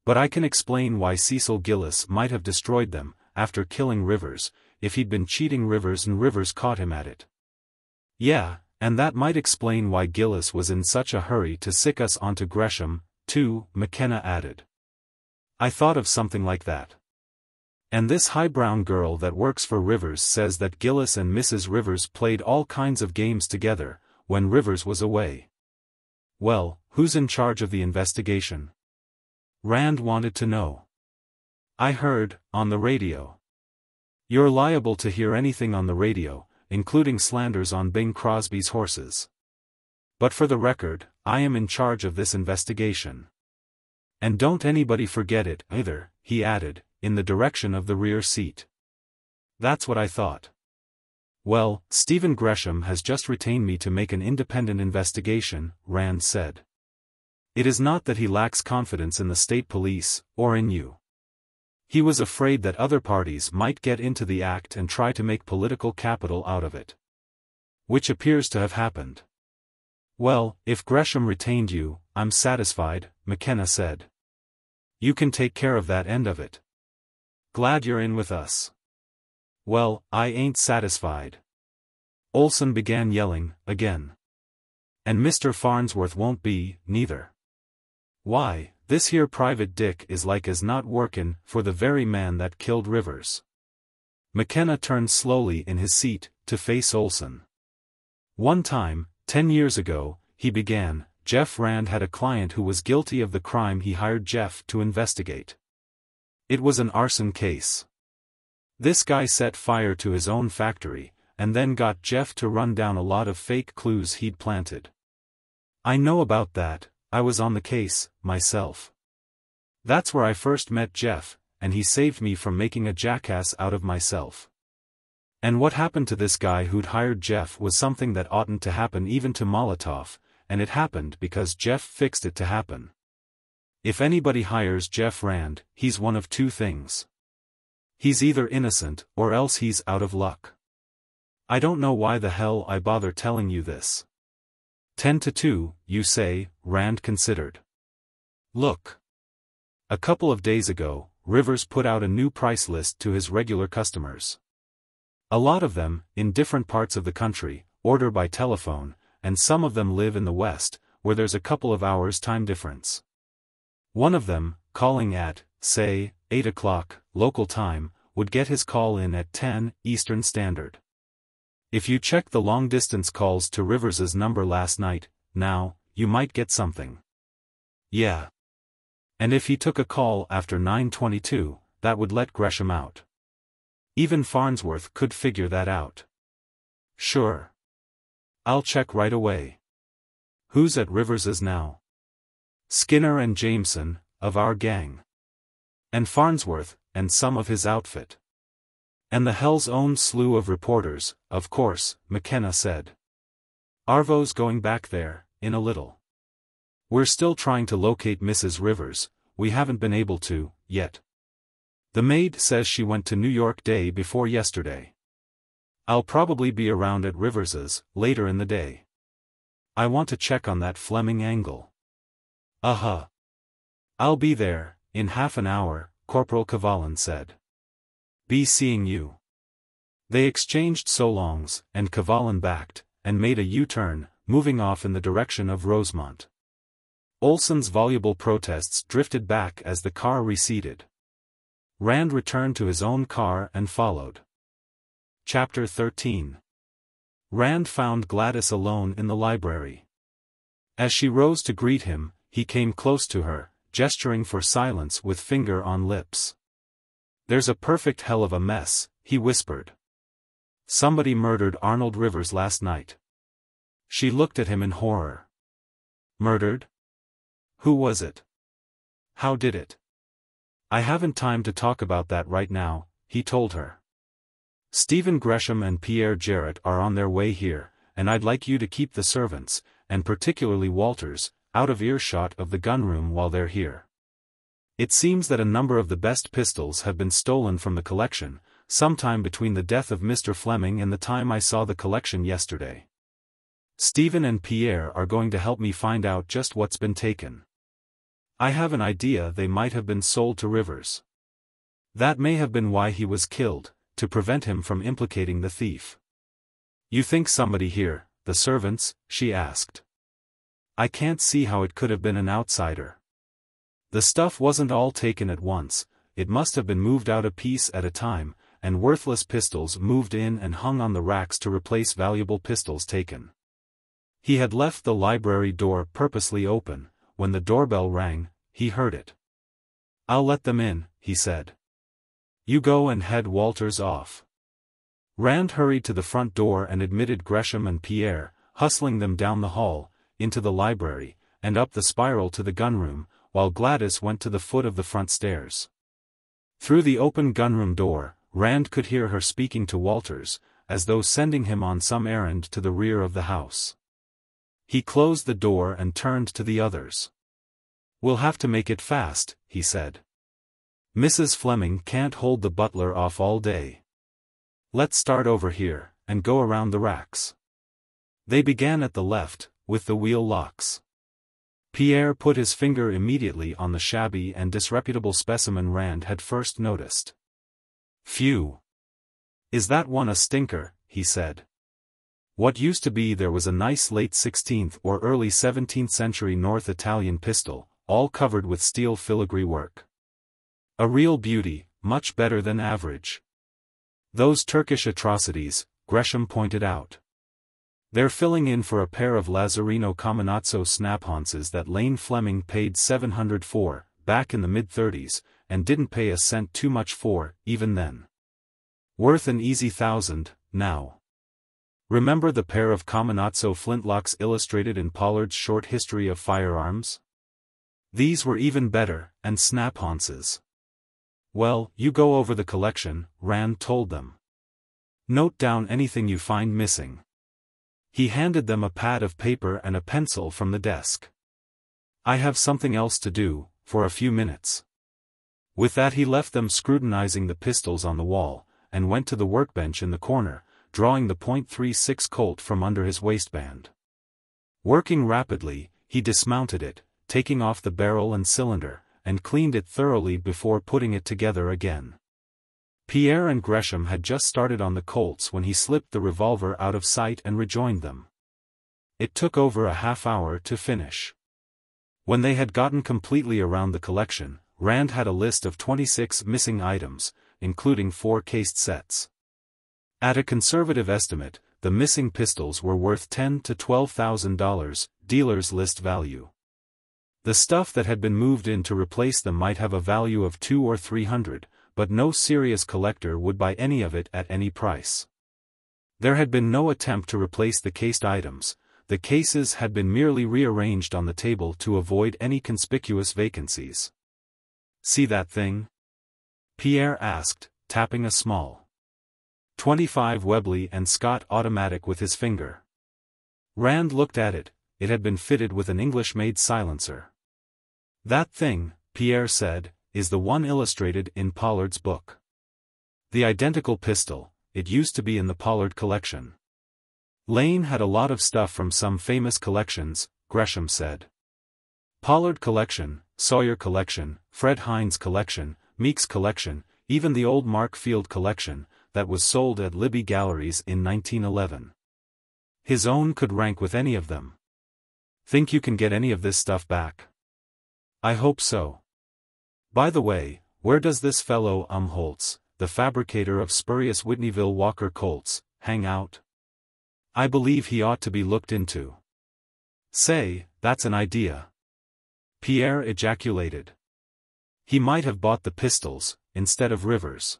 "But I can explain why Cecil Gillis might have destroyed them, after killing Rivers, if he'd been cheating Rivers and Rivers caught him at it. Yeah, and that might explain why Gillis was in such a hurry to sick us onto Gresham, too," McKenna added. "I thought of something like that. And this highbrow girl that works for Rivers says that Gillis and Mrs. Rivers played all kinds of games together, when Rivers was away. Well, who's in charge of the investigation?" Rand wanted to know. "I heard, on the radio." "You're liable to hear anything on the radio, including slanders on Bing Crosby's horses. But for the record, I am in charge of this investigation. And don't anybody forget it, either," he added, in the direction of the rear seat. "That's what I thought." "Well, Stephen Gresham has just retained me to make an independent investigation," Rand said. "It is not that he lacks confidence in the state police, or in you. He was afraid that other parties might get into the act and try to make political capital out of it. Which appears to have happened." "Well, if Gresham retained you, I'm satisfied," McKenna said. "You can take care of that end of it. Glad you're in with us." "Well, I ain't satisfied." Olsen began yelling, again. "And Mr. Farnsworth won't be, neither. Why, this here Private Dick is like as not workin' for the very man that killed Rivers. McKenna turned slowly in his seat, to face Olson. One time, 10 years ago, he began, Jeff Rand had a client who was guilty of the crime he hired Jeff to investigate. It was an arson case. This guy set fire to his own factory, and then got Jeff to run down a lot of fake clues he'd planted. I know about that, I was on the case, myself. That's where I first met Jeff, and he saved me from making a jackass out of myself. And what happened to this guy who'd hired Jeff was something that oughtn't to happen even to Molotov, and it happened because Jeff fixed it to happen. If anybody hires Jeff Rand, he's one of two things. He's either innocent, or else he's out of luck. I don't know why the hell I bother telling you this. 10-2, you say, Rand considered. Look. A couple of days ago, Rivers put out a new price list to his regular customers. A lot of them, in different parts of the country, order by telephone, and some of them live in the West, where there's a couple of hours time difference. One of them, calling at, say, 8 o'clock, local time, would get his call in at 10, Eastern Standard. If you check the long-distance calls to Rivers's number last night, now, you might get something. Yeah. And if he took a call after 9:22, that would let Gresham out. Even Farnsworth could figure that out. Sure. I'll check right away. Who's at Rivers's now? Skinner and Jameson, of our gang. And Farnsworth, and some of his outfit. And the hell's own slew of reporters, of course, McKenna said. Arvo's going back there, in a little. We're still trying to locate Mrs. Rivers, we haven't been able to, yet. The maid says she went to New York day before yesterday. I'll probably be around at Rivers's, later in the day. I want to check on that Fleming angle. Uh-huh. I'll be there, in half an hour, Corporal Cavallan said. Be seeing you. They exchanged so longs, and Cavallan backed, and made a U-turn, moving off in the direction of Rosemont. Olson's voluble protests drifted back as the car receded. Rand returned to his own car and followed. Chapter 13. Rand found Gladys alone in the library. As she rose to greet him, he came close to her, gesturing for silence with finger on lips. There's a perfect hell of a mess, he whispered. Somebody murdered Arnold Rivers last night. She looked at him in horror. Murdered? Who was it? How did it? I haven't time to talk about that right now, he told her. Stephen Gresham and Pierre Jarrett are on their way here, and I'd like you to keep the servants, and particularly Walters, out of earshot of the gunroom while they're here. It seems that a number of the best pistols have been stolen from the collection, sometime between the death of Mr. Fleming and the time I saw the collection yesterday. Stephen and Pierre are going to help me find out just what's been taken. I have an idea they might have been sold to Rivers. That may have been why he was killed, to prevent him from implicating the thief. You think somebody here, the servants? She asked. I can't see how it could have been an outsider. The stuff wasn't all taken at once, it must have been moved out a piece at a time, and worthless pistols moved in and hung on the racks to replace valuable pistols taken. He had left the library door purposely open. When the doorbell rang, he heard it. I'll let them in, he said. You go and head Walters off. Rand hurried to the front door and admitted Gresham and Pierre, hustling them down the hall, into the library, and up the spiral to the gunroom, while Gladys went to the foot of the front stairs. Through the open gunroom door, Rand could hear her speaking to Walters, as though sending him on some errand to the rear of the house. He closed the door and turned to the others. We'll have to make it fast, he said. Mrs. Fleming can't hold the butler off all day. Let's start over here, and go around the racks. They began at the left, with the wheel locks. Pierre put his finger immediately on the shabby and disreputable specimen Rand had first noticed. Phew! Is that one a stinker? He said. What used to be there was a nice late 16th or early 17th century North Italian pistol, all covered with steel filigree work. A real beauty, much better than average. Those Turkish atrocities, Gresham pointed out. They're filling in for a pair of Lazzarino Caminazzo snap-haunces that Lane Fleming paid $700 for, back in the mid-30s, and didn't pay a cent too much for, even then. Worth an easy $1,000, now. Remember the pair of Caminazzo flintlocks illustrated in Pollard's Short History of Firearms? These were even better, and snap-haunces. Well, you go over the collection, Rand told them. Note down anything you find missing. He handed them a pad of paper and a pencil from the desk. I have something else to do, for a few minutes. With that he left them scrutinizing the pistols on the wall, and went to the workbench in the corner, drawing the .36 Colt from under his waistband. Working rapidly, he dismounted it, taking off the barrel and cylinder, and cleaned it thoroughly before putting it together again. Pierre and Gresham had just started on the Colts when he slipped the revolver out of sight and rejoined them. It took over a half-hour to finish. When they had gotten completely around the collection, Rand had a list of 26 missing items, including 4 cased sets. At a conservative estimate, the missing pistols were worth $10,000 to $12,000, dealer's list value. The stuff that had been moved in to replace them might have a value of $200 or $300, but no serious collector would buy any of it at any price. There had been no attempt to replace the cased items, the cases had been merely rearranged on the table to avoid any conspicuous vacancies. See that thing? Pierre asked, tapping a small .25 Webley and Scott automatic with his finger. Rand looked at it. It had been fitted with an English-made silencer. That thing, Pierre said, is the one illustrated in Pollard's book. The identical pistol, it used to be in the Pollard collection. Lane had a lot of stuff from some famous collections, Gresham said. Pollard collection, Sawyer collection, Fred Hines collection, Meeks collection, even the old Mark Field collection, that was sold at Libby Galleries in 1911. His own could rank with any of them. Think you can get any of this stuff back? I hope so. By the way, where does this fellow Holtz, the fabricator of spurious Whitneyville Walker Colts, hang out? I believe he ought to be looked into. Say, that's an idea. Pierre ejaculated. He might have bought the pistols, instead of Rivers.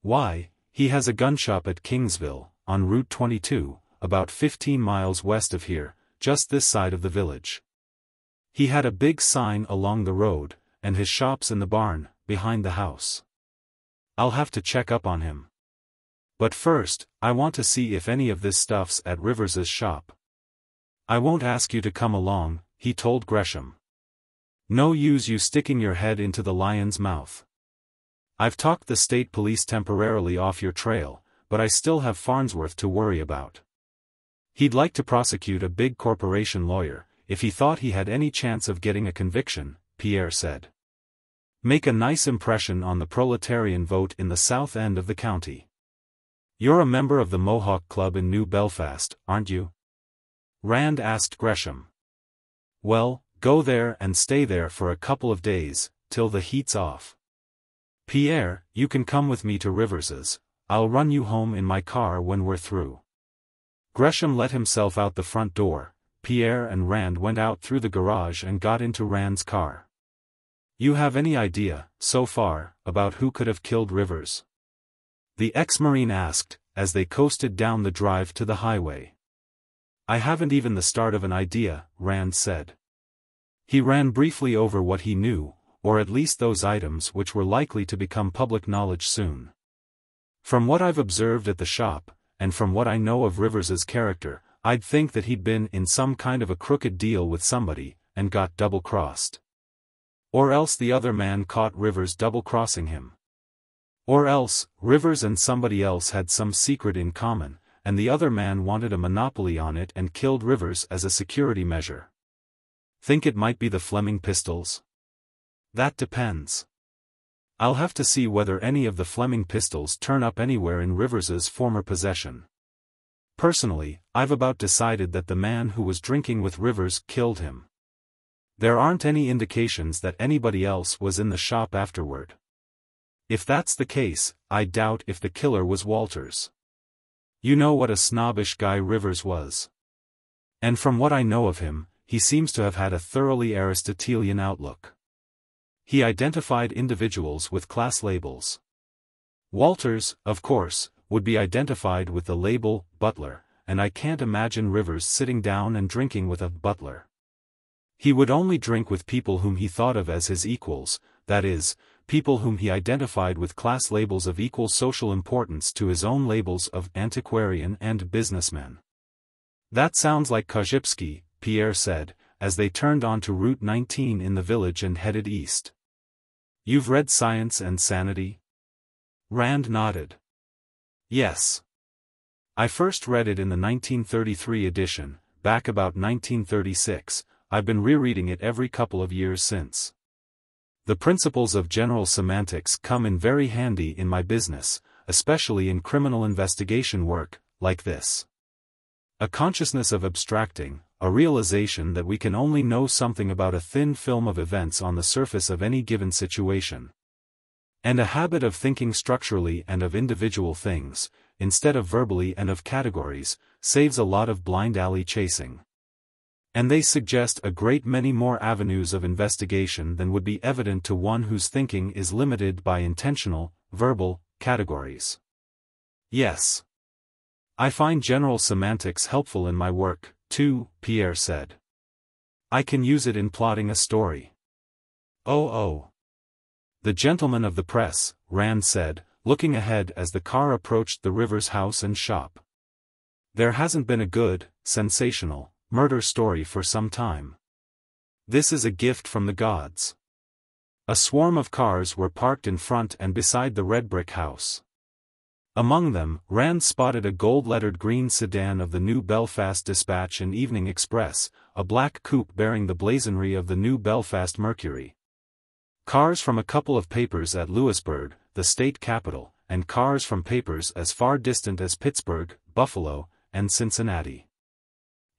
Why, he has a gun shop at Kingsville, on Route 22, about 15 miles west of here, just this side of the village. He had a big sign along the road, and his shop's in the barn, behind the house. I'll have to check up on him. But first, I want to see if any of this stuff's at Rivers's shop. I won't ask you to come along, he told Gresham. No use you sticking your head into the lion's mouth. I've talked the state police temporarily off your trail, but I still have Farnsworth to worry about. He'd like to prosecute a big corporation lawyer, if he thought he had any chance of getting a conviction, Pierre said. Make a nice impression on the proletarian vote in the south end of the county. You're a member of the Mohawk Club in New Belfast, aren't you? Rand asked Gresham. Well, go there and stay there for a couple of days, till the heat's off. Pierre, you can come with me to Rivers's, I'll run you home in my car when we're through. Gresham let himself out the front door. Pierre and Rand went out through the garage and got into Rand's car. You have any idea, so far, about who could have killed Rivers? The ex-Marine asked, as they coasted down the drive to the highway. I haven't even the start of an idea, Rand said. He ran briefly over what he knew, or at least those items which were likely to become public knowledge soon. From what I've observed at the shop, and from what I know of Rivers's character, I'd think that he'd been in some kind of a crooked deal with somebody, and got double-crossed. Or else the other man caught Rivers double-crossing him. Or else, Rivers and somebody else had some secret in common, and the other man wanted a monopoly on it and killed Rivers as a security measure. Think it might be the Fleming pistols? That depends. I'll have to see whether any of the Fleming pistols turn up anywhere in Rivers's former possession. Personally, I've about decided that the man who was drinking with Rivers killed him. There aren't any indications that anybody else was in the shop afterward. If that's the case, I doubt if the killer was Walters. You know what a snobbish guy Rivers was. And from what I know of him, he seems to have had a thoroughly Aristotelian outlook. He identified individuals with class labels. Walters, of course, would be identified with the label, butler, and I can't imagine Rivers sitting down and drinking with a butler. He would only drink with people whom he thought of as his equals, that is, people whom he identified with class labels of equal social importance to his own labels of antiquarian and businessman. That sounds like Korzybski, Pierre said, as they turned onto Route 19 in the village and headed east. You've read Science and Sanity? Rand nodded. Yes. I first read it in the 1933 edition, back about 1936, I've been rereading it every couple of years since. The principles of general semantics come in very handy in my business, especially in criminal investigation work, like this. A consciousness of abstracting, a realization that we can only know something about a thin film of events on the surface of any given situation. And a habit of thinking structurally and of individual things, instead of verbally and of categories, saves a lot of blind alley chasing. And they suggest a great many more avenues of investigation than would be evident to one whose thinking is limited by intentional, verbal, categories. Yes. I find general semantics helpful in my work, too, Pierre said. I can use it in plotting a story. Oh. The gentleman of the press, Rand said, looking ahead as the car approached the Rivers house and shop. There hasn't been a good, sensational, murder story for some time. This is a gift from the gods. A swarm of cars were parked in front and beside the red brick house. Among them, Rand spotted a gold-lettered green sedan of the New Belfast Dispatch and Evening Express, a black coupe bearing the blazonry of the New Belfast Mercury. Cars from a couple of papers at Louisburg, the state capital, and cars from papers as far distant as Pittsburgh, Buffalo, and Cincinnati.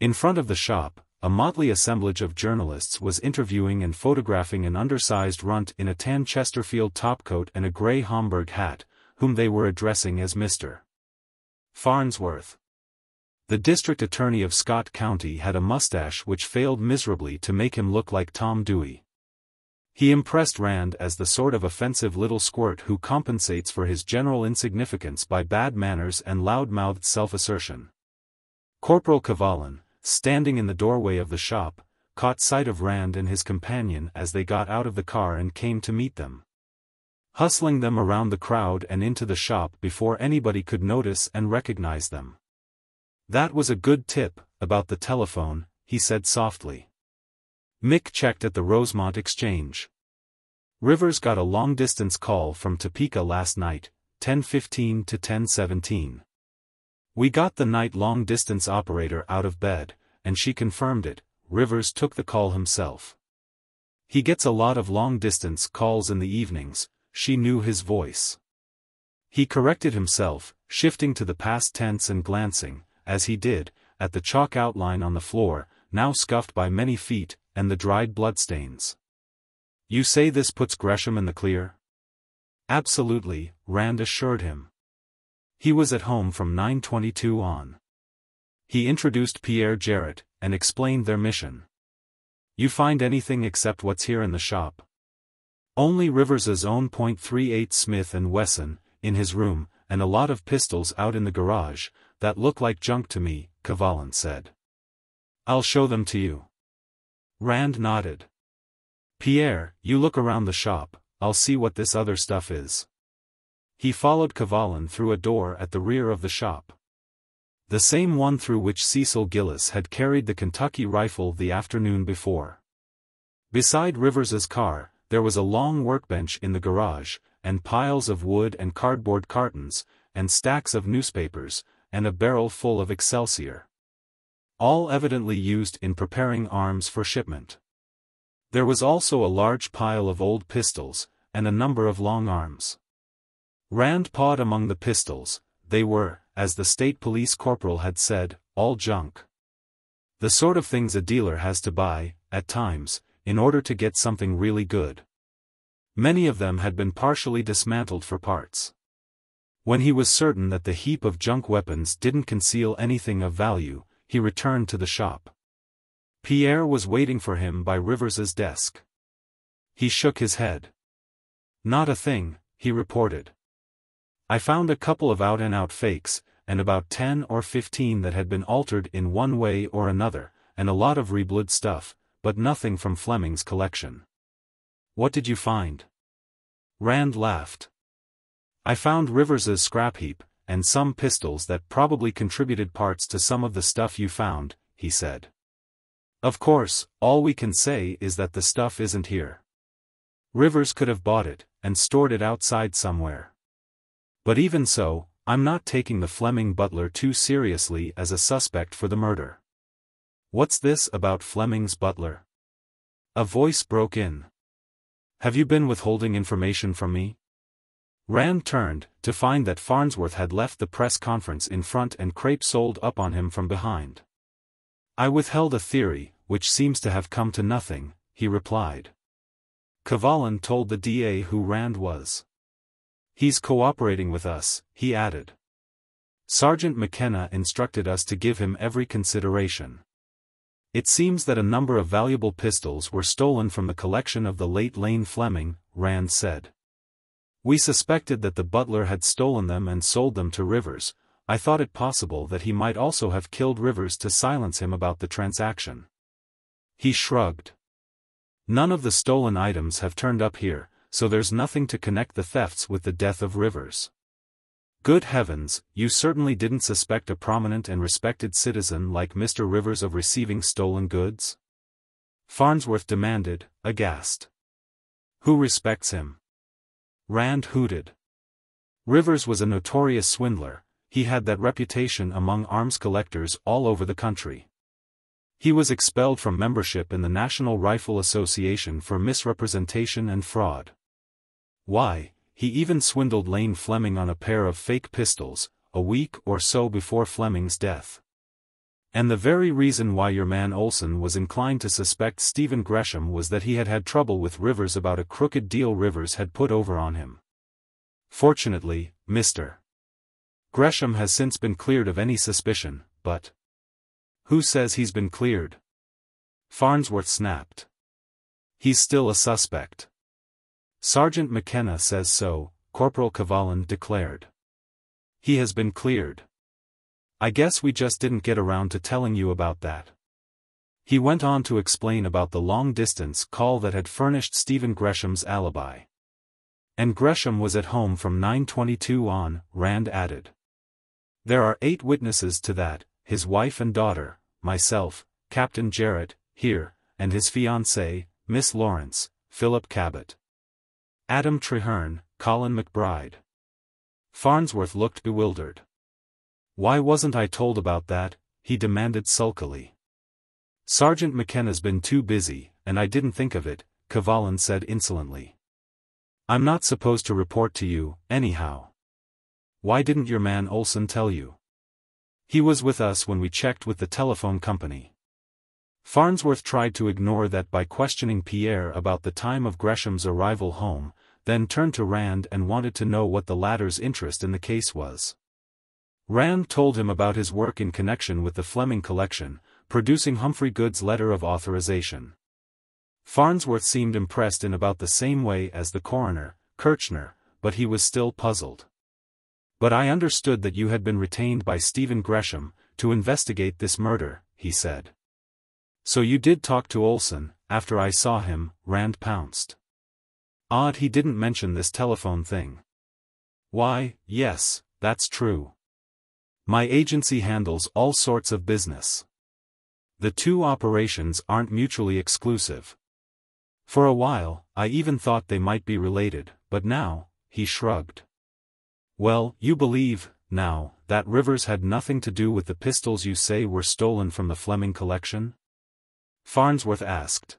In front of the shop, a motley assemblage of journalists was interviewing and photographing an undersized runt in a tan Chesterfield topcoat and a gray Homburg hat, whom they were addressing as Mr. Farnsworth. The district attorney of Scott County had a mustache which failed miserably to make him look like Tom Dewey. He impressed Rand as the sort of offensive little squirt who compensates for his general insignificance by bad manners and loud-mouthed self-assertion. Corporal Cavalin, standing in the doorway of the shop, caught sight of Rand and his companion as they got out of the car and came to meet them. Hustling them around the crowd and into the shop before anybody could notice and recognize them. That was a good tip, about the telephone, he said softly. Mick checked at the Rosemont Exchange. Rivers got a long-distance call from Topeka last night, 10:15 to 10:17. We got the night long-distance operator out of bed, and she confirmed it. Rivers took the call himself. He gets a lot of long-distance calls in the evenings, she knew his voice. He corrected himself, shifting to the past tense and glancing, as he did, at the chalk outline on the floor, now scuffed by many feet, and the dried bloodstains. You say this puts Gresham in the clear? Absolutely, Rand assured him. He was at home from 9:22 on. He introduced Pierre Jarrett, and explained their mission. You find anything except what's here in the shop? Only Rivers's own .38 Smith & Wesson, in his room, and a lot of pistols out in the garage, that look like junk to me, Cavalin said. I'll show them to you. Rand nodded. Pierre, you look around the shop, I'll see what this other stuff is. He followed Cavalin through a door at the rear of the shop. The same one through which Cecil Gillis had carried the Kentucky rifle the afternoon before. Beside Rivers's car, there was a long workbench in the garage, and piles of wood and cardboard cartons, and stacks of newspapers, and a barrel full of Excelsior. All evidently used in preparing arms for shipment. There was also a large pile of old pistols, and a number of long arms. Rand pawed among the pistols. They were, as the state police corporal had said, all junk. The sort of things a dealer has to buy, at times, in order to get something really good. Many of them had been partially dismantled for parts. When he was certain that the heap of junk weapons didn't conceal anything of value, he returned to the shop. Pierre was waiting for him by Rivers's desk. He shook his head. "Not a thing," he reported. "I found a couple of out-and-out fakes, and about 10 or 15 that had been altered in one way or another, and a lot of reblood stuff, but nothing from Fleming's collection." "What did you find?" Rand laughed. "I found Rivers's scrap heap, and some pistols that probably contributed parts to some of the stuff you found," he said. "Of course, all we can say is that the stuff isn't here. Rivers could have bought it, and stored it outside somewhere. But even so, I'm not taking the Fleming butler too seriously as a suspect for the murder." "What's this about Fleming's butler?" A voice broke in. "Have you been withholding information from me?" Rand turned, to find that Farnsworth had left the press conference in front and crepe sold up on him from behind. "I withheld a theory, which seems to have come to nothing," he replied. Cavalin told the DA who Rand was. "He's cooperating with us," he added. "Sergeant McKenna instructed us to give him every consideration. It seems that a number of valuable pistols were stolen from the collection of the late Lane Fleming," Rand said. "We suspected that the butler had stolen them and sold them to Rivers. I thought it possible that he might also have killed Rivers to silence him about the transaction." He shrugged. "None of the stolen items have turned up here, so there's nothing to connect the thefts with the death of Rivers." "Good heavens, you certainly didn't suspect a prominent and respected citizen like Mr. Rivers of receiving stolen goods?" Farnsworth demanded, aghast. "Who respects him?" Rand hooted. "Rivers was a notorious swindler. He had that reputation among arms collectors all over the country. He was expelled from membership in the National Rifle Association for misrepresentation and fraud. Why, he even swindled Lane Fleming on a pair of fake pistols, a week or so before Fleming's death. And the very reason why your man Olson was inclined to suspect Stephen Gresham was that he had had trouble with Rivers about a crooked deal Rivers had put over on him. Fortunately, Mr. Gresham has since been cleared of any suspicion, but—" "Who says he's been cleared?" Farnsworth snapped. "He's still a suspect." "Sergeant McKenna says so," Corporal Cavalin declared. "He has been cleared. I guess we just didn't get around to telling you about that." He went on to explain about the long-distance call that had furnished Stephen Gresham's alibi. "And Gresham was at home from 9:22 on," Rand added. "There are 8 witnesses to that, his wife and daughter, myself, Captain Jarrett, here, and his fiancée, Miss Lawrence, Philip Cabot. Adam Treherne, Colin McBride." Farnsworth looked bewildered. "Why wasn't I told about that?" he demanded sulkily. "Sergeant McKenna's been too busy, and I didn't think of it," Cavalin said insolently. "I'm not supposed to report to you, anyhow. Why didn't your man Olson tell you?" "He was with us when we checked with the telephone company." Farnsworth tried to ignore that by questioning Pierre about the time of Gresham's arrival home, then turned to Rand and wanted to know what the latter's interest in the case was. Rand told him about his work in connection with the Fleming collection, producing Humphrey Good's letter of authorization. Farnsworth seemed impressed in about the same way as the coroner, Kirchner, but he was still puzzled. "But I understood that you had been retained by Stephen Gresham to investigate this murder," he said. "So you did talk to Olson, after I saw him," Rand pounced. "Odd he didn't mention this telephone thing." "Why, yes, that's true. My agency handles all sorts of business. The two operations aren't mutually exclusive. For a while, I even thought they might be related, but now," he shrugged. "Well, you believe, now, that Rivers had nothing to do with the pistols you say were stolen from the Fleming collection?" Farnsworth asked.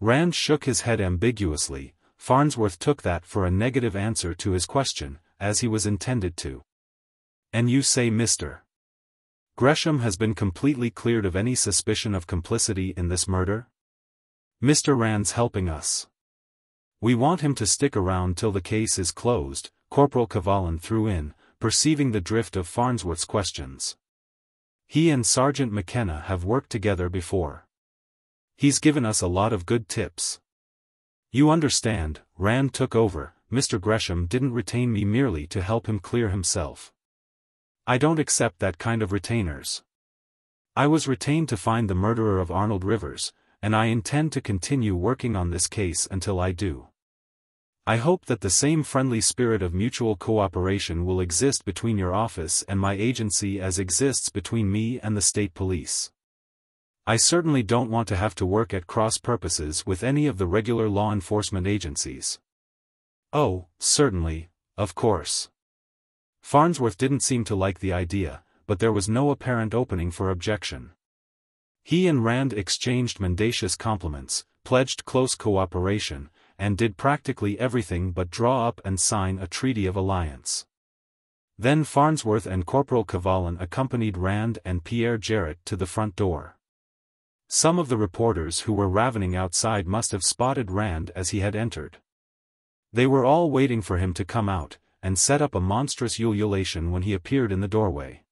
Rand shook his head ambiguously. Farnsworth took that for a negative answer to his question, as he was intended to. "And you say Mr. Gresham has been completely cleared of any suspicion of complicity in this murder?" Mr. Rand's helping us. We want him to stick around till the case is closed, Corporal Cavallan threw in, perceiving the drift of Farnsworth's questions. He and Sergeant McKenna have worked together before. He's given us a lot of good tips. You understand, Rand took over, Mr. Gresham didn't retain me merely to help him clear himself. I don't accept that kind of retainers. I was retained to find the murderer of Arnold Rivers, and I intend to continue working on this case until I do. I hope that the same friendly spirit of mutual cooperation will exist between your office and my agency as exists between me and the state police. I certainly don't want to have to work at cross purposes with any of the regular law enforcement agencies. Oh, certainly, of course. Farnsworth didn't seem to like the idea, but there was no apparent opening for objection. He and Rand exchanged mendacious compliments, pledged close cooperation, and did practically everything but draw up and sign a treaty of alliance. Then Farnsworth and Corporal Cavallan accompanied Rand and Pierre Jarrett to the front door. Some of the reporters who were ravening outside must have spotted Rand as he had entered. They were all waiting for him to come out, and set up a monstrous ululation when he appeared in the doorway.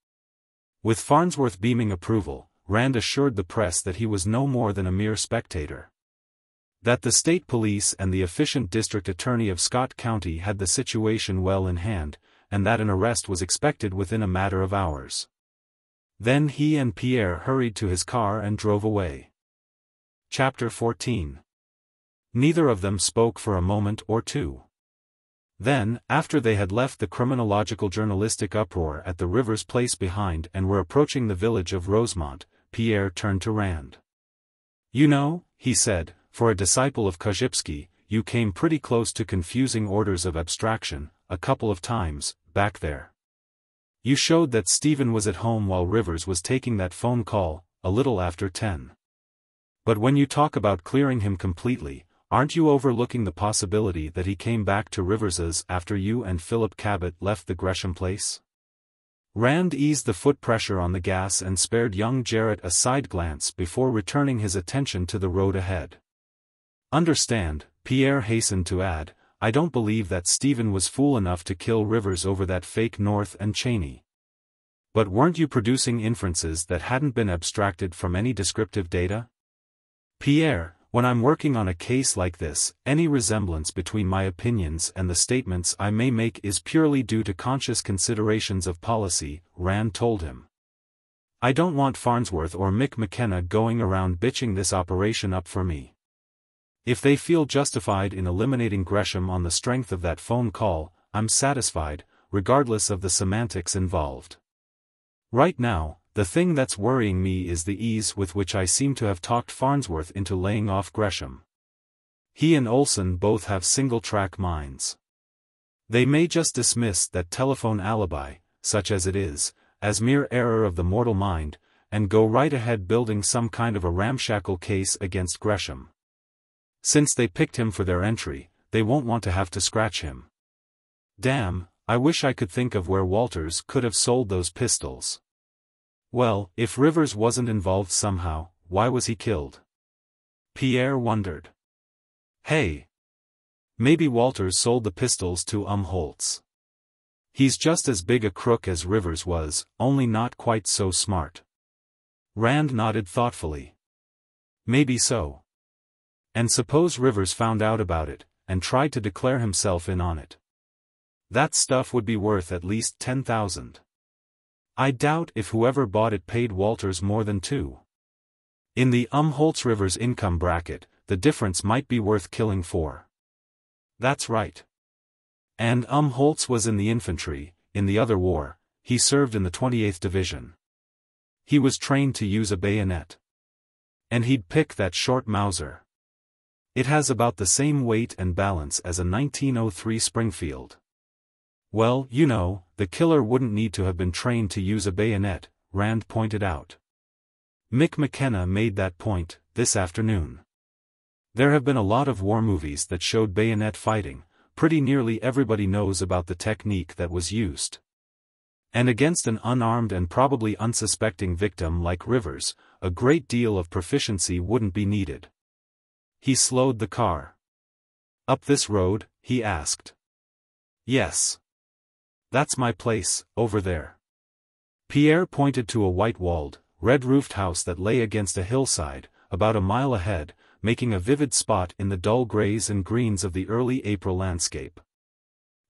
With Farnsworth beaming approval, Rand assured the press that he was no more than a mere spectator. That the state police and the efficient district attorney of Scott County had the situation well in hand, and that an arrest was expected within a matter of hours. Then he and Pierre hurried to his car and drove away. Chapter 14. Neither of them spoke for a moment or two. Then, after they had left the criminological journalistic uproar at the Rivers place behind and were approaching the village of Rosemont, Pierre turned to Rand. You know, he said, for a disciple of Korzybski, you came pretty close to confusing orders of abstraction, a couple of times, back there. You showed that Stephen was at home while Rivers was taking that phone call, a little after 10. But when you talk about clearing him completely, aren't you overlooking the possibility that he came back to Rivers's after you and Philip Cabot left the Gresham place? Rand eased the foot pressure on the gas and spared young Jarrett a side glance before returning his attention to the road ahead. Understand, Pierre hastened to add, I don't believe that Stephen was fool enough to kill Rivers over that fake North and Cheney. But weren't you producing inferences that hadn't been abstracted from any descriptive data? Pierre, when I'm working on a case like this, any resemblance between my opinions and the statements I may make is purely due to conscious considerations of policy, Rand told him. I don't want Farnsworth or Mick McKenna going around bitching this operation up for me. If they feel justified in eliminating Gresham on the strength of that phone call, I'm satisfied, regardless of the semantics involved. Right now, the thing that's worrying me is the ease with which I seem to have talked Farnsworth into laying off Gresham. He and Olson both have single-track minds. They may just dismiss that telephone alibi, such as it is, as mere error of the mortal mind, and go right ahead building some kind of a ramshackle case against Gresham. Since they picked him for their entry, they won't want to have to scratch him. Damn, I wish I could think of where Walters could have sold those pistols. Well, if Rivers wasn't involved somehow, why was he killed? Pierre wondered. Hey! Maybe Walters sold the pistols to Holtz. He's just as big a crook as Rivers was, only not quite so smart. Rand nodded thoughtfully. Maybe so. And suppose Rivers found out about it, and tried to declare himself in on it. That stuff would be worth at least $10,000. I doubt if whoever bought it paid Walters more than $2. In the Holtz Rivers income bracket, the difference might be worth killing for. That's right. And Holtz was in the infantry, in the other war, he served in the 28th Division. He was trained to use a bayonet. And he'd pick that short Mauser. It has about the same weight and balance as a 1903 Springfield. Well, you know, the killer wouldn't need to have been trained to use a bayonet, Rand pointed out. Mick McKenna made that point, this afternoon. There have been a lot of war movies that showed bayonet fighting, pretty nearly everybody knows about the technique that was used. And against an unarmed and probably unsuspecting victim like Rivers, a great deal of proficiency wouldn't be needed. He slowed the car. "Up this road?" he asked. "Yes. That's my place, over there." Pierre pointed to a white-walled, red-roofed house that lay against a hillside, about a mile ahead, making a vivid spot in the dull grays and greens of the early April landscape.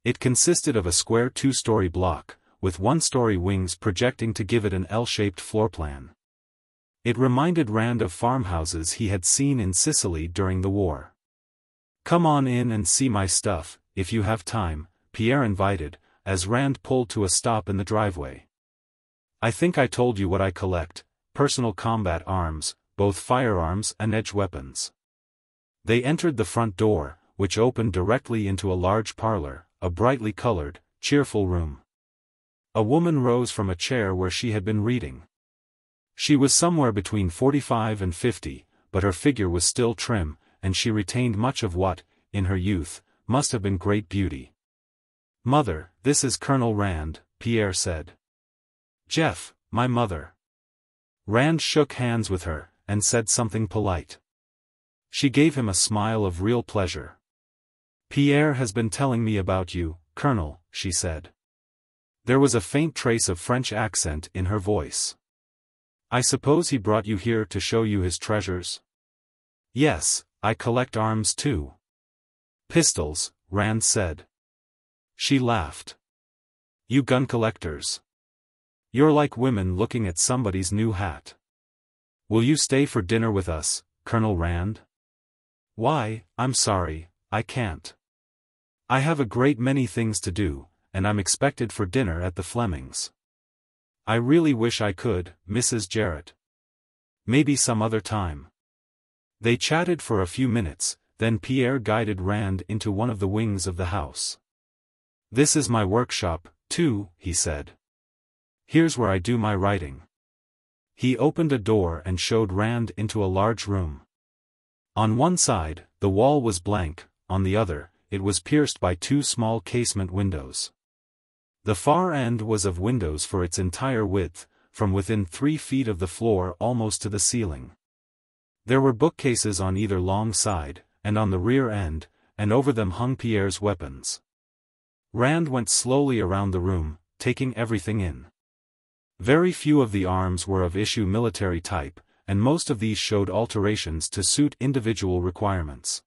It consisted of a square two-story block, with one-story wings projecting to give it an L-shaped floor plan. It reminded Rand of farmhouses he had seen in Sicily during the war. "Come on in and see my stuff, if you have time," Pierre invited, as Rand pulled to a stop in the driveway. "I think I told you what I collect: personal combat arms, both firearms and edge weapons." They entered the front door, which opened directly into a large parlor, a brightly colored, cheerful room. A woman rose from a chair where she had been reading. She was somewhere between 45 and 50, but her figure was still trim, and she retained much of what, in her youth, must have been great beauty. "Mother, this is Colonel Rand," Pierre said. "Jeff, my mother." Rand shook hands with her, and said something polite. She gave him a smile of real pleasure. "Pierre has been telling me about you, Colonel," she said. There was a faint trace of French accent in her voice. "I suppose he brought you here to show you his treasures?" "Yes, I collect arms too." "Pistols," Rand said. She laughed. "You gun collectors. You're like women looking at somebody's new hat. Will you stay for dinner with us, Colonel Rand?" "Why, I'm sorry, I can't. I have a great many things to do, and I'm expected for dinner at the Flemings." "I really wish I could, Mrs. Jarrett. Maybe some other time." They chatted for a few minutes, then Pierre guided Rand into one of the wings of the house. "This is my workshop, too," he said. "Here's where I do my writing." He opened a door and showed Rand into a large room. On one side, the wall was blank; on the other, it was pierced by two small casement windows. The far end was of windows for its entire width, from within 3 feet of the floor almost to the ceiling. There were bookcases on either long side, and on the rear end, and over them hung Pierre's weapons. Rand went slowly around the room, taking everything in. Very few of the arms were of issue military type, and most of these showed alterations to suit individual requirements.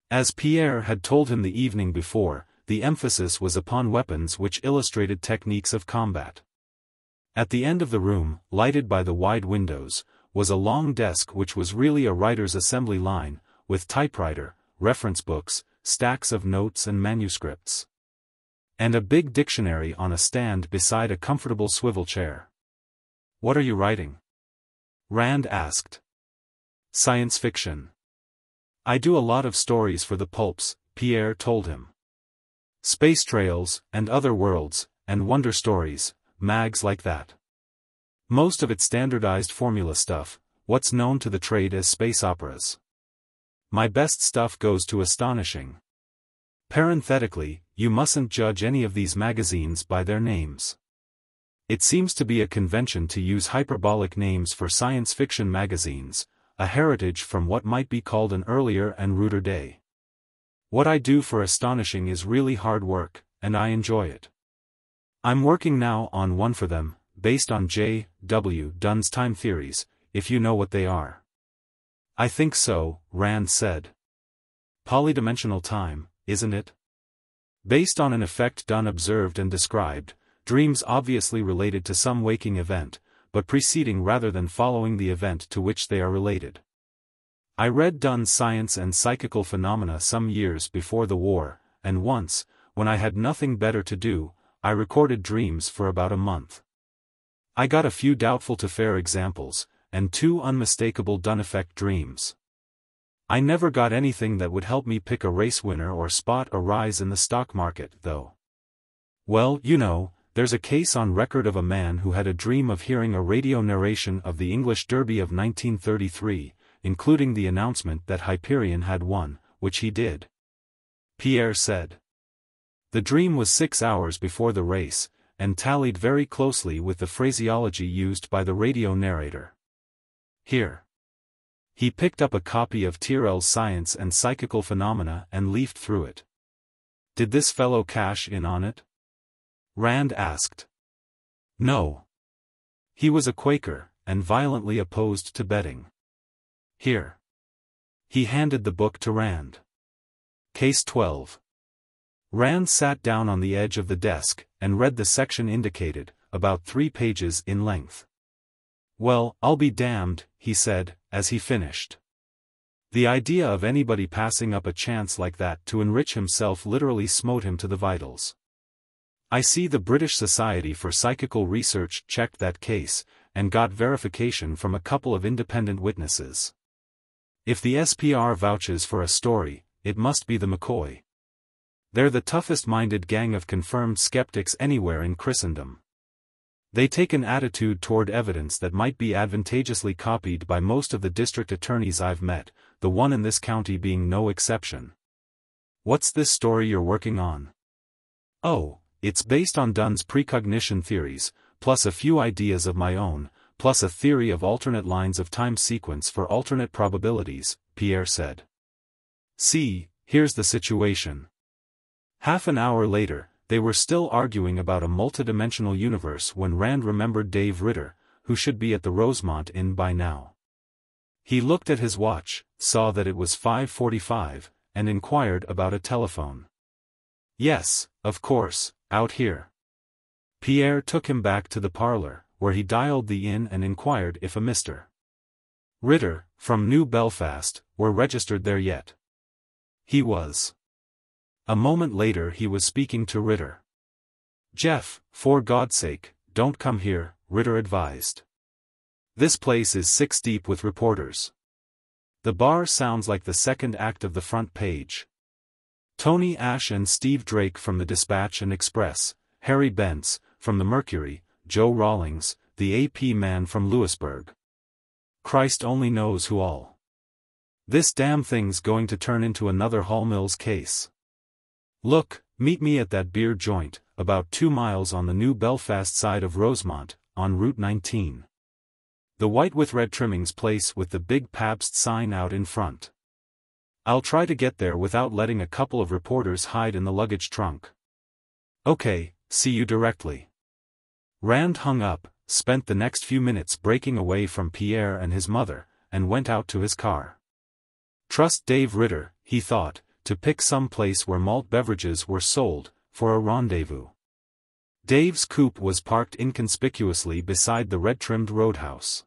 As Pierre had told him the evening before, the emphasis was upon weapons which illustrated techniques of combat. At the end of the room, lighted by the wide windows, was a long desk which was really a writer's assembly line, with typewriter, reference books, stacks of notes and manuscripts. And a big dictionary on a stand beside a comfortable swivel chair. "What are you writing?" Rand asked. "Science fiction. I do a lot of stories for the pulps," Pierre told him. "Space trails, and other worlds, and wonder stories, mags like that. Most of it standardized formula stuff, what's known to the trade as space operas. My best stuff goes to astonishing. Parenthetically, you mustn't judge any of these magazines by their names. It seems to be a convention to use hyperbolic names for science fiction magazines, a heritage from what might be called an earlier and ruder day. What I do for astonishing is really hard work, and I enjoy it. I'm working now on one for them, based on J. W. Dunn's time theories, if you know what they are." "I think so," Rand said. "Polydimensional time, isn't it? Based on an effect Dunn observed and described, dreams obviously related to some waking event, but preceding rather than following the event to which they are related. I read Dunn's Science and Psychical Phenomena some years before the war, and once, when I had nothing better to do, I recorded dreams for about a month. I got a few doubtful to fair examples, and 2 unmistakable Dunn effect dreams. I never got anything that would help me pick a race winner or spot a rise in the stock market, though. Well, you know, there's a case on record of a man who had a dream of hearing a radio narration of the English Derby of 1933, including the announcement that Hyperion had won, which he did," Pierre said. The dream was 6 hours before the race, and tallied very closely with the phraseology used by the radio narrator. "Here. He picked up a copy of Tyrrell's Science and Psychical Phenomena and leafed through it. Did this fellow cash in on it? Rand asked. No. He was a Quaker, and violently opposed to betting. Here. He handed the book to Rand. Case 12. Rand sat down on the edge of the desk, and read the section indicated, about 3 pages in length. Well, I'll be damned, he said, as he finished. The idea of anybody passing up a chance like that to enrich himself literally smote him to the vitals. I see the British Society for Psychical Research checked that case, and got verification from a couple of independent witnesses. If the SPR vouches for a story, it must be the McCoy. They're the toughest-minded gang of confirmed skeptics anywhere in Christendom. They take an attitude toward evidence that might be advantageously copied by most of the district attorneys I've met, the one in this county being no exception. What's this story you're working on? Oh, it's based on Dunn's precognition theories, plus a few ideas of my own, plus a theory of alternate lines of time sequence for alternate probabilities, Pierre said. See, here's the situation. Half an hour later, they were still arguing about a multidimensional universe when Rand remembered Dave Ritter, who should be at the Rosemont Inn by now. He looked at his watch, saw that it was 5:45, and inquired about a telephone. Yes, of course, out here. Pierre took him back to the parlor, where he dialed the inn and inquired if a Mr. Ritter, from New Belfast, were registered there yet. He was. A moment later he was speaking to Ritter. Jeff, for God's sake, don't come here, Ritter advised. This place is 6 deep with reporters. The bar sounds like the second act of the front page. Tony Ash and Steve Drake from the Dispatch and Express, Harry Bentz, from the Mercury, Joe Rawlings, the AP man from Louisburg. Christ only knows who all. This damn thing's going to turn into another Hall Mills case. Look, meet me at that beer joint, about 2 miles on the New Belfast side of Rosemont, on Route 19. The white with red trimmings place with the big Pabst sign out in front. I'll try to get there without letting a couple of reporters hide in the luggage trunk. Okay, see you directly. Rand hung up, spent the next few minutes breaking away from Pierre and his mother, and went out to his car. Trust Dave Ritter, he thought, to pick some place where malt beverages were sold, for a rendezvous. Dave's coupe was parked inconspicuously beside the red-trimmed roadhouse.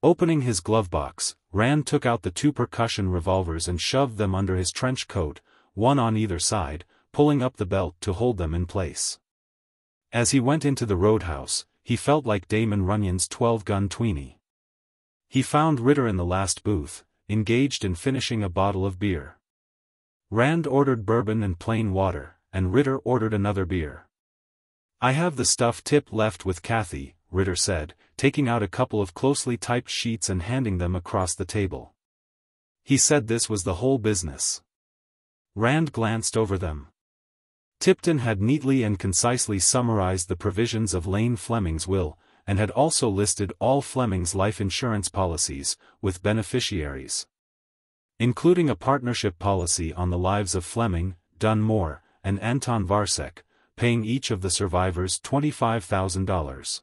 Opening his glove box, Rand took out the 2 percussion revolvers and shoved them under his trench coat, one on either side, pulling up the belt to hold them in place. As he went into the roadhouse, he felt like Damon Runyon's 12-gun tweenie. He found Ritter in the last booth, engaged in finishing a bottle of beer. Rand ordered bourbon and plain water, and Ritter ordered another beer. I have the stuff Tip left with Kathy, Ritter said, taking out a couple of closely typed sheets and handing them across the table. He said this was the whole business. Rand glanced over them. Tipton had neatly and concisely summarized the provisions of Lane Fleming's will, and had also listed all Fleming's life insurance policies, with beneficiaries. Including a partnership policy on the lives of Fleming, Dunn Moore, and Anton Varsek, paying each of the survivors $25,000.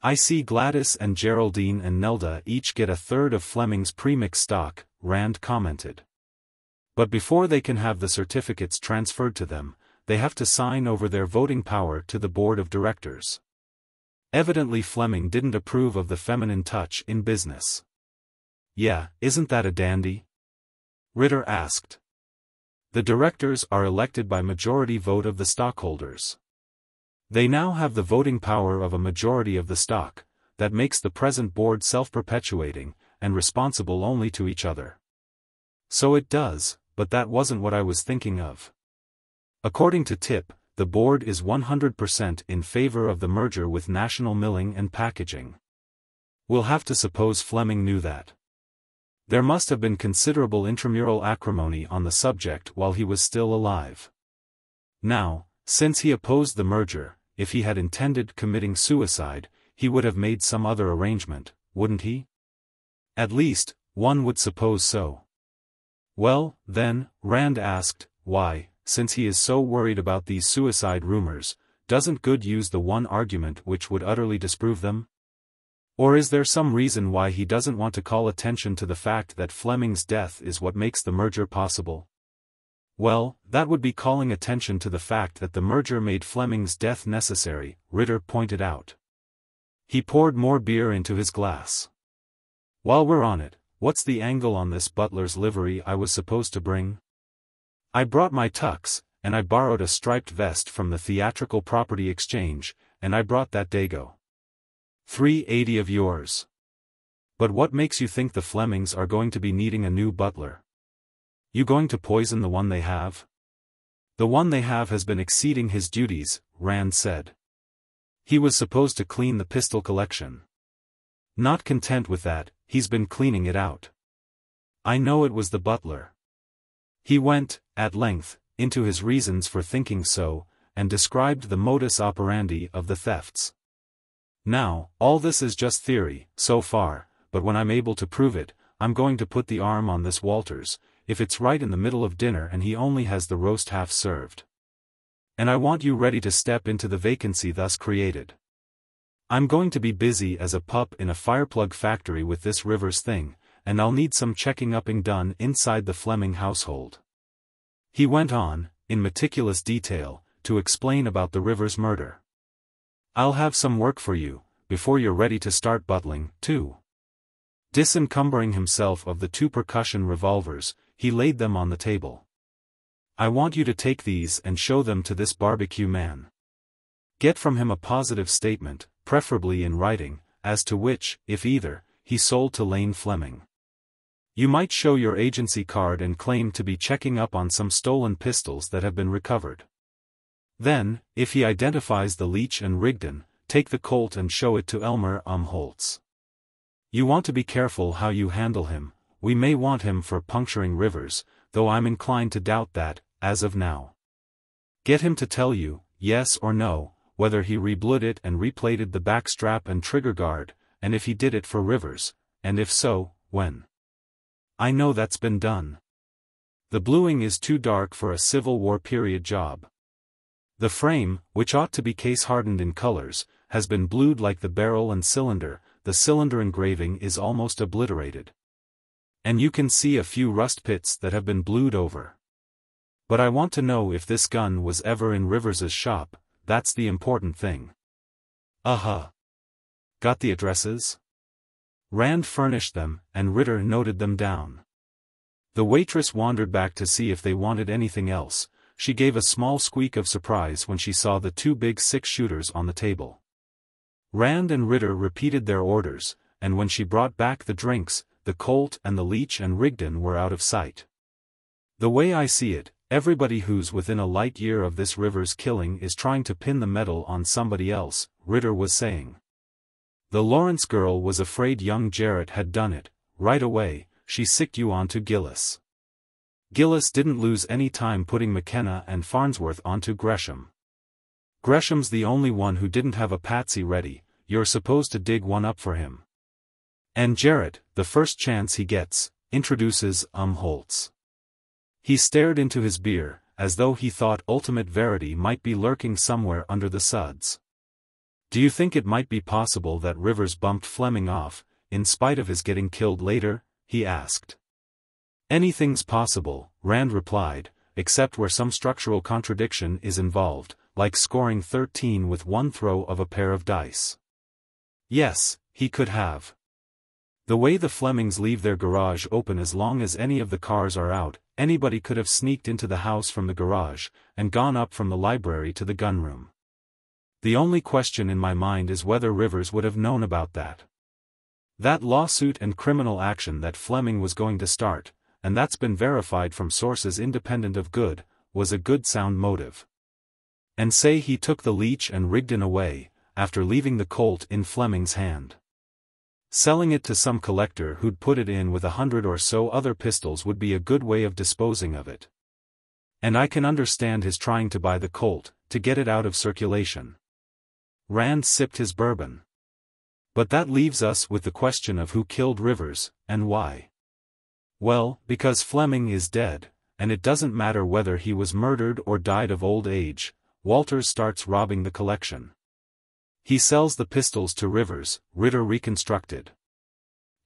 I see Gladys and Geraldine and Nelda each get 1/3 of Fleming's premix stock, Rand commented. But before they can have the certificates transferred to them, they have to sign over their voting power to the board of directors. Evidently Fleming didn't approve of the feminine touch in business. Yeah, isn't that a dandy? Ritter asked. The directors are elected by majority vote of the stockholders. They now have the voting power of a majority of the stock, that makes the present board self-perpetuating, and responsible only to each other. So it does, but that wasn't what I was thinking of. According to Tip, the board is 100% in favor of the merger with National Milling and Packaging. We'll have to suppose Fleming knew that. There must have been considerable intramural acrimony on the subject while he was still alive. Now, since he opposed the merger, if he had intended committing suicide, he would have made some other arrangement, wouldn't he? At least, one would suppose so. Well, then, Rand asked, why, since he is so worried about these suicide rumors, doesn't Good use the one argument which would utterly disprove them? Or is there some reason why he doesn't want to call attention to the fact that Fleming's death is what makes the merger possible? Well, that would be calling attention to the fact that the merger made Fleming's death necessary, Ritter pointed out. He poured more beer into his glass. While we're on it, what's the angle on this butler's livery I was supposed to bring? I brought my tux, and I borrowed a striped vest from the Theatrical Property Exchange, and I brought that dago. $3.80 of yours. But what makes you think the Flemings are going to be needing a new butler? You going to poison the one they have? The one they have has been exceeding his duties, Rand said. He was supposed to clean the pistol collection. Not content with that, he's been cleaning it out. I know it was the butler. He went, at length, into his reasons for thinking so, and described the modus operandi of the thefts. Now, all this is just theory, so far, but when I'm able to prove it, I'm going to put the arm on this Walters, if it's right in the middle of dinner and he only has the roast half served. And I want you ready to step into the vacancy thus created. I'm going to be busy as a pup in a fireplug factory with this Rivers thing, and I'll need some checking upping done inside the Fleming household. He went on, in meticulous detail, to explain about the Rivers murder. I'll have some work for you, before you're ready to start butling, too. Disencumbering himself of the 2 percussion revolvers, he laid them on the table. I want you to take these and show them to this barbecue man. Get from him a positive statement, preferably in writing, as to which, if either, he sold to Lane Fleming. You might show your agency card and claim to be checking up on some stolen pistols that have been recovered. Then, if he identifies the Leach and Rigdon, take the Colt and show it to Elmer Holtz. You want to be careful how you handle him. We may want him for puncturing Rivers, though I'm inclined to doubt that, as of now. Get him to tell you, yes or no, whether he reblued it and replated the back strap and trigger guard, and if he did it for Rivers, and if so, when. I know that's been done. The bluing is too dark for a Civil War period job. The frame, which ought to be case-hardened in colors, has been blued like the barrel and cylinder, the cylinder engraving is almost obliterated. And you can see a few rust pits that have been blued over. But I want to know if this gun was ever in Rivers's shop, that's the important thing. Got the addresses? Rand furnished them, and Ritter noted them down. The waitress wandered back to see if they wanted anything else. She gave a small squeak of surprise when she saw the 2 big 6-shooters on the table. Rand and Ritter repeated their orders, and when she brought back the drinks, the Colt and the Leach and Rigdon were out of sight. The way I see it, everybody who's within a light year of this Rivers killing is trying to pin the medal on somebody else, Ritter was saying. The Lawrence girl was afraid young Jarrett had done it. Right away, she sicked you onto Gillis. Gillis didn't lose any time putting McKenna and Farnsworth onto Gresham. Gresham's the only one who didn't have a patsy ready, you're supposed to dig one up for him. And Jarrett, the first chance he gets, introduces Holtz. He stared into his beer, as though he thought ultimate verity might be lurking somewhere under the suds. Do you think it might be possible that Rivers bumped Fleming off, in spite of his getting killed later? He asked. Anything's possible, Rand replied, except where some structural contradiction is involved, like scoring 13 with one throw of a pair of dice. Yes, he could have. The way the Flemings leave their garage open as long as any of the cars are out, anybody could have sneaked into the house from the garage, and gone up from the library to the gunroom. The only question in my mind is whether Rivers would have known about that. That lawsuit and criminal action that Fleming was going to start, and that's been verified from sources independent of Good, was a good sound motive. And say he took the Leach and Rigdon away, after leaving the Colt in Fleming's hand. Selling it to some collector who'd put it in with 100 or so other pistols would be a good way of disposing of it. And I can understand his trying to buy the Colt, to get it out of circulation. Rand sipped his bourbon. But that leaves us with the question of who killed Rivers, and why. Well, because Fleming is dead, and it doesn't matter whether he was murdered or died of old age, Walters starts robbing the collection. He sells the pistols to Rivers, Ritter reconstructed.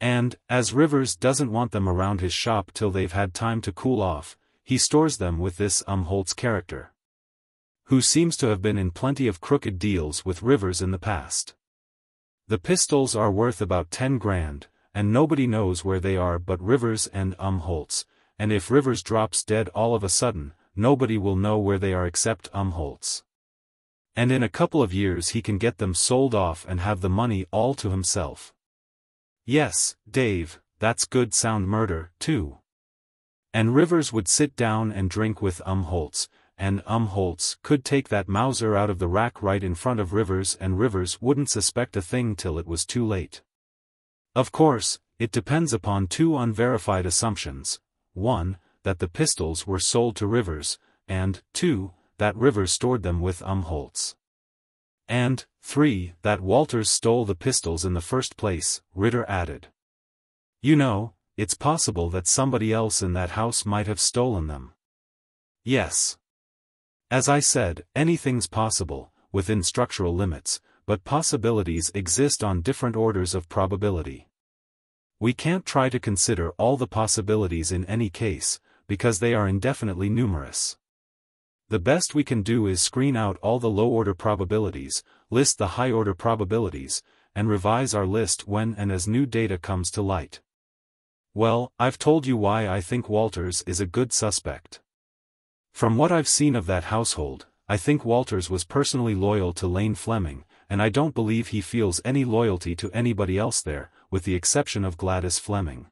And, as Rivers doesn't want them around his shop till they've had time to cool off, he stores them with this Holtz character, who seems to have been in plenty of crooked deals with Rivers in the past. The pistols are worth about 10 grand, and nobody knows where they are but Rivers and Holtz, and if Rivers drops dead all of a sudden, nobody will know where they are except Holtz. And in a couple of years he can get them sold off and have the money all to himself. Yes, Dave, that's good sound murder, too. And Rivers would sit down and drink with Holtz, and Holtz could take that Mauser out of the rack right in front of Rivers and Rivers wouldn't suspect a thing till it was too late. Of course, it depends upon two unverified assumptions: 1, that the pistols were sold to Rivers, and 2, that Rivers stored them with Holtz. And 3, that Walters stole the pistols in the first place, Ritter added. You know, it's possible that somebody else in that house might have stolen them. Yes. As I said, anything's possible, within structural limits, but possibilities exist on different orders of probability. We can't try to consider all the possibilities in any case, because they are indefinitely numerous. The best we can do is screen out all the low-order probabilities, list the high-order probabilities, and revise our list when and as new data comes to light. Well, I've told you why I think Walters is a good suspect. From what I've seen of that household, I think Walters was personally loyal to Lane Fleming, and I don't believe he feels any loyalty to anybody else there, with the exception of Gladys Fleming.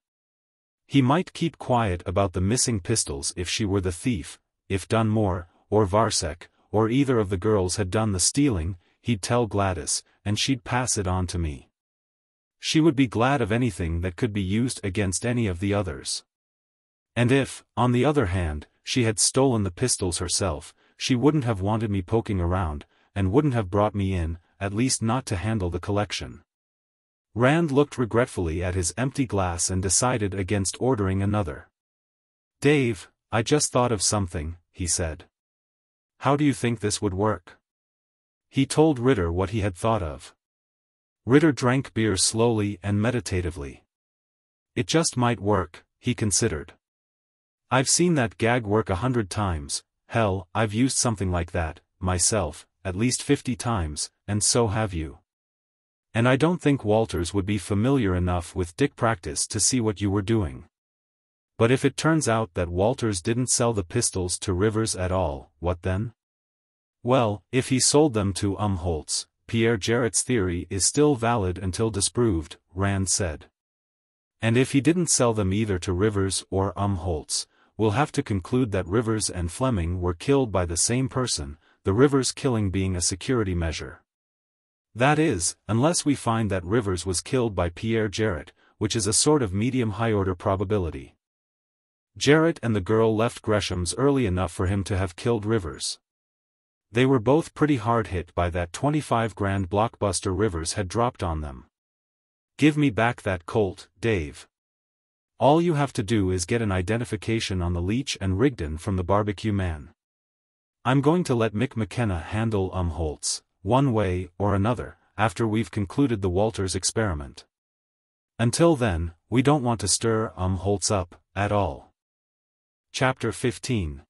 He might keep quiet about the missing pistols if she were the thief. If Dunmore, or Varsek, or either of the girls had done the stealing, he'd tell Gladys, and she'd pass it on to me. She would be glad of anything that could be used against any of the others. And if, on the other hand, she had stolen the pistols herself, she wouldn't have wanted me poking around, and wouldn't have brought me in, at least not to handle the collection. Rand looked regretfully at his empty glass and decided against ordering another. Dave, I just thought of something, he said. How do you think this would work? He told Ritter what he had thought of. Ritter drank beer slowly and meditatively. It just might work, he considered. I've seen that gag work 100 times, hell, I've used something like that, myself, at least 50 times, and so have you. And I don't think Walters would be familiar enough with dick practice to see what you were doing. But if it turns out that Walters didn't sell the pistols to Rivers at all, what then? Well, if he sold them to Holtz, Pierre Jarrett's theory is still valid until disproved, Rand said. And if he didn't sell them either to Rivers or Holtz, we'll have to conclude that Rivers and Fleming were killed by the same person, the Rivers killing being a security measure. That is, unless we find that Rivers was killed by Pierre Jarrett, which is a sort of medium-high-order probability. Jarrett and the girl left Gresham's early enough for him to have killed Rivers. They were both pretty hard hit by that 25 grand blockbuster Rivers had dropped on them. Give me back that Colt, Dave. All you have to do is get an identification on the Leach and Rigdon from the barbecue man. I'm going to let Mick McKenna handle Holtz, one way or another, after we've concluded the Walters experiment. Until then, we don't want to stir Holtz up, at all. Chapter 15.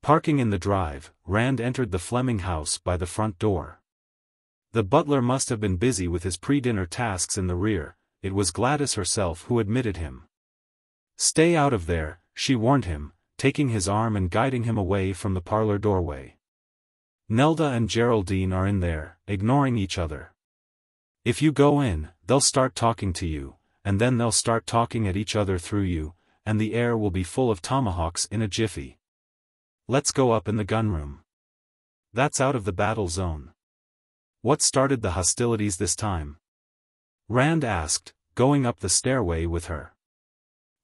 Parking in the drive, Rand entered the Fleming house by the front door. The butler must have been busy with his pre-dinner tasks in the rear. It was Gladys herself who admitted him. Stay out of there, she warned him, taking his arm and guiding him away from the parlor doorway. Nelda and Geraldine are in there, ignoring each other. If you go in, they'll start talking to you, and then they'll start talking at each other through you, and the air will be full of tomahawks in a jiffy. Let's go up in the gunroom. That's out of the battle zone. What started the hostilities this time? Rand asked, going up the stairway with her.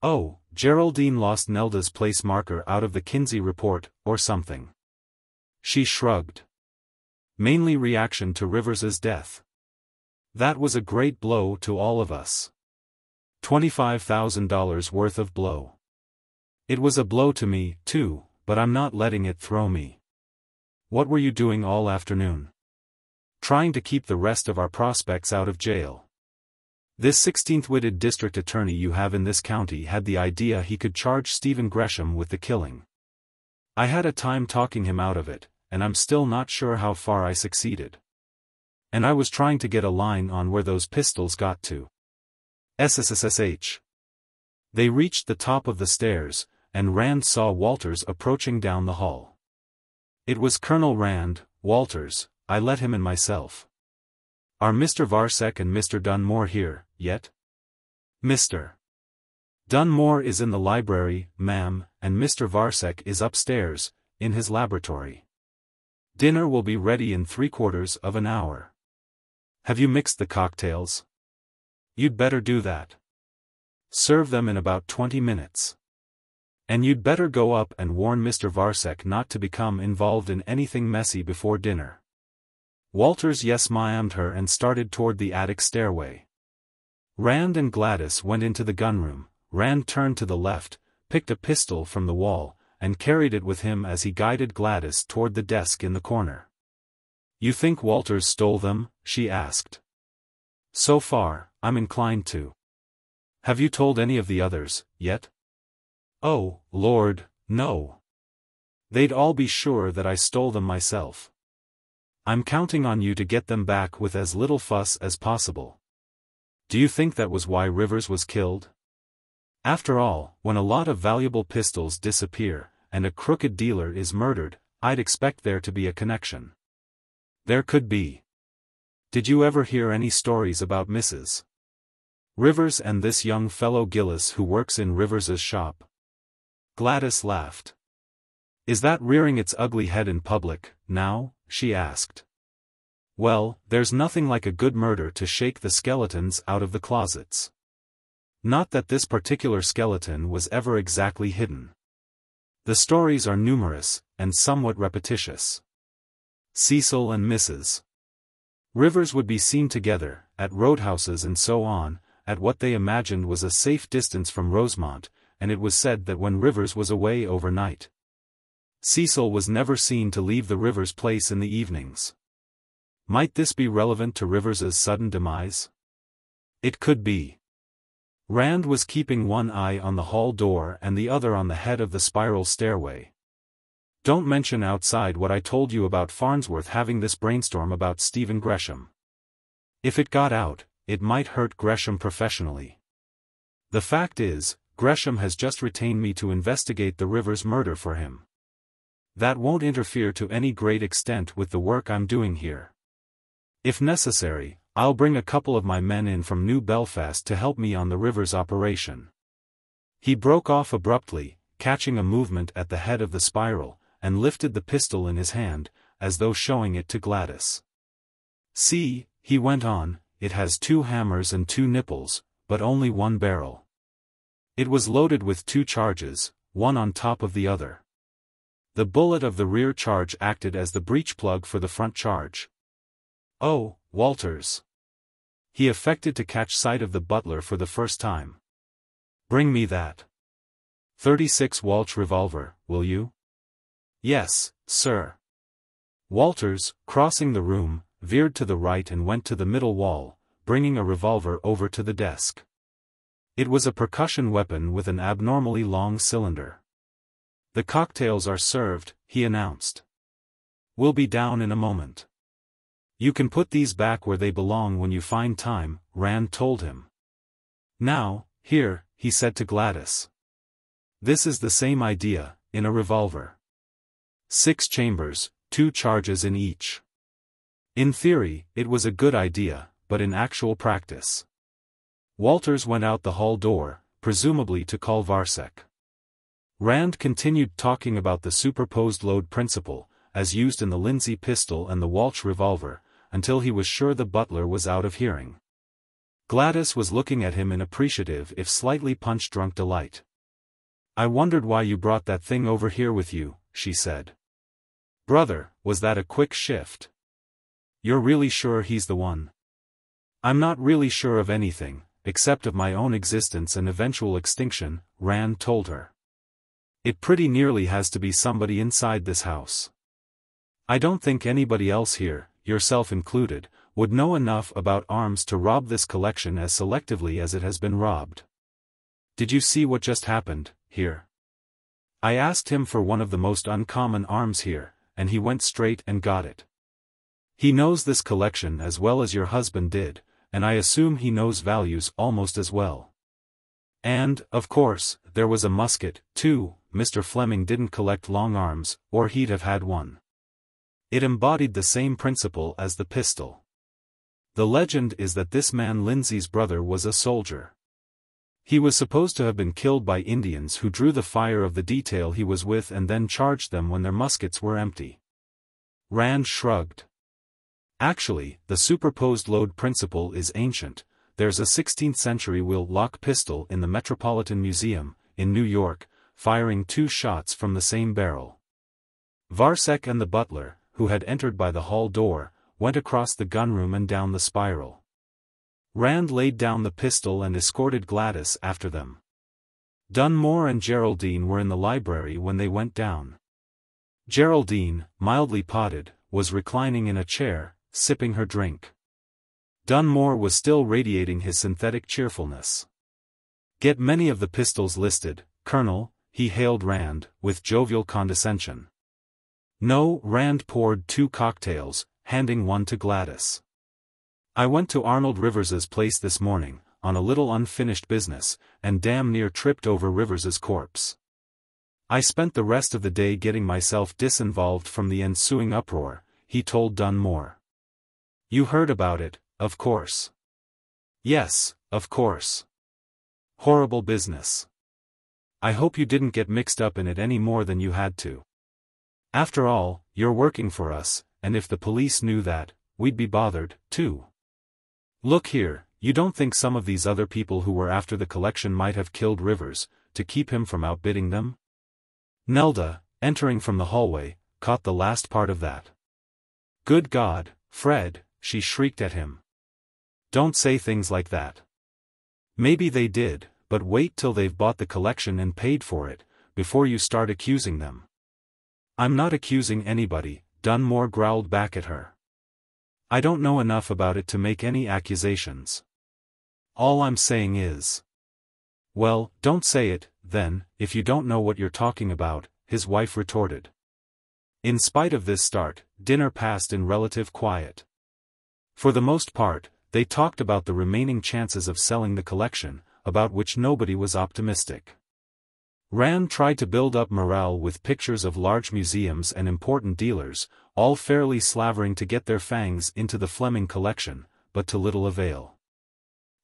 Oh, Geraldine lost Nelda's place marker out of the Kinsey report, or something. She shrugged. Mainly reaction to Rivers's death. That was a great blow to all of us. $25,000 worth of blow. It was a blow to me, too, but I'm not letting it throw me. What were you doing all afternoon? Trying to keep the rest of our prospects out of jail. This 16th-witted district attorney you have in this county had the idea he could charge Stephen Gresham with the killing. I had a time talking him out of it, and I'm still not sure how far I succeeded. And I was trying to get a line on where those pistols got to. SSSH. They reached the top of the stairs, and Rand saw Walters approaching down the hall. It was Colonel Rand. Walters, I let him in myself. Are Mr. Varsek and Mr. Dunmore here, yet? Mr. Dunmore is in the library, ma'am, and Mr. Varsek is upstairs, in his laboratory. Dinner will be ready in 3/4 of an hour. Have you mixed the cocktails? You'd better do that. Serve them in about 20 minutes. And you'd better go up and warn Mr. Varsek not to become involved in anything messy before dinner. Walters yes-ma'amed her and started toward the attic stairway. Rand and Gladys went into the gunroom. Rand turned to the left, picked a pistol from the wall, and carried it with him as he guided Gladys toward the desk in the corner. You think Walters stole them? She asked. So far, I'm inclined to. Have you told any of the others, yet? Oh, Lord, no. They'd all be sure that I stole them myself. I'm counting on you to get them back with as little fuss as possible. Do you think that was why Rivers was killed? After all, when a lot of valuable pistols disappear, and a crooked dealer is murdered, I'd expect there to be a connection. There could be. Did you ever hear any stories about Mrs. Rivers and this young fellow Gillis who works in Rivers's shop? Gladys laughed. Is that rearing its ugly head in public, now? She asked. Well, there's nothing like a good murder to shake the skeletons out of the closets. Not that this particular skeleton was ever exactly hidden. The stories are numerous, and somewhat repetitious. Cecil and Mrs. Rivers would be seen together, at roadhouses and so on, at what they imagined was a safe distance from Rosemont, and it was said that when Rivers was away overnight, Cecil was never seen to leave the Rivers place in the evenings. Might this be relevant to Rivers's sudden demise? It could be. Rand was keeping one eye on the hall door and the other on the head of the spiral stairway. Don't mention outside what I told you about Farnsworth having this brainstorm about Stephen Gresham. If it got out, it might hurt Gresham professionally. The fact is, Gresham has just retained me to investigate the Rivers murder for him. That won't interfere to any great extent with the work I'm doing here. If necessary, I'll bring a couple of my men in from New Belfast to help me on the Rivers operation. He broke off abruptly, catching a movement at the head of the spiral, and lifted the pistol in his hand, as though showing it to Gladys. See, he went on, it has 2 hammers and 2 nipples, but only 1 barrel. It was loaded with 2 charges, one on top of the other. The bullet of the rear charge acted as the breech plug for the front charge. Oh, Walters. He affected to catch sight of the butler for the first time. Bring me that .36 Walsh revolver, will you? Yes, sir. Walters, crossing the room, veered to the right and went to the middle wall, bringing a revolver over to the desk. It was a percussion weapon with an abnormally long cylinder. The cocktails are served, he announced. We'll be down in a moment. You can put these back where they belong when you find time, Rand told him. Now, here, he said to Gladys. This is the same idea, in a revolver. 6 chambers, 2 charges in each. In theory, it was a good idea, but in actual practice. Walters went out the hall door, presumably to call Varsek. Rand continued talking about the superposed load principle, as used in the Lindsay pistol and the Walsh revolver, until he was sure the butler was out of hearing. Gladys was looking at him in appreciative if slightly punch-drunk delight. I wondered why you brought that thing over here with you, she said. Brother, was that a quick shift? You're really sure he's the one? I'm not really sure of anything, except of my own existence and eventual extinction, Rand told her. It pretty nearly has to be somebody inside this house. I don't think anybody else here, yourself included, would know enough about arms to rob this collection as selectively as it has been robbed. Did you see what just happened, here? I asked him for one of the most uncommon arms here, and he went straight and got it. He knows this collection as well as your husband did, and I assume he knows values almost as well. And, of course, there was a musket, too. Mr. Fleming didn't collect long arms, or he'd have had one. It embodied the same principle as the pistol. The legend is that this man Lindsay's brother was a soldier. He was supposed to have been killed by Indians who drew the fire of the detail he was with and then charged them when their muskets were empty. Rand shrugged. Actually, the superposed load principle is ancient. There's a 16th-century wheel-lock pistol in the Metropolitan Museum, in New York, firing 2 shots from the same barrel. Varsek and the butler, who had entered by the hall door, went across the gunroom and down the spiral. Rand laid down the pistol and escorted Gladys after them. Dunmore and Geraldine were in the library when they went down. Geraldine, mildly potted, was reclining in a chair, sipping her drink. Dunmore was still radiating his synthetic cheerfulness. "Get many of the pistols listed, Colonel," he hailed Rand, with jovial condescension. "No." Rand poured 2 cocktails, handing one to Gladys. "I went to Arnold Rivers's place this morning, on a little unfinished business, and damn near tripped over Rivers's corpse. I spent the rest of the day getting myself disinvolved from the ensuing uproar," he told Dunmore. "You heard about it, of course." "Yes, of course. Horrible business. I hope you didn't get mixed up in it any more than you had to. After all, you're working for us, and if the police knew that, we'd be bothered, too. Look here, you don't think some of these other people who were after the collection might have killed Rivers, to keep him from outbidding them?" Nelda, entering from the hallway, caught the last part of that. "Good God, Fred," she shrieked at him. "Don't say things like that. Maybe they did, but wait till they've bought the collection and paid for it, before you start accusing them." "I'm not accusing anybody," Dunmore growled back at her. "I don't know enough about it to make any accusations. All I'm saying is—" "Well, don't say it, then, if you don't know what you're talking about," his wife retorted. In spite of this start, dinner passed in relative quiet. For the most part, they talked about the remaining chances of selling the collection, about which nobody was optimistic. Rand tried to build up morale with pictures of large museums and important dealers, all fairly slavering to get their fangs into the Fleming collection, but to little avail.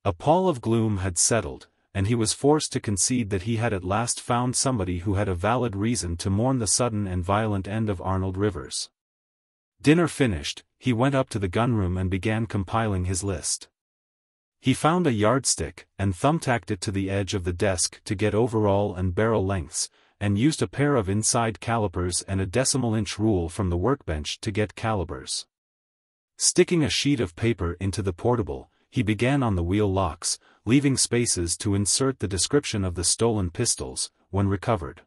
A pall of gloom had settled, and he was forced to concede that he had at last found somebody who had a valid reason to mourn the sudden and violent end of Arnold Rivers. Dinner finished, he went up to the gunroom and began compiling his list. He found a yardstick, and thumbtacked it to the edge of the desk to get overall and barrel lengths, and used a pair of inside calipers and a decimal-inch rule from the workbench to get calibers. Sticking a sheet of paper into the portable, he began on the wheel locks, leaving spaces to insert the description of the stolen pistols, when recovered.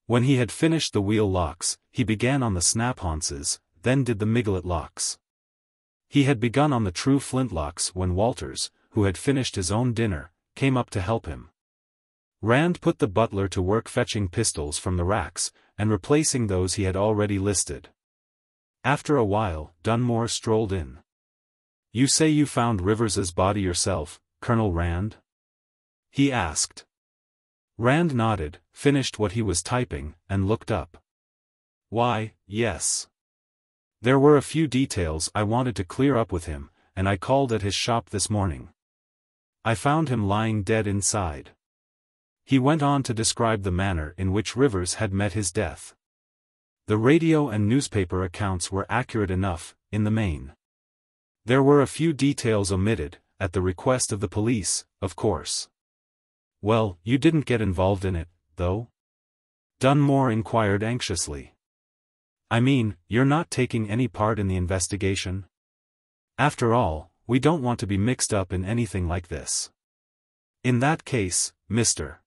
When he had finished the wheel locks, he began on the snap-haunces, then did the miglet locks. He had begun on the true flintlocks when Walters, who had finished his own dinner, came up to help him. Rand put the butler to work fetching pistols from the racks, and replacing those he had already listed. After a while, Dunmore strolled in. "You say you found Rivers's body yourself, Colonel Rand?" he asked. Rand nodded, finished what he was typing, and looked up. "Why, yes. There were a few details I wanted to clear up with him, and I called at his shop this morning. I found him lying dead inside." He went on to describe the manner in which Rivers had met his death. The radio and newspaper accounts were accurate enough, in the main. There were a few details omitted, at the request of the police, of course. "Well, you didn't get involved in it, though?" Dunmore inquired anxiously. "I mean, you're not taking any part in the investigation? After all, we don't want to be mixed up in anything like this." In that case, Mr.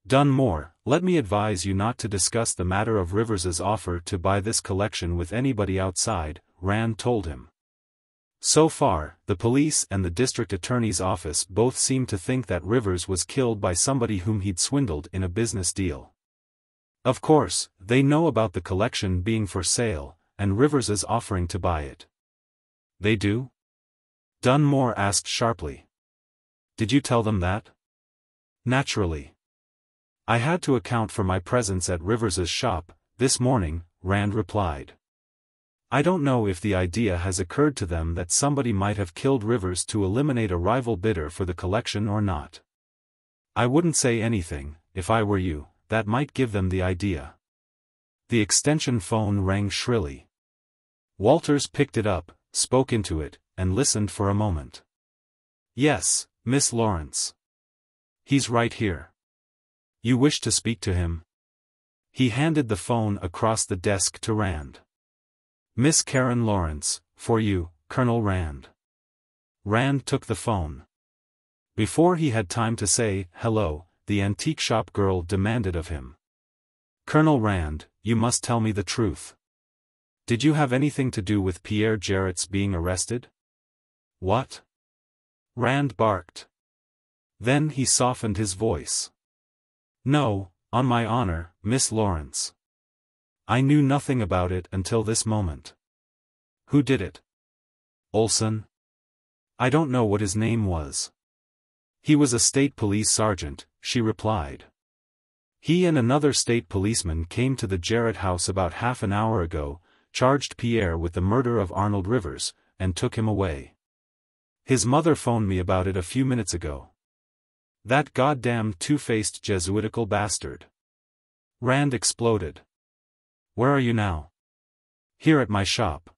Dunmore, let me advise you not to discuss the matter of Rivers's offer to buy this collection with anybody outside, Rand told him. So far, the police and the district attorney's office both seem to think that Rivers was killed by somebody whom he'd swindled in a business deal. Of course, they know about the collection being for sale, and Rivers's offering to buy it. They do? Dunmore asked sharply. Did you tell them that? Naturally. I had to account for my presence at Rivers's shop, this morning, Rand replied. I don't know if the idea has occurred to them that somebody might have killed Rivers to eliminate a rival bidder for the collection or not. I wouldn't say anything, if I were you, that might give them the idea. The extension phone rang shrilly. Walters picked it up, spoke into it, and listened for a moment. Yes, Miss Lawrence. He's right here. You wish to speak to him? He handed the phone across the desk to Rand. Miss Karen Lawrence, for you, Colonel Rand. Rand took the phone. Before he had time to say, hello, the antique shop girl demanded of him. Colonel Rand, you must tell me the truth. Did you have anything to do with Pierre Jarrett's being arrested? What? Rand barked. Then he softened his voice. No, on my honor, Miss Lawrence. I knew nothing about it until this moment. Who did it? Olson? I don't know what his name was. He was a state police sergeant, she replied. He and another state policeman came to the Jarrett house about half an hour ago, charged Pierre with the murder of Arnold Rivers, and took him away. His mother phoned me about it a few minutes ago. That goddamn two-faced Jesuitical bastard. Rand exploded. Where are you now? Here at my shop.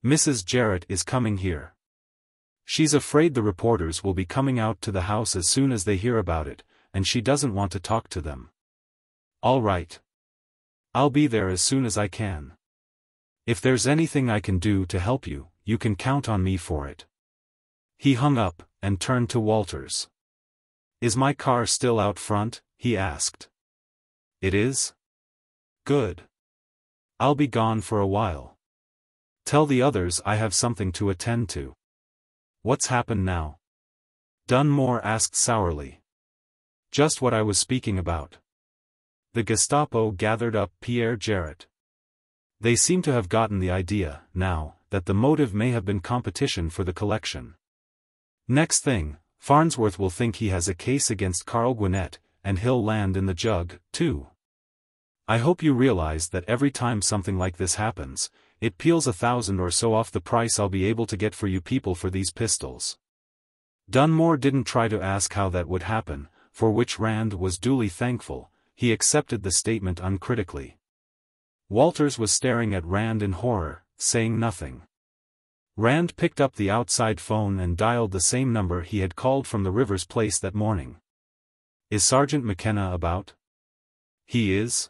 Mrs. Jarrett is coming here. She's afraid the reporters will be coming out to the house as soon as they hear about it, and she doesn't want to talk to them. All right. I'll be there as soon as I can. If there's anything I can do to help you, you can count on me for it. He hung up, and turned to Walters. Is my car still out front? He asked. It is? Good. I'll be gone for a while. Tell the others I have something to attend to. What's happened now? Dunmore asked sourly. Just what I was speaking about. The Gestapo gathered up Pierre Jarrett. They seem to have gotten the idea, now, that the motive may have been competition for the collection. Next thing, Farnsworth will think he has a case against Carl Gwinnett, and he'll land in the jug, too. I hope you realize that every time something like this happens, it peels 1,000 or so off the price I'll be able to get for you people for these pistols. Dunmore didn't try to ask how that would happen, for which Rand was duly thankful. He accepted the statement uncritically. Walters was staring at Rand in horror, saying nothing. Rand picked up the outside phone and dialed the same number he had called from the Rivers place that morning. Is Sergeant McKenna about? He is?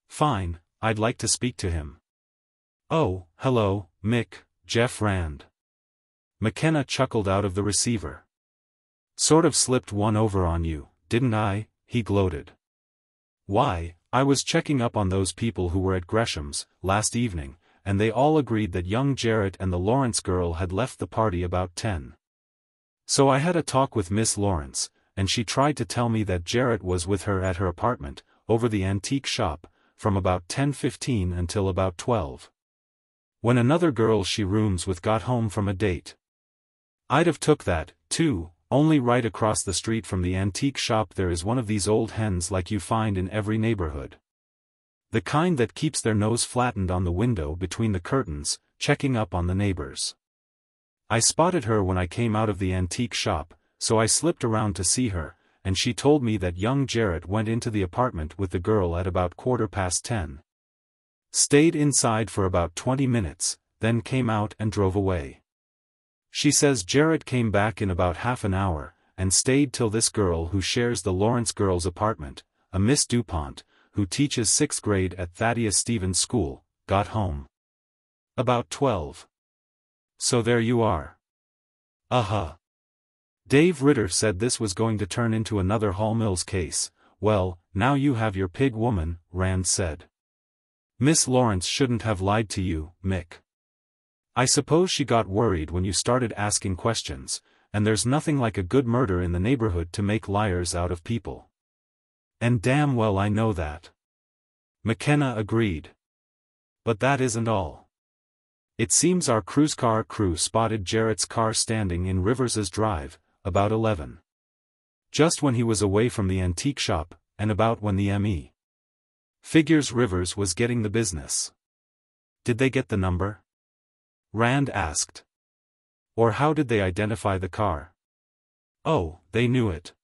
Fine, I'd like to speak to him. Oh, hello, Mick, Jeff Rand. McKenna chuckled out of the receiver. Sort of slipped one over on you, didn't I? He gloated. Why, I was checking up on those people who were at Gresham's, last evening, and they all agreed that young Jarrett and the Lawrence girl had left the party about 10. So I had a talk with Miss Lawrence, and she tried to tell me that Jarrett was with her at her apartment, over the antique shop, from about 10:15 until about 12. When another girl she rooms with got home from a date. I'd have took that, too, only right across the street from the antique shop there is one of these old hens like you find in every neighborhood. The kind that keeps their nose flattened on the window between the curtains, checking up on the neighbors. I spotted her when I came out of the antique shop, so I slipped around to see her, and she told me that young Jarrett went into the apartment with the girl at about 10:15. Stayed inside for about 20 minutes, then came out and drove away. She says Jarrett came back in about half an hour, and stayed till this girl who shares the Lawrence girl's apartment, a Miss DuPont, who teaches 6th grade at Thaddeus Stevens School, got home. About 12. So there you are. Uh-huh. Dave Ritter said this was going to turn into another Hall Mills case. Well, now you have your pig woman, Rand said. Miss Lawrence shouldn't have lied to you, Mick. I suppose she got worried when you started asking questions, and there's nothing like a good murder in the neighborhood to make liars out of people. And damn well I know that. McKenna agreed. But that isn't all. It seems our cruise car crew spotted Jarrett's car standing in Rivers's drive, about 11. Just when he was away from the antique shop, and about when the M.E. figures Rivers was getting the business. Did they get the number? Rand asked. Or how did they identify the car? Oh, they knew it.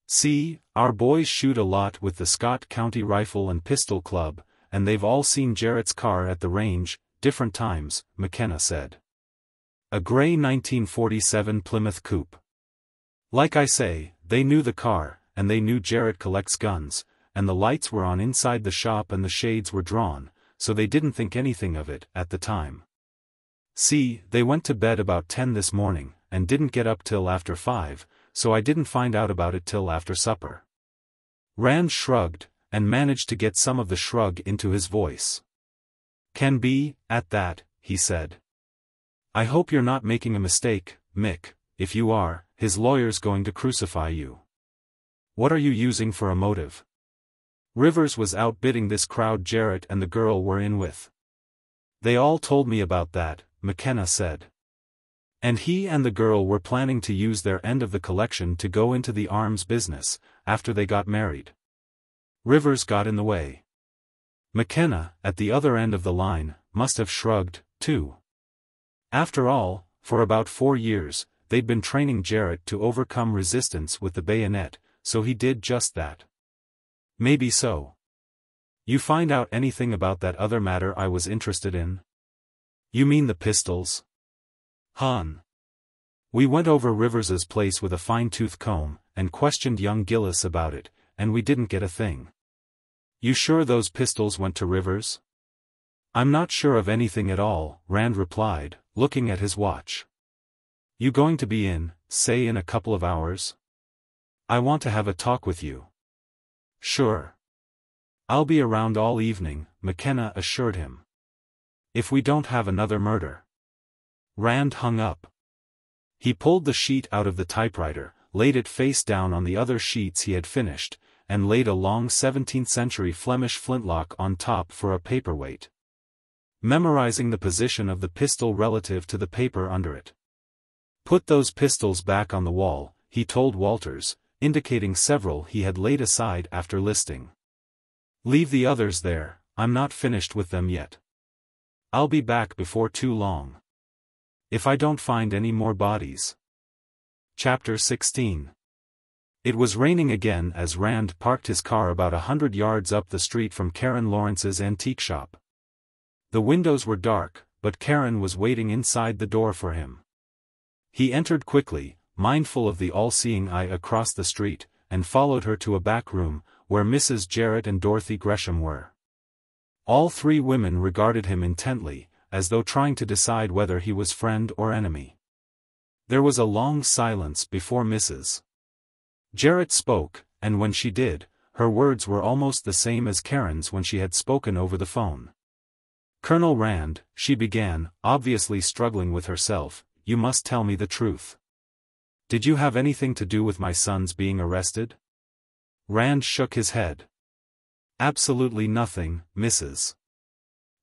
See, our boys shoot a lot with the Scott County Rifle and Pistol Club, and they've all seen Jarrett's car at the range, different times, McKenna said. A gray 1947 Plymouth coupe. Like I say, they knew the car, and they knew Jarrett collects guns, and the lights were on inside the shop and the shades were drawn, so they didn't think anything of it at the time. See, they went to bed about 10 this morning, and didn't get up till after 5, so I didn't find out about it till after supper. Rand shrugged, and managed to get some of the shrug into his voice. Can be, at that, he said. I hope you're not making a mistake, Mick. If you are, his lawyer's going to crucify you. What are you using for a motive? Rivers was outbidding this crowd Jarrett and the girl were in with. They all told me about that, McKenna said. And he and the girl were planning to use their end of the collection to go into the arms business, after they got married. Rivers got in the way. McKenna, at the other end of the line, must have shrugged, too. After all, for about 4 years, they'd been training Jarrett to overcome resistance with the bayonet, so he did just that. Maybe so. You find out anything about that other matter I was interested in? You mean the pistols? Hon. We went over Rivers's place with a fine-tooth comb, and questioned young Gillis about it, and we didn't get a thing. You sure those pistols went to Rivers? I'm not sure of anything at all, Rand replied, looking at his watch. You going to be in, say in a couple of hours? I want to have a talk with you. Sure. I'll be around all evening, McKenna assured him. If we don't have another murder. Rand hung up. He pulled the sheet out of the typewriter, laid it face down on the other sheets he had finished, and laid a long 17th-century Flemish flintlock on top for a paperweight. Memorizing the position of the pistol relative to the paper under it. Put those pistols back on the wall, he told Walters, indicating several he had laid aside after listing. Leave the others there, I'm not finished with them yet. I'll be back before too long. If I don't find any more bodies. Chapter 16. It was raining again as Rand parked his car about 100 yards up the street from Karen Lawrence's antique shop. The windows were dark, but Karen was waiting inside the door for him. He entered quickly, mindful of the all-seeing eye across the street, and followed her to a back room, where Mrs. Jarrett and Dorothy Gresham were. All three women regarded him intently, as though trying to decide whether he was friend or enemy. There was a long silence before Mrs. Jarrett spoke, and when she did, her words were almost the same as Karen's when she had spoken over the phone. Colonel Rand, she began, obviously struggling with herself, you must tell me the truth. Did you have anything to do with my son's being arrested? Rand shook his head. Absolutely nothing, Mrs.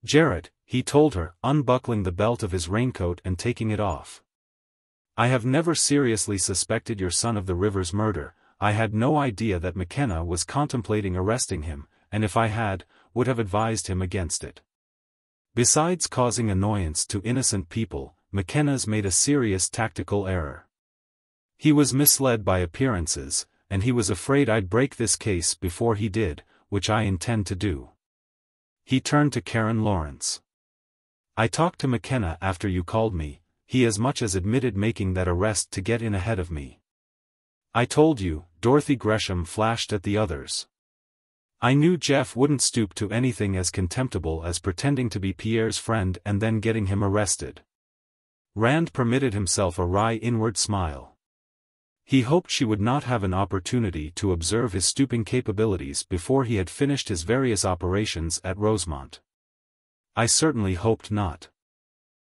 Jarrett, he told her, unbuckling the belt of his raincoat and taking it off. I have never seriously suspected your son of the Rivers murder. I had no idea that McKenna was contemplating arresting him, and if I had, would have advised him against it. Besides causing annoyance to innocent people, McKenna's made a serious tactical error. He was misled by appearances, and he was afraid I'd break this case before he did, which I intend to do. He turned to Karen Lawrence. I talked to McKenna after you called me. He as much as admitted making that arrest to get in ahead of me. I told you, Dorothy Gresham flashed at the others. I knew Jeff wouldn't stoop to anything as contemptible as pretending to be Pierre's friend and then getting him arrested. Rand permitted himself a wry inward smile. He hoped she would not have an opportunity to observe his stooping capabilities before he had finished his various operations at Rosemont. I certainly hoped not.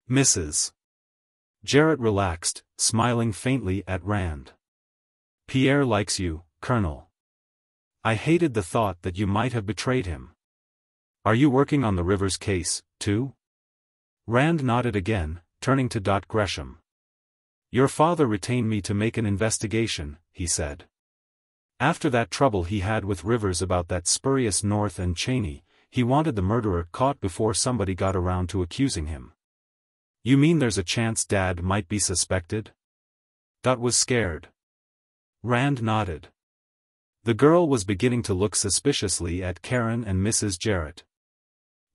Mrs. Jarrett relaxed, smiling faintly at Rand. Pierre likes you, Colonel. I hated the thought that you might have betrayed him. Are you working on the Rivers case, too? Rand nodded again, turning to Gresham. Your father retained me to make an investigation, he said. After that trouble he had with Rivers about that spurious North and Cheney, he wanted the murderer caught before somebody got around to accusing him. You mean there's a chance Dad might be suspected? Dot was scared. Rand nodded. The girl was beginning to look suspiciously at Karen and Mrs. Jarrett.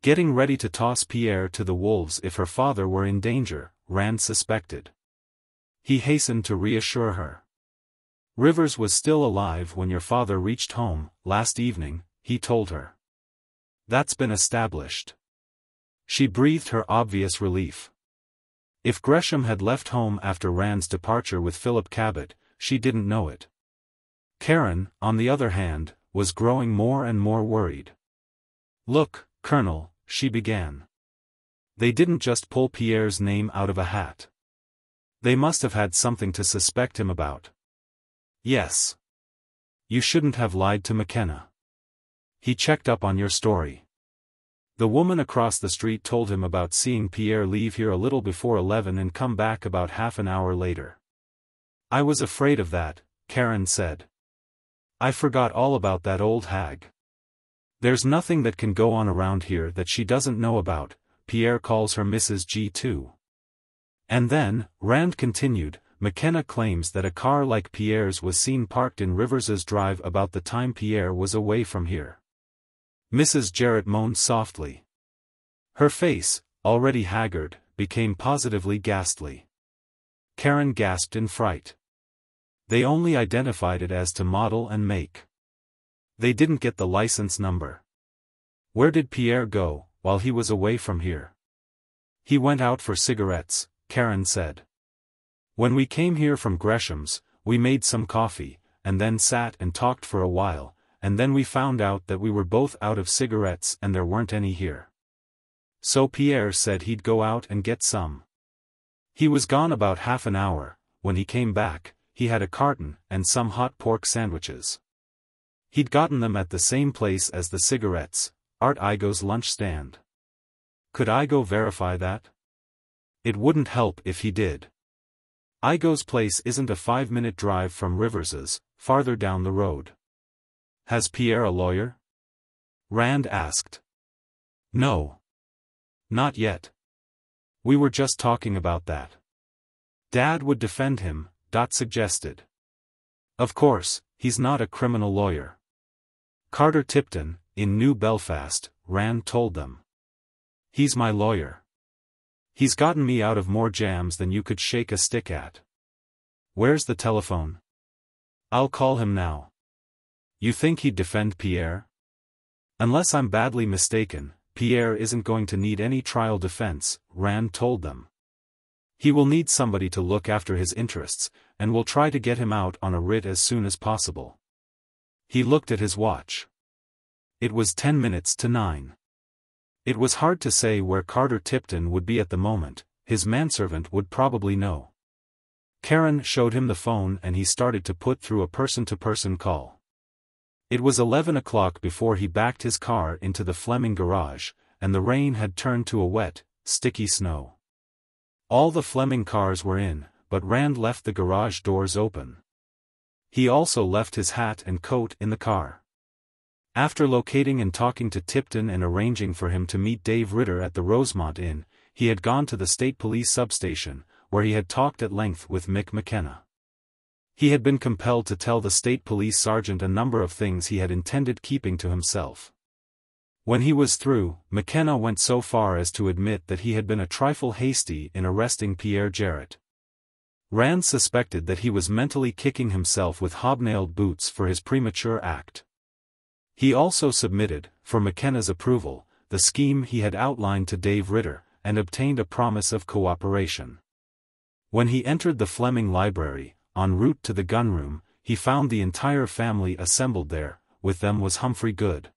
Getting ready to toss Pierre to the wolves if her father were in danger, Rand suspected. He hastened to reassure her. Rivers was still alive when your father reached home, last evening, he told her. That's been established. She breathed her obvious relief. If Gresham had left home after Rand's departure with Philip Cabot, she didn't know it. Karen, on the other hand, was growing more and more worried. Look, Colonel, she began. They didn't just pull Pierre's name out of a hat. They must have had something to suspect him about. Yes. You shouldn't have lied to McKenna. He checked up on your story. The woman across the street told him about seeing Pierre leave here a little before 11 and come back about half an hour later. I was afraid of that, Karen said. I forgot all about that old hag. There's nothing that can go on around here that she doesn't know about. Pierre calls her Mrs. G too. And then, Rand continued, McKenna claims that a car like Pierre's was seen parked in Rivers's drive about the time Pierre was away from here. Mrs. Jarrett moaned softly. Her face, already haggard, became positively ghastly. Karen gasped in fright. They only identified it as to model and make. They didn't get the license number. Where did Pierre go, while he was away from here? He went out for cigarettes, Karen said. When we came here from Gresham's, we made some coffee, and then sat and talked for a while, and then we found out that we were both out of cigarettes and there weren't any here. So Pierre said he'd go out and get some. He was gone about half an hour. When he came back, he had a carton and some hot pork sandwiches. He'd gotten them at the same place as the cigarettes, Art Igo's lunch stand. Could Igo verify that? It wouldn't help if he did. Igo's place isn't a 5-minute drive from Rivers's, farther down the road. Has Pierre a lawyer? Rand asked. No. Not yet. We were just talking about that. Dad would defend him, Dot suggested. Of course, he's not a criminal lawyer. Carter Tipton, in New Belfast, Rand told them. He's my lawyer. He's gotten me out of more jams than you could shake a stick at. Where's the telephone? I'll call him now. You think he'd defend Pierre? Unless I'm badly mistaken, Pierre isn't going to need any trial defense, Rand told them. He will need somebody to look after his interests, and we'll try to get him out on a writ as soon as possible. He looked at his watch. It was 10 minutes to 9. It was hard to say where Carter Tipton would be at the moment. His manservant would probably know. Karen showed him the phone and he started to put through a person-to-person call. It was 11 o'clock before he backed his car into the Fleming garage, and the rain had turned to a wet, sticky snow. All the Fleming cars were in, but Rand left the garage doors open. He also left his hat and coat in the car. After locating and talking to Tipton and arranging for him to meet Dave Ritter at the Rosemont Inn, he had gone to the state police substation, where he had talked at length with Mick McKenna. He had been compelled to tell the state police sergeant a number of things he had intended keeping to himself. When he was through, McKenna went so far as to admit that he had been a trifle hasty in arresting Pierre Jarrett. Rand suspected that he was mentally kicking himself with hobnailed boots for his premature act. He also submitted, for McKenna's approval, the scheme he had outlined to Dave Ritter, and obtained a promise of cooperation. When he entered the Fleming library, en route to the gunroom, he found the entire family assembled there. With them was Humphrey Good.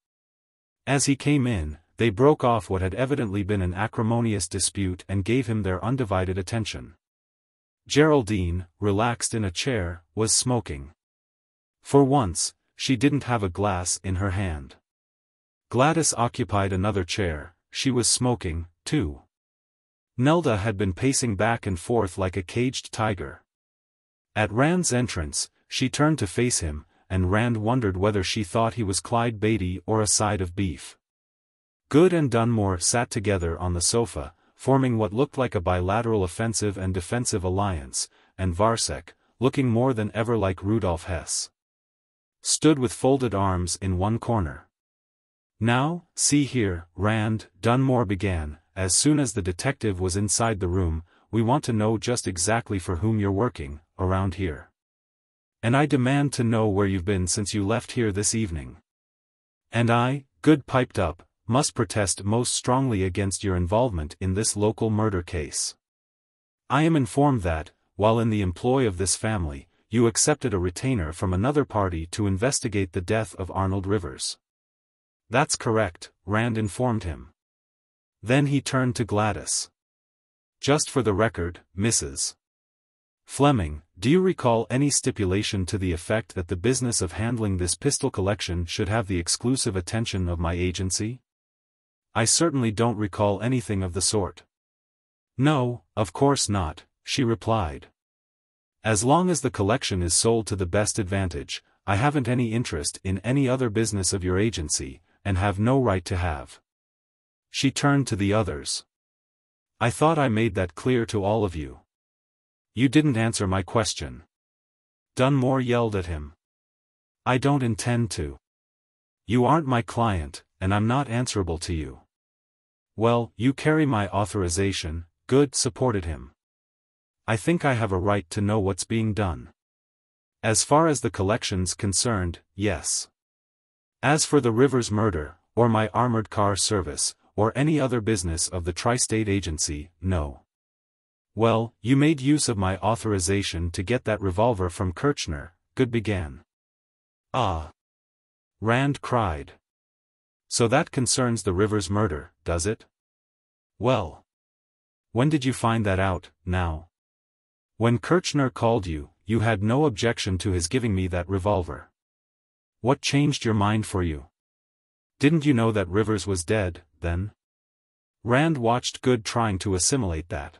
As he came in, they broke off what had evidently been an acrimonious dispute and gave him their undivided attention. Geraldine, relaxed in a chair, was smoking. For once, she didn't have a glass in her hand. Gladys occupied another chair, she was smoking, too. Nelda had been pacing back and forth like a caged tiger. At Rand's entrance, she turned to face him, and Rand wondered whether she thought he was Clyde Beatty or a side of beef. Good and Dunmore sat together on the sofa, forming what looked like a bilateral offensive and defensive alliance, and Varsek, looking more than ever like Rudolf Hess, stood with folded arms in one corner. "Now, see here, Rand," Dunmore began, as soon as the detective was inside the room, "we want to know just exactly for whom you're working, around here. And I demand to know where you've been since you left here this evening. And I," Good piped up, "must protest most strongly against your involvement in this local murder case. I am informed that, while in the employ of this family, you accepted a retainer from another party to investigate the death of Arnold Rivers." "That's correct," Rand informed him. Then he turned to Gladys. "Just for the record, Mrs. Fleming, do you recall any stipulation to the effect that the business of handling this pistol collection should have the exclusive attention of my agency?" "I certainly don't recall anything of the sort." "No, of course not," she replied. "As long as the collection is sold to the best advantage, I haven't any interest in any other business of your agency, and have no right to have." She turned to the others. "I thought I made that clear to all of you." "You didn't answer my question." Dunmore yelled at him. "I don't intend to. You aren't my client, and I'm not answerable to you." "Well, you carry my authorization," Good supported him. "I think I have a right to know what's being done. As far as the collection's concerned, yes. As for the Rivers murder, or my armored car service, or any other business of the Tri-State Agency, no." "Well, you made use of my authorization to get that revolver from Kirchner," Good began. "Ah!" Rand cried. "So that concerns the Rivers murder, does it? Well. When did you find that out, now? When Kirchner called you, you had no objection to his giving me that revolver. What changed your mind for you? Didn't you know that Rivers was dead, then?" Rand watched Good trying to assimilate that.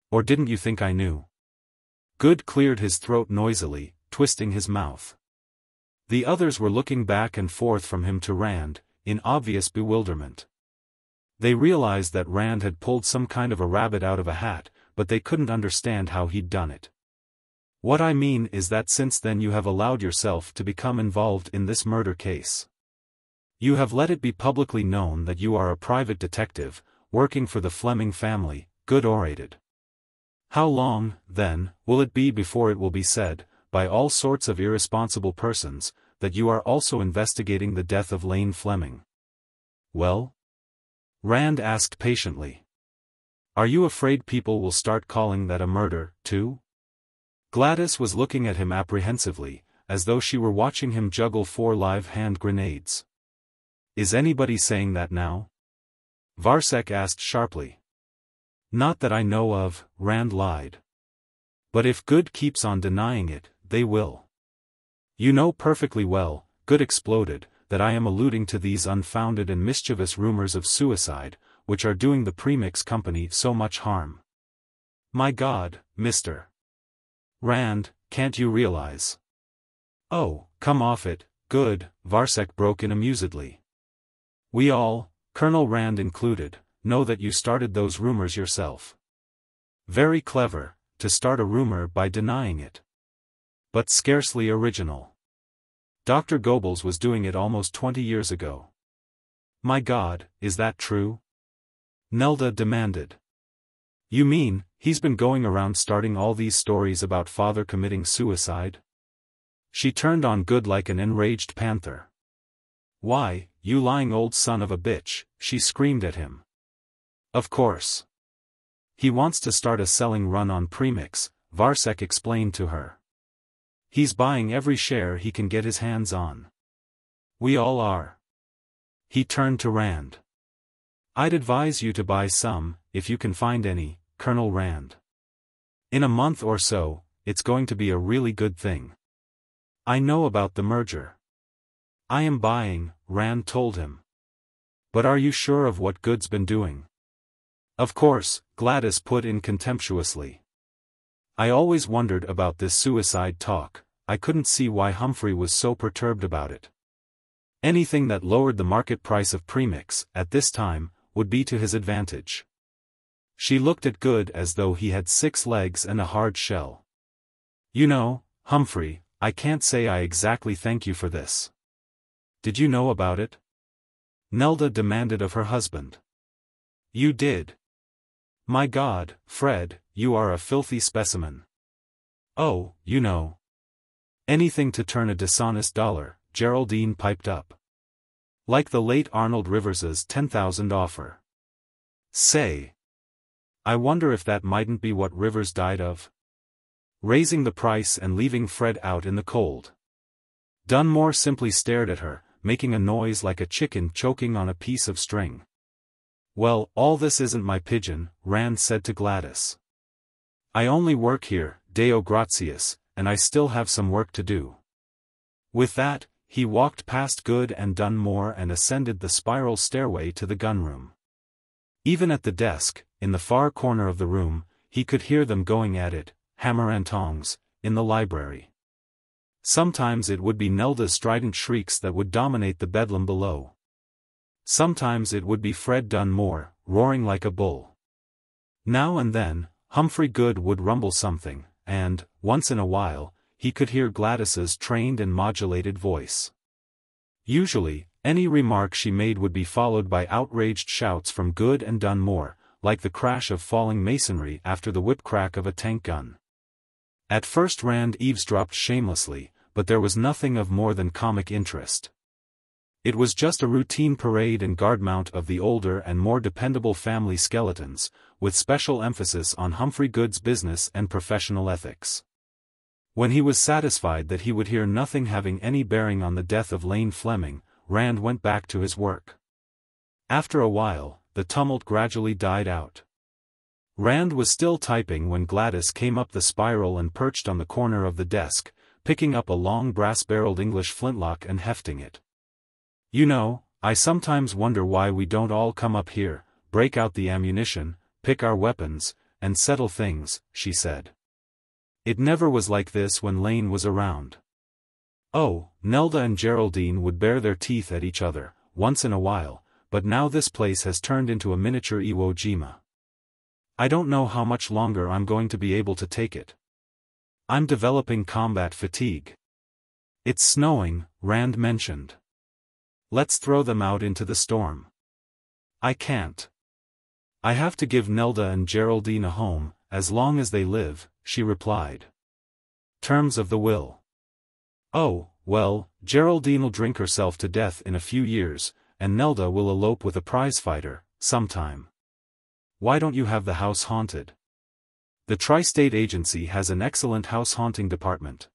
"Or didn't you think I knew?" Good cleared his throat noisily, twisting his mouth. The others were looking back and forth from him to Rand, in obvious bewilderment. They realized that Rand had pulled some kind of a rabbit out of a hat, but they couldn't understand how he'd done it. "What I mean is that since then you have allowed yourself to become involved in this murder case. You have let it be publicly known that you are a private detective, working for the Fleming family," Good orated. "How long, then, will it be before it will be said, by all sorts of irresponsible persons, that you are also investigating the death of Lane Fleming?" "Well?" Rand asked patiently. "Are you afraid people will start calling that a murder, too?" Gladys was looking at him apprehensively, as though she were watching him juggle 4 live hand grenades. "Is anybody saying that now?" Varsek asked sharply. "Not that I know of," Rand lied. "But if Good keeps on denying it, they will. You know perfectly well," Good exploded, "that I am alluding to these unfounded and mischievous rumors of suicide, which are doing the premix company so much harm. My God, Mr. Rand, can't you realize?" "Oh, come off it, Good," Varsek broke in amusedly. "We all, Colonel Rand included, know that you started those rumors yourself. Very clever, to start a rumor by denying it. But scarcely original. Dr. Goebbels was doing it almost 20 years ago." "My God, is that true?" Nelda demanded. "You mean, he's been going around starting all these stories about father committing suicide?" She turned on Good like an enraged panther. "Why, you lying old son of a bitch," she screamed at him. "Of course. He wants to start a selling run on premix," Varsek explained to her. He's buying every share he can get his hands on. We all are. He turned to Rand. I'd advise you to buy some, if you can find any, Colonel Rand. In a month or so, it's going to be a really good thing. I know about the merger. I am buying, Rand told him. But are you sure of what Good's been doing? Of course, Gladys put in contemptuously. I always wondered about this suicide talk. I couldn't see why Humphrey was so perturbed about it. Anything that lowered the market price of premix, at this time, would be to his advantage. She looked at Good as though he had 6 legs and a hard shell. You know, Humphrey, I can't say I exactly thank you for this. Did you know about it? Nelda demanded of her husband. You did. My God, Fred, you are a filthy specimen. Oh, you know. Anything to turn a dishonest dollar, Geraldine piped up. Like the late Arnold Rivers's 10,000 offer. Say. I wonder if that mightn't be what Rivers died of. Raising the price and leaving Fred out in the cold. Dunmore simply stared at her, making a noise like a chicken choking on a piece of string. Well, all this isn't my pigeon, Rand said to Gladys. I only work here, Deo gratias, and I still have some work to do. With that, he walked past Good and Dunmore and ascended the spiral stairway to the gunroom. Even at the desk, in the far corner of the room, he could hear them going at it, hammer and tongs, in the library. Sometimes it would be Nelda's strident shrieks that would dominate the bedlam below. Sometimes it would be Fred Dunmore, roaring like a bull. Now and then, Humphrey Good would rumble something, and, once in a while, he could hear Gladys's trained and modulated voice. Usually, any remark she made would be followed by outraged shouts from Good and Dunmore, like the crash of falling masonry after the whip-crack of a tank gun. At first Rand eavesdropped shamelessly, but there was nothing of more than comic interest. It was just a routine parade and guard mount of the older and more dependable family skeletons, with special emphasis on Humphrey Good's business and professional ethics. When he was satisfied that he would hear nothing having any bearing on the death of Lane Fleming, Rand went back to his work. After a while, the tumult gradually died out. Rand was still typing when Gladys came up the spiral and perched on the corner of the desk, picking up a long brass-barreled English flintlock and hefting it. You know, I sometimes wonder why we don't all come up here, break out the ammunition, pick our weapons, and settle things, she said. It never was like this when Lane was around. Oh, Nelda and Geraldine would bare their teeth at each other, once in a while, but now this place has turned into a miniature Iwo Jima. I don't know how much longer I'm going to be able to take it. I'm developing combat fatigue. It's snowing, Rand mentioned. Let's throw them out into the storm. I can't. I have to give Nelda and Geraldine a home, as long as they live, she replied. Terms of the will. Oh, well, Geraldine'll drink herself to death in a few years, and Nelda will elope with a prizefighter, sometime. Why don't you have the house haunted? The Tri-State Agency has an excellent house haunting department.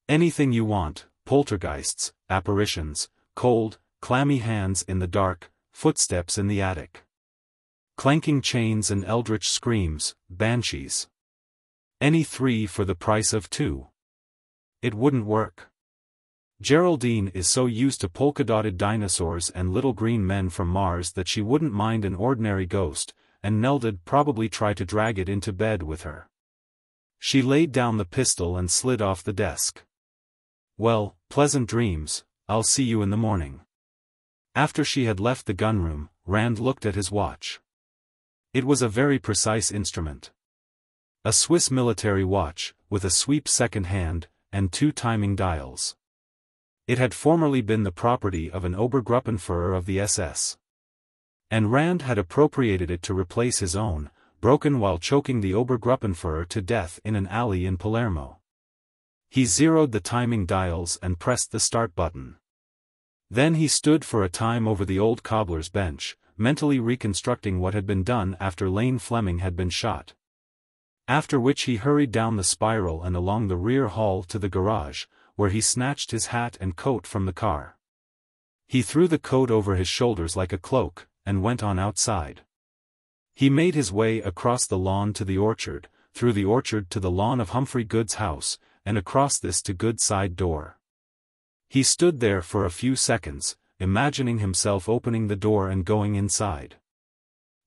Anything you want, poltergeists, apparitions, cold, clammy hands in the dark, footsteps in the attic. Clanking chains and eldritch screams, banshees. Any 3 for the price of 2. It wouldn't work. Geraldine is so used to polka-dotted dinosaurs and little green men from Mars that she wouldn't mind an ordinary ghost, and Nelda'd probably try to drag it into bed with her. She laid down the pistol and slid off the desk. Well, pleasant dreams, I'll see you in the morning. After she had left the gunroom, Rand looked at his watch. It was a very precise instrument. A Swiss military watch, with a sweep second hand, and 2 timing dials. It had formerly been the property of an Obergruppenführer of the SS. And Rand had appropriated it to replace his own, broken while choking the Obergruppenführer to death in an alley in Palermo. He zeroed the timing dials and pressed the start button. Then he stood for a time over the old cobbler's bench, mentally reconstructing what had been done after Lane Fleming had been shot. After which he hurried down the spiral and along the rear hall to the garage, where he snatched his hat and coat from the car. He threw the coat over his shoulders like a cloak, and went on outside. He made his way across the lawn to the orchard, through the orchard to the lawn of Humphrey Good's house, and across this to Good's side door. He stood there for a few seconds, imagining himself opening the door and going inside.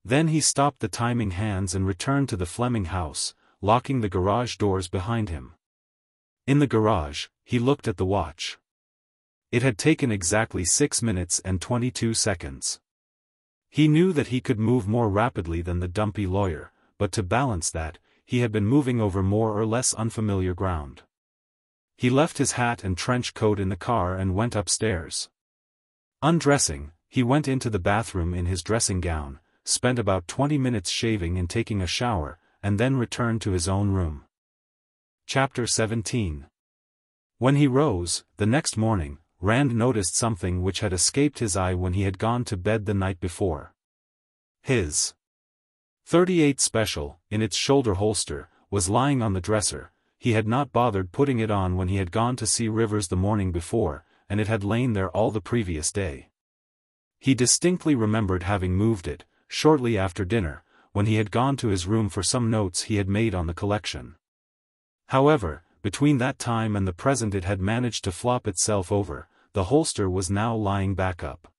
Then he stopped the timing hands and returned to the Fleming house, locking the garage doors behind him. In the garage, he looked at the watch. It had taken exactly 6 minutes and 22 seconds. He knew that he could move more rapidly than the dumpy lawyer, but to balance that, he had been moving over more or less unfamiliar ground. He left his hat and trench coat in the car and went upstairs. Undressing, he went into the bathroom in his dressing gown, spent about 20 minutes shaving and taking a shower, and then returned to his own room. Chapter 17. When he rose, the next morning, Rand noticed something which had escaped his eye when he had gone to bed the night before. His .38 Special, in its shoulder holster, was lying on the dresser. He had not bothered putting it on when he had gone to see Rivers the morning before, and it had lain there all the previous day. He distinctly remembered having moved it, shortly after dinner, when he had gone to his room for some notes he had made on the collection. However, between that time and the present it had managed to flop itself over. The holster was now lying back up.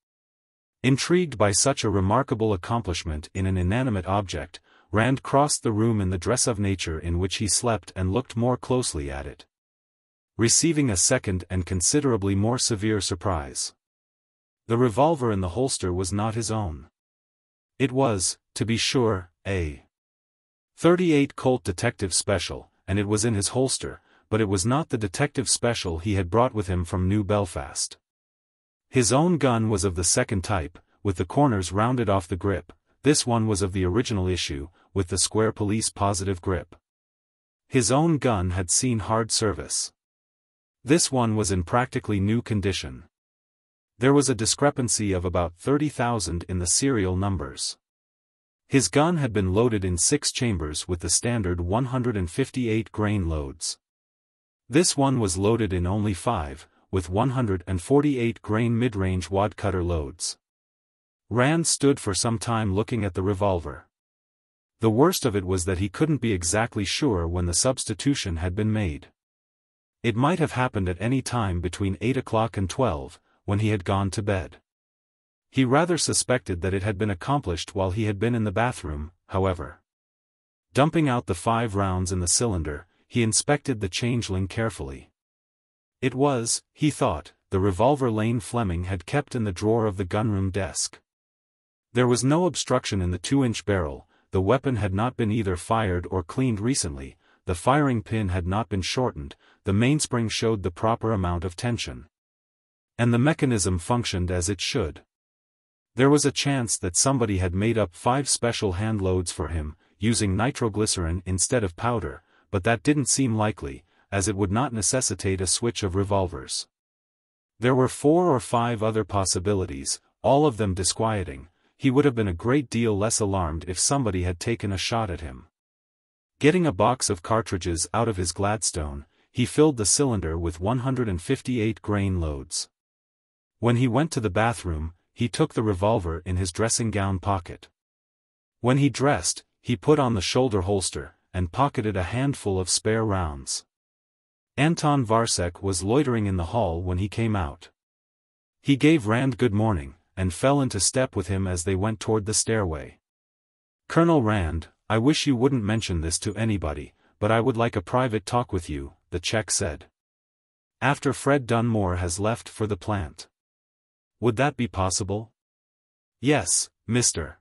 Intrigued by such a remarkable accomplishment in an inanimate object, Rand crossed the room in the dress of nature in which he slept and looked more closely at it, receiving a second and considerably more severe surprise. The revolver in the holster was not his own. It was, to be sure, a .38 Colt Detective Special, and it was in his holster, but it was not the Detective Special he had brought with him from New Belfast. His own gun was of the second type, with the corners rounded off the grip. This one was of the original issue, with the square police positive grip. His own gun had seen hard service. This one was in practically new condition. There was a discrepancy of about 30,000 in the serial numbers. His gun had been loaded in 6 chambers with the standard 158 grain loads. This one was loaded in only 5, with 148 grain mid-range wadcutter loads. Rand stood for some time looking at the revolver. The worst of it was that he couldn't be exactly sure when the substitution had been made. It might have happened at any time between 8 o'clock and 12, when he had gone to bed. He rather suspected that it had been accomplished while he had been in the bathroom, however. Dumping out the 5 rounds in the cylinder, he inspected the changeling carefully. It was, he thought, the revolver Lane Fleming had kept in the drawer of the gunroom desk. There was no obstruction in the 2-inch barrel, the weapon had not been either fired or cleaned recently, the firing pin had not been shortened, the mainspring showed the proper amount of tension. And the mechanism functioned as it should. There was a chance that somebody had made up 5 special hand loads for him, using nitroglycerin instead of powder, but that didn't seem likely, as it would not necessitate a switch of revolvers. There were 4 or 5 other possibilities, all of them disquieting. He would have been a great deal less alarmed if somebody had taken a shot at him. Getting a box of cartridges out of his Gladstone, he filled the cylinder with 158 grain loads. When he went to the bathroom, he took the revolver in his dressing gown pocket. When he dressed, he put on the shoulder holster, and pocketed a handful of spare rounds. Anton Varsek was loitering in the hall when he came out. He gave Rand good morning, and fell into step with him as they went toward the stairway. "Colonel Rand, I wish you wouldn't mention this to anybody, but I would like a private talk with you," the Czech said. "After Fred Dunmore has left for the plant." "Would that be possible?" "Yes, Mr.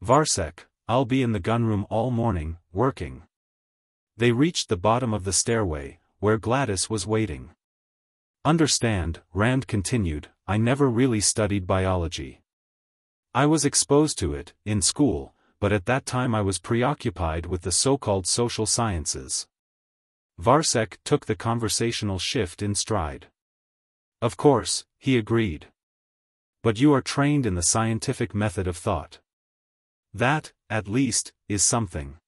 Varsek, I'll be in the gunroom all morning, working." They reached the bottom of the stairway, where Gladys was waiting. "Understand," Rand continued, "I never really studied biology. I was exposed to it, in school, but at that time I was preoccupied with the so-called social sciences." Varsek took the conversational shift in stride. "Of course," he agreed. "But you are trained in the scientific method of thought. That, at least, is something."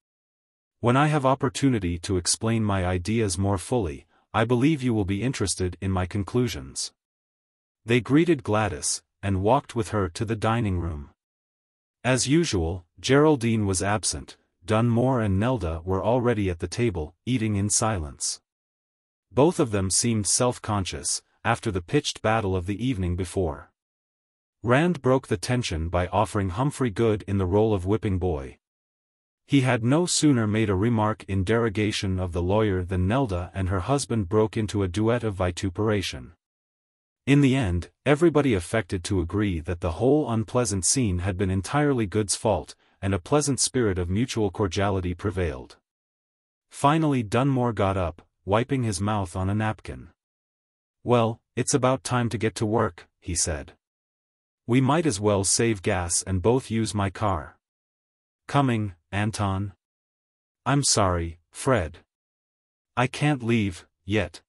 When I have opportunity to explain my ideas more fully, I believe you will be interested in my conclusions." They greeted Gladys, and walked with her to the dining room. As usual, Geraldine was absent. Dunmore and Nelda were already at the table, eating in silence. Both of them seemed self-conscious, after the pitched battle of the evening before. Rand broke the tension by offering Humphrey Good in the role of whipping boy. He had no sooner made a remark in derogation of the lawyer than Nelda and her husband broke into a duet of vituperation. In the end, everybody affected to agree that the whole unpleasant scene had been entirely Good's fault, and a pleasant spirit of mutual cordiality prevailed. Finally Dunmore got up, wiping his mouth on a napkin. "Well, it's about time to get to work," he said. "We might as well save gas and both use my car." "Coming, Anton?" "I'm sorry, Fred. I can't leave, yet.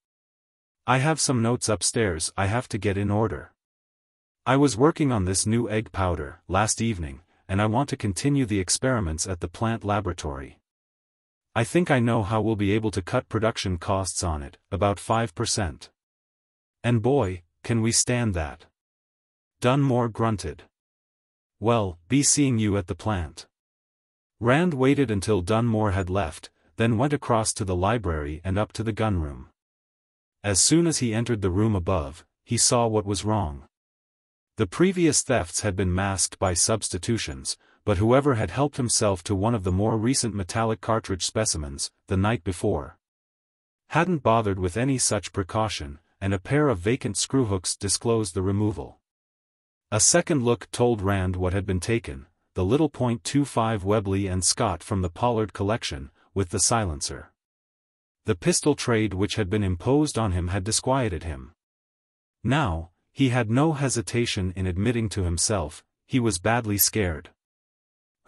I have some notes upstairs I have to get in order. I was working on this new egg powder last evening, and I want to continue the experiments at the plant laboratory. I think I know how we'll be able to cut production costs on it, about 5%. And boy, can we stand that." Dunmore grunted. "Well, be seeing you at the plant." Rand waited until Dunmore had left, then went across to the library and up to the gunroom. As soon as he entered the room above, he saw what was wrong. The previous thefts had been masked by substitutions, but whoever had helped himself to one of the more recent metallic cartridge specimens, the night before, hadn't bothered with any such precaution, and a pair of vacant screwhooks disclosed the removal. A second look told Rand what had been taken, the little .25 Webley and Scott from the Pollard collection, with the silencer. The pistol trade which had been imposed on him had disquieted him. Now, he had no hesitation in admitting to himself, he was badly scared.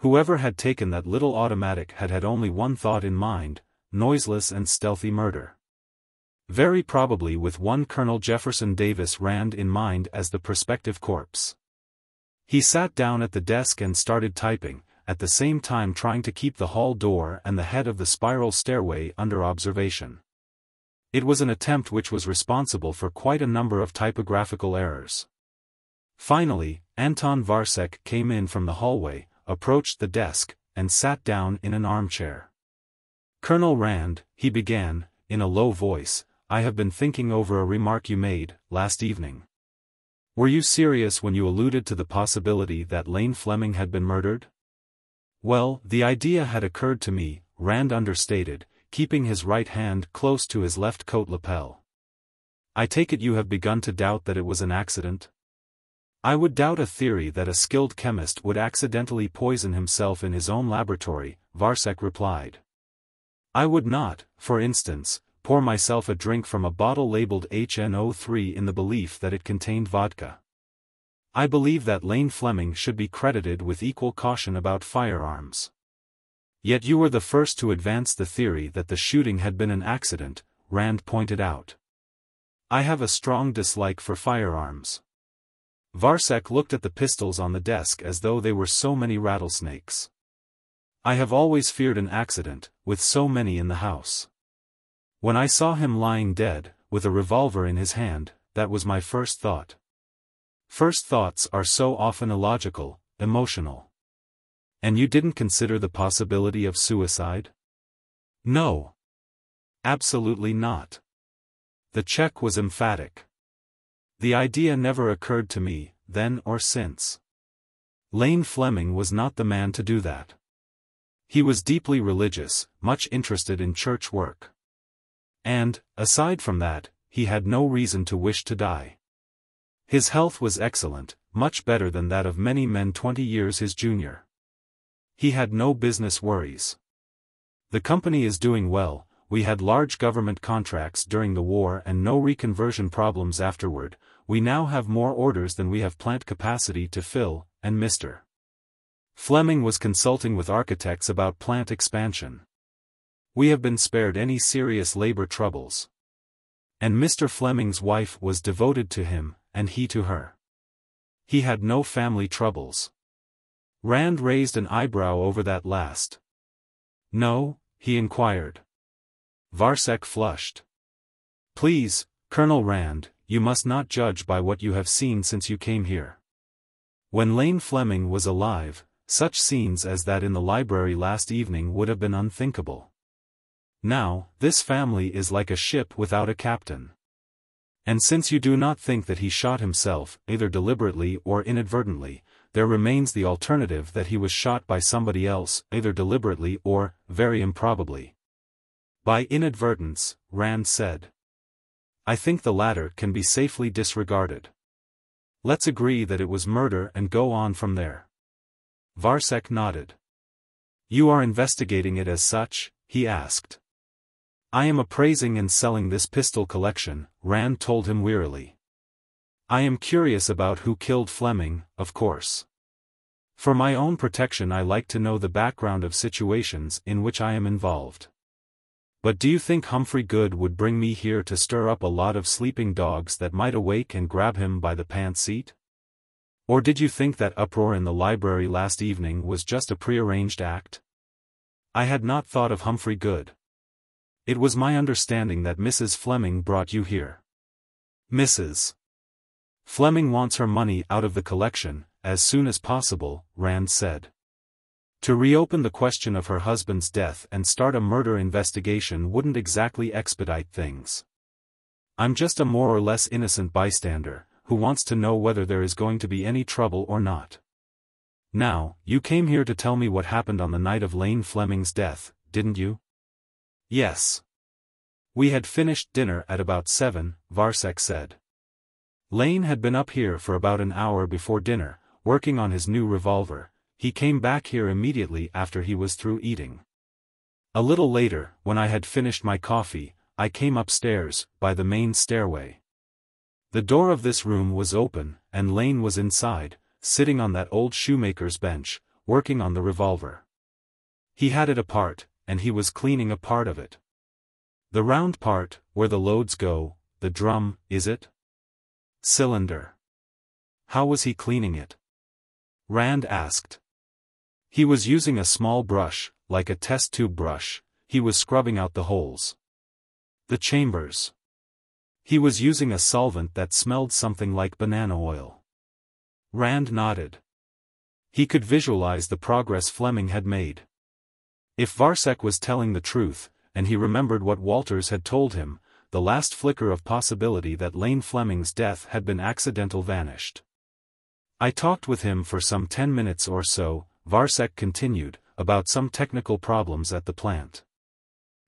Whoever had taken that little automatic had had only one thought in mind, noiseless and stealthy murder. Very probably with one Colonel Jefferson Davis Rand in mind as the prospective corpse. He sat down at the desk and started typing, at the same time trying to keep the hall door and the head of the spiral stairway under observation. It was an attempt which was responsible for quite a number of typographical errors. Finally, Anton Varsek came in from the hallway, approached the desk, and sat down in an armchair. "Colonel Rand," he began, in a low voice, "I have been thinking over a remark you made, last evening. Were you serious when you alluded to the possibility that Lane Fleming had been murdered?" "Well, the idea had occurred to me," Rand understated, keeping his right hand close to his left coat lapel. "I take it you have begun to doubt that it was an accident?" "I would doubt a theory that a skilled chemist would accidentally poison himself in his own laboratory," Varsek replied. "I would not, for instance, pour myself a drink from a bottle labeled HNO3 in the belief that it contained vodka. I believe that Lane Fleming should be credited with equal caution about firearms." "Yet you were the first to advance the theory that the shooting had been an accident," Rand pointed out. "I have a strong dislike for firearms." Varsek looked at the pistols on the desk as though they were so many rattlesnakes. "I have always feared an accident, with so many in the house. When I saw him lying dead, with a revolver in his hand, that was my first thought. First thoughts are so often illogical, emotional." "And you didn't consider the possibility of suicide?" "No. Absolutely not." The Czech was emphatic. "The idea never occurred to me, then or since. Lane Fleming was not the man to do that. He was deeply religious, much interested in church work. And, aside from that, he had no reason to wish to die. His health was excellent, much better than that of many men 20 years his junior. He had no business worries. The company is doing well, we had large government contracts during the war and no reconversion problems afterward, we now have more orders than we have plant capacity to fill, and Mr. Fleming was consulting with architects about plant expansion. We have been spared any serious labor troubles. And Mr. Fleming's wife was devoted to him, and he to her. He had no family troubles." Rand raised an eyebrow over that last. "No, he inquired. Varsek flushed. Please, Colonel Rand, you must not judge by what you have seen since you came here. When Lane Fleming was alive, such scenes as that in the library last evening would have been unthinkable. Now, this family is like a ship without a captain. And since you do not think that he shot himself, either deliberately or inadvertently, there remains the alternative that he was shot by somebody else, either deliberately or, very improbably, by inadvertence, Rand said. I think the latter can be safely disregarded. Let's agree that it was murder and go on from there. Varsek nodded. You are investigating it as such? He asked. I am appraising and selling this pistol collection, Rand told him wearily. I am curious about who killed Fleming, of course. For my own protection I like to know the background of situations in which I am involved. But do you think Humphrey Good would bring me here to stir up a lot of sleeping dogs that might awake and grab him by the pants seat? Or did you think that uproar in the library last evening was just a prearranged act? I had not thought of Humphrey Good. It was my understanding that Mrs. Fleming brought you here. Mrs. Fleming wants her money out of the collection, as soon as possible, Rand said. To reopen the question of her husband's death and start a murder investigation wouldn't exactly expedite things. I'm just a more or less innocent bystander, who wants to know whether there is going to be any trouble or not. Now, you came here to tell me what happened on the night of Lane Fleming's death, didn't you? Yes. We had finished dinner at about 7, Varsek said. Lane had been up here for about an hour before dinner, working on his new revolver. He came back here immediately after he was through eating. A little later, when I had finished my coffee, I came upstairs, by the main stairway. The door of this room was open, and Lane was inside, sitting on that old shoemaker's bench, working on the revolver. He had it apart, and he was cleaning a part of it. The round part, where the loads go, the drum, is it? Cylinder. How was he cleaning it? Rand asked. He was using a small brush, like a test tube brush. He was scrubbing out the holes. The chambers. He was using a solvent that smelled something like banana oil. Rand nodded. He could visualize the progress Fleming had made. If Varsek was telling the truth, and he remembered what Walters had told him, the last flicker of possibility that Lane Fleming's death had been accidental vanished. I talked with him for some 10 minutes or so, Varsek continued, about some technical problems at the plant.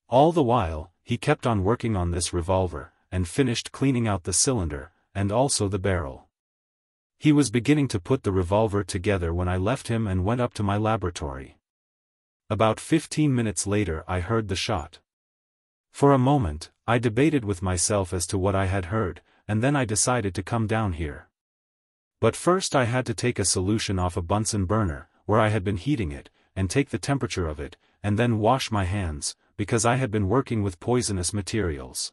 All the while, he kept on working on this revolver, and finished cleaning out the cylinder, and also the barrel. He was beginning to put the revolver together when I left him and went up to my laboratory. About 15 minutes later I heard the shot. For a moment, I debated with myself as to what I had heard, and then I decided to come down here. But first I had to take a solution off a Bunsen burner, where I had been heating it, and take the temperature of it, and then wash my hands, because I had been working with poisonous materials.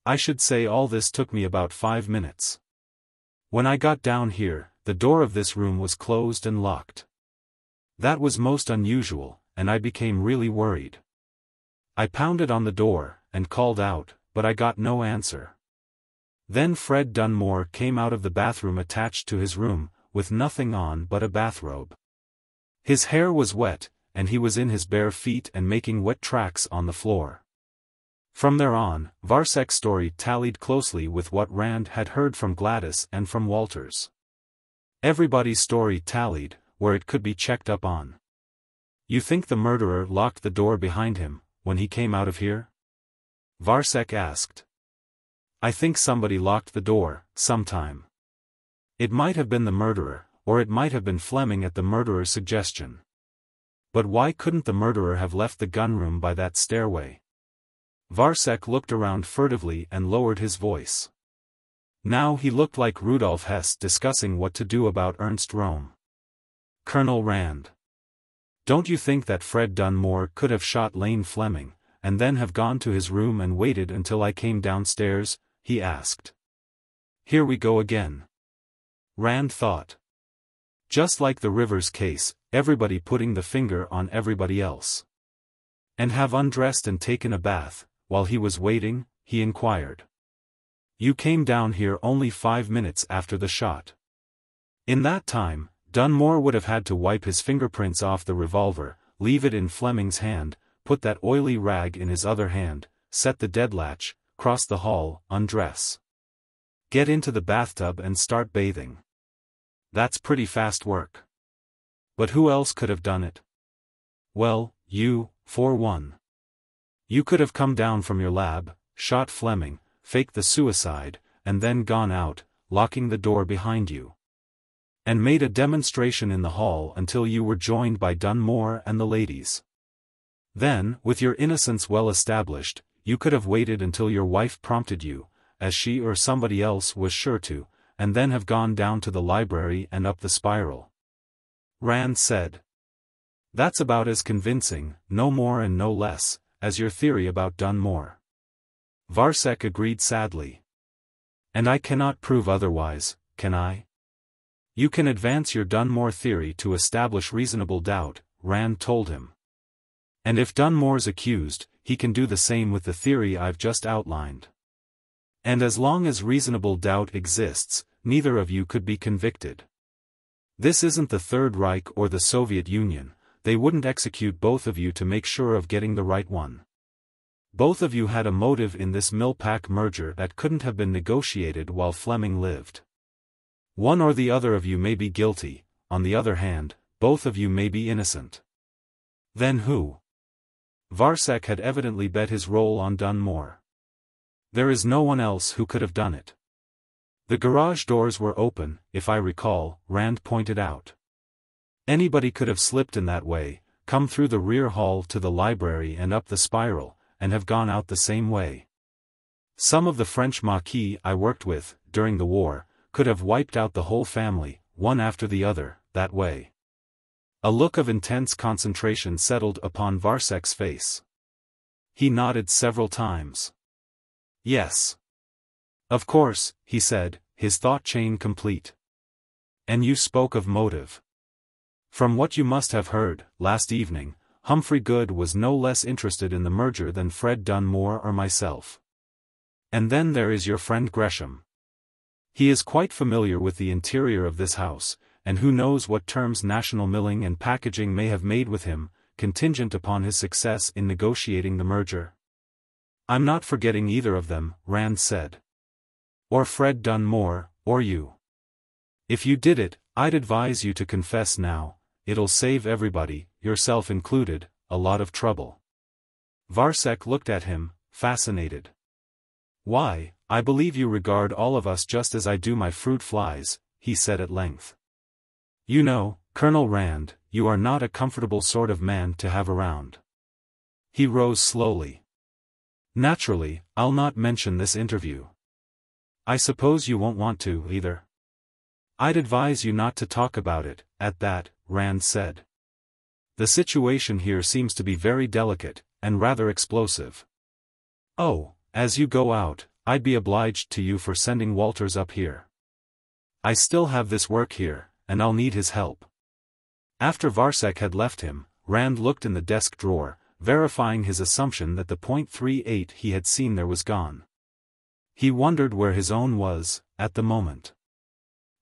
I should say all this took me about 5 minutes. When I got down here, the door of this room was closed and locked. That was most unusual, and I became really worried. I pounded on the door, and called out, but I got no answer. Then Fred Dunmore came out of the bathroom attached to his room, with nothing on but a bathrobe. His hair was wet, and he was in his bare feet and making wet tracks on the floor. From there on, Varsek's story tallied closely with what Rand had heard from Gladys and from Walters. Everybody's story tallied, where it could be checked up on. You think the murderer locked the door behind him, when he came out of here? Varsek asked. I think somebody locked the door, sometime. It might have been the murderer, or it might have been Fleming at the murderer's suggestion. But why couldn't the murderer have left the gunroom by that stairway? Varsek looked around furtively and lowered his voice. Now he looked like Rudolf Hess discussing what to do about Ernst Röhm. Colonel Rand. Don't you think that Fred Dunmore could have shot Lane Fleming, and then have gone to his room and waited until I came downstairs? He asked. Here we go again. Rand thought. Just like the Rivers case, everybody putting the finger on everybody else. And have undressed and taken a bath. While he was waiting, he inquired. You came down here only 5 minutes after the shot. In that time, Dunmore would have had to wipe his fingerprints off the revolver, leave it in Fleming's hand, put that oily rag in his other hand, set the deadlatch, cross the hall, undress. Get into the bathtub and start bathing. That's pretty fast work. But who else could have done it? Well, you, for one. You could have come down from your lab, shot Fleming, faked the suicide, and then gone out, locking the door behind you. And made a demonstration in the hall until you were joined by Dunmore and the ladies. Then, with your innocence well established, you could have waited until your wife prompted you, as she or somebody else was sure to, and then have gone down to the library and up the spiral. Rand said. That's about as convincing, no more and no less, as your theory about Dunmore. Varsek agreed sadly. And I cannot prove otherwise, can I? You can advance your Dunmore theory to establish reasonable doubt, Rand told him. And if Dunmore's accused, he can do the same with the theory I've just outlined. And as long as reasonable doubt exists, neither of you could be convicted. This isn't the Third Reich or the Soviet Union, they wouldn't execute both of you to make sure of getting the right one. Both of you had a motive in this Millpack merger that couldn't have been negotiated while Fleming lived. One or the other of you may be guilty, on the other hand, both of you may be innocent. Then who? Varsek had evidently bet his role on Dunmore. There is no one else who could have done it. The garage doors were open, if I recall, Rand pointed out. Anybody could have slipped in that way, come through the rear hall to the library and up the spiral, and have gone out the same way. Some of the French Maquis I worked with, during the war, could have wiped out the whole family, one after the other, that way. A look of intense concentration settled upon Varsek's face. He nodded several times. Yes. Of course, he said, his thought chain complete. And you spoke of motive. From what you must have heard, last evening, Humphrey Good was no less interested in the merger than Fred Dunmore or myself. And then there is your friend Gresham. He is quite familiar with the interior of this house, and who knows what terms National Milling and Packaging may have made with him, contingent upon his success in negotiating the merger. I'm not forgetting either of them, Rand said. Or Fred Dunmore, or you. If you did it, I'd advise you to confess now, it'll save everybody, yourself included, a lot of trouble. Varsek looked at him, fascinated. Why, I believe you regard all of us just as I do my fruit flies, he said at length. You know, Colonel Rand, you are not a comfortable sort of man to have around. He rose slowly. Naturally, I'll not mention this interview. I suppose you won't want to, either. I'd advise you not to talk about it, at that, Rand said. The situation here seems to be very delicate, and rather explosive. Oh, as you go out, I'd be obliged to you for sending Walters up here. I still have this work here, and I'll need his help. After Varsek had left him, Rand looked in the desk drawer, verifying his assumption that the .38 he had seen there was gone. He wondered where his own was, at the moment.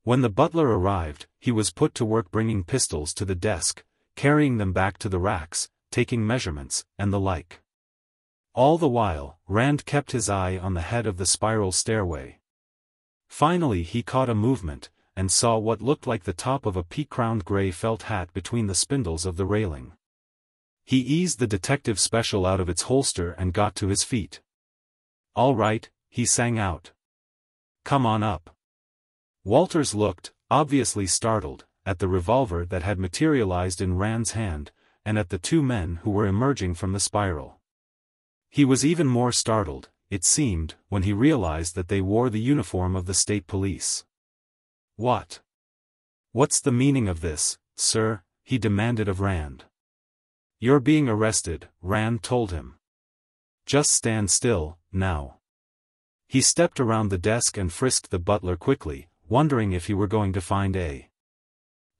When the butler arrived, he was put to work bringing pistols to the desk, carrying them back to the racks, taking measurements, and the like. All the while, Rand kept his eye on the head of the spiral stairway. Finally he caught a movement, and saw what looked like the top of a pea-crowned gray felt hat between the spindles of the railing. He eased the detective special out of its holster and got to his feet. All right, he sang out. Come on up. Walters looked, obviously startled, at the revolver that had materialized in Rand's hand, and at the two men who were emerging from the spiral. He was even more startled, it seemed, when he realized that they wore the uniform of the state police. What? What's the meaning of this, sir? He demanded of Rand. You're being arrested, Rand told him. Just stand still, now. He stepped around the desk and frisked the butler quickly, wondering if he were going to find a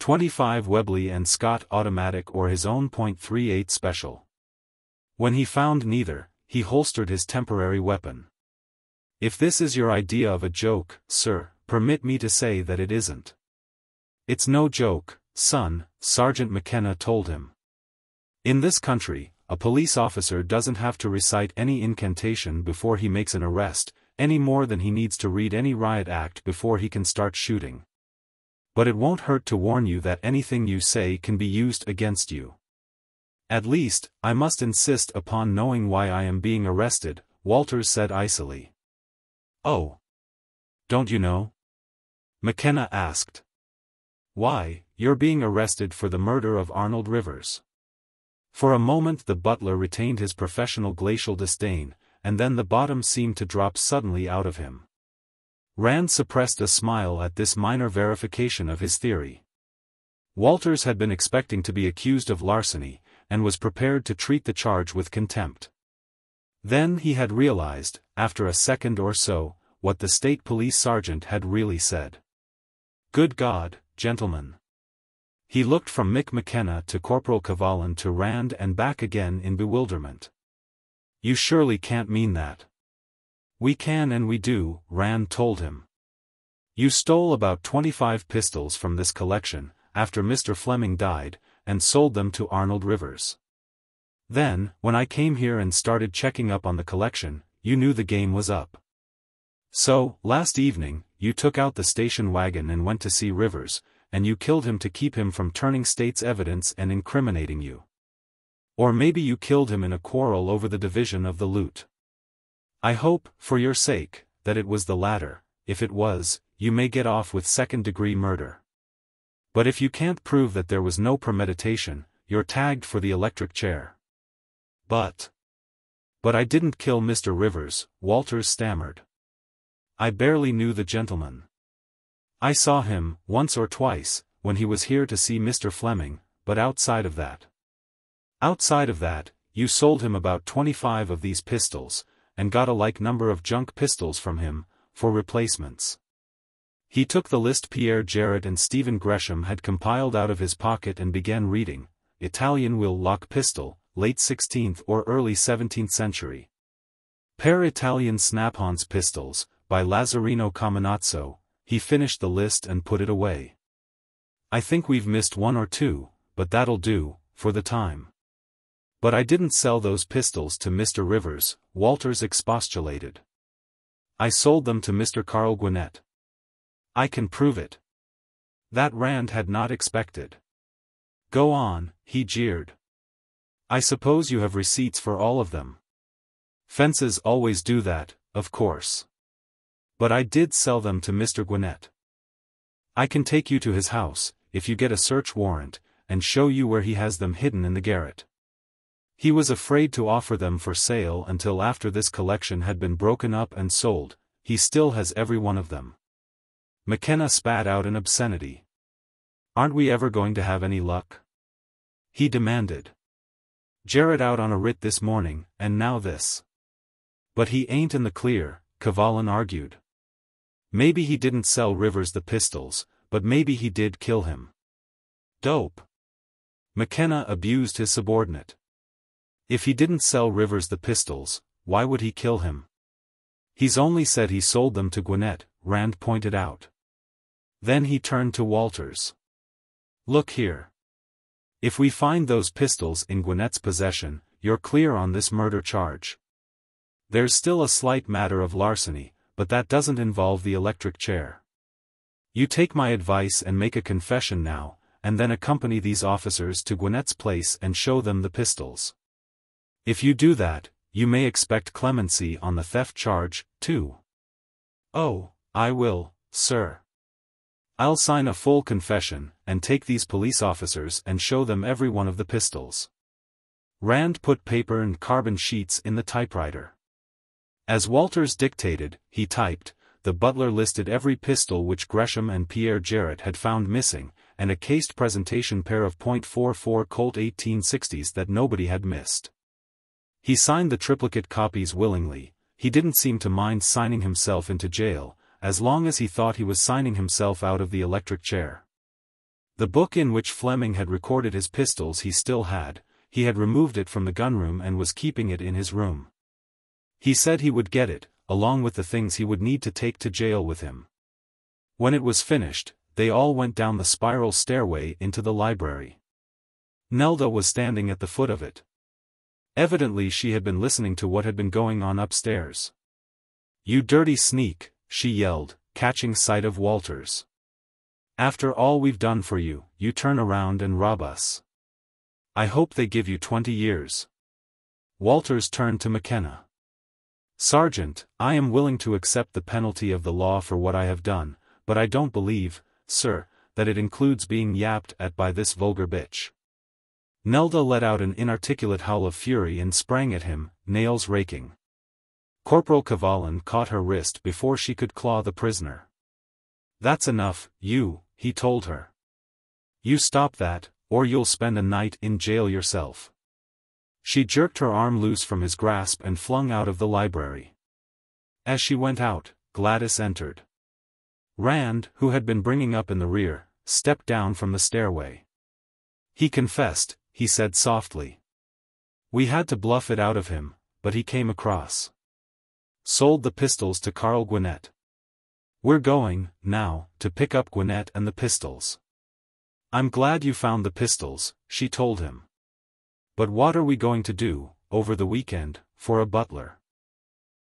.25 Webley and Scott automatic or his own .38 special. When he found neither, he holstered his temporary weapon. "If this is your idea of a joke, sir, permit me to say that it isn't." "It's no joke, son," Sergeant McKenna told him. "In this country, a police officer doesn't have to recite any incantation before he makes an arrest, any more than he needs to read any riot act before he can start shooting. But it won't hurt to warn you that anything you say can be used against you. At least, I must insist upon knowing why I am being arrested," Walters said icily. "Oh. Don't you know?" McKenna asked. "Why, you're being arrested for the murder of Arnold Rivers." For a moment the butler retained his professional glacial disdain, and then the bottom seemed to drop suddenly out of him. Rand suppressed a smile at this minor verification of his theory. Walters had been expecting to be accused of larceny, and was prepared to treat the charge with contempt. Then he had realized, after a second or so, what the state police sergeant had really said. "Good God, gentlemen." He looked from Mick McKenna to Corporal Cavallan to Rand and back again in bewilderment. "You surely can't mean that." "We can and we do," Rand told him. "You stole about 25 pistols from this collection, after Mr. Fleming died, and sold them to Arnold Rivers. Then, when I came here and started checking up on the collection, you knew the game was up. So, last evening, you took out the station wagon and went to see Rivers, and you killed him to keep him from turning state's evidence and incriminating you. Or maybe you killed him in a quarrel over the division of the loot. I hope, for your sake, that it was the latter. If it was, you may get off with second-degree murder. But if you can't prove that there was no premeditation, you're tagged for the electric chair." But I didn't kill Mr. Rivers," Walters stammered. "I barely knew the gentleman. I saw him, once or twice, when he was here to see Mr. Fleming, but outside of that, you sold him about 25 of these pistols, and got a like number of junk pistols from him, for replacements." He took the list Pierre Jarrett and Stephen Gresham had compiled out of his pocket and began reading. Italian wheel-lock pistol, late 16th or early 17th century. Per Italian snap-ons pistols, by Lazzarino Caminazzo. He finished the list and put it away. "I think we've missed one or two, but that'll do, for the time." "But I didn't sell those pistols to Mr. Rivers," Walters expostulated. "I sold them to Mr. Carl Gwinnett. I can prove it." That Rand had not expected. "Go on," he jeered. "I suppose you have receipts for all of them." "Fences always do that, of course. But I did sell them to Mr. Gwinnett. I can take you to his house, if you get a search warrant, and show you where he has them hidden in the garret. He was afraid to offer them for sale until after this collection had been broken up and sold. He still has every one of them." McKenna spat out an obscenity. "Aren't we ever going to have any luck?" he demanded. "Jarrett out on a writ this morning, and now this." "But he ain't in the clear," Cavallan argued. "Maybe he didn't sell Rivers the pistols, but maybe he did kill him." "Dope." McKenna abused his subordinate. "If he didn't sell Rivers the pistols, why would he kill him?" "He's only said he sold them to Gwinnett," Rand pointed out. Then he turned to Walters. "Look here. If we find those pistols in Gwinnett's possession, you're clear on this murder charge. There's still a slight matter of larceny, but that doesn't involve the electric chair. You take my advice and make a confession now, and then accompany these officers to Gwinnett's place and show them the pistols. If you do that, you may expect clemency on the theft charge, too." "Oh, I will, sir. I'll sign a full confession, and take these police officers and show them every one of the pistols." Rand put paper and carbon sheets in the typewriter. As Walters dictated, he typed. The butler listed every pistol which Gresham and Pierre Jarrett had found missing, and a cased presentation pair of .44 Colt 1860s that nobody had missed. He signed the triplicate copies willingly. He didn't seem to mind signing himself into jail, as long as he thought he was signing himself out of the electric chair. The book in which Fleming had recorded his pistols he still had. he had removed it from the gunroom and was keeping it in his room. He said he would get it, along with the things he would need to take to jail with him. When it was finished, they all went down the spiral stairway into the library. Nelda was standing at the foot of it. Evidently she had been listening to what had been going on upstairs. "You dirty sneak," she yelled, catching sight of Walters. "After all we've done for you, you turn around and rob us. I hope they give you 20 years. Walters turned to McKenna. "Sergeant, I am willing to accept the penalty of the law for what I have done, but I don't believe, sir, that it includes being yapped at by this vulgar bitch." Nelda let out an inarticulate howl of fury and sprang at him, nails raking. Corporal Cavallan caught her wrist before she could claw the prisoner. "That's enough, he told her. "You stop that, or you'll spend a night in jail yourself." She jerked her arm loose from his grasp and flung out of the library. As she went out, Gladys entered. Rand, who had been bringing up in the rear, stepped down from the stairway. "He confessed," he said softly. "We had to bluff it out of him, but he came across. Sold the pistols to Carl Gwinnett. We're going, now, to pick up Gwinnett and the pistols." "I'm glad you found the pistols," she told him. "But what are we going to do, over the weekend, for a butler?"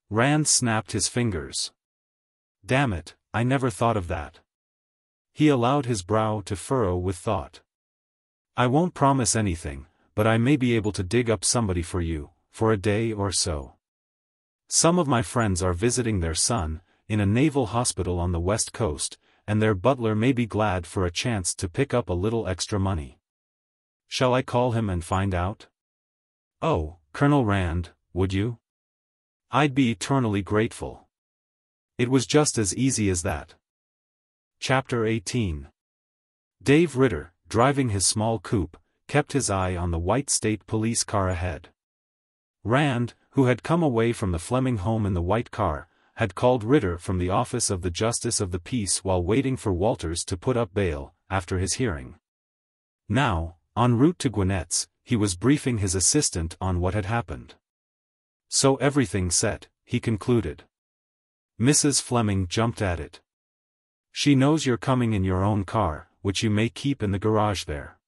Rand snapped his fingers. "Damn it, I never thought of that." He allowed his brow to furrow with thought. "I won't promise anything, but I may be able to dig up somebody for you, for a day or so. Some of my friends are visiting their son, in a naval hospital on the West Coast, and their butler may be glad for a chance to pick up a little extra money. Shall I call him and find out?" "Oh, Colonel Rand, would you? I'd be eternally grateful." It was just as easy as that. Chapter 18. Dave Ritter, driving his small coupe, kept his eye on the white state police car ahead. Rand, who had come away from the Fleming home in the white car, had called Ritter from the office of the Justice of the Peace while waiting for Walters to put up bail, after his hearing. Now, en route to Gwinnett's, he was briefing his assistant on what had happened. "So everything's set," he concluded. Mrs. Fleming jumped at it. "She knows you're coming in your own car, which you may keep in the garage there.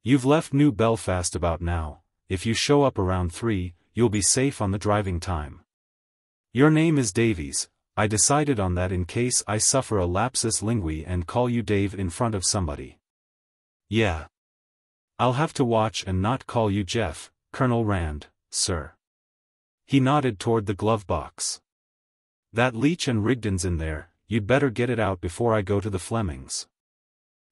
You've left New Belfast about now. If you show up around 3, you'll be safe on the driving time. Your name is Davies. I decided on that in case I suffer a lapsus linguae and call you Dave in front of somebody." "Yeah. I'll have to watch and not call you Jeff, Colonel Rand, sir." He nodded toward the glove box. "That Leach and Rigdon's in there, you'd better get it out before I go to the Flemings."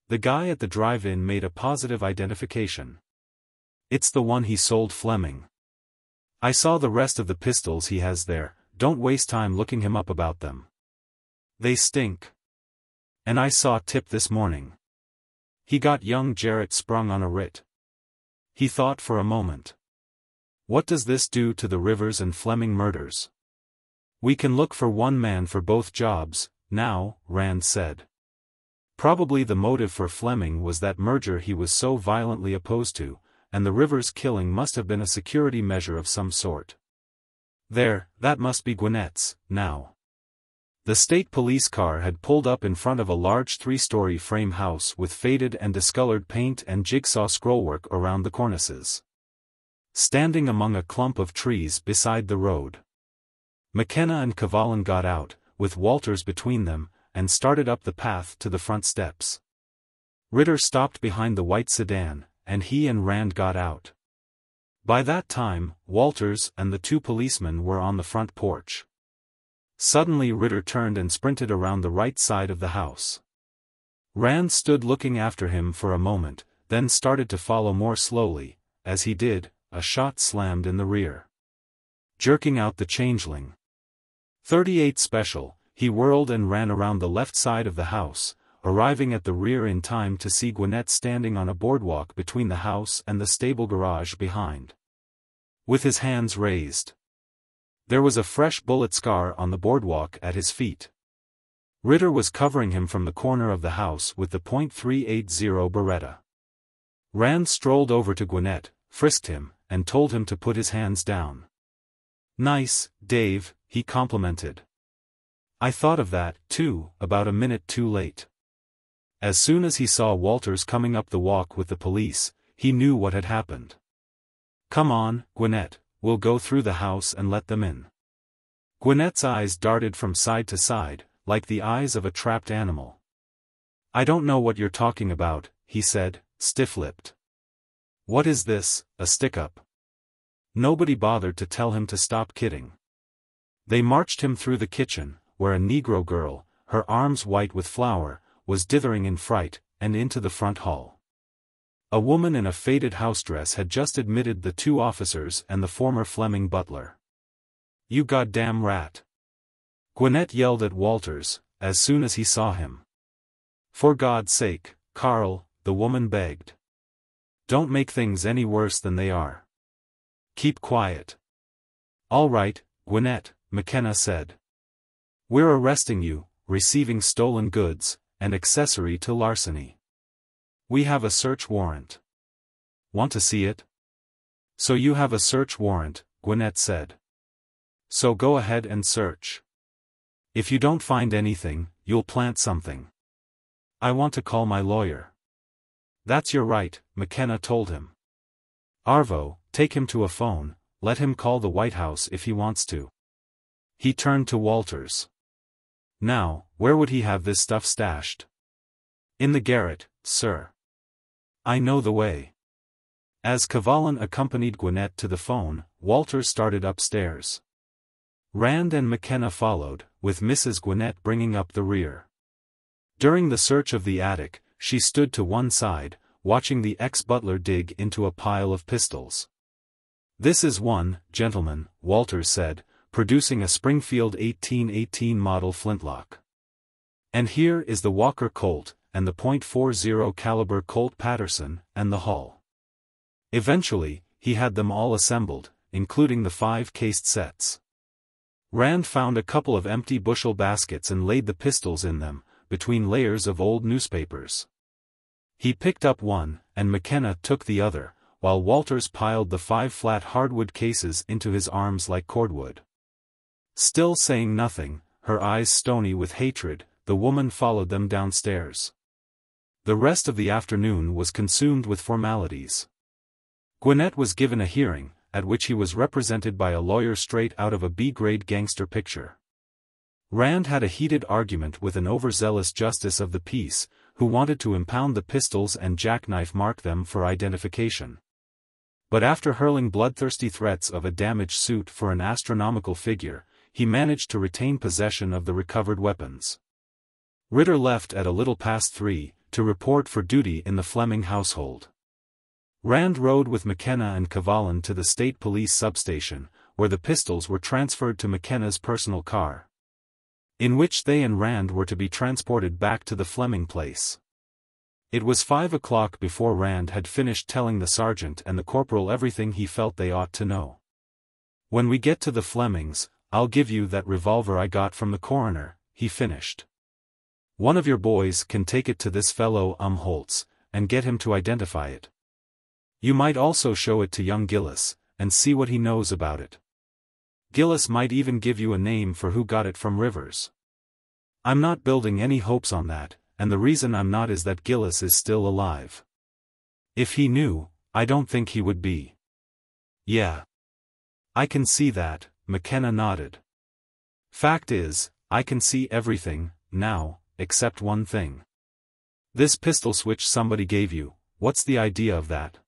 The guy at the drive-in made a positive identification. "It's the one he sold Fleming. I saw the rest of the pistols he has there. Don't waste time looking him up about them. They stink. And I saw Tip this morning. He got young Jarrett sprung on a writ." He thought for a moment. "What does this do to the Rivers and Fleming murders?" "We can look for one man for both jobs, now," Rand said. Probably the motive for Fleming was that merger he was so violently opposed to, and the Rivers killing must have been a security measure of some sort. There, that must be Gwinnett's, now. The state police car had pulled up in front of a large 3-story frame house with faded and discolored paint and jigsaw scrollwork around the cornices. Standing among a clump of trees beside the road. McKenna and Cavallan got out, with Walters between them, and started up the path to the front steps. Ritter stopped behind the white sedan, and he and Rand got out. By that time, Walters and the 2 policemen were on the front porch. Suddenly Ritter turned and sprinted around the right side of the house. Rand stood looking after him for a moment, then started to follow more slowly. As he did, a shot slammed in the rear, jerking out the changeling. 38 Special, he whirled and ran around the left side of the house, arriving at the rear in time to see Gwinnett standing on a boardwalk between the house and the stable garage behind. With his hands raised. There was a fresh bullet scar on the boardwalk at his feet. Ritter was covering him from the corner of the house with the .380 Beretta. Rand strolled over to Gwinnett, frisked him, and told him to put his hands down. "Nice, Dave," he complimented. "I thought of that, too, about a minute too late." As soon as he saw Walters coming up the walk with the police, he knew what had happened. "Come on, Gwinnett, we'll go through the house and let them in." Gwinnett's eyes darted from side to side, like the eyes of a trapped animal. "I don't know what you're talking about," he said, stiff-lipped. "What is this, a stick-up?" Nobody bothered to tell him to stop kidding. They marched him through the kitchen, where a Negro girl, her arms white with flour, was dithering in fright, and into the front hall. A woman in a faded house-dress had just admitted the two officers and the former Fleming butler. "You goddamn rat!" Gwinnett yelled at Walters, as soon as he saw him. "For God's sake, Carl," the woman begged. "Don't make things any worse than they are. Keep quiet." "All right, Gwinnett," McKenna said. "We're arresting you, receiving stolen goods, and accessory to larceny. We have a search warrant." "Want to see it?" "So you have a search warrant," Gwinnett said. "So go ahead and search. If you don't find anything, you'll plant something. I want to call my lawyer." "That's your right," McKenna told him. "Arvo, take him to a phone, let him call the White House if he wants to." He turned to Walters. "Now, where would he have this stuff stashed?" "In the garret, sir. I know the way." As Cavallan accompanied Gwinnett to the phone, Walters started upstairs. Rand and McKenna followed, with Mrs. Gwinnett bringing up the rear. During the search of the attic, she stood to one side, watching the ex-butler dig into a pile of pistols. "This is one, gentlemen," Walters said, producing a Springfield 1818 model flintlock. "And here is the Walker Colt, and the .40 caliber Colt Patterson, and the hull." Eventually, he had them all assembled, including the 5 cased sets. Rand found a couple of empty bushel baskets and laid the pistols in them, between layers of old newspapers. He picked up one, and McKenna took the other, while Walters piled the 5 flat hardwood cases into his arms like cordwood. Still saying nothing, her eyes stony with hatred, the woman followed them downstairs. The rest of the afternoon was consumed with formalities. Gwinnett was given a hearing, at which he was represented by a lawyer straight out of a B-grade gangster picture. Rand had a heated argument with an overzealous justice of the peace, who wanted to impound the pistols and jackknife mark them for identification. But after hurling bloodthirsty threats of a damage suit for an astronomical figure, he managed to retain possession of the recovered weapons. Ritter left at a little past 3, to report for duty in the Fleming household. Rand rode with McKenna and Cavallan to the state police substation, where the pistols were transferred to McKenna's personal car, in which they and Rand were to be transported back to the Fleming place. It was 5 o'clock before Rand had finished telling the sergeant and the corporal everything he felt they ought to know. "When we get to the Flemings, I'll give you that revolver I got from the coroner," he finished. "One of your boys can take it to this fellow Holtz, and get him to identify it. You might also show it to young Gillis, and see what he knows about it. Gillis might even give you a name for who got it from Rivers. I'm not building any hopes on that, and the reason I'm not is that Gillis is still alive. If he knew, I don't think he would be." "Yeah. I can see that," McKenna nodded. "Fact is, I can see everything, now, except one thing. This pistol switch somebody gave you, what's the idea of that?"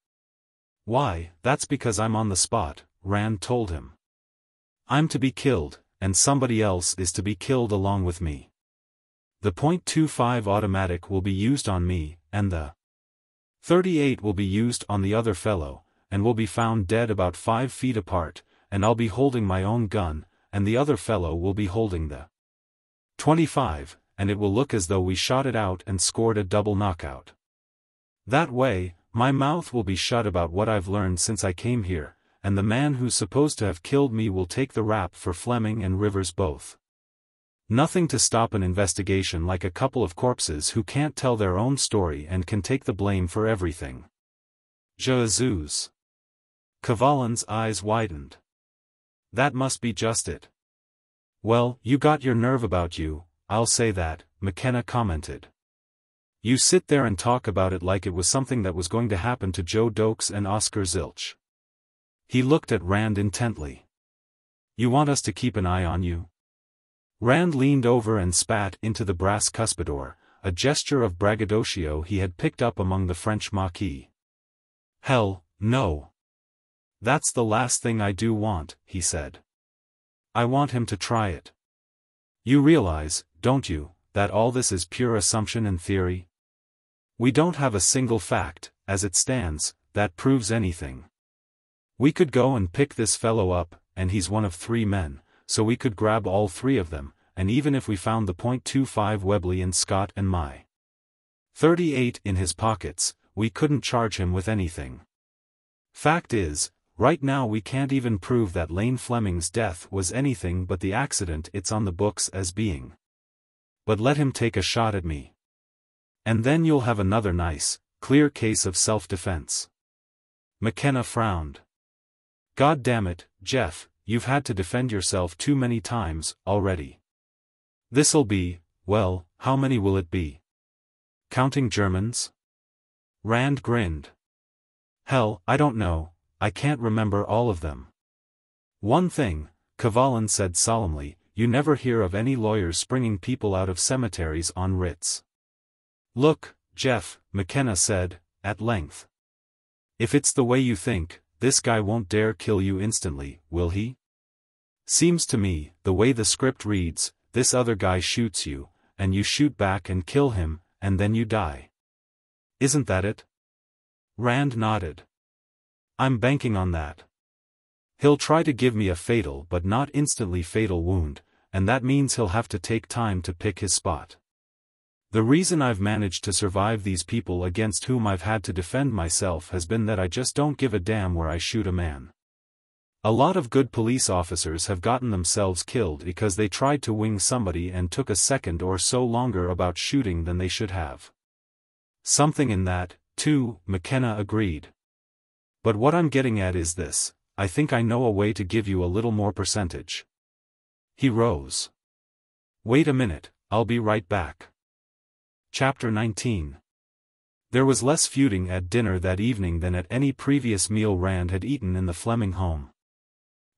"Why, that's because I'm on the spot," Rand told him. "I'm to be killed, and somebody else is to be killed along with me. The .25 automatic will be used on me, and the .38 will be used on the other fellow, and will be found dead about 5 feet apart, and I'll be holding my own gun, and the other fellow will be holding the .25, and it will look as though we shot it out and scored a double knockout. That way, my mouth will be shut about what I've learned since I came here, and the man who's supposed to have killed me will take the rap for Fleming and Rivers both. Nothing to stop an investigation like a couple of corpses who can't tell their own story and can take the blame for everything. Jesus. Cavallin's eyes widened. That must be just it. Well, you got your nerve about you, I'll say that, McKenna commented. You sit there and talk about it like it was something that was going to happen to Joe Dokes and Oscar Zilch. He looked at Rand intently. You want us to keep an eye on you? Rand leaned over and spat into the brass cuspidor, a gesture of braggadocio he had picked up among the French Maquis. Hell, no. That's the last thing I do want, he said. I want him to try it. You realize, don't you, that all this is pure assumption and theory? We don't have a single fact, as it stands, that proves anything. We could go and pick this fellow up, and he's one of 3 men, so we could grab all 3 of them, and even if we found the .25 Webley and Scott and my .38 in his pockets, we couldn't charge him with anything. Fact is, right now we can't even prove that Lane Fleming's death was anything but the accident it's on the books as being. But let him take a shot at me. And then you'll have another nice, clear case of self-defense. McKenna frowned. God damn it, Jeff, you've had to defend yourself too many times, already. This'll be, well, how many will it be? Counting Germans? Rand grinned. Hell, I don't know, I can't remember all of them. One thing, Cavallin said solemnly, you never hear of any lawyers springing people out of cemeteries on writs. Look, Jeff, McKenna said, at length. If it's the way you think, this guy won't dare kill you instantly, will he? Seems to me, the way the script reads, this other guy shoots you, and you shoot back and kill him, and then you die. Isn't that it? Rand nodded. I'm banking on that. He'll try to give me a fatal but not instantly fatal wound, and that means he'll have to take time to pick his spot. The reason I've managed to survive these people against whom I've had to defend myself has been that I just don't give a damn where I shoot a man. A lot of good police officers have gotten themselves killed because they tried to wing somebody and took a second or so longer about shooting than they should have. Something in that, too, McKenna agreed. But what I'm getting at is this, I think I know a way to give you a little more percentage. He rose. Wait a minute, I'll be right back. Chapter 19. There was less feuding at dinner that evening than at any previous meal Rand had eaten in the Fleming home.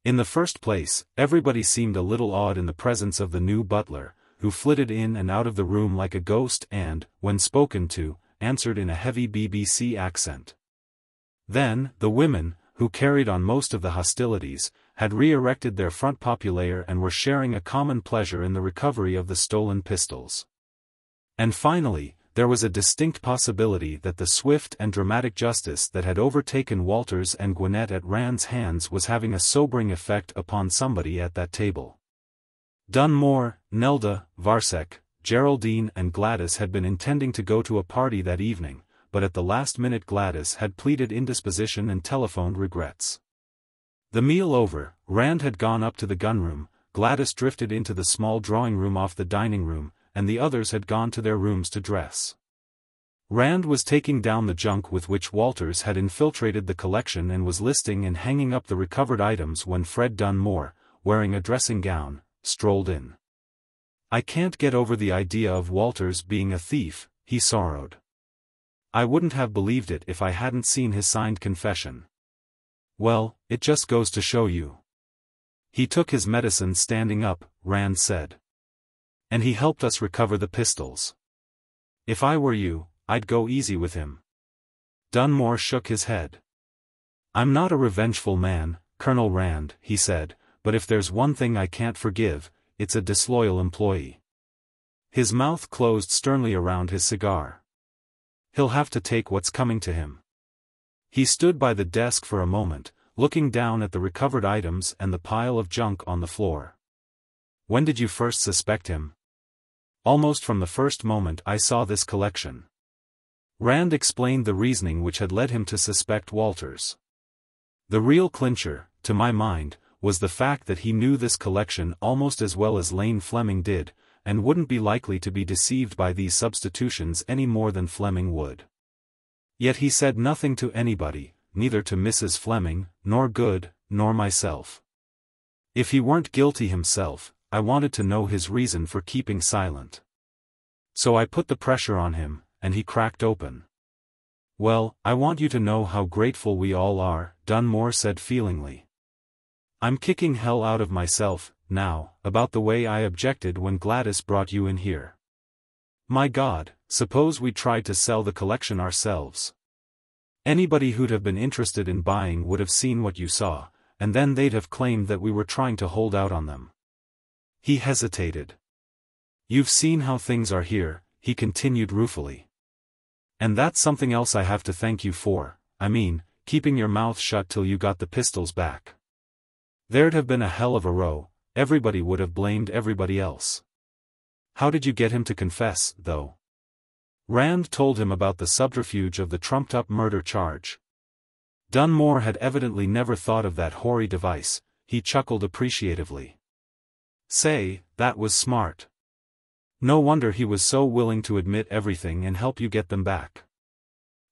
In the first place, everybody seemed a little awed in the presence of the new butler, who flitted in and out of the room like a ghost and, when spoken to, answered in a heavy BBC accent. Then, the women, who carried on most of the hostilities, had re-erected their front populaire and were sharing a common pleasure in the recovery of the stolen pistols. And finally, there was a distinct possibility that the swift and dramatic justice that had overtaken Walters and Gwinnett at Rand's hands was having a sobering effect upon somebody at that table. Dunmore, Nelda, Varsek, Geraldine and Gladys had been intending to go to a party that evening, but at the last minute Gladys had pleaded indisposition and telephoned regrets. The meal over, Rand had gone up to the gunroom, Gladys drifted into the small drawing room off the dining room, and the others had gone to their rooms to dress. Rand was taking down the junk with which Walters had infiltrated the collection and was listing and hanging up the recovered items when Fred Dunmore, wearing a dressing gown, strolled in. I can't get over the idea of Walters being a thief, he sorrowed. I wouldn't have believed it if I hadn't seen his signed confession. Well, it just goes to show you. He took his medicine standing up, Rand said. And he helped us recover the pistols. If I were you, I'd go easy with him. Dunmore shook his head. I'm not a revengeful man, Colonel Rand, he said, but if there's one thing I can't forgive, it's a disloyal employee. His mouth closed sternly around his cigar. He'll have to take what's coming to him. He stood by the desk for a moment, looking down at the recovered items and the pile of junk on the floor. When did you first suspect him? Almost from the first moment I saw this collection. Rand explained the reasoning which had led him to suspect Walters. The real clincher, to my mind, was the fact that he knew this collection almost as well as Lane Fleming did, and wouldn't be likely to be deceived by these substitutions any more than Fleming would. Yet he said nothing to anybody, neither to Mrs. Fleming, nor Good, nor myself. If he weren't guilty himself, I wanted to know his reason for keeping silent. So I put the pressure on him, and he cracked open. "Well, I want you to know how grateful we all are," Dunmore said feelingly. "I'm kicking hell out of myself, now, about the way I objected when Gladys brought you in here. My God, suppose we tried to sell the collection ourselves. Anybody who'd have been interested in buying would have seen what you saw, and then they'd have claimed that we were trying to hold out on them." He hesitated. "You've seen how things are here," he continued ruefully. "And that's something else I have to thank you for, I mean, keeping your mouth shut till you got the pistols back. There'd have been a hell of a row, everybody would have blamed everybody else." "How did you get him to confess, though?" Rand told him about the subterfuge of the trumped-up murder charge. Dunmore had evidently never thought of that hoary device. He chuckled appreciatively. "Say, that was smart. No wonder he was so willing to admit everything and help you get them back."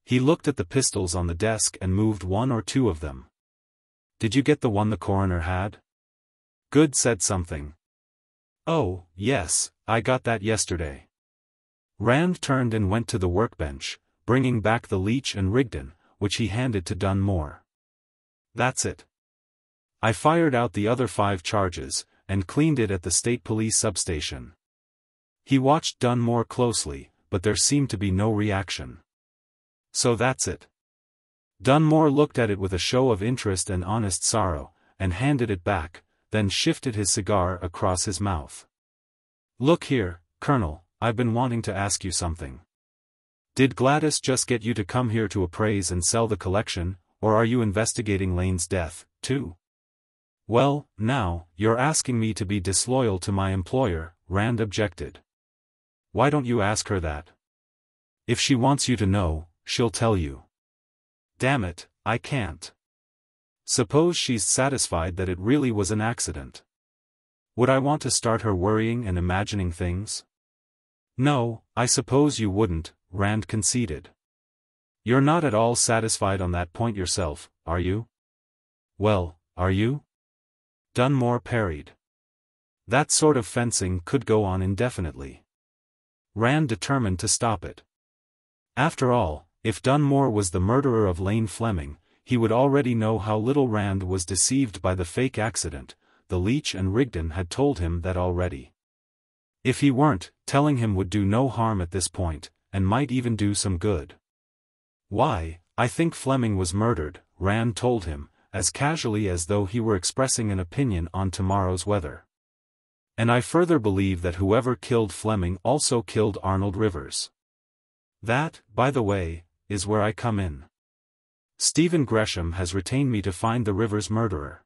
He looked at the pistols on the desk and moved one or two of them. "Did you get the one the coroner had?" Good said something. "Oh, yes, I got that yesterday." Rand turned and went to the workbench, bringing back the Leech and Rigdon, which he handed to Dunmore. "That's it. I fired out the other 5 charges, and cleaned it at the state police substation." He watched Dunmore closely, but there seemed to be no reaction. "So that's it." Dunmore looked at it with a show of interest and honest sorrow, and handed it back, then shifted his cigar across his mouth. "Look here, Colonel, I've been wanting to ask you something. Did Gladys just get you to come here to appraise and sell the collection, or are you investigating Lane's death, too?" "Well, now, you're asking me to be disloyal to my employer," Rand objected. "Why don't you ask her that? If she wants you to know, she'll tell you." "Damn it, I can't. Suppose she's satisfied that it really was an accident. Would I want to start her worrying and imagining things?" "No, I suppose you wouldn't," Rand conceded. "You're not at all satisfied on that point yourself, are you?" "Well, are you?" Dunmore parried. That sort of fencing could go on indefinitely. Rand determined to stop it. After all, if Dunmore was the murderer of Lane Fleming, he would already know how little Rand was deceived by the fake accident. The Leech and Rigdon had told him that already. If he weren't, telling him would do no harm at this point, and might even do some good. "Why, I think Fleming was murdered," Rand told him, as casually as though he were expressing an opinion on tomorrow's weather. "And I further believe that whoever killed Fleming also killed Arnold Rivers. That, by the way, is where I come in. Stephen Gresham has retained me to find the Rivers murderer.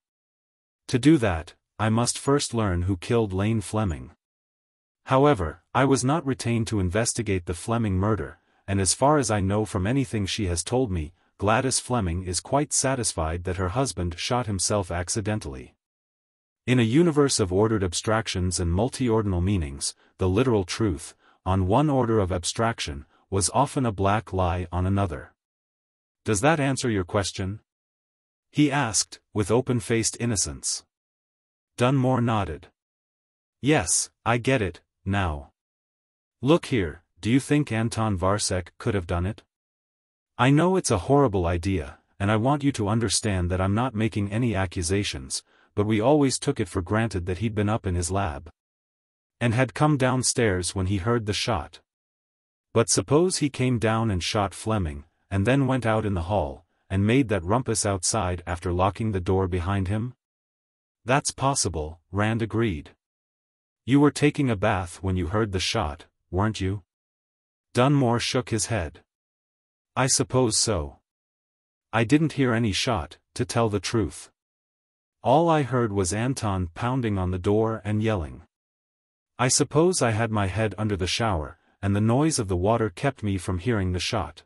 To do that, I must first learn who killed Lane Fleming. However, I was not retained to investigate the Fleming murder, and as far as I know from anything she has told me, Gladys Fleming is quite satisfied that her husband shot himself accidentally. In a universe of ordered abstractions and multi-ordinal meanings, the literal truth, on one order of abstraction, was often a black lie on another. Does that answer your question?" he asked, with open-faced innocence. Dunmore nodded. "Yes, I get it, now. Look here, do you think Anton Varsek could have done it? I know it's a horrible idea, and I want you to understand that I'm not making any accusations, but we always took it for granted that he'd been up in his lab and had come downstairs when he heard the shot. But suppose he came down and shot Fleming, and then went out in the hall, and made that rumpus outside after locking the door behind him?" "That's possible," Rand agreed. "You were taking a bath when you heard the shot, weren't you?" Dunmore shook his head. "I suppose so. I didn't hear any shot, to tell the truth. All I heard was Anton pounding on the door and yelling. I suppose I had my head under the shower, and the noise of the water kept me from hearing the shot."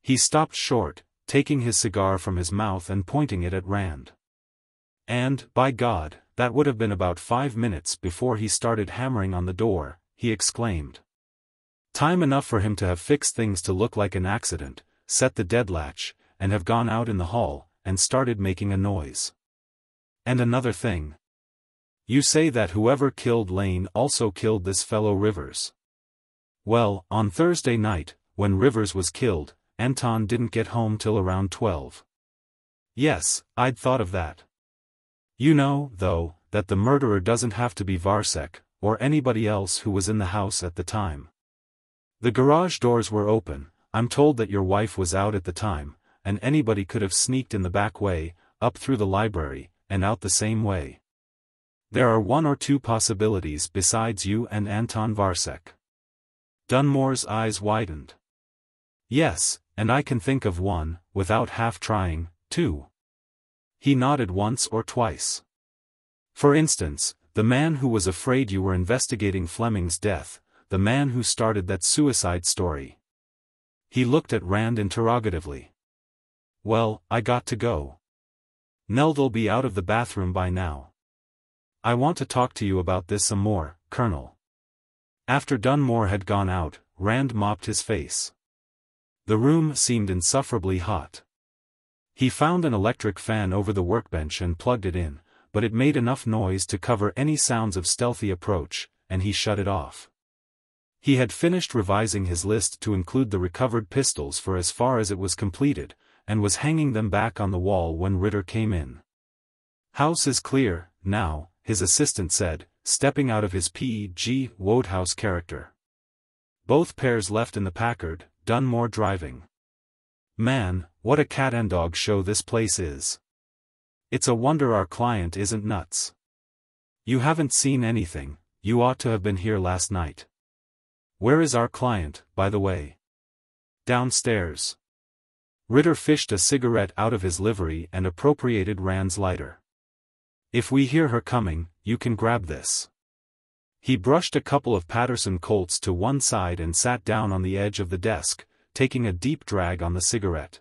He stopped short, taking his cigar from his mouth and pointing it at Rand. "And, by God, that would have been about 5 minutes before he started hammering on the door," he exclaimed. "Time enough for him to have fixed things to look like an accident, set the deadlatch, and have gone out in the hall, and started making a noise. And another thing. You say that whoever killed Lane also killed this fellow Rivers. Well, on Thursday night, when Rivers was killed, Anton didn't get home till around 12. Yes, I'd thought of that. You know, though, that the murderer doesn't have to be Varsek, or anybody else who was in the house at the time. The garage doors were open. I'm told that your wife was out at the time, and anybody could have sneaked in the back way, up through the library, and out the same way. There are one or two possibilities besides you and Anton Varsek. Dunmore's eyes widened. Yes, and I can think of one, without half trying, too. He nodded once or twice. For instance, the man who was afraid you were investigating Fleming's death, the man who started that suicide story. He looked at Rand interrogatively. Well, I got to go. Neld'll be out of the bathroom by now. I want to talk to you about this some more, Colonel. After Dunmore had gone out, Rand mopped his face. The room seemed insufferably hot. He found an electric fan over the workbench and plugged it in, but it made enough noise to cover any sounds of stealthy approach, and he shut it off. He had finished revising his list to include the recovered pistols for as far as it was completed, and was hanging them back on the wall when Ritter came in. House is clear, now, his assistant said, stepping out of his P.G. Wodehouse character. Both pairs left in the Packard, Dunmore driving. Man, what a cat-and-dog show this place is. It's a wonder our client isn't nuts. You haven't seen anything, you ought to have been here last night. Where is our client, by the way? Downstairs. Ritter fished a cigarette out of his livery and appropriated Rand's lighter. If we hear her coming, you can grab this. He brushed a couple of Patterson Colts to one side and sat down on the edge of the desk, taking a deep drag on the cigarette.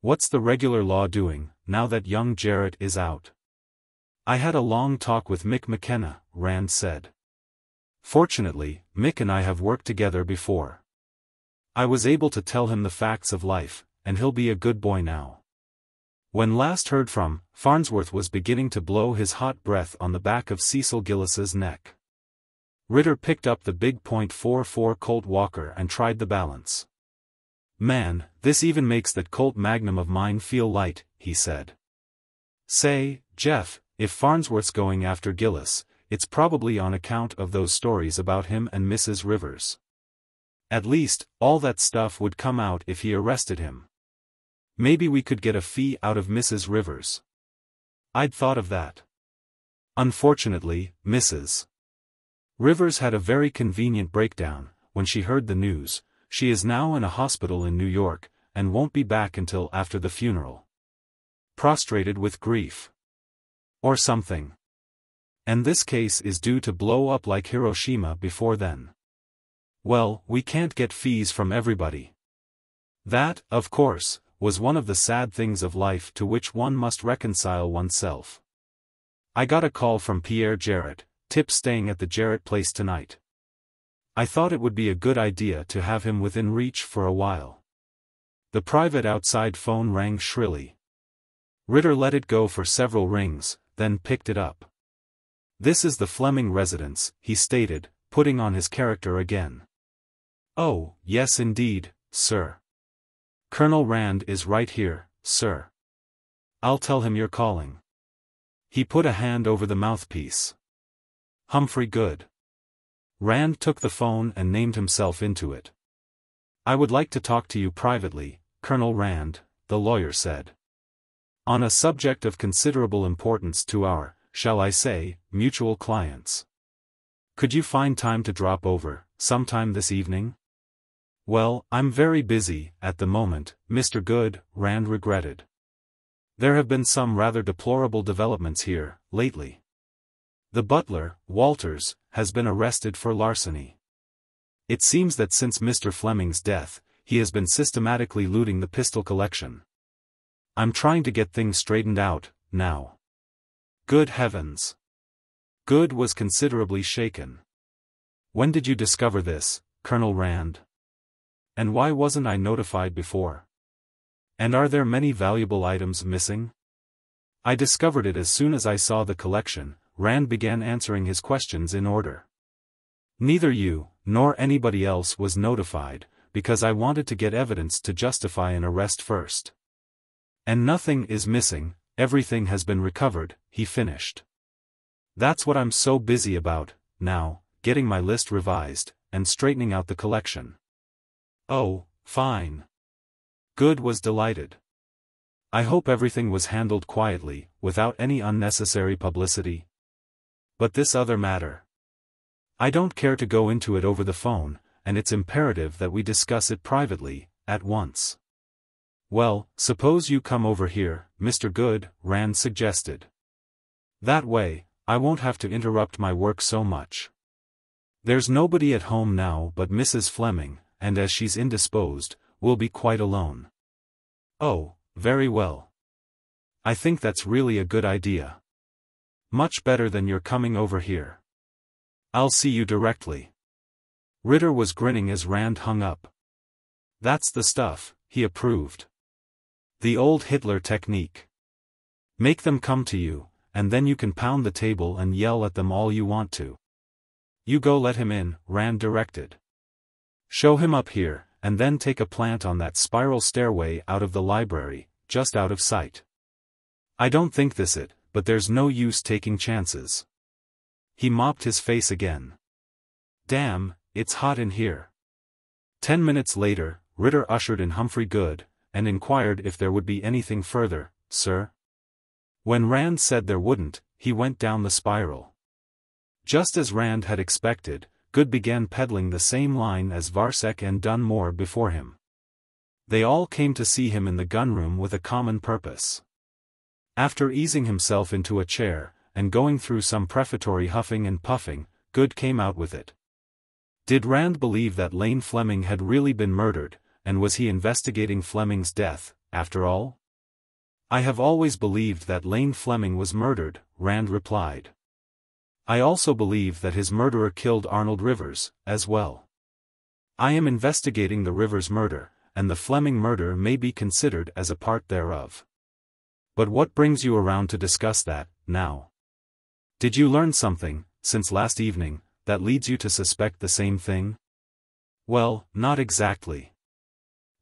What's the regular law doing, now that young Jarrett is out? I had a long talk with Mick McKenna, Rand said. Fortunately, Mick and I have worked together before. I was able to tell him the facts of life, and he'll be a good boy now. When last heard from, Farnsworth was beginning to blow his hot breath on the back of Cecil Gillis's neck. Ritter picked up the big .44 Colt Walker and tried the balance. Man, this even makes that Colt Magnum of mine feel light, he said. Say, Jeff, if Farnsworth's going after Gillis, it's probably on account of those stories about him and Mrs. Rivers. At least, all that stuff would come out if he arrested him. Maybe we could get a fee out of Mrs. Rivers. I'd thought of that. Unfortunately, Mrs. Rivers had a very convenient breakdown. When she heard the news, she is now in a hospital in New York, and won't be back until after the funeral. Prostrated with grief. Or something. And this case is due to blow up like Hiroshima before then. Well, we can't get fees from everybody. That, of course, was one of the sad things of life to which one must reconcile oneself. I got a call from Pierre Jarrett, Tip's staying at the Jarrett place tonight. I thought it would be a good idea to have him within reach for a while. The private outside phone rang shrilly. Ritter let it go for several rings, then picked it up. This is the Fleming residence, he stated, putting on his character again. Oh, yes indeed, sir. Colonel Rand is right here, sir. I'll tell him you're calling. He put a hand over the mouthpiece. Humphrey Good. Rand took the phone and named himself into it. I would like to talk to you privately, Colonel Rand, the lawyer said. On a subject of considerable importance to our, shall I say, mutual clients. Could you find time to drop over, sometime this evening? Well, I'm very busy, at the moment, Mr. Good, Rand regretted. There have been some rather deplorable developments here, lately. The butler, Walters, has been arrested for larceny. It seems that since Mr. Fleming's death, he has been systematically looting the pistol collection. I'm trying to get things straightened out, now. Good heavens. Good was considerably shaken. When did you discover this, Colonel Rand? And why wasn't I notified before? And are there many valuable items missing? I discovered it as soon as I saw the collection. Rand began answering his questions in order. Neither you, nor anybody else was notified, because I wanted to get evidence to justify an arrest first. And nothing is missing, everything has been recovered, he finished. That's what I'm so busy about, now, getting my list revised, and straightening out the collection. Oh, fine. Good was delighted. I hope everything was handled quietly, without any unnecessary publicity. But this other matter. I don't care to go into it over the phone, and it's imperative that we discuss it privately, at once. Well, suppose you come over here, Mr. Good, Rand suggested. That way, I won't have to interrupt my work so much. There's nobody at home now but Mrs. Fleming, and as she's indisposed, we'll be quite alone. Oh, very well. I think that's really a good idea. Much better than your coming over here. I'll see you directly. Ritter was grinning as Rand hung up. That's the stuff, he approved. The old Hitler technique. Make them come to you, and then you can pound the table and yell at them all you want to. You go let him in, Rand directed. Show him up here, and then take a plant on that spiral stairway out of the library, just out of sight. I don't think this it, but there's no use taking chances. He mopped his face again. Damn, it's hot in here. 10 minutes later, Ritter ushered in Humphrey Good, and inquired if there would be anything further, sir. When Rand said there wouldn't, he went down the spiral. Just as Rand had expected, Good began peddling the same line as Varsek and Dunmore before him. They all came to see him in the gunroom with a common purpose. After easing himself into a chair, and going through some prefatory huffing and puffing, Good came out with it. Did Rand believe that Lane Fleming had really been murdered, and was he investigating Fleming's death, after all? I have always believed that Lane Fleming was murdered, Rand replied. I also believe that his murderer killed Arnold Rivers, as well. I am investigating the Rivers murder, and the Fleming murder may be considered as a part thereof. But what brings you around to discuss that, now? Did you learn something, since last evening, that leads you to suspect the same thing? Well, not exactly.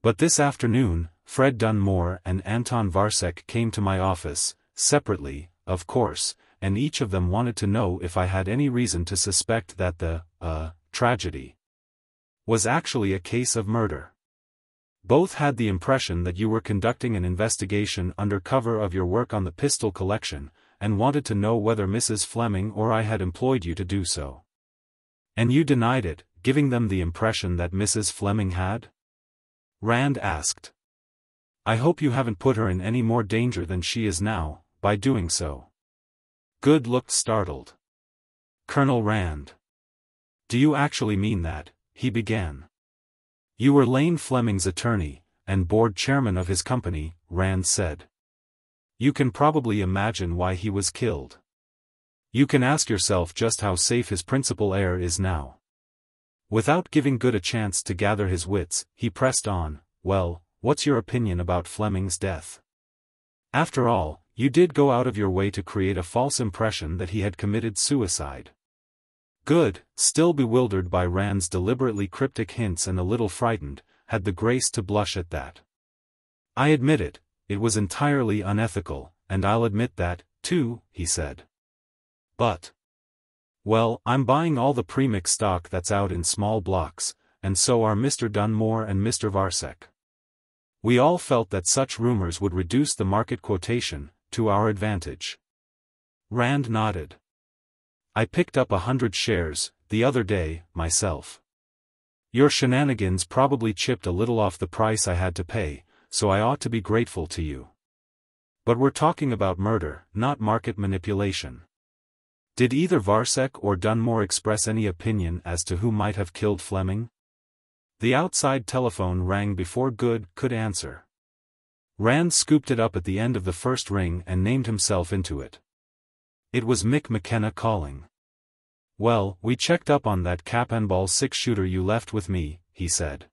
But this afternoon, Fred Dunmore and Anton Varsek came to my office, separately, of course, and each of them wanted to know if I had any reason to suspect that the, tragedy was actually a case of murder. Both had the impression that you were conducting an investigation under cover of your work on the pistol collection, and wanted to know whether Mrs. Fleming or I had employed you to do so. And you denied it, giving them the impression that Mrs. Fleming had? Rand asked. I hope you haven't put her in any more danger than she is now, by doing so. Good looked startled. Colonel Rand. Do you actually mean that? He began. You were Lane Fleming's attorney, and board chairman of his company, Rand said. You can probably imagine why he was killed. You can ask yourself just how safe his principal heir is now. Without giving Good a chance to gather his wits, he pressed on, well, what's your opinion about Fleming's death? After all, you did go out of your way to create a false impression that he had committed suicide. Good, still bewildered by Rand's deliberately cryptic hints and a little frightened, had the grace to blush at that. I admit it, it was entirely unethical, and I'll admit that, too, he said. But. Well, I'm buying all the premix stock that's out in small blocks, and so are Mr. Dunmore and Mr. Varsek. We all felt that such rumors would reduce the market quotation, to our advantage. Rand nodded. I picked up 100 shares, the other day, myself. Your shenanigans probably chipped a little off the price I had to pay, so I ought to be grateful to you. But we're talking about murder, not market manipulation. Did either Varsek or Dunmore express any opinion as to who might have killed Fleming? The outside telephone rang before Good could answer. Rand scooped it up at the end of the first ring and named himself into it. It was Mick McKenna calling. Well, we checked up on that cap and ball 6-shooter you left with me, he said.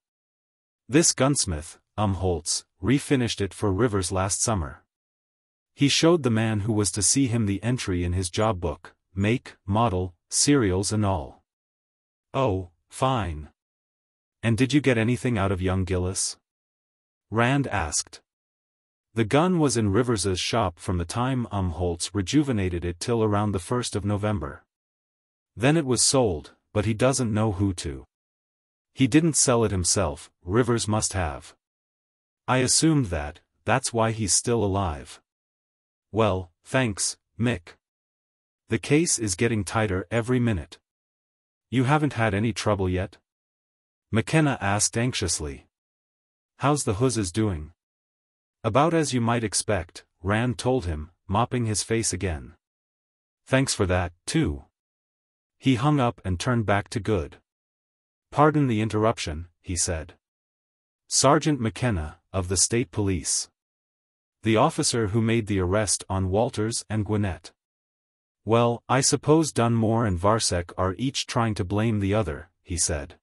This gunsmith, Holtz, refinished it for Rivers last summer. He showed the man who was to see him the entry in his job book, make, model, serials and all. Oh, fine. And did you get anything out of young Gillis? Rand asked. The gun was in Rivers's shop from the time Holtz rejuvenated it till around the 1st of November. Then it was sold, but he doesn't know who to. He didn't sell it himself, Rivers must have. I assumed that, that's why he's still alive. Well, thanks, Mick. The case is getting tighter every minute. You haven't had any trouble yet? McKenna asked anxiously. How's the huzzas doing? About as you might expect, Rand told him, mopping his face again. Thanks for that, too. He hung up and turned back to Good. Pardon the interruption, he said. Sergeant McKenna, of the State Police. The officer who made the arrest on Walters and Gwinnett. Well, I suppose Dunmore and Varsek are each trying to blame the other, he said.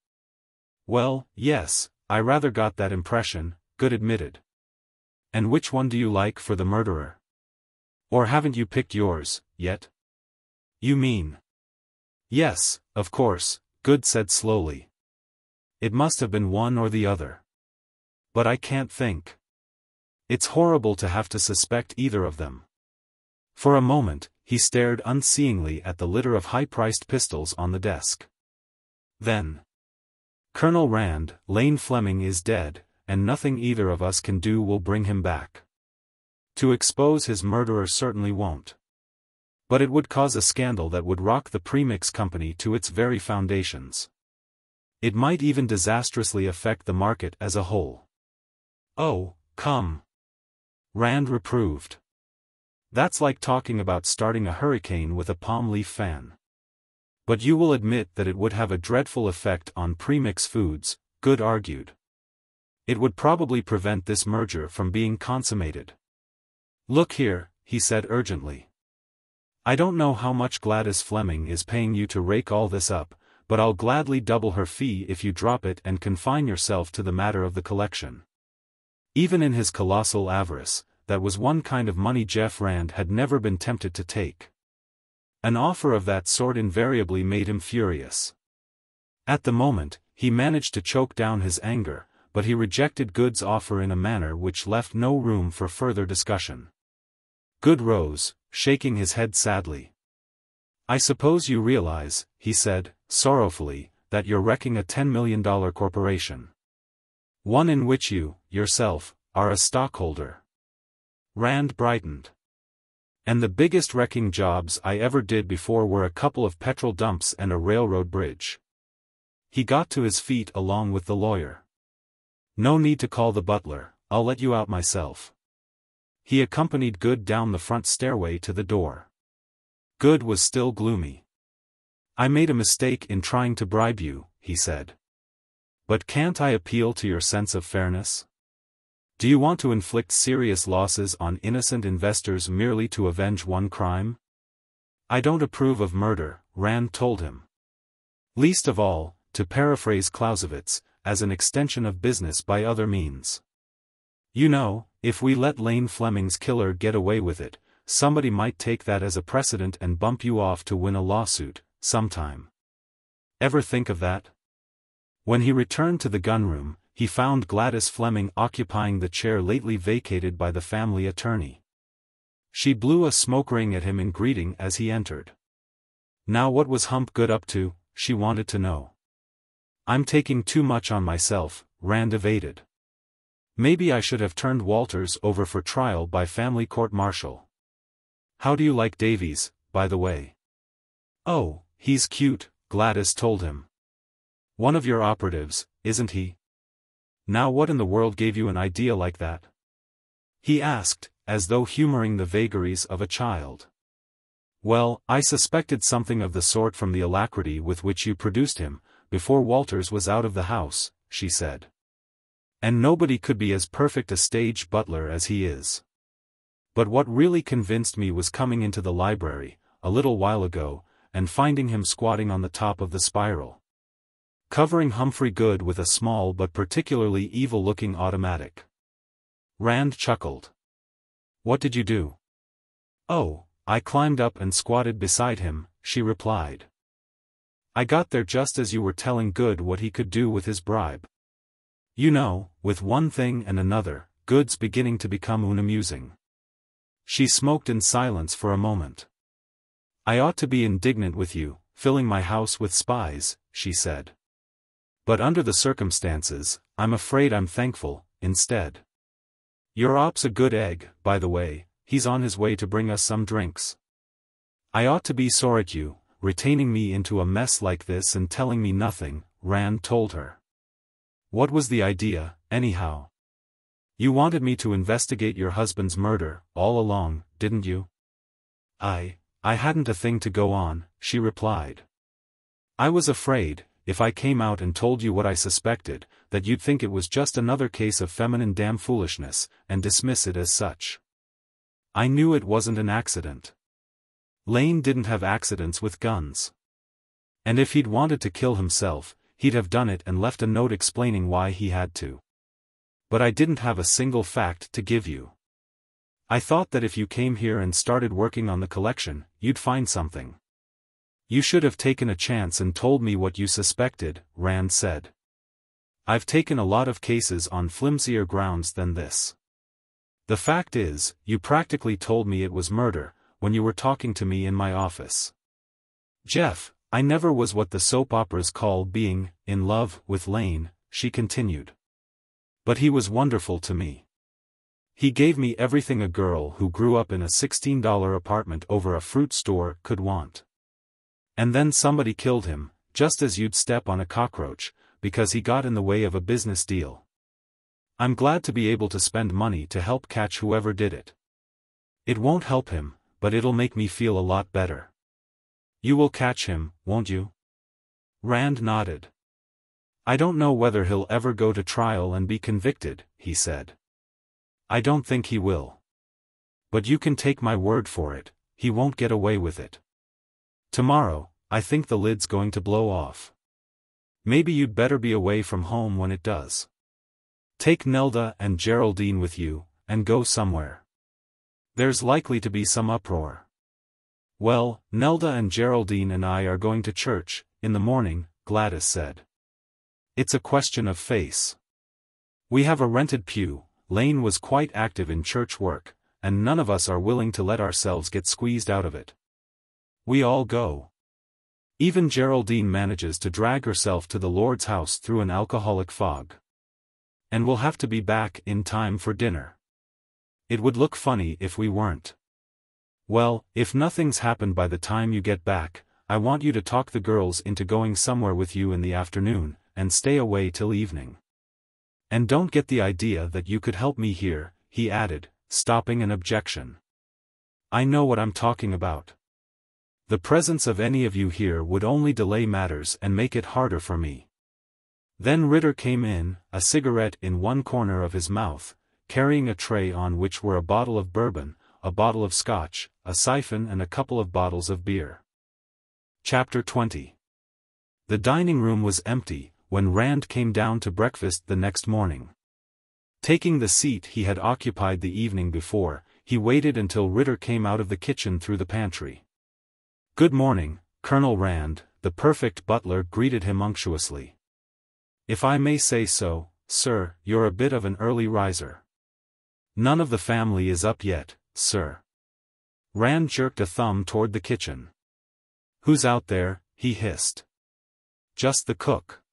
Well, yes, I rather got that impression, Good admitted. And which one do you like for the murderer? Or haven't you picked yours, yet? You mean? Yes, of course, Good said slowly. It must have been one or the other. But I can't think. It's horrible to have to suspect either of them. For a moment, he stared unseeingly at the litter of high-priced pistols on the desk. Then. Colonel Rand, Lane Fleming is dead, and nothing either of us can do will bring him back. To expose his murderer certainly won't. But it would cause a scandal that would rock the premix company to its very foundations. It might even disastrously affect the market as a whole. Oh, come. Rand reproved. That's like talking about starting a hurricane with a palm leaf fan. But you will admit that it would have a dreadful effect on premix foods, Good argued. It would probably prevent this merger from being consummated. Look here, he said urgently. I don't know how much Gladys Fleming is paying you to rake all this up, but I'll gladly double her fee if you drop it and confine yourself to the matter of the collection. Even in his colossal avarice, that was one kind of money Jeff Rand had never been tempted to take. An offer of that sort invariably made him furious. At the moment, he managed to choke down his anger, but he rejected Good's offer in a manner which left no room for further discussion. Good rose, shaking his head sadly. I suppose you realize, he said, sorrowfully, that you're wrecking a $10 million corporation. One in which you, yourself, are a stockholder. Rand brightened. And the biggest wrecking jobs I ever did before were a couple of petrol dumps and a railroad bridge. He got to his feet along with the lawyer. No need to call the butler, I'll let you out myself. He accompanied Good down the front stairway to the door. Good was still gloomy. I made a mistake in trying to bribe you, he said. But can't I appeal to your sense of fairness? Do you want to inflict serious losses on innocent investors merely to avenge one crime? I don't approve of murder, Rand told him. Least of all, to paraphrase Clausewitz, as an extension of business by other means. You know, if we let Lane Fleming's killer get away with it, somebody might take that as a precedent and bump you off to win a lawsuit, sometime. Ever think of that? When he returned to the gunroom, he found Gladys Fleming occupying the chair lately vacated by the family attorney. She blew a smoke ring at him in greeting as he entered. Now what was Hump Good up to, she wanted to know. I'm taking too much on myself, Rand evaded. Maybe I should have turned Walters over for trial by family court-martial. How do you like Davies, by the way? Oh, he's cute, Gladys told him. One of your operatives, isn't he? Now what in the world gave you an idea like that? He asked, as though humoring the vagaries of a child. Well, I suspected something of the sort from the alacrity with which you produced him, before Walters was out of the house, she said. And nobody could be as perfect a stage butler as he is. But what really convinced me was coming into the library, a little while ago, and finding him squatting on the top of the spiral. covering Humphrey Good with a small but particularly evil-looking automatic. Rand chuckled. "What did you do?" "Oh, I climbed up and squatted beside him," she replied. "I got there just as you were telling Good what he could do with his bribe. You know, with one thing and another, Good's beginning to become unamusing." She smoked in silence for a moment. "I ought to be indignant with you, filling my house with spies," she said. "But under the circumstances, I'm afraid I'm thankful, instead. Your op's a good egg, by the way, he's on his way to bring us some drinks. I ought to be sore at you, retaining me into a mess like this and telling me nothing," Rand told her. "What was the idea, anyhow? You wanted me to investigate your husband's murder, all along, didn't you?" I hadn't a thing to go on," she replied. "I was afraid, if I came out and told you what I suspected, that you'd think it was just another case of feminine damn foolishness, and dismiss it as such. I knew it wasn't an accident. Lane didn't have accidents with guns. And if he'd wanted to kill himself, he'd have done it and left a note explaining why he had to. But I didn't have a single fact to give you. I thought that if you came here and started working on the collection, you'd find something. You should have taken a chance and told me what you suspected," Rand said. "I've taken a lot of cases on flimsier grounds than this. The fact is, you practically told me it was murder, when you were talking to me in my office. Jeff, I never was what the soap operas call being in love with Lane," she continued. "But he was wonderful to me. He gave me everything a girl who grew up in a $16 apartment over a fruit store could want. And then somebody killed him, just as you'd step on a cockroach, because he got in the way of a business deal. I'm glad to be able to spend money to help catch whoever did it. It won't help him, but it'll make me feel a lot better." "You will catch him, won't you?" Rand nodded. "I don't know whether he'll ever go to trial and be convicted," he said. "I don't think he will. But you can take my word for it, he won't get away with it. Tomorrow, I think the lid's going to blow off. Maybe you'd better be away from home when it does. Take Nelda and Geraldine with you, and go somewhere. There's likely to be some uproar." "Well, Nelda and Geraldine and I are going to church, in the morning," Gladys said. "It's a question of face. We have a rented pew." Lane was quite active in church work, and none of us are willing to let ourselves get squeezed out of it. We all go. Even Geraldine manages to drag herself to the Lord's house through an alcoholic fog. And we'll have to be back in time for dinner. It would look funny if we weren't. Well, if nothing's happened by the time you get back, I want you to talk the girls into going somewhere with you in the afternoon, and stay away till evening. And don't get the idea that you could help me here," he added, stopping an objection. "I know what I'm talking about. The presence of any of you here would only delay matters and make it harder for me." Then Ritter came in, a cigarette in one corner of his mouth, carrying a tray on which were a bottle of bourbon, a bottle of scotch, a siphon and a couple of bottles of beer. Chapter 20. The dining room was empty when Rand came down to breakfast the next morning. Taking the seat he had occupied the evening before, he waited until Ritter came out of the kitchen through the pantry. "Good morning, Colonel Rand," the perfect butler greeted him unctuously. "If I may say so, sir, you're a bit of an early riser." "None of the family is up yet, sir." Rand jerked a thumb toward the kitchen. "Who's out there?" he hissed. "Just the cook.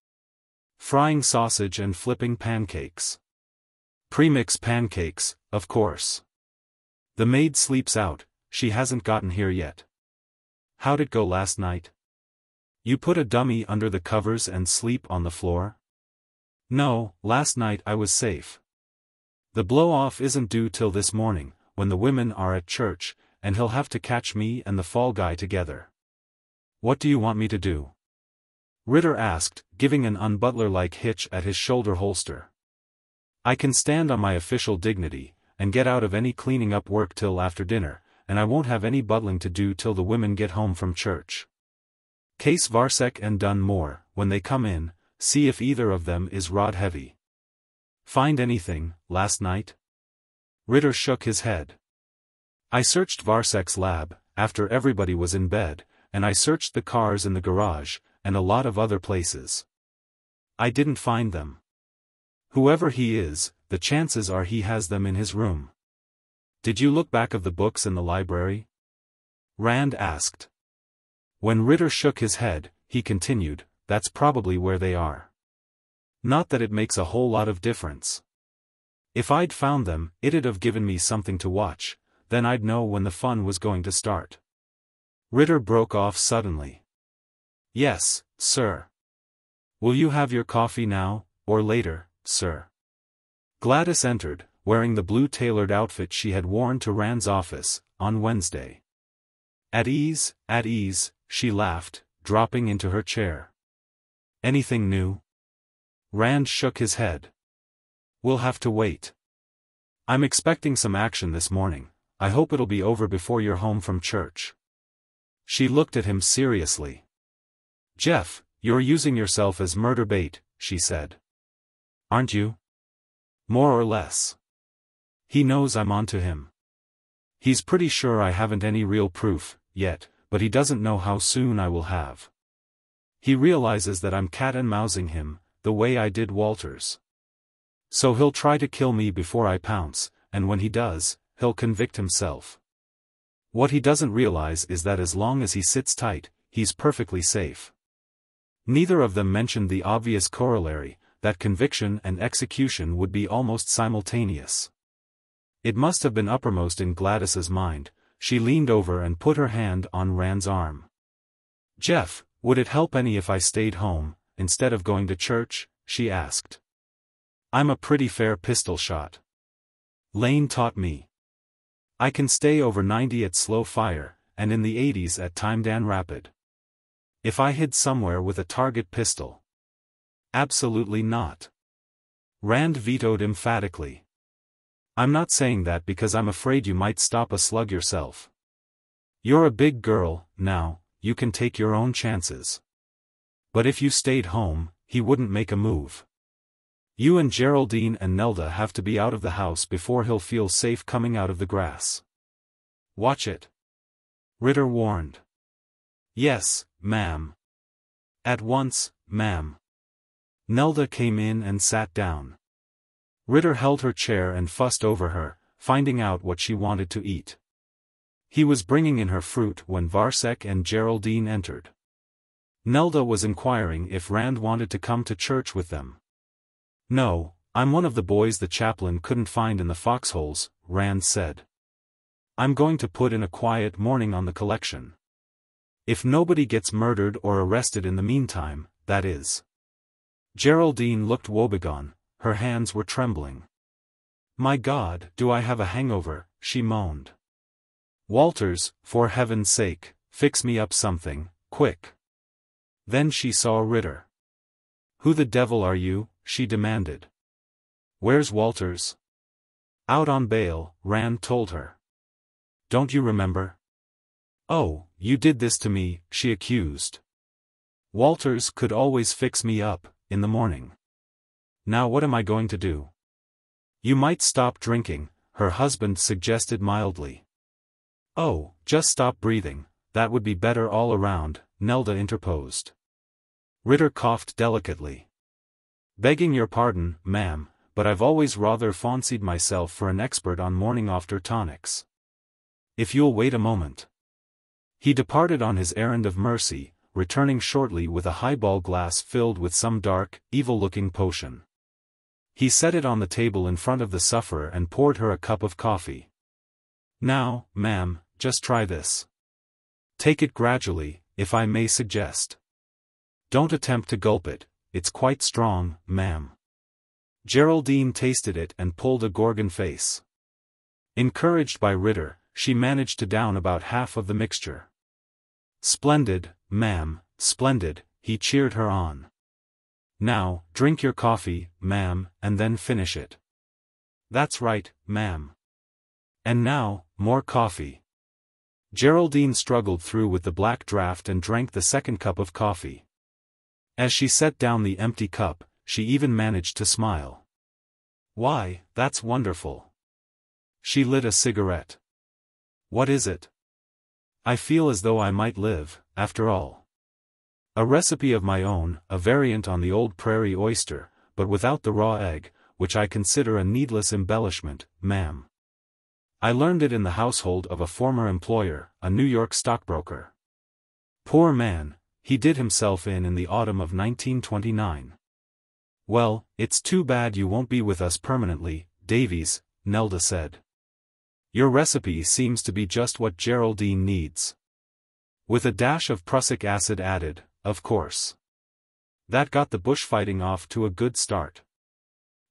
Frying sausage and flipping pancakes. Premix pancakes, of course. The maid sleeps out, she hasn't gotten here yet." "How'd it go last night? You put a dummy under the covers and sleep on the floor?" "No, last night I was safe. The blow-off isn't due till this morning, when the women are at church, and he'll have to catch me and the fall guy together." "What do you want me to do?" Ritter asked, giving an unbutler-like hitch at his shoulder holster. "I can stand on my official dignity, and get out of any cleaning up work till after dinner, and I won't have any butling to do till the women get home from church. Case Varsek and Dunmore, when they come in, see if either of them is rod-heavy. Find anything, last night? Ritter shook his head. I searched Varsek's lab, after everybody was in bed, and I searched the cars in the garage, and a lot of other places. I didn't find them. Whoever he is, the chances are he has them in his room. Did you look back of the books in the library? Rand asked. When Ritter shook his head, he continued, that's probably where they are. Not that it makes a whole lot of difference. If I'd found them, it'd have given me something to watch, then I'd know when the fun was going to start. Ritter broke off suddenly. Yes, sir. Will you have your coffee now, or later, sir? Gladys entered, wearing the blue tailored outfit she had worn to Rand's office, on Wednesday. At ease, she laughed, dropping into her chair. Anything new? Rand shook his head. We'll have to wait. I'm expecting some action this morning. I hope it'll be over before you're home from church. She looked at him seriously. Jeff, you're using yourself as murder bait, she said. Aren't you? More or less. He knows I'm onto him. He's pretty sure I haven't any real proof, yet, but he doesn't know how soon I will have. He realizes that I'm cat-and-mousing him, the way I did Walters. So he'll try to kill me before I pounce, and when he does, he'll convict himself. What he doesn't realize is that as long as he sits tight, he's perfectly safe. Neither of them mentioned the obvious corollary, that conviction and execution would be almost simultaneous. It must have been uppermost in Gladys's mind. She leaned over and put her hand on Rand's arm. Jeff, would it help any if I stayed home, instead of going to church? She asked. I'm a pretty fair pistol shot. Lane taught me. I can stay over 90 at slow fire, and in the 80s at timed and rapid. If I hid somewhere with a target pistol. Absolutely not. Rand vetoed emphatically. I'm not saying that because I'm afraid you might stop a slug yourself. You're a big girl, now, you can take your own chances. But if you stayed home, he wouldn't make a move. You and Geraldine and Nelda have to be out of the house before he'll feel safe coming out of the grass. Watch it. Ritter warned. Yes, ma'am. At once, ma'am. Nelda came in and sat down. Ritter held her chair and fussed over her, finding out what she wanted to eat. He was bringing in her fruit when Varsek and Geraldine entered. Nelda was inquiring if Rand wanted to come to church with them. No, I'm one of the boys the chaplain couldn't find in the foxholes, Rand said. I'm going to put in a quiet morning on the collection. If nobody gets murdered or arrested in the meantime, that is. Geraldine looked woebegone, her hands were trembling. My God, do I have a hangover, she moaned. Walters, for heaven's sake, fix me up something, quick. Then she saw Ritter. Who the devil are you? She demanded. Where's Walters? Out on bail, Rand told her. Don't you remember? Oh, you did this to me, she accused. Walters could always fix me up, in the morning. Now what am I going to do? You might stop drinking, her husband suggested mildly. Oh, just stop breathing, that would be better all around, Nelda interposed. Ritter coughed delicately. Begging your pardon, ma'am, but I've always rather fancied myself for an expert on morning-after tonics. If you'll wait a moment. He departed on his errand of mercy, returning shortly with a highball glass filled with some dark, evil-looking potion. He set it on the table in front of the sufferer and poured her a cup of coffee. Now, ma'am, just try this. Take it gradually, if I may suggest. Don't attempt to gulp it, it's quite strong, ma'am. Geraldine tasted it and pulled a Gorgon face. Encouraged by Ritter, she managed to down about half of the mixture. Splendid, ma'am, splendid, he cheered her on. Now, drink your coffee, ma'am, and then finish it. That's right, ma'am. And now, more coffee. Geraldine struggled through with the black draught and drank the second cup of coffee. As she set down the empty cup, she even managed to smile. "Why, that's wonderful." She lit a cigarette. "What is it?" "I feel as though I might live, after all. A recipe of my own, a variant on the old prairie oyster, but without the raw egg, which I consider a needless embellishment, ma'am. I learned it in the household of a former employer, a New York stockbroker. Poor man, he did himself in the autumn of 1929. Well, it's too bad you won't be with us permanently, Davies," Nelda said. "Your recipe seems to be just what Geraldine needs. With a dash of prussic acid added, of course. That got the bushfighting off to a good start."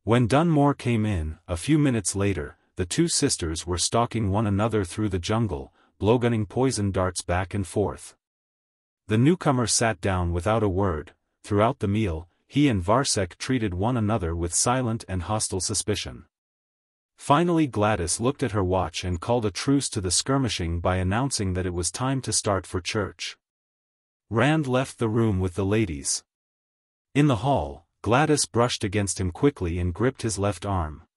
When Dunmore came in, a few minutes later, the two sisters were stalking one another through the jungle, blowgunning poison darts back and forth. The newcomer sat down without a word. Throughout the meal, he and Varsek treated one another with silent and hostile suspicion. Finally Gladys looked at her watch and called a truce to the skirmishing by announcing that it was time to start for church. Rand left the room with the ladies. In the hall, Gladys brushed against him quickly and gripped his left arm.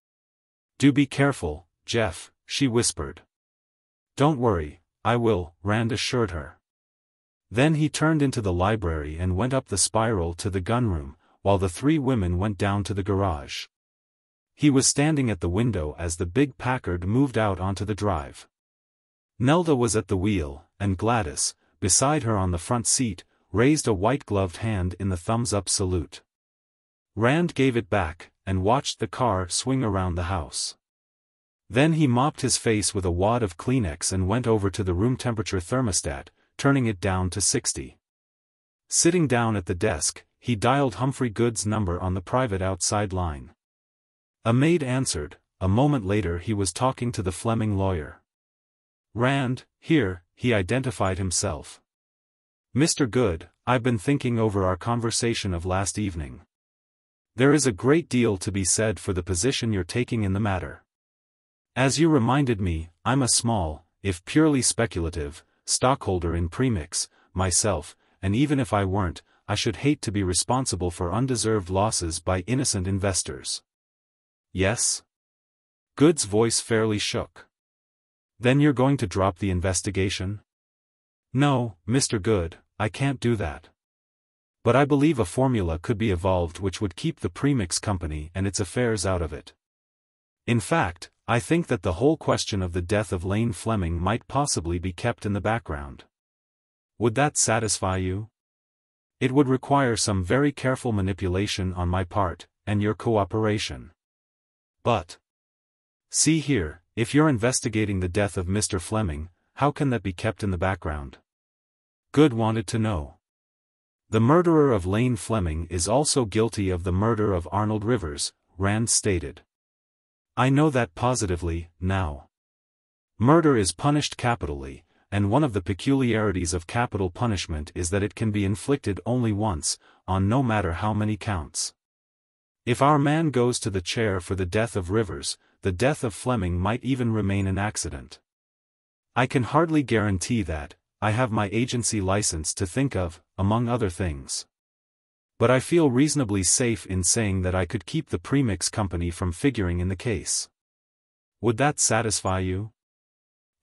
"Do be careful, Jeff," she whispered. "Don't worry, I will," Rand assured her. Then he turned into the library and went up the spiral to the gunroom, while the three women went down to the garage. He was standing at the window as the big Packard moved out onto the drive. Nelda was at the wheel, and Gladys, beside her on the front seat, raised a white-gloved hand in the thumbs-up salute. Rand gave it back, and watched the car swing around the house. Then he mopped his face with a wad of Kleenex and went over to the room temperature thermostat, turning it down to 60. Sitting down at the desk, he dialed Humphrey Good's number on the private outside line. A maid answered. A moment later he was talking to the Fleming lawyer. "Rand, here," he identified himself. "Mr. Good, I've been thinking over our conversation of last evening. There is a great deal to be said for the position you're taking in the matter. As you reminded me, I'm a small, if purely speculative, stockholder in Premix, myself, and even if I weren't, I should hate to be responsible for undeserved losses by innocent investors." "Yes?" Good's voice fairly shook. "Then you're going to drop the investigation?" "No, Mr. Good, I can't do that. But I believe a formula could be evolved which would keep the Premix company and its affairs out of it. In fact, I think that the whole question of the death of Lane Fleming might possibly be kept in the background. Would that satisfy you? It would require some very careful manipulation on my part, and your cooperation. But see here, if you're investigating the death of Mr. Fleming, how can that be kept in the background?" Good wanted to know. "The murderer of Lane Fleming is also guilty of the murder of Arnold Rivers," Rand stated. "I know that positively, now. Murder is punished capitally, and one of the peculiarities of capital punishment is that it can be inflicted only once, on no matter how many counts. If our man goes to the chair for the death of Rivers, the death of Fleming might even remain an accident. I can hardly guarantee that. I have my agency license to think of, among other things. But I feel reasonably safe in saying that I could keep the Premix company from figuring in the case. Would that satisfy you?"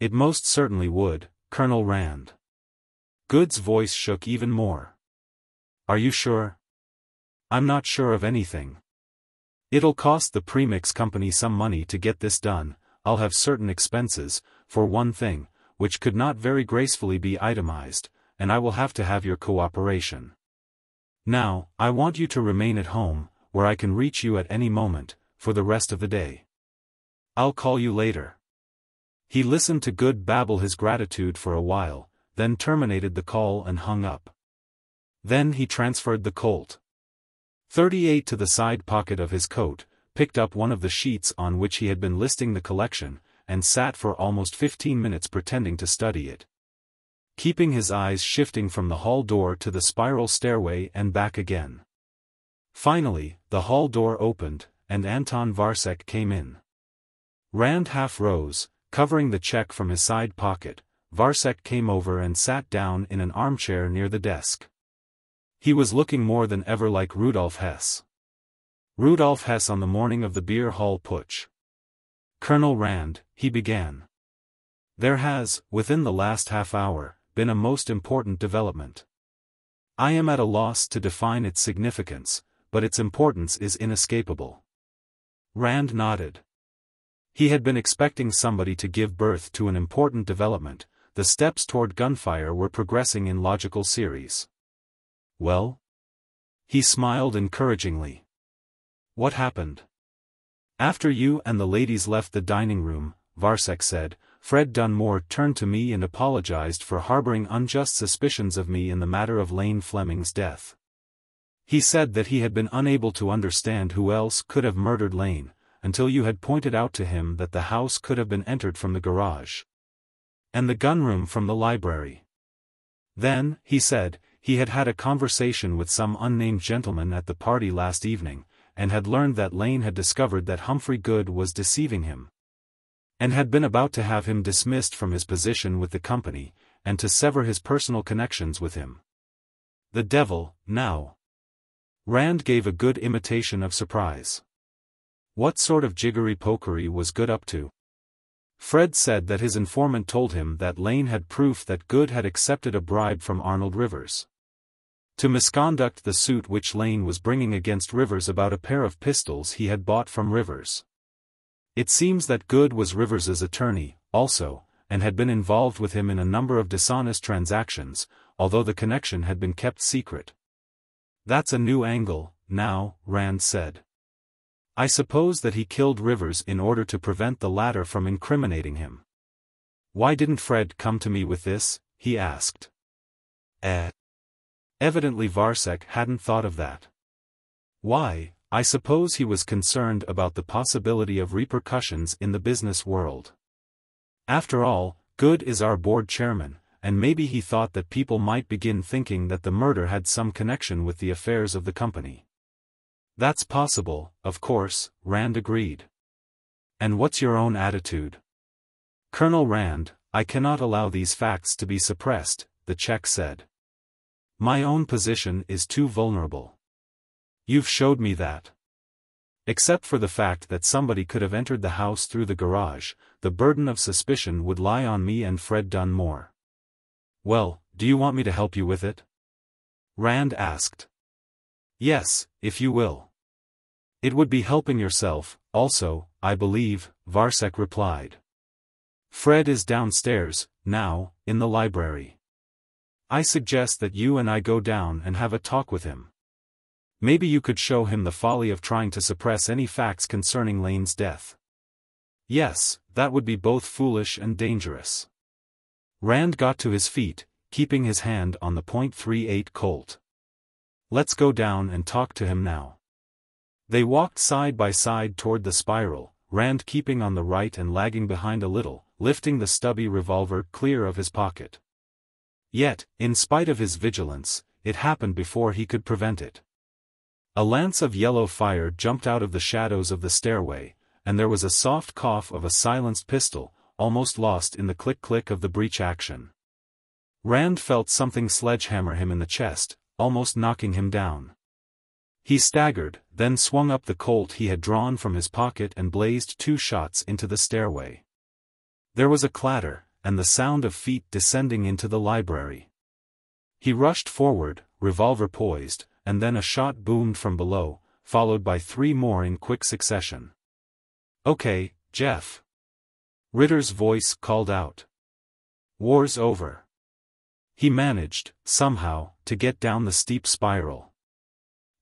"It most certainly would, Colonel Rand." Good's voice shook even more. "Are you sure?" "I'm not sure of anything. It'll cost the Premix company some money to get this done. I'll have certain expenses, for one thing, which could not very gracefully be itemized, and I will have to have your cooperation. Now, I want you to remain at home, where I can reach you at any moment, for the rest of the day. I'll call you later." He listened to Good babble his gratitude for a while, then terminated the call and hung up. Then he transferred the Colt. 38 to the side pocket of his coat, picked up one of the sheets on which he had been listing the collection, and sat for almost 15 minutes pretending to study it, keeping his eyes shifting from the hall door to the spiral stairway and back again. Finally, the hall door opened, and Anton Varsek came in. Rand half rose, covering the check from his side pocket. Varsek came over and sat down in an armchair near the desk. He was looking more than ever like Rudolf Hess. Rudolf Hess on the morning of the beer hall putsch. "Colonel Rand," he began. "There has, within the last half-hour, been a most important development. I am at a loss to define its significance, but its importance is inescapable." Rand nodded. He had been expecting somebody to give birth to an important development. The steps toward gunfire were progressing in logical series. "Well?" He smiled encouragingly. "What happened?" "After you and the ladies left the dining room," Varsek said, "Fred Dunmore turned to me and apologized for harboring unjust suspicions of me in the matter of Lane Fleming's death. He said that he had been unable to understand who else could have murdered Lane, until you had pointed out to him that the house could have been entered from the garage. And the gunroom from the library. Then, he said, he had had a conversation with some unnamed gentleman at the party last evening, and had learned that Lane had discovered that Humphrey Good was deceiving him, and had been about to have him dismissed from his position with the company, and to sever his personal connections with him. The devil, now." Rand gave a good imitation of surprise. "What sort of jiggery-pokery was Good up to?" Fred said that his informant told him that Lane had proof that Good had accepted a bribe from Arnold Rivers to misconduct the suit which Lane was bringing against Rivers about a pair of pistols he had bought from Rivers. It seems that Good was Rivers's attorney, also, and had been involved with him in a number of dishonest transactions, although the connection had been kept secret. "That's a new angle, now," Rand said. "I suppose that he killed Rivers in order to prevent the latter from incriminating him." "Why didn't Fred come to me with this?" he asked. Evidently Varsek hadn't thought of that. "Why, I suppose he was concerned about the possibility of repercussions in the business world. After all, Good is our board chairman, and maybe he thought that people might begin thinking that the murder had some connection with the affairs of the company." "That's possible, of course," Rand agreed. "And what's your own attitude?" "Colonel Rand, I cannot allow these facts to be suppressed," the Czech said. "My own position is too vulnerable. You've showed me that. Except for the fact that somebody could have entered the house through the garage, the burden of suspicion would lie on me and Fred Dunmore." "Well, do you want me to help you with it?" Rand asked. "Yes, if you will." "It would be helping yourself, also, I believe," Varsek replied. "Fred is downstairs, now, in the library. I suggest that you and I go down and have a talk with him. Maybe you could show him the folly of trying to suppress any facts concerning Lane's death." "Yes, that would be both foolish and dangerous." Rand got to his feet, keeping his hand on the .38 Colt. "Let's go down and talk to him now." They walked side by side toward the spiral, Rand keeping on the right and lagging behind a little, lifting the stubby revolver clear of his pocket. Yet, in spite of his vigilance, it happened before he could prevent it. A lance of yellow fire jumped out of the shadows of the stairway, and there was a soft cough of a silenced pistol, almost lost in the click-click of the breech action. Rand felt something sledgehammer him in the chest, almost knocking him down. He staggered, then swung up the Colt he had drawn from his pocket and blazed 2 shots into the stairway. There was a clatter, and the sound of feet descending into the library. He rushed forward, revolver poised, and then a shot boomed from below, followed by 3 more in quick succession. "Okay, Jeff." Ritter's voice called out. "War's over." He managed, somehow, to get down the steep spiral.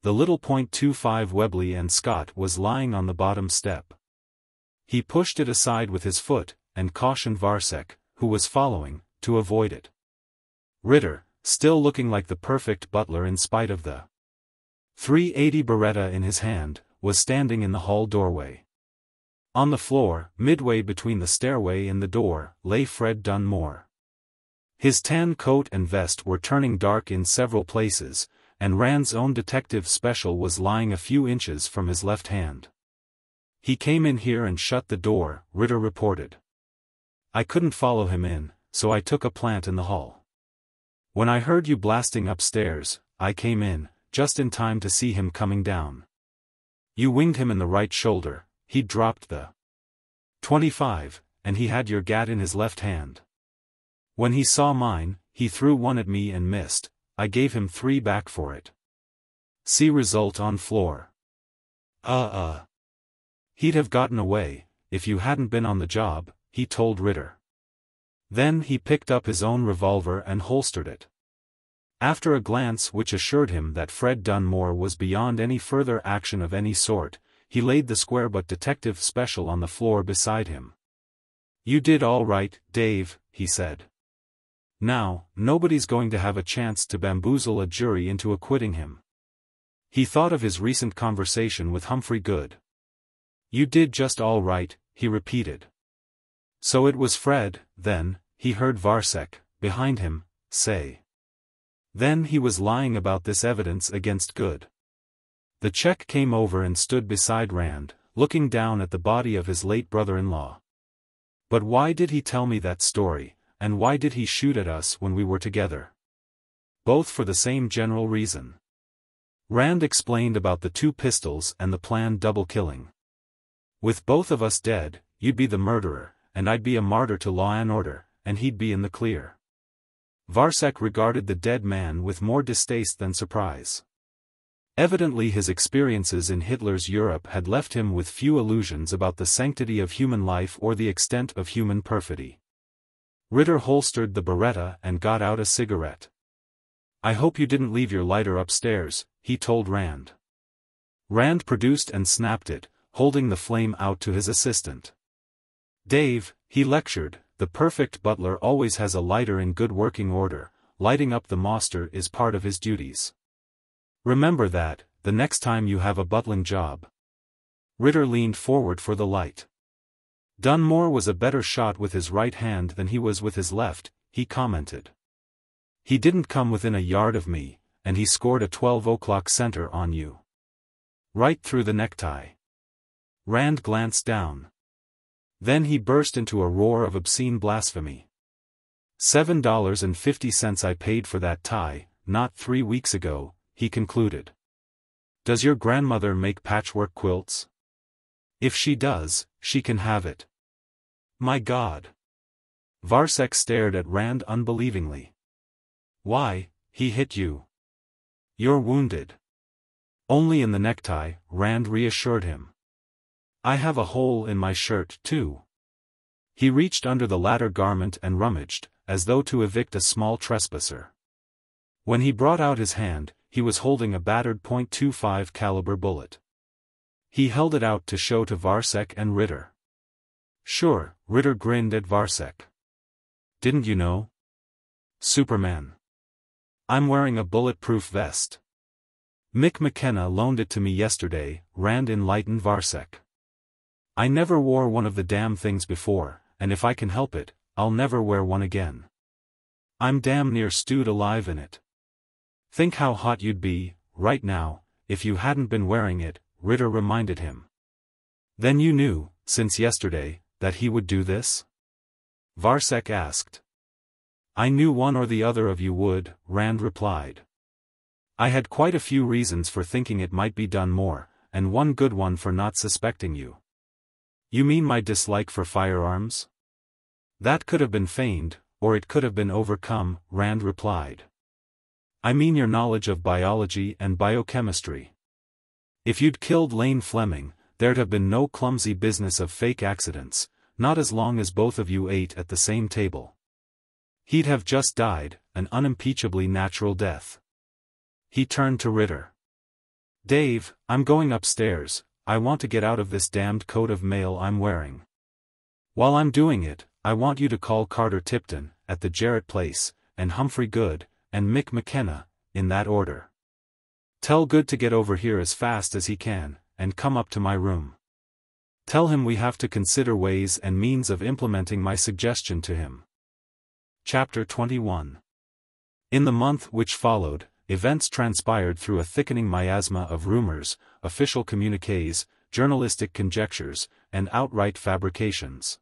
The little .25 Webley and Scott was lying on the bottom step. He pushed it aside with his foot, and cautioned Varsek, who was following, to avoid it. Ritter, still looking like the perfect butler in spite of the .380 Beretta in his hand, was standing in the hall doorway. On the floor, midway between the stairway and the door, lay Fred Dunmore. His tan coat and vest were turning dark in several places, and Rand's own detective special was lying a few inches from his left hand. "He came in here and shut the door," Ritter reported. "I couldn't follow him in, so I took a plant in the hall. When I heard you blasting upstairs, I came in, just in time to see him coming down. You winged him in the right shoulder, he'd dropped the 25, and he had your gat in his left hand. When he saw mine, he threw one at me and missed. I gave him 3 back for it. See result on floor. He'd have gotten away, if you hadn't been on the job, he told Ritter. Then he picked up his own revolver and holstered it. After a glance which assured him that Fred Dunmore was beyond any further action of any sort, he laid the square-butt detective special on the floor beside him. You did all right, Dave, he said. Now, nobody's going to have a chance to bamboozle a jury into acquitting him. He thought of his recent conversation with Humphrey Good. You did just all right, he repeated. So it was Fred, then, he heard Varsek, behind him, say. Then he was lying about this evidence against Good. The Czech came over and stood beside Rand, looking down at the body of his late brother-in-law. But why did he tell me that story, and why did he shoot at us when we were together? Both for the same general reason. Rand explained about the 2 pistols and the planned double killing. With both of us dead, you'd be the murderer, and I'd be a martyr to law and order, and he'd be in the clear. Varsek regarded the dead man with more distaste than surprise. Evidently his experiences in Hitler's Europe had left him with few illusions about the sanctity of human life or the extent of human perfidy. Ritter holstered the Beretta and got out a cigarette. I hope you didn't leave your lighter upstairs, he told Rand. Rand produced and snapped it, holding the flame out to his assistant. Dave, he lectured, the perfect butler always has a lighter in good working order, lighting up the master is part of his duties. Remember that, the next time you have a butling job. Ritter leaned forward for the light. Dunmore was a better shot with his right hand than he was with his left, he commented. He didn't come within a yard of me, and he scored a 12 o'clock center on you. Right through the necktie. Rand glanced down. Then he burst into a roar of obscene blasphemy. $7.50 I paid for that tie, not 3 weeks ago, he concluded. Does your grandmother make patchwork quilts? If she does, she can have it. My God. Varsek stared at Rand unbelievingly. Why, he hit you. You're wounded. Only in the necktie, Rand reassured him. I have a hole in my shirt, too. He reached under the latter garment and rummaged, as though to evict a small trespasser. When he brought out his hand, he was holding a battered .25 caliber bullet. He held it out to show to Varsek and Ritter. Sure, Ritter grinned at Varsek. Didn't you know? Superman. I'm wearing a bulletproof vest. Mick McKenna loaned it to me yesterday, Rand enlightened Varsek. I never wore one of the damn things before, and if I can help it, I'll never wear one again. I'm damn near stewed alive in it. Think how hot you'd be, right now, if you hadn't been wearing it, Ritter reminded him. Then you knew, since yesterday, that he would do this? Varsek asked. I knew one or the other of you would, Rand replied. I had quite a few reasons for thinking it might be Dunmore, and one good one for not suspecting you. You mean my dislike for firearms? That could have been feigned, or it could have been overcome, Rand replied. I mean your knowledge of biology and biochemistry. If you'd killed Lane Fleming, there'd have been no clumsy business of fake accidents, not as long as both of you ate at the same table. He'd have just died, an unimpeachably natural death. He turned to Ritter. Dave, I'm going upstairs, I want to get out of this damned coat of mail I'm wearing. While I'm doing it, I want you to call Carter Tipton, at the Jarrett place, and Humphrey Good, and Mick McKenna, in that order. Tell Good to get over here as fast as he can, and come up to my room. Tell him we have to consider ways and means of implementing my suggestion to him. Chapter 21. In the month which followed, events transpired through a thickening miasma of rumors, official communiques, journalistic conjectures, and outright fabrications.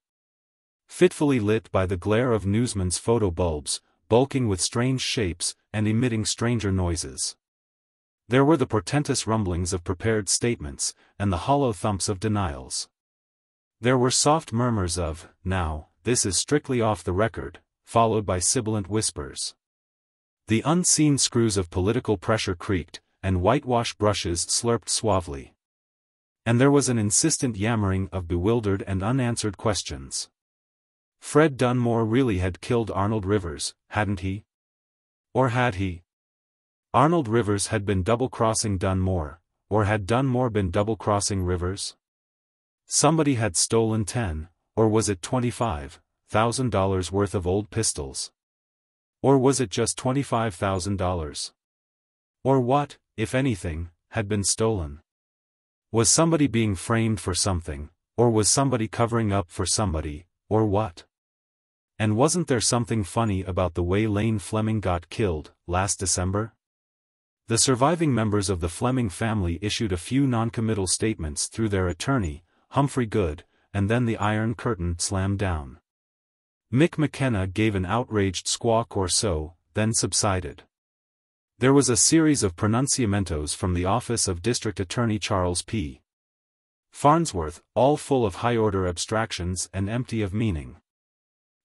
Fitfully lit by the glare of newsmen's photo bulbs, bulking with strange shapes, and emitting stranger noises. There were the portentous rumblings of prepared statements, and the hollow thumps of denials. There were soft murmurs of, "Now, this is strictly off the record," followed by sibilant whispers. The unseen screws of political pressure creaked, and whitewash brushes slurped suavely. And there was an insistent yammering of bewildered and unanswered questions. Fred Dunmore really had killed Arnold Rivers, hadn't he? Or had he? Arnold Rivers had been double-crossing Dunmore, or had Dunmore been double-crossing Rivers? Somebody had stolen 10, or was it $25,000 worth of old pistols? Or was it just $25,000? Or what, if anything, had been stolen? Was somebody being framed for something, or was somebody covering up for somebody, or what? And wasn't there something funny about the way Lane Fleming got killed, last December? The surviving members of the Fleming family issued a few noncommittal statements through their attorney, Humphrey Good, and then the Iron Curtain slammed down. Mick McKenna gave an outraged squawk or so, then subsided. There was a series of pronunciamentos from the office of District Attorney Charles P. Farnsworth, all full of high-order abstractions and empty of meaning.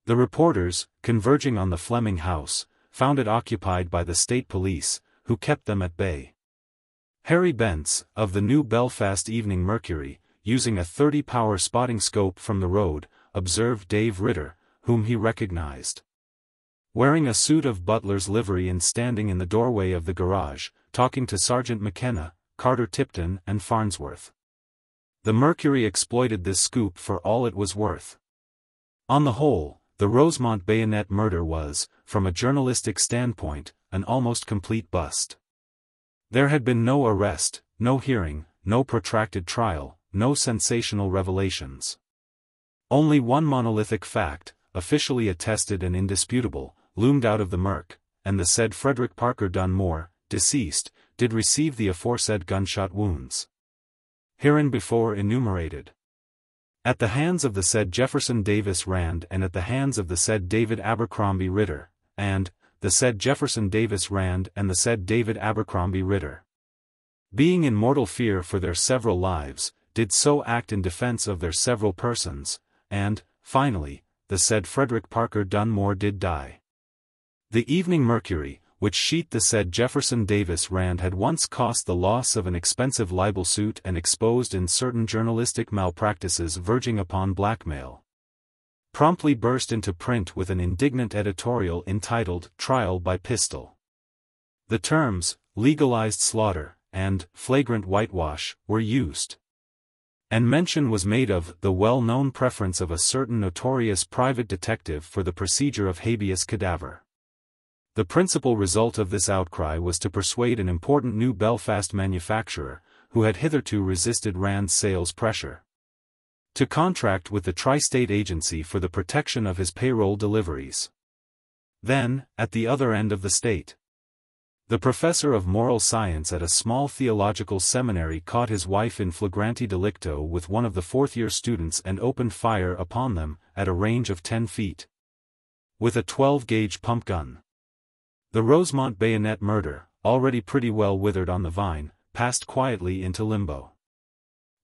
The reporters, converging on the Fleming house, found it occupied by the state police, who kept them at bay. Harry Bentz, of the New Belfast Evening Mercury, using a 30-power spotting scope from the road, observed Dave Ritter, whom he recognized. Wearing a suit of butler's livery and standing in the doorway of the garage, talking to Sergeant McKenna, Carter Tipton and Farnsworth. The Mercury exploited this scoop for all it was worth. On the whole, the Rosemont bayonet murder was, from a journalistic standpoint, an almost complete bust. There had been no arrest, no hearing, no protracted trial, no sensational revelations. Only one monolithic fact, officially attested and indisputable, loomed out of the murk, and the said Frederick Parker Dunmore, deceased, did receive the aforesaid gunshot wounds, hereinbefore enumerated, at the hands of the said Jefferson Davis Rand and at the hands of the said David Abercrombie Ritter, and, the said Jefferson Davis Rand and the said David Abercrombie Ritter, being in mortal fear for their several lives, did so act in defense of their several persons, and, finally, the said Frederick Parker Dunmore did die. The Evening Mercury, which sheet the said Jefferson Davis Rand had once cost the loss of an expensive libel suit and exposed in certain journalistic malpractices verging upon blackmail, promptly burst into print with an indignant editorial entitled "Trial by Pistol." The terms, legalized slaughter, and flagrant whitewash, were used. And mention was made of the well-known preference of a certain notorious private detective for the procedure of habeas cadaver. The principal result of this outcry was to persuade an important New Belfast manufacturer, who had hitherto resisted Rand's sales pressure, to contract with the Tri-State Agency for the protection of his payroll deliveries. Then, at the other end of the state, the professor of moral science at a small theological seminary caught his wife in flagrante delicto with one of the fourth-year students and opened fire upon them, at a range of 10 feet, with a 12-gauge pump gun. The Rosemont bayonet murder, already pretty well withered on the vine, passed quietly into limbo.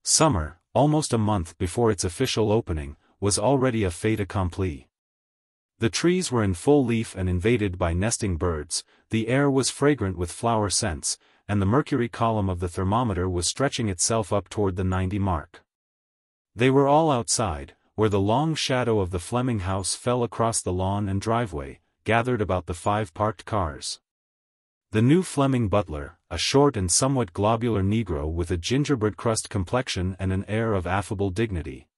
Summer, almost a month before its official opening, was already a fait accompli. The trees were in full leaf and invaded by nesting birds, the air was fragrant with flower scents, and the mercury column of the thermometer was stretching itself up toward the 90 mark. They were all outside, where the long shadow of the Fleming house fell across the lawn and driveway, gathered about the 5 parked cars. The new Fleming butler, a short and somewhat globular Negro with a gingerbread crust complexion and an air of affable dignity,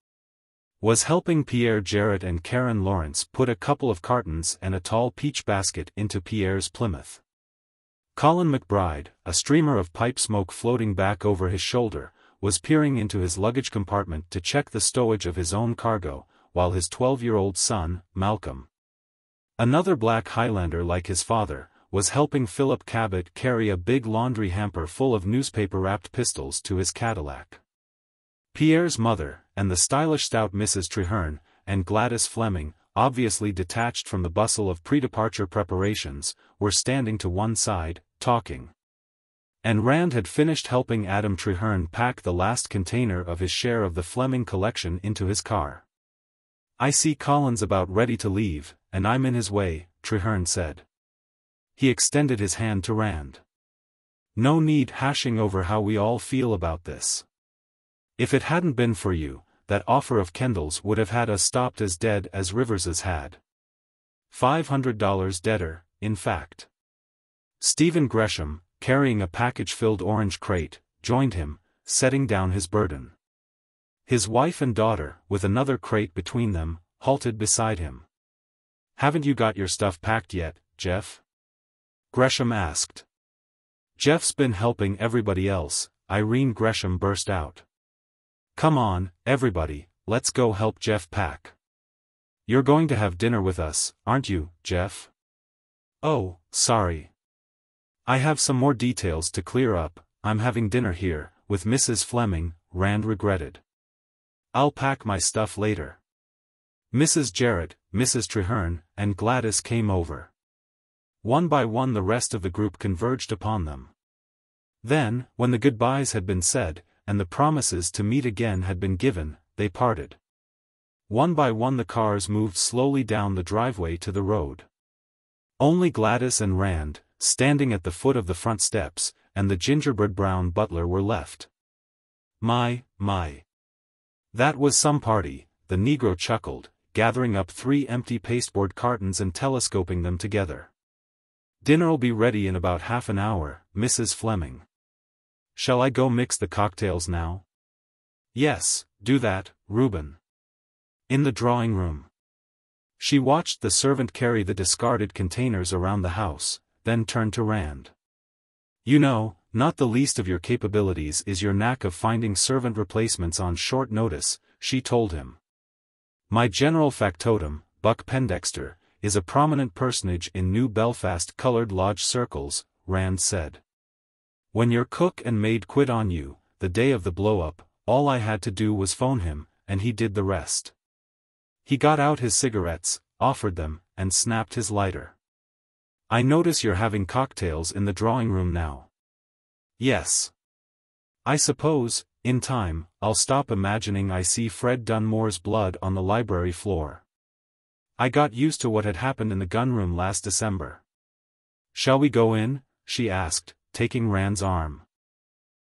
was helping Pierre Jarrett and Karen Lawrence put a couple of cartons and a tall peach basket into Pierre's Plymouth. Colin McBride, a streamer of pipe smoke floating back over his shoulder, was peering into his luggage compartment to check the stowage of his own cargo, while his 12-year-old son, Malcolm, another black Highlander like his father, was helping Philip Cabot carry a big laundry hamper full of newspaper-wrapped pistols to his Cadillac. Pierre's mother, and the stylish stout Mrs. Treherne, and Gladys Fleming, obviously detached from the bustle of pre-departure preparations, were standing to one side, talking. And Rand had finished helping Adam Treherne pack the last container of his share of the Fleming collection into his car. "I see Colin's about ready to leave, and I'm in his way," Treherne said. He extended his hand to Rand. "No need hashing over how we all feel about this. If it hadn't been for you, that offer of Kendall's would have had us stopped as dead as Rivers's had. $500 deader, in fact." Stephen Gresham, carrying a package-filled orange crate, joined him, setting down his burden. His wife and daughter, with another crate between them, halted beside him. "Haven't you got your stuff packed yet, Jeff?" Gresham asked. "Jeff's been helping everybody else," Irene Gresham burst out. "Come on, everybody, let's go help Jeff pack. You're going to have dinner with us, aren't you, Jeff?" "Oh, sorry. I have some more details to clear up. I'm having dinner here, with Mrs. Fleming," Rand regretted. "I'll pack my stuff later." Mrs. Jarrett, Mrs. Treherne, and Gladys came over. One by one the rest of the group converged upon them. Then, when the goodbyes had been said, and the promises to meet again had been given, they parted. One by one the cars moved slowly down the driveway to the road. Only Gladys and Rand, standing at the foot of the front steps, and the gingerbread brown butler were left. My. That was some party," the Negro chuckled, gathering up 3 empty pasteboard cartons and telescoping them together. "Dinner'll be ready in about half an hour, Mrs. Fleming. Shall I go mix the cocktails now?" "Yes, do that, Reuben." In the drawing room. She watched the servant carry the discarded containers around the house, then turned to Rand. "You know, not the least of your capabilities is your knack of finding servant replacements on short notice," she told him. "My general factotum, Buck Pendexter, is a prominent personage in New Belfast colored lodge circles," Rand said. "When your cook and maid quit on you, the day of the blow-up, all I had to do was phone him, and he did the rest." He got out his cigarettes, offered them, and snapped his lighter. "I notice you're having cocktails in the drawing room now." "Yes. I suppose, in time, I'll stop imagining I see Fred Dunmore's blood on the library floor. I got used to what had happened in the gunroom last December." "Shall we go in?" she asked, taking Rand's arm.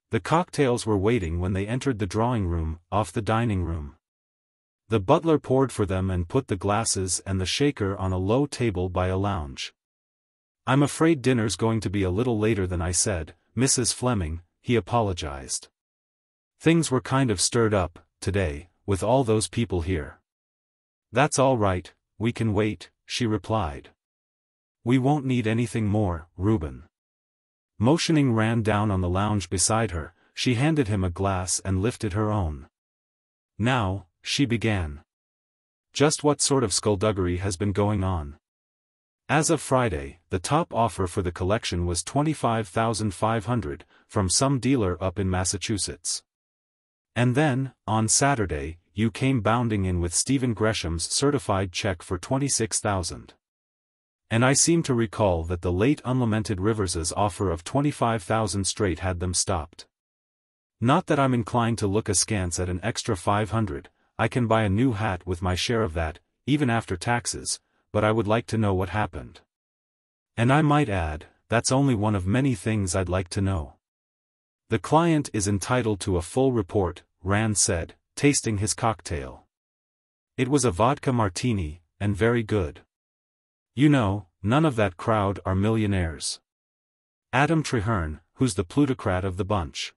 The cocktails were waiting when they entered the drawing room, off the dining room. The butler poured for them and put the glasses and the shaker on a low table by a lounge. "I'm afraid dinner's going to be a little later than I said, Mrs. Fleming," he apologized. "Things were kind of stirred up, today, with all those people here." "That's all right, we can wait," she replied. "We won't need anything more, Reuben." Motioning Rand down on the lounge beside her, she handed him a glass and lifted her own. "Now," she began. "Just what sort of skullduggery has been going on?" As of Friday, the top offer for the collection was $25,500, from some dealer up in Massachusetts. And then, on Saturday, you came bounding in with Stephen Gresham's certified check for $26,000. And I seem to recall that the late unlamented Rivers's offer of $25,000 straight had them stopped. Not that I'm inclined to look askance at an extra $500, I can buy a new hat with my share of that, even after taxes, but I would like to know what happened. And I might add, that's only one of many things I'd like to know. The client is entitled to a full report, Rand said, tasting his cocktail. It was a vodka martini, and very good. You know, none of that crowd are millionaires. Adam Treherne, who's the plutocrat of the bunch,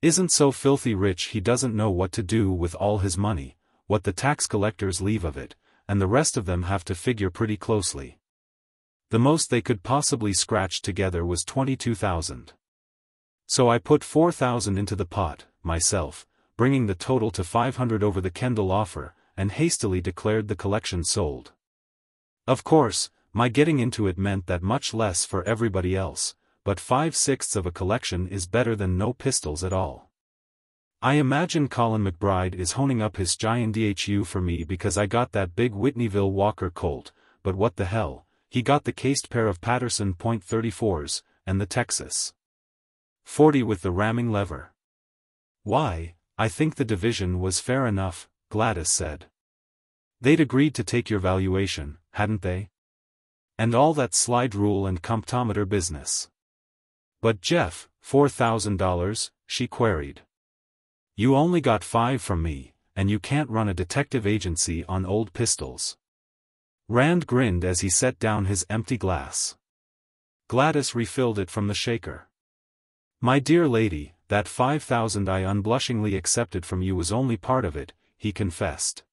isn't so filthy rich he doesn't know what to do with all his money, what the tax collectors leave of it, and the rest of them have to figure pretty closely. The most they could possibly scratch together was $22,000. So I put $4,000 into the pot, myself, bringing the total to $500 over the Kendall offer, and hastily declared the collection sold. Of course, my getting into it meant that much less for everybody else, but 5/6 of a collection is better than no pistols at all. I imagine Colin McBride is honing up his giant DHU for me because I got that big Whitneyville Walker Colt, but what the hell, he got the cased pair of Patterson .34s, and the Texas. 40 with the ramming lever. Why, I think the division was fair enough, Gladys said. They'd agreed to take your valuation, hadn't they? And all that slide rule and comptometer business. But Jeff, $4,000, she queried. You only got 5 from me, and you can't run a detective agency on old pistols. Rand grinned as he set down his empty glass. Gladys refilled it from the shaker. My dear lady, that 5,000 I unblushingly accepted from you was only part of it, he confessed.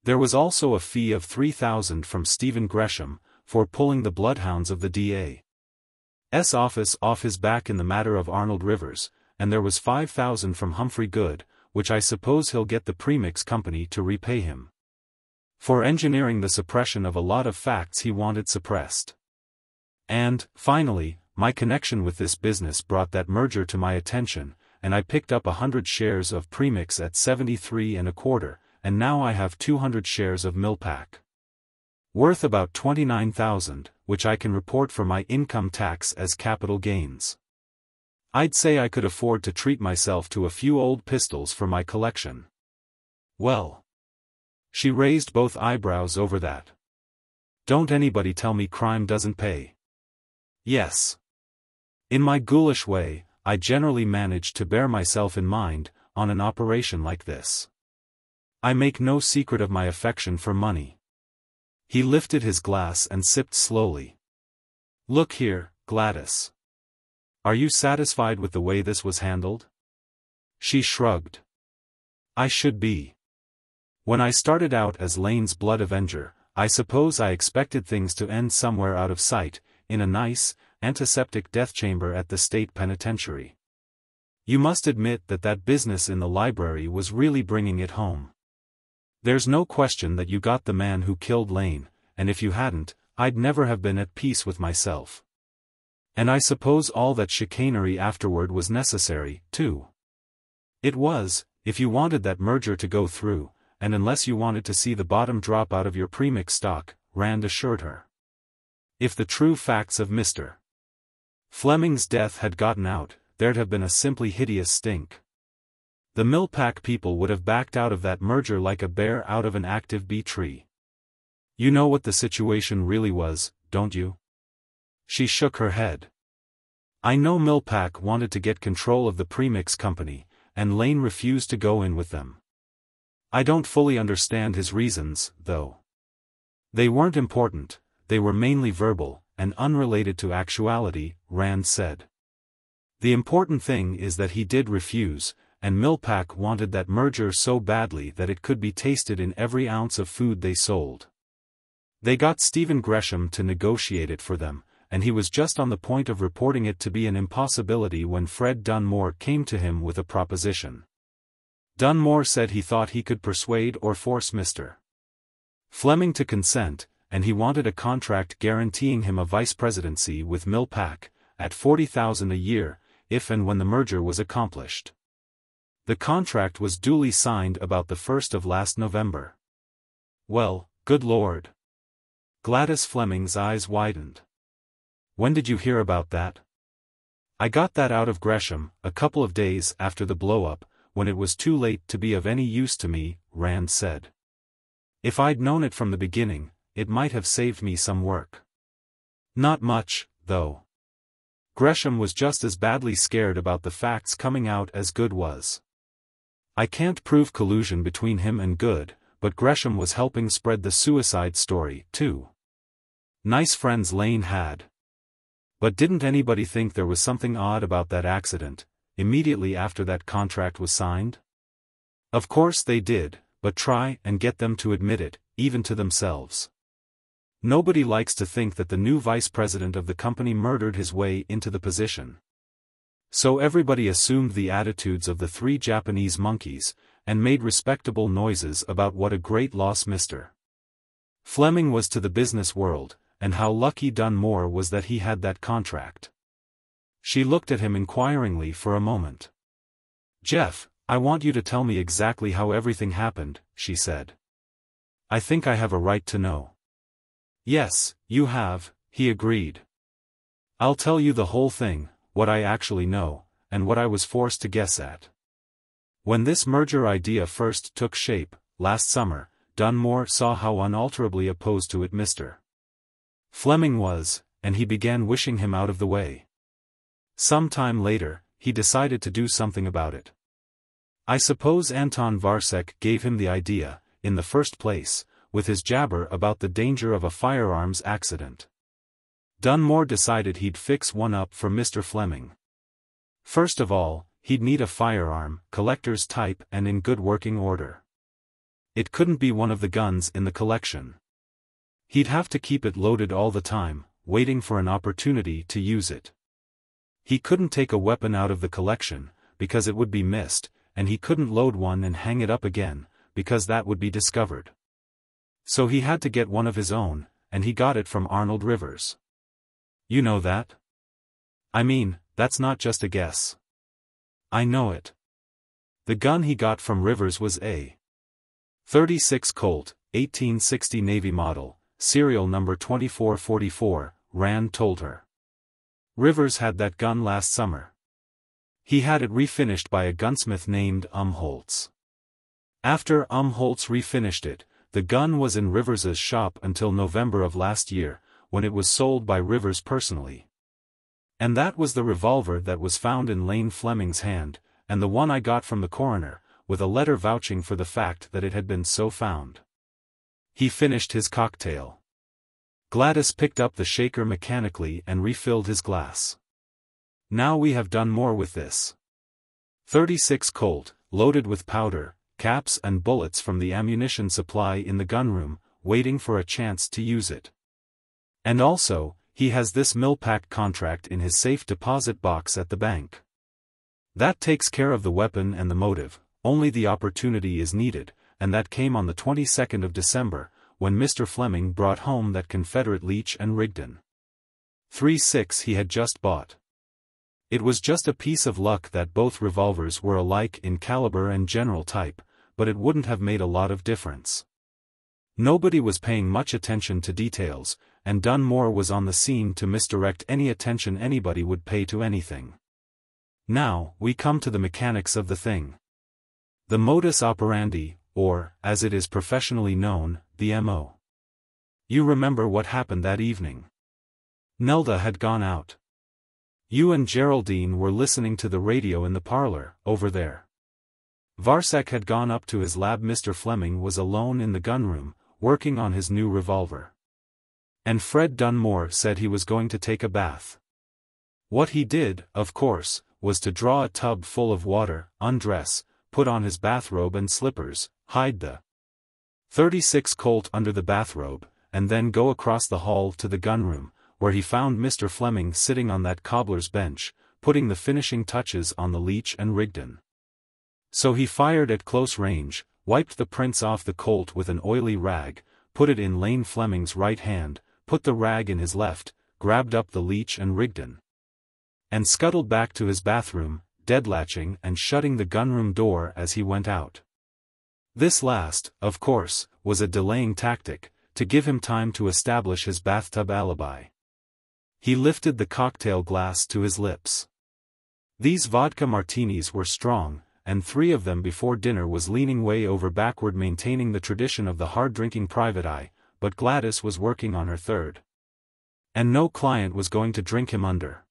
There was also a fee of 3,000 from Stephen Gresham, for pulling the bloodhounds of the D.A.'s office off his back in the matter of Arnold Rivers, and there was 5,000 from Humphrey Good, which I suppose he'll get the premix company to repay him for engineering the suppression of a lot of facts he wanted suppressed. And, finally, my connection with this business brought that merger to my attention, and I picked up 100 shares of premix at 73 1/4, and now I have 200 shares of Millpack, worth about 29,000, which I can report for my income tax as capital gains. I'd say I could afford to treat myself to a few old pistols for my collection. Well. She raised both eyebrows over that. Don't anybody tell me crime doesn't pay. Yes. In my ghoulish way, I generally manage to bear myself in mind, on an operation like this. I make no secret of my affection for money. He lifted his glass and sipped slowly. Look here, Gladys. Are you satisfied with the way this was handled? She shrugged. I should be. When I started out as Lane's blood avenger, I suppose I expected things to end somewhere out of sight, in a nice, antiseptic death chamber at the state penitentiary. You must admit that that business in the library was really bringing it home. There's no question that you got the man who killed Lane, and if you hadn't, I'd never have been at peace with myself. And I suppose all that chicanery afterward was necessary, too. It was, if you wanted that merger to go through, and unless you wanted to see the bottom drop out of your premix stock, Rand assured her. If the true facts of Mr. Fleming's death had gotten out, there'd have been a simply hideous stink. The Millpack people would have backed out of that merger like a bear out of an active bee tree. You know what the situation really was, don't you? She shook her head. I know Millpack wanted to get control of the premix company, and Lane refused to go in with them. I don't fully understand his reasons, though. They weren't important, they were mainly verbal, and unrelated to actuality, Rand said. The important thing is that he did refuse, and Millpack wanted that merger so badly that it could be tasted in every ounce of food they sold. They got Stephen Gresham to negotiate it for them, and he was just on the point of reporting it to be an impossibility when Fred Dunmore came to him with a proposition. Dunmore said he thought he could persuade or force Mr. Fleming to consent, and he wanted a contract guaranteeing him a vice presidency with Millpack, at $40,000 a year, if and when the merger was accomplished. The contract was duly signed about the 1st of last November. Well, good Lord. Gladys Fleming's eyes widened. When did you hear about that? I got that out of Gresham, a couple of days after the blow-up, when it was too late to be of any use to me, Rand said. If I'd known it from the beginning, it might have saved me some work. Not much, though. Gresham was just as badly scared about the facts coming out as Good was. I can't prove collusion between him and Good, but Gresham was helping spread the suicide story, too. Nice friends Lane had. But didn't anybody think there was something odd about that accident, immediately after that contract was signed? Of course they did, but try and get them to admit it, even to themselves. Nobody likes to think that the new vice president of the company murdered his way into the position. So everybody assumed the attitudes of the 3 Japanese monkeys, and made respectable noises about what a great loss Mr. Fleming was to the business world, and how lucky Dunmore was that he had that contract. She looked at him inquiringly for a moment. Jeff, I want you to tell me exactly how everything happened, she said. I think I have a right to know. Yes, you have, he agreed. I'll tell you the whole thing, what I actually know, and what I was forced to guess at. When this merger idea first took shape, last summer, Dunmore saw how unalterably opposed to it Mr. Fleming was, and he began wishing him out of the way. Some time later, he decided to do something about it. I suppose Anton Varsek gave him the idea, in the first place, with his jabber about the danger of a firearms accident. Dunmore decided he'd fix one up for Mr. Fleming. First of all, he'd need a firearm, collector's type and in good working order. It couldn't be one of the guns in the collection. He'd have to keep it loaded all the time, waiting for an opportunity to use it. He couldn't take a weapon out of the collection, because it would be missed, and he couldn't load one and hang it up again, because that would be discovered. So he had to get one of his own, and he got it from Arnold Rivers. You know that? I mean, that's not just a guess. I know it. The gun he got from Rivers was a .36 Colt, 1860 Navy model, serial number 2444, Rand told her. Rivers had that gun last summer. He had it refinished by a gunsmith named Holtz. After Holtz refinished it, the gun was in Rivers's shop until November of last year, when it was sold by Rivers personally. And that was the revolver that was found in Lane Fleming's hand, and the one I got from the coroner, with a letter vouching for the fact that it had been so found. He finished his cocktail. Gladys picked up the shaker mechanically and refilled his glass. Now we have done more with this .36 Colt, loaded with powder, caps and bullets from the ammunition supply in the gunroom, waiting for a chance to use it. And also, he has this Millpack contract in his safe deposit box at the bank. That takes care of the weapon and the motive, only the opportunity is needed, and that came on the 22nd of December, when Mr. Fleming brought home that Confederate Leech and Rigdon .36 he had just bought. It was just a piece of luck that both revolvers were alike in caliber and general type, but it wouldn't have made a lot of difference. Nobody was paying much attention to details, and Dunmore was on the scene to misdirect any attention anybody would pay to anything. Now, we come to the mechanics of the thing. The modus operandi, or, as it is professionally known, the M.O. You remember what happened that evening. Nelda had gone out. You and Geraldine were listening to the radio in the parlor, over there. Varsek had gone up to his lab. Mr. Fleming was alone in the gunroom, working on his new revolver. And Fred Dunmore said he was going to take a bath. What he did, of course, was to draw a tub full of water, undress, put on his bathrobe and slippers, hide the .36 Colt under the bathrobe, and then go across the hall to the gunroom, where he found Mr. Fleming sitting on that cobbler's bench, putting the finishing touches on the Leech and Rigdon. So he fired at close range, wiped the prints off the Colt with an oily rag, put it in Lane Fleming's right hand, put the rag in his left, grabbed up the Leech and Rigdon, and scuttled back to his bathroom, deadlatching and shutting the gunroom door as he went out. This last, of course, was a delaying tactic, to give him time to establish his bathtub alibi. He lifted the cocktail glass to his lips. These vodka martinis were strong, and 3 of them before dinner was leaning way over backward, maintaining the tradition of the hard-drinking private eye, but Gladys was working on her 3rd. And no client was going to drink him under.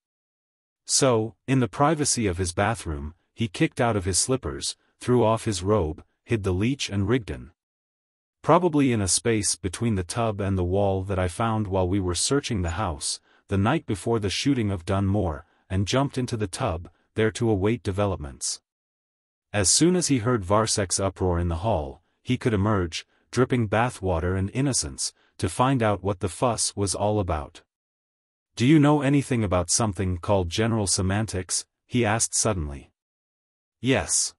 So, in the privacy of his bathroom, he kicked out of his slippers, threw off his robe, hid the Leech and Rigdon. Probably in a space between the tub and the wall that I found while we were searching the house, the night before the shooting of Dunmore, and jumped into the tub, there to await developments. As soon as he heard Varsek's uproar in the hall, he could emerge, dripping bathwater and innocence, to find out what the fuss was all about. "Do you know anything about something called general semantics?" he asked suddenly. "Yes.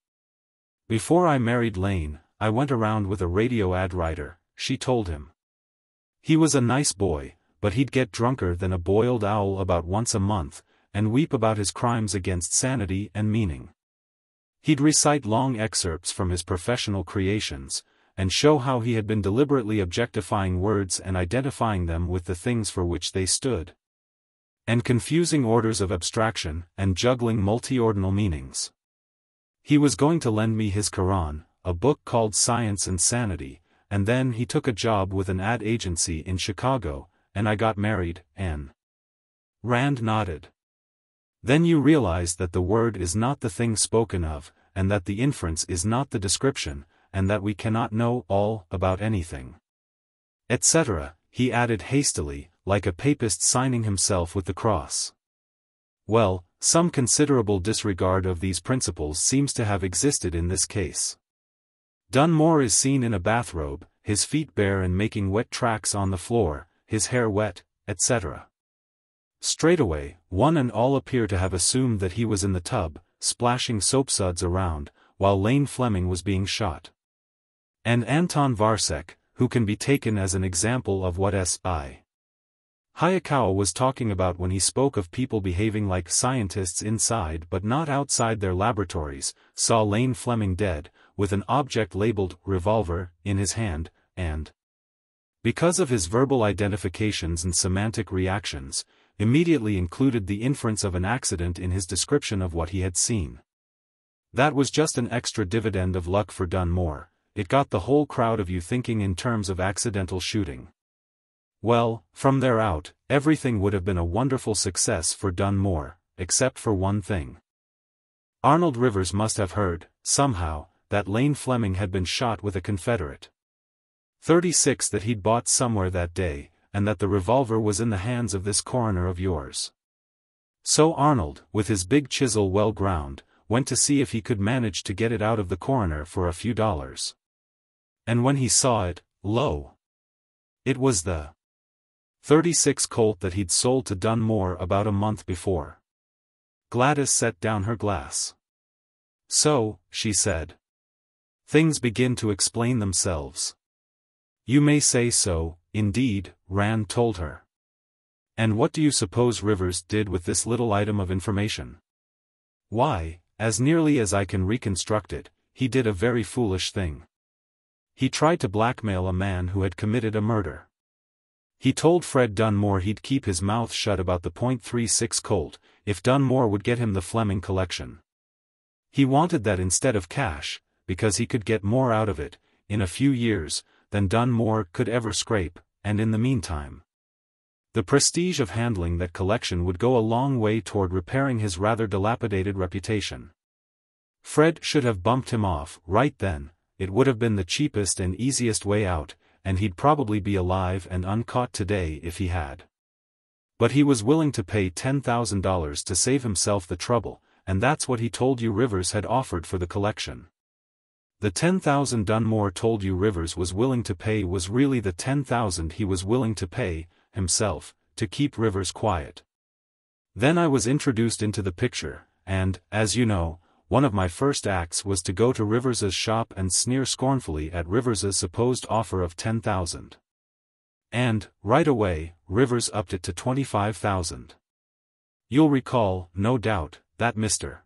Before I married Lane, I went around with a radio ad writer," she told him. He was a nice boy, but he'd get drunker than a boiled owl about once a month, and weep about his crimes against sanity and meaning. He'd recite long excerpts from his professional creations, and show how he had been deliberately objectifying words and identifying them with the things for which they stood. and confusing orders of abstraction, and juggling multi-ordinal meanings. He was going to lend me his Quran, a book called Science and Sanity, and then he took a job with an ad agency in Chicago, and I got married, Anne. Rand nodded. Then you realize that the word is not the thing spoken of, and that the inference is not the description, and that we cannot know all about anything. Etc., he added hastily, like a papist signing himself with the cross. Well, some considerable disregard of these principles seems to have existed in this case. Dunmore is seen in a bathrobe, his feet bare and making wet tracks on the floor, his hair wet, etc. Straightaway, one and all appear to have assumed that he was in the tub, splashing soapsuds around, while Lane Fleming was being shot. And Anton Varsek, who can be taken as an example of what S.I. Hayakawa was talking about when he spoke of people behaving like scientists inside but not outside their laboratories, saw Lane Fleming dead, with an object labeled revolver in his hand, and, because of his verbal identifications and semantic reactions, immediately included the inference of an accident in his description of what he had seen. That was just an extra dividend of luck for Dunmore. It got the whole crowd of you thinking in terms of accidental shooting. Well, from there out, everything would have been a wonderful success for Dunmore, except for one thing. Arnold Rivers must have heard, somehow, that Lane Fleming had been shot with a Confederate-36 that he'd bought somewhere that day, and that the revolver was in the hands of this coroner of yours. So Arnold, with his big chisel well ground, went to see if he could manage to get it out of the coroner for a few dollars. And when he saw it, lo! It was the 36 Colt that he'd sold to Dunmore about a month before. Gladys set down her glass. So, she said, things begin to explain themselves. You may say so, indeed, Rand told her. And what do you suppose Rivers did with this little item of information? Why, as nearly as I can reconstruct it, he did a very foolish thing. He tried to blackmail a man who had committed a murder. He told Fred Dunmore he'd keep his mouth shut about the .36 Colt, if Dunmore would get him the Fleming collection. He wanted that instead of cash, because he could get more out of it, in a few years, than Dunmore could ever scrape, and in the meantime, the prestige of handling that collection would go a long way toward repairing his rather dilapidated reputation. Fred should have bumped him off right then. It would have been the cheapest and easiest way out, and he'd probably be alive and uncaught today if he had. But he was willing to pay $10,000 to save himself the trouble, and that's what he told you Rivers had offered for the collection. The $10,000 Dunmore told you Rivers was willing to pay was really the $10,000 he was willing to pay, himself, to keep Rivers quiet. Then I was introduced into the picture, and, as you know, one of my first acts was to go to Rivers's shop and sneer scornfully at Rivers's supposed offer of $10,000. And, right away, Rivers upped it to $25,000. You'll recall, no doubt, that Mr.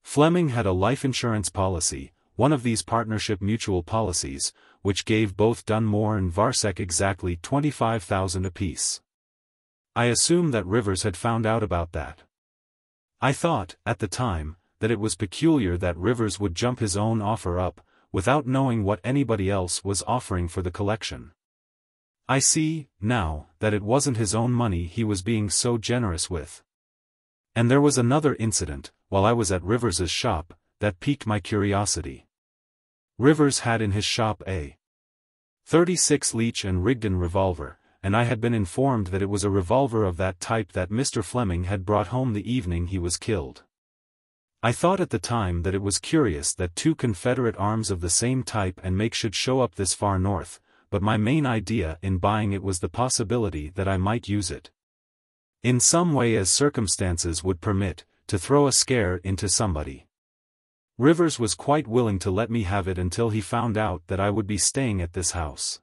Fleming had a life insurance policy, one of these partnership mutual policies, which gave both Dunmore and Varsek exactly $25,000 apiece. I assume that Rivers had found out about that. I thought, at the time, that it was peculiar that Rivers would jump his own offer up, without knowing what anybody else was offering for the collection. I see, now, that it wasn't his own money he was being so generous with. And there was another incident, while I was at Rivers's shop, that piqued my curiosity. Rivers had in his shop a .36 Leach and Rigdon revolver, and I had been informed that it was a revolver of that type that Mr. Fleming had brought home the evening he was killed. I thought at the time that it was curious that two Confederate arms of the same type and make should show up this far north, but my main idea in buying it was the possibility that I might use it in some way as circumstances would permit, to throw a scare into somebody. Rivers was quite willing to let me have it until he found out that I would be staying at this house.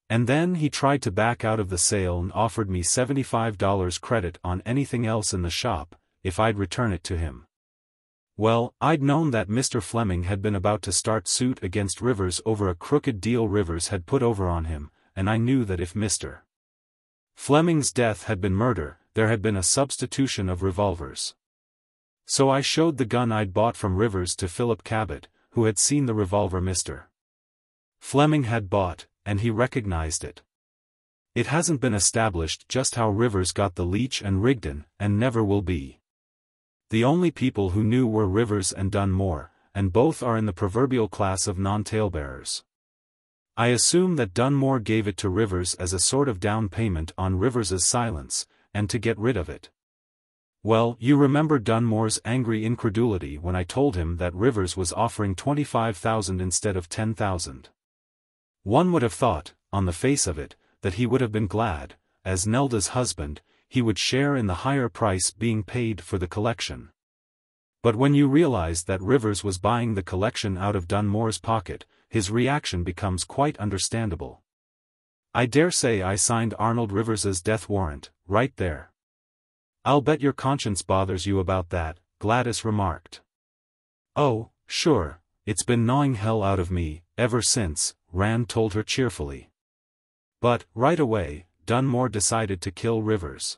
And then he tried to back out of the sale and offered me $75 credit on anything else in the shop, if I'd return it to him. Well, I'd known that Mr. Fleming had been about to start suit against Rivers over a crooked deal Rivers had put over on him, and I knew that if Mr. Fleming's death had been murder, there had been a substitution of revolvers. So I showed the gun I'd bought from Rivers to Philip Cabot, who had seen the revolver Mr. Fleming had bought, and he recognized it. It hasn't been established just how Rivers got the Leech and Rigdon, and never will be. The only people who knew were Rivers and Dunmore, and both are in the proverbial class of non-talebearers. I assume that Dunmore gave it to Rivers as a sort of down payment on Rivers's silence, and to get rid of it. Well, you remember Dunmore's angry incredulity when I told him that Rivers was offering $25,000 instead of $10,000. One would have thought, on the face of it, that he would have been glad, as Nelda's husband, he would share in the higher price being paid for the collection. But when you realize that Rivers was buying the collection out of Dunmore's pocket, his reaction becomes quite understandable. I dare say I signed Arnold Rivers's death warrant, right there. I'll bet your conscience bothers you about that, Gladys remarked. Oh, sure, it's been gnawing hell out of me, ever since, Rand told her cheerfully. But, right away, Dunmore decided to kill Rivers.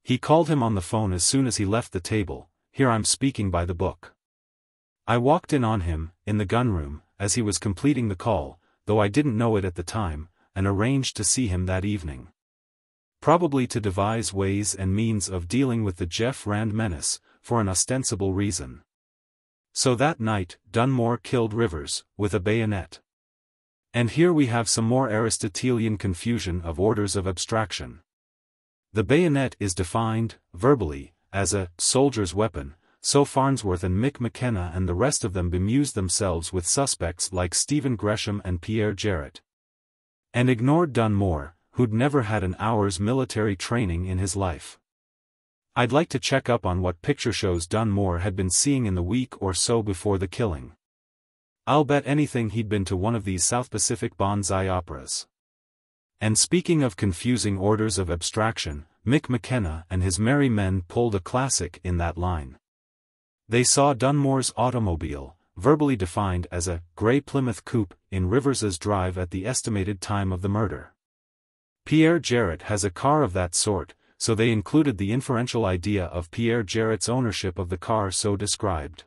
He called him on the phone as soon as he left the table. Here I'm speaking by the book. I walked in on him, in the gunroom, as he was completing the call, though I didn't know it at the time, and arranged to see him that evening. Probably to devise ways and means of dealing with the Jeff Rand menace, for an ostensible reason. So that night, Dunmore killed Rivers, with a bayonet. And here we have some more Aristotelian confusion of orders of abstraction. The bayonet is defined, verbally, as a soldier's weapon, so Farnsworth and Mick McKenna and the rest of them bemused themselves with suspects like Stephen Gresham and Pierre Jarrett. And ignored Dunmore, who'd never had an hour's military training in his life. I'd like to check up on what picture shows Dunmore had been seeing in the week or so before the killing. I'll bet anything he'd been to one of these South Pacific bonsai operas. And speaking of confusing orders of abstraction, Mick McKenna and his merry men pulled a classic in that line. They saw Dunmore's automobile, verbally defined as a gray Plymouth coupe, in Rivers's drive at the estimated time of the murder. Pierre Jarrett has a car of that sort, so they included the inferential idea of Pierre Jarrett's ownership of the car so described.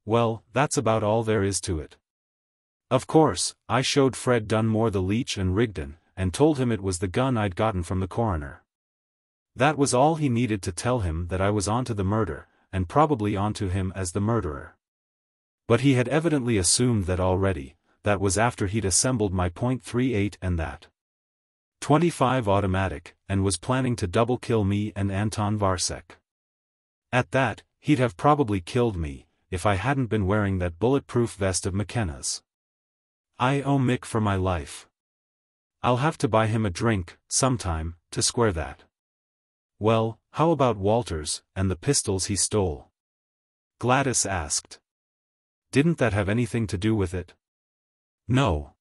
Well, that's about all there is to it. Of course, I showed Fred Dunmore the Leech and Rigdon, and told him it was the gun I'd gotten from the coroner. That was all he needed to tell him that I was onto the murder, and probably onto him as the murderer. But he had evidently assumed that already. That was after he'd assembled my .38 and that .25 automatic, and was planning to double kill me and Anton Varsek. At that, he'd have probably killed me, if I hadn't been wearing that bulletproof vest of McKenna's. I owe Mick for my life. I'll have to buy him a drink, sometime, to square that. Well, how about Walters, and the pistols he stole? Gladys asked. Didn't that have anything to do with it? No.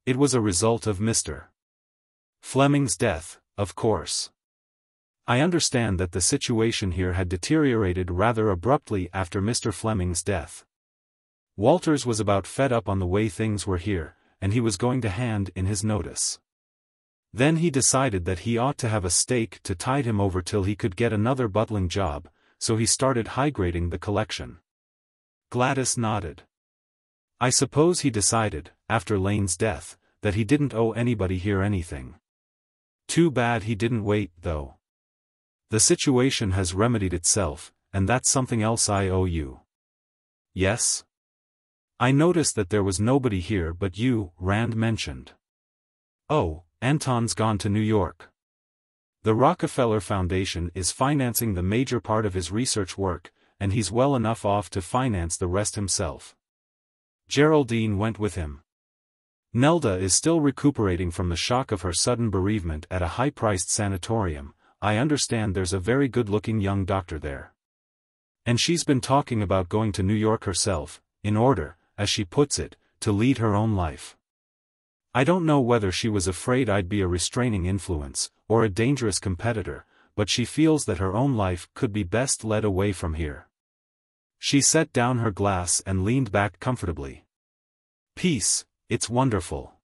It was a result of Mr. Fleming's death, of course. I understand that the situation here had deteriorated rather abruptly after Mr. Fleming's death. Walters was about fed up on the way things were here, and he was going to hand in his notice. Then he decided that he ought to have a stake to tide him over till he could get another butling job, so he started high-grading the collection. Gladys nodded. I suppose he decided, after Lane's death, that he didn't owe anybody here anything. Too bad he didn't wait, though. The situation has remedied itself, and that's something else I owe you. Yes? I noticed that there was nobody here but you, Rand mentioned. Oh, Anton's gone to New York. The Rockefeller Foundation is financing the major part of his research work, and he's well enough off to finance the rest himself. Geraldine went with him. Nelda is still recuperating from the shock of her sudden bereavement at a high-priced sanatorium. I understand there's a very good-looking young doctor there. And she's been talking about going to New York herself, in order, as she puts it, to lead her own life. I don't know whether she was afraid I'd be a restraining influence, or a dangerous competitor, but she feels that her own life could be best led away from here. She set down her glass and leaned back comfortably. Peace, it's wonderful.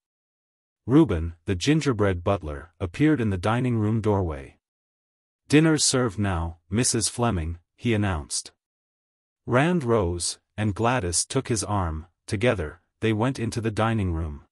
Reuben, the gingerbread butler, appeared in the dining room doorway. "Dinner's served now, Mrs. Fleming," he announced. Rand rose, and Gladys took his arm. Together, they went into the dining room.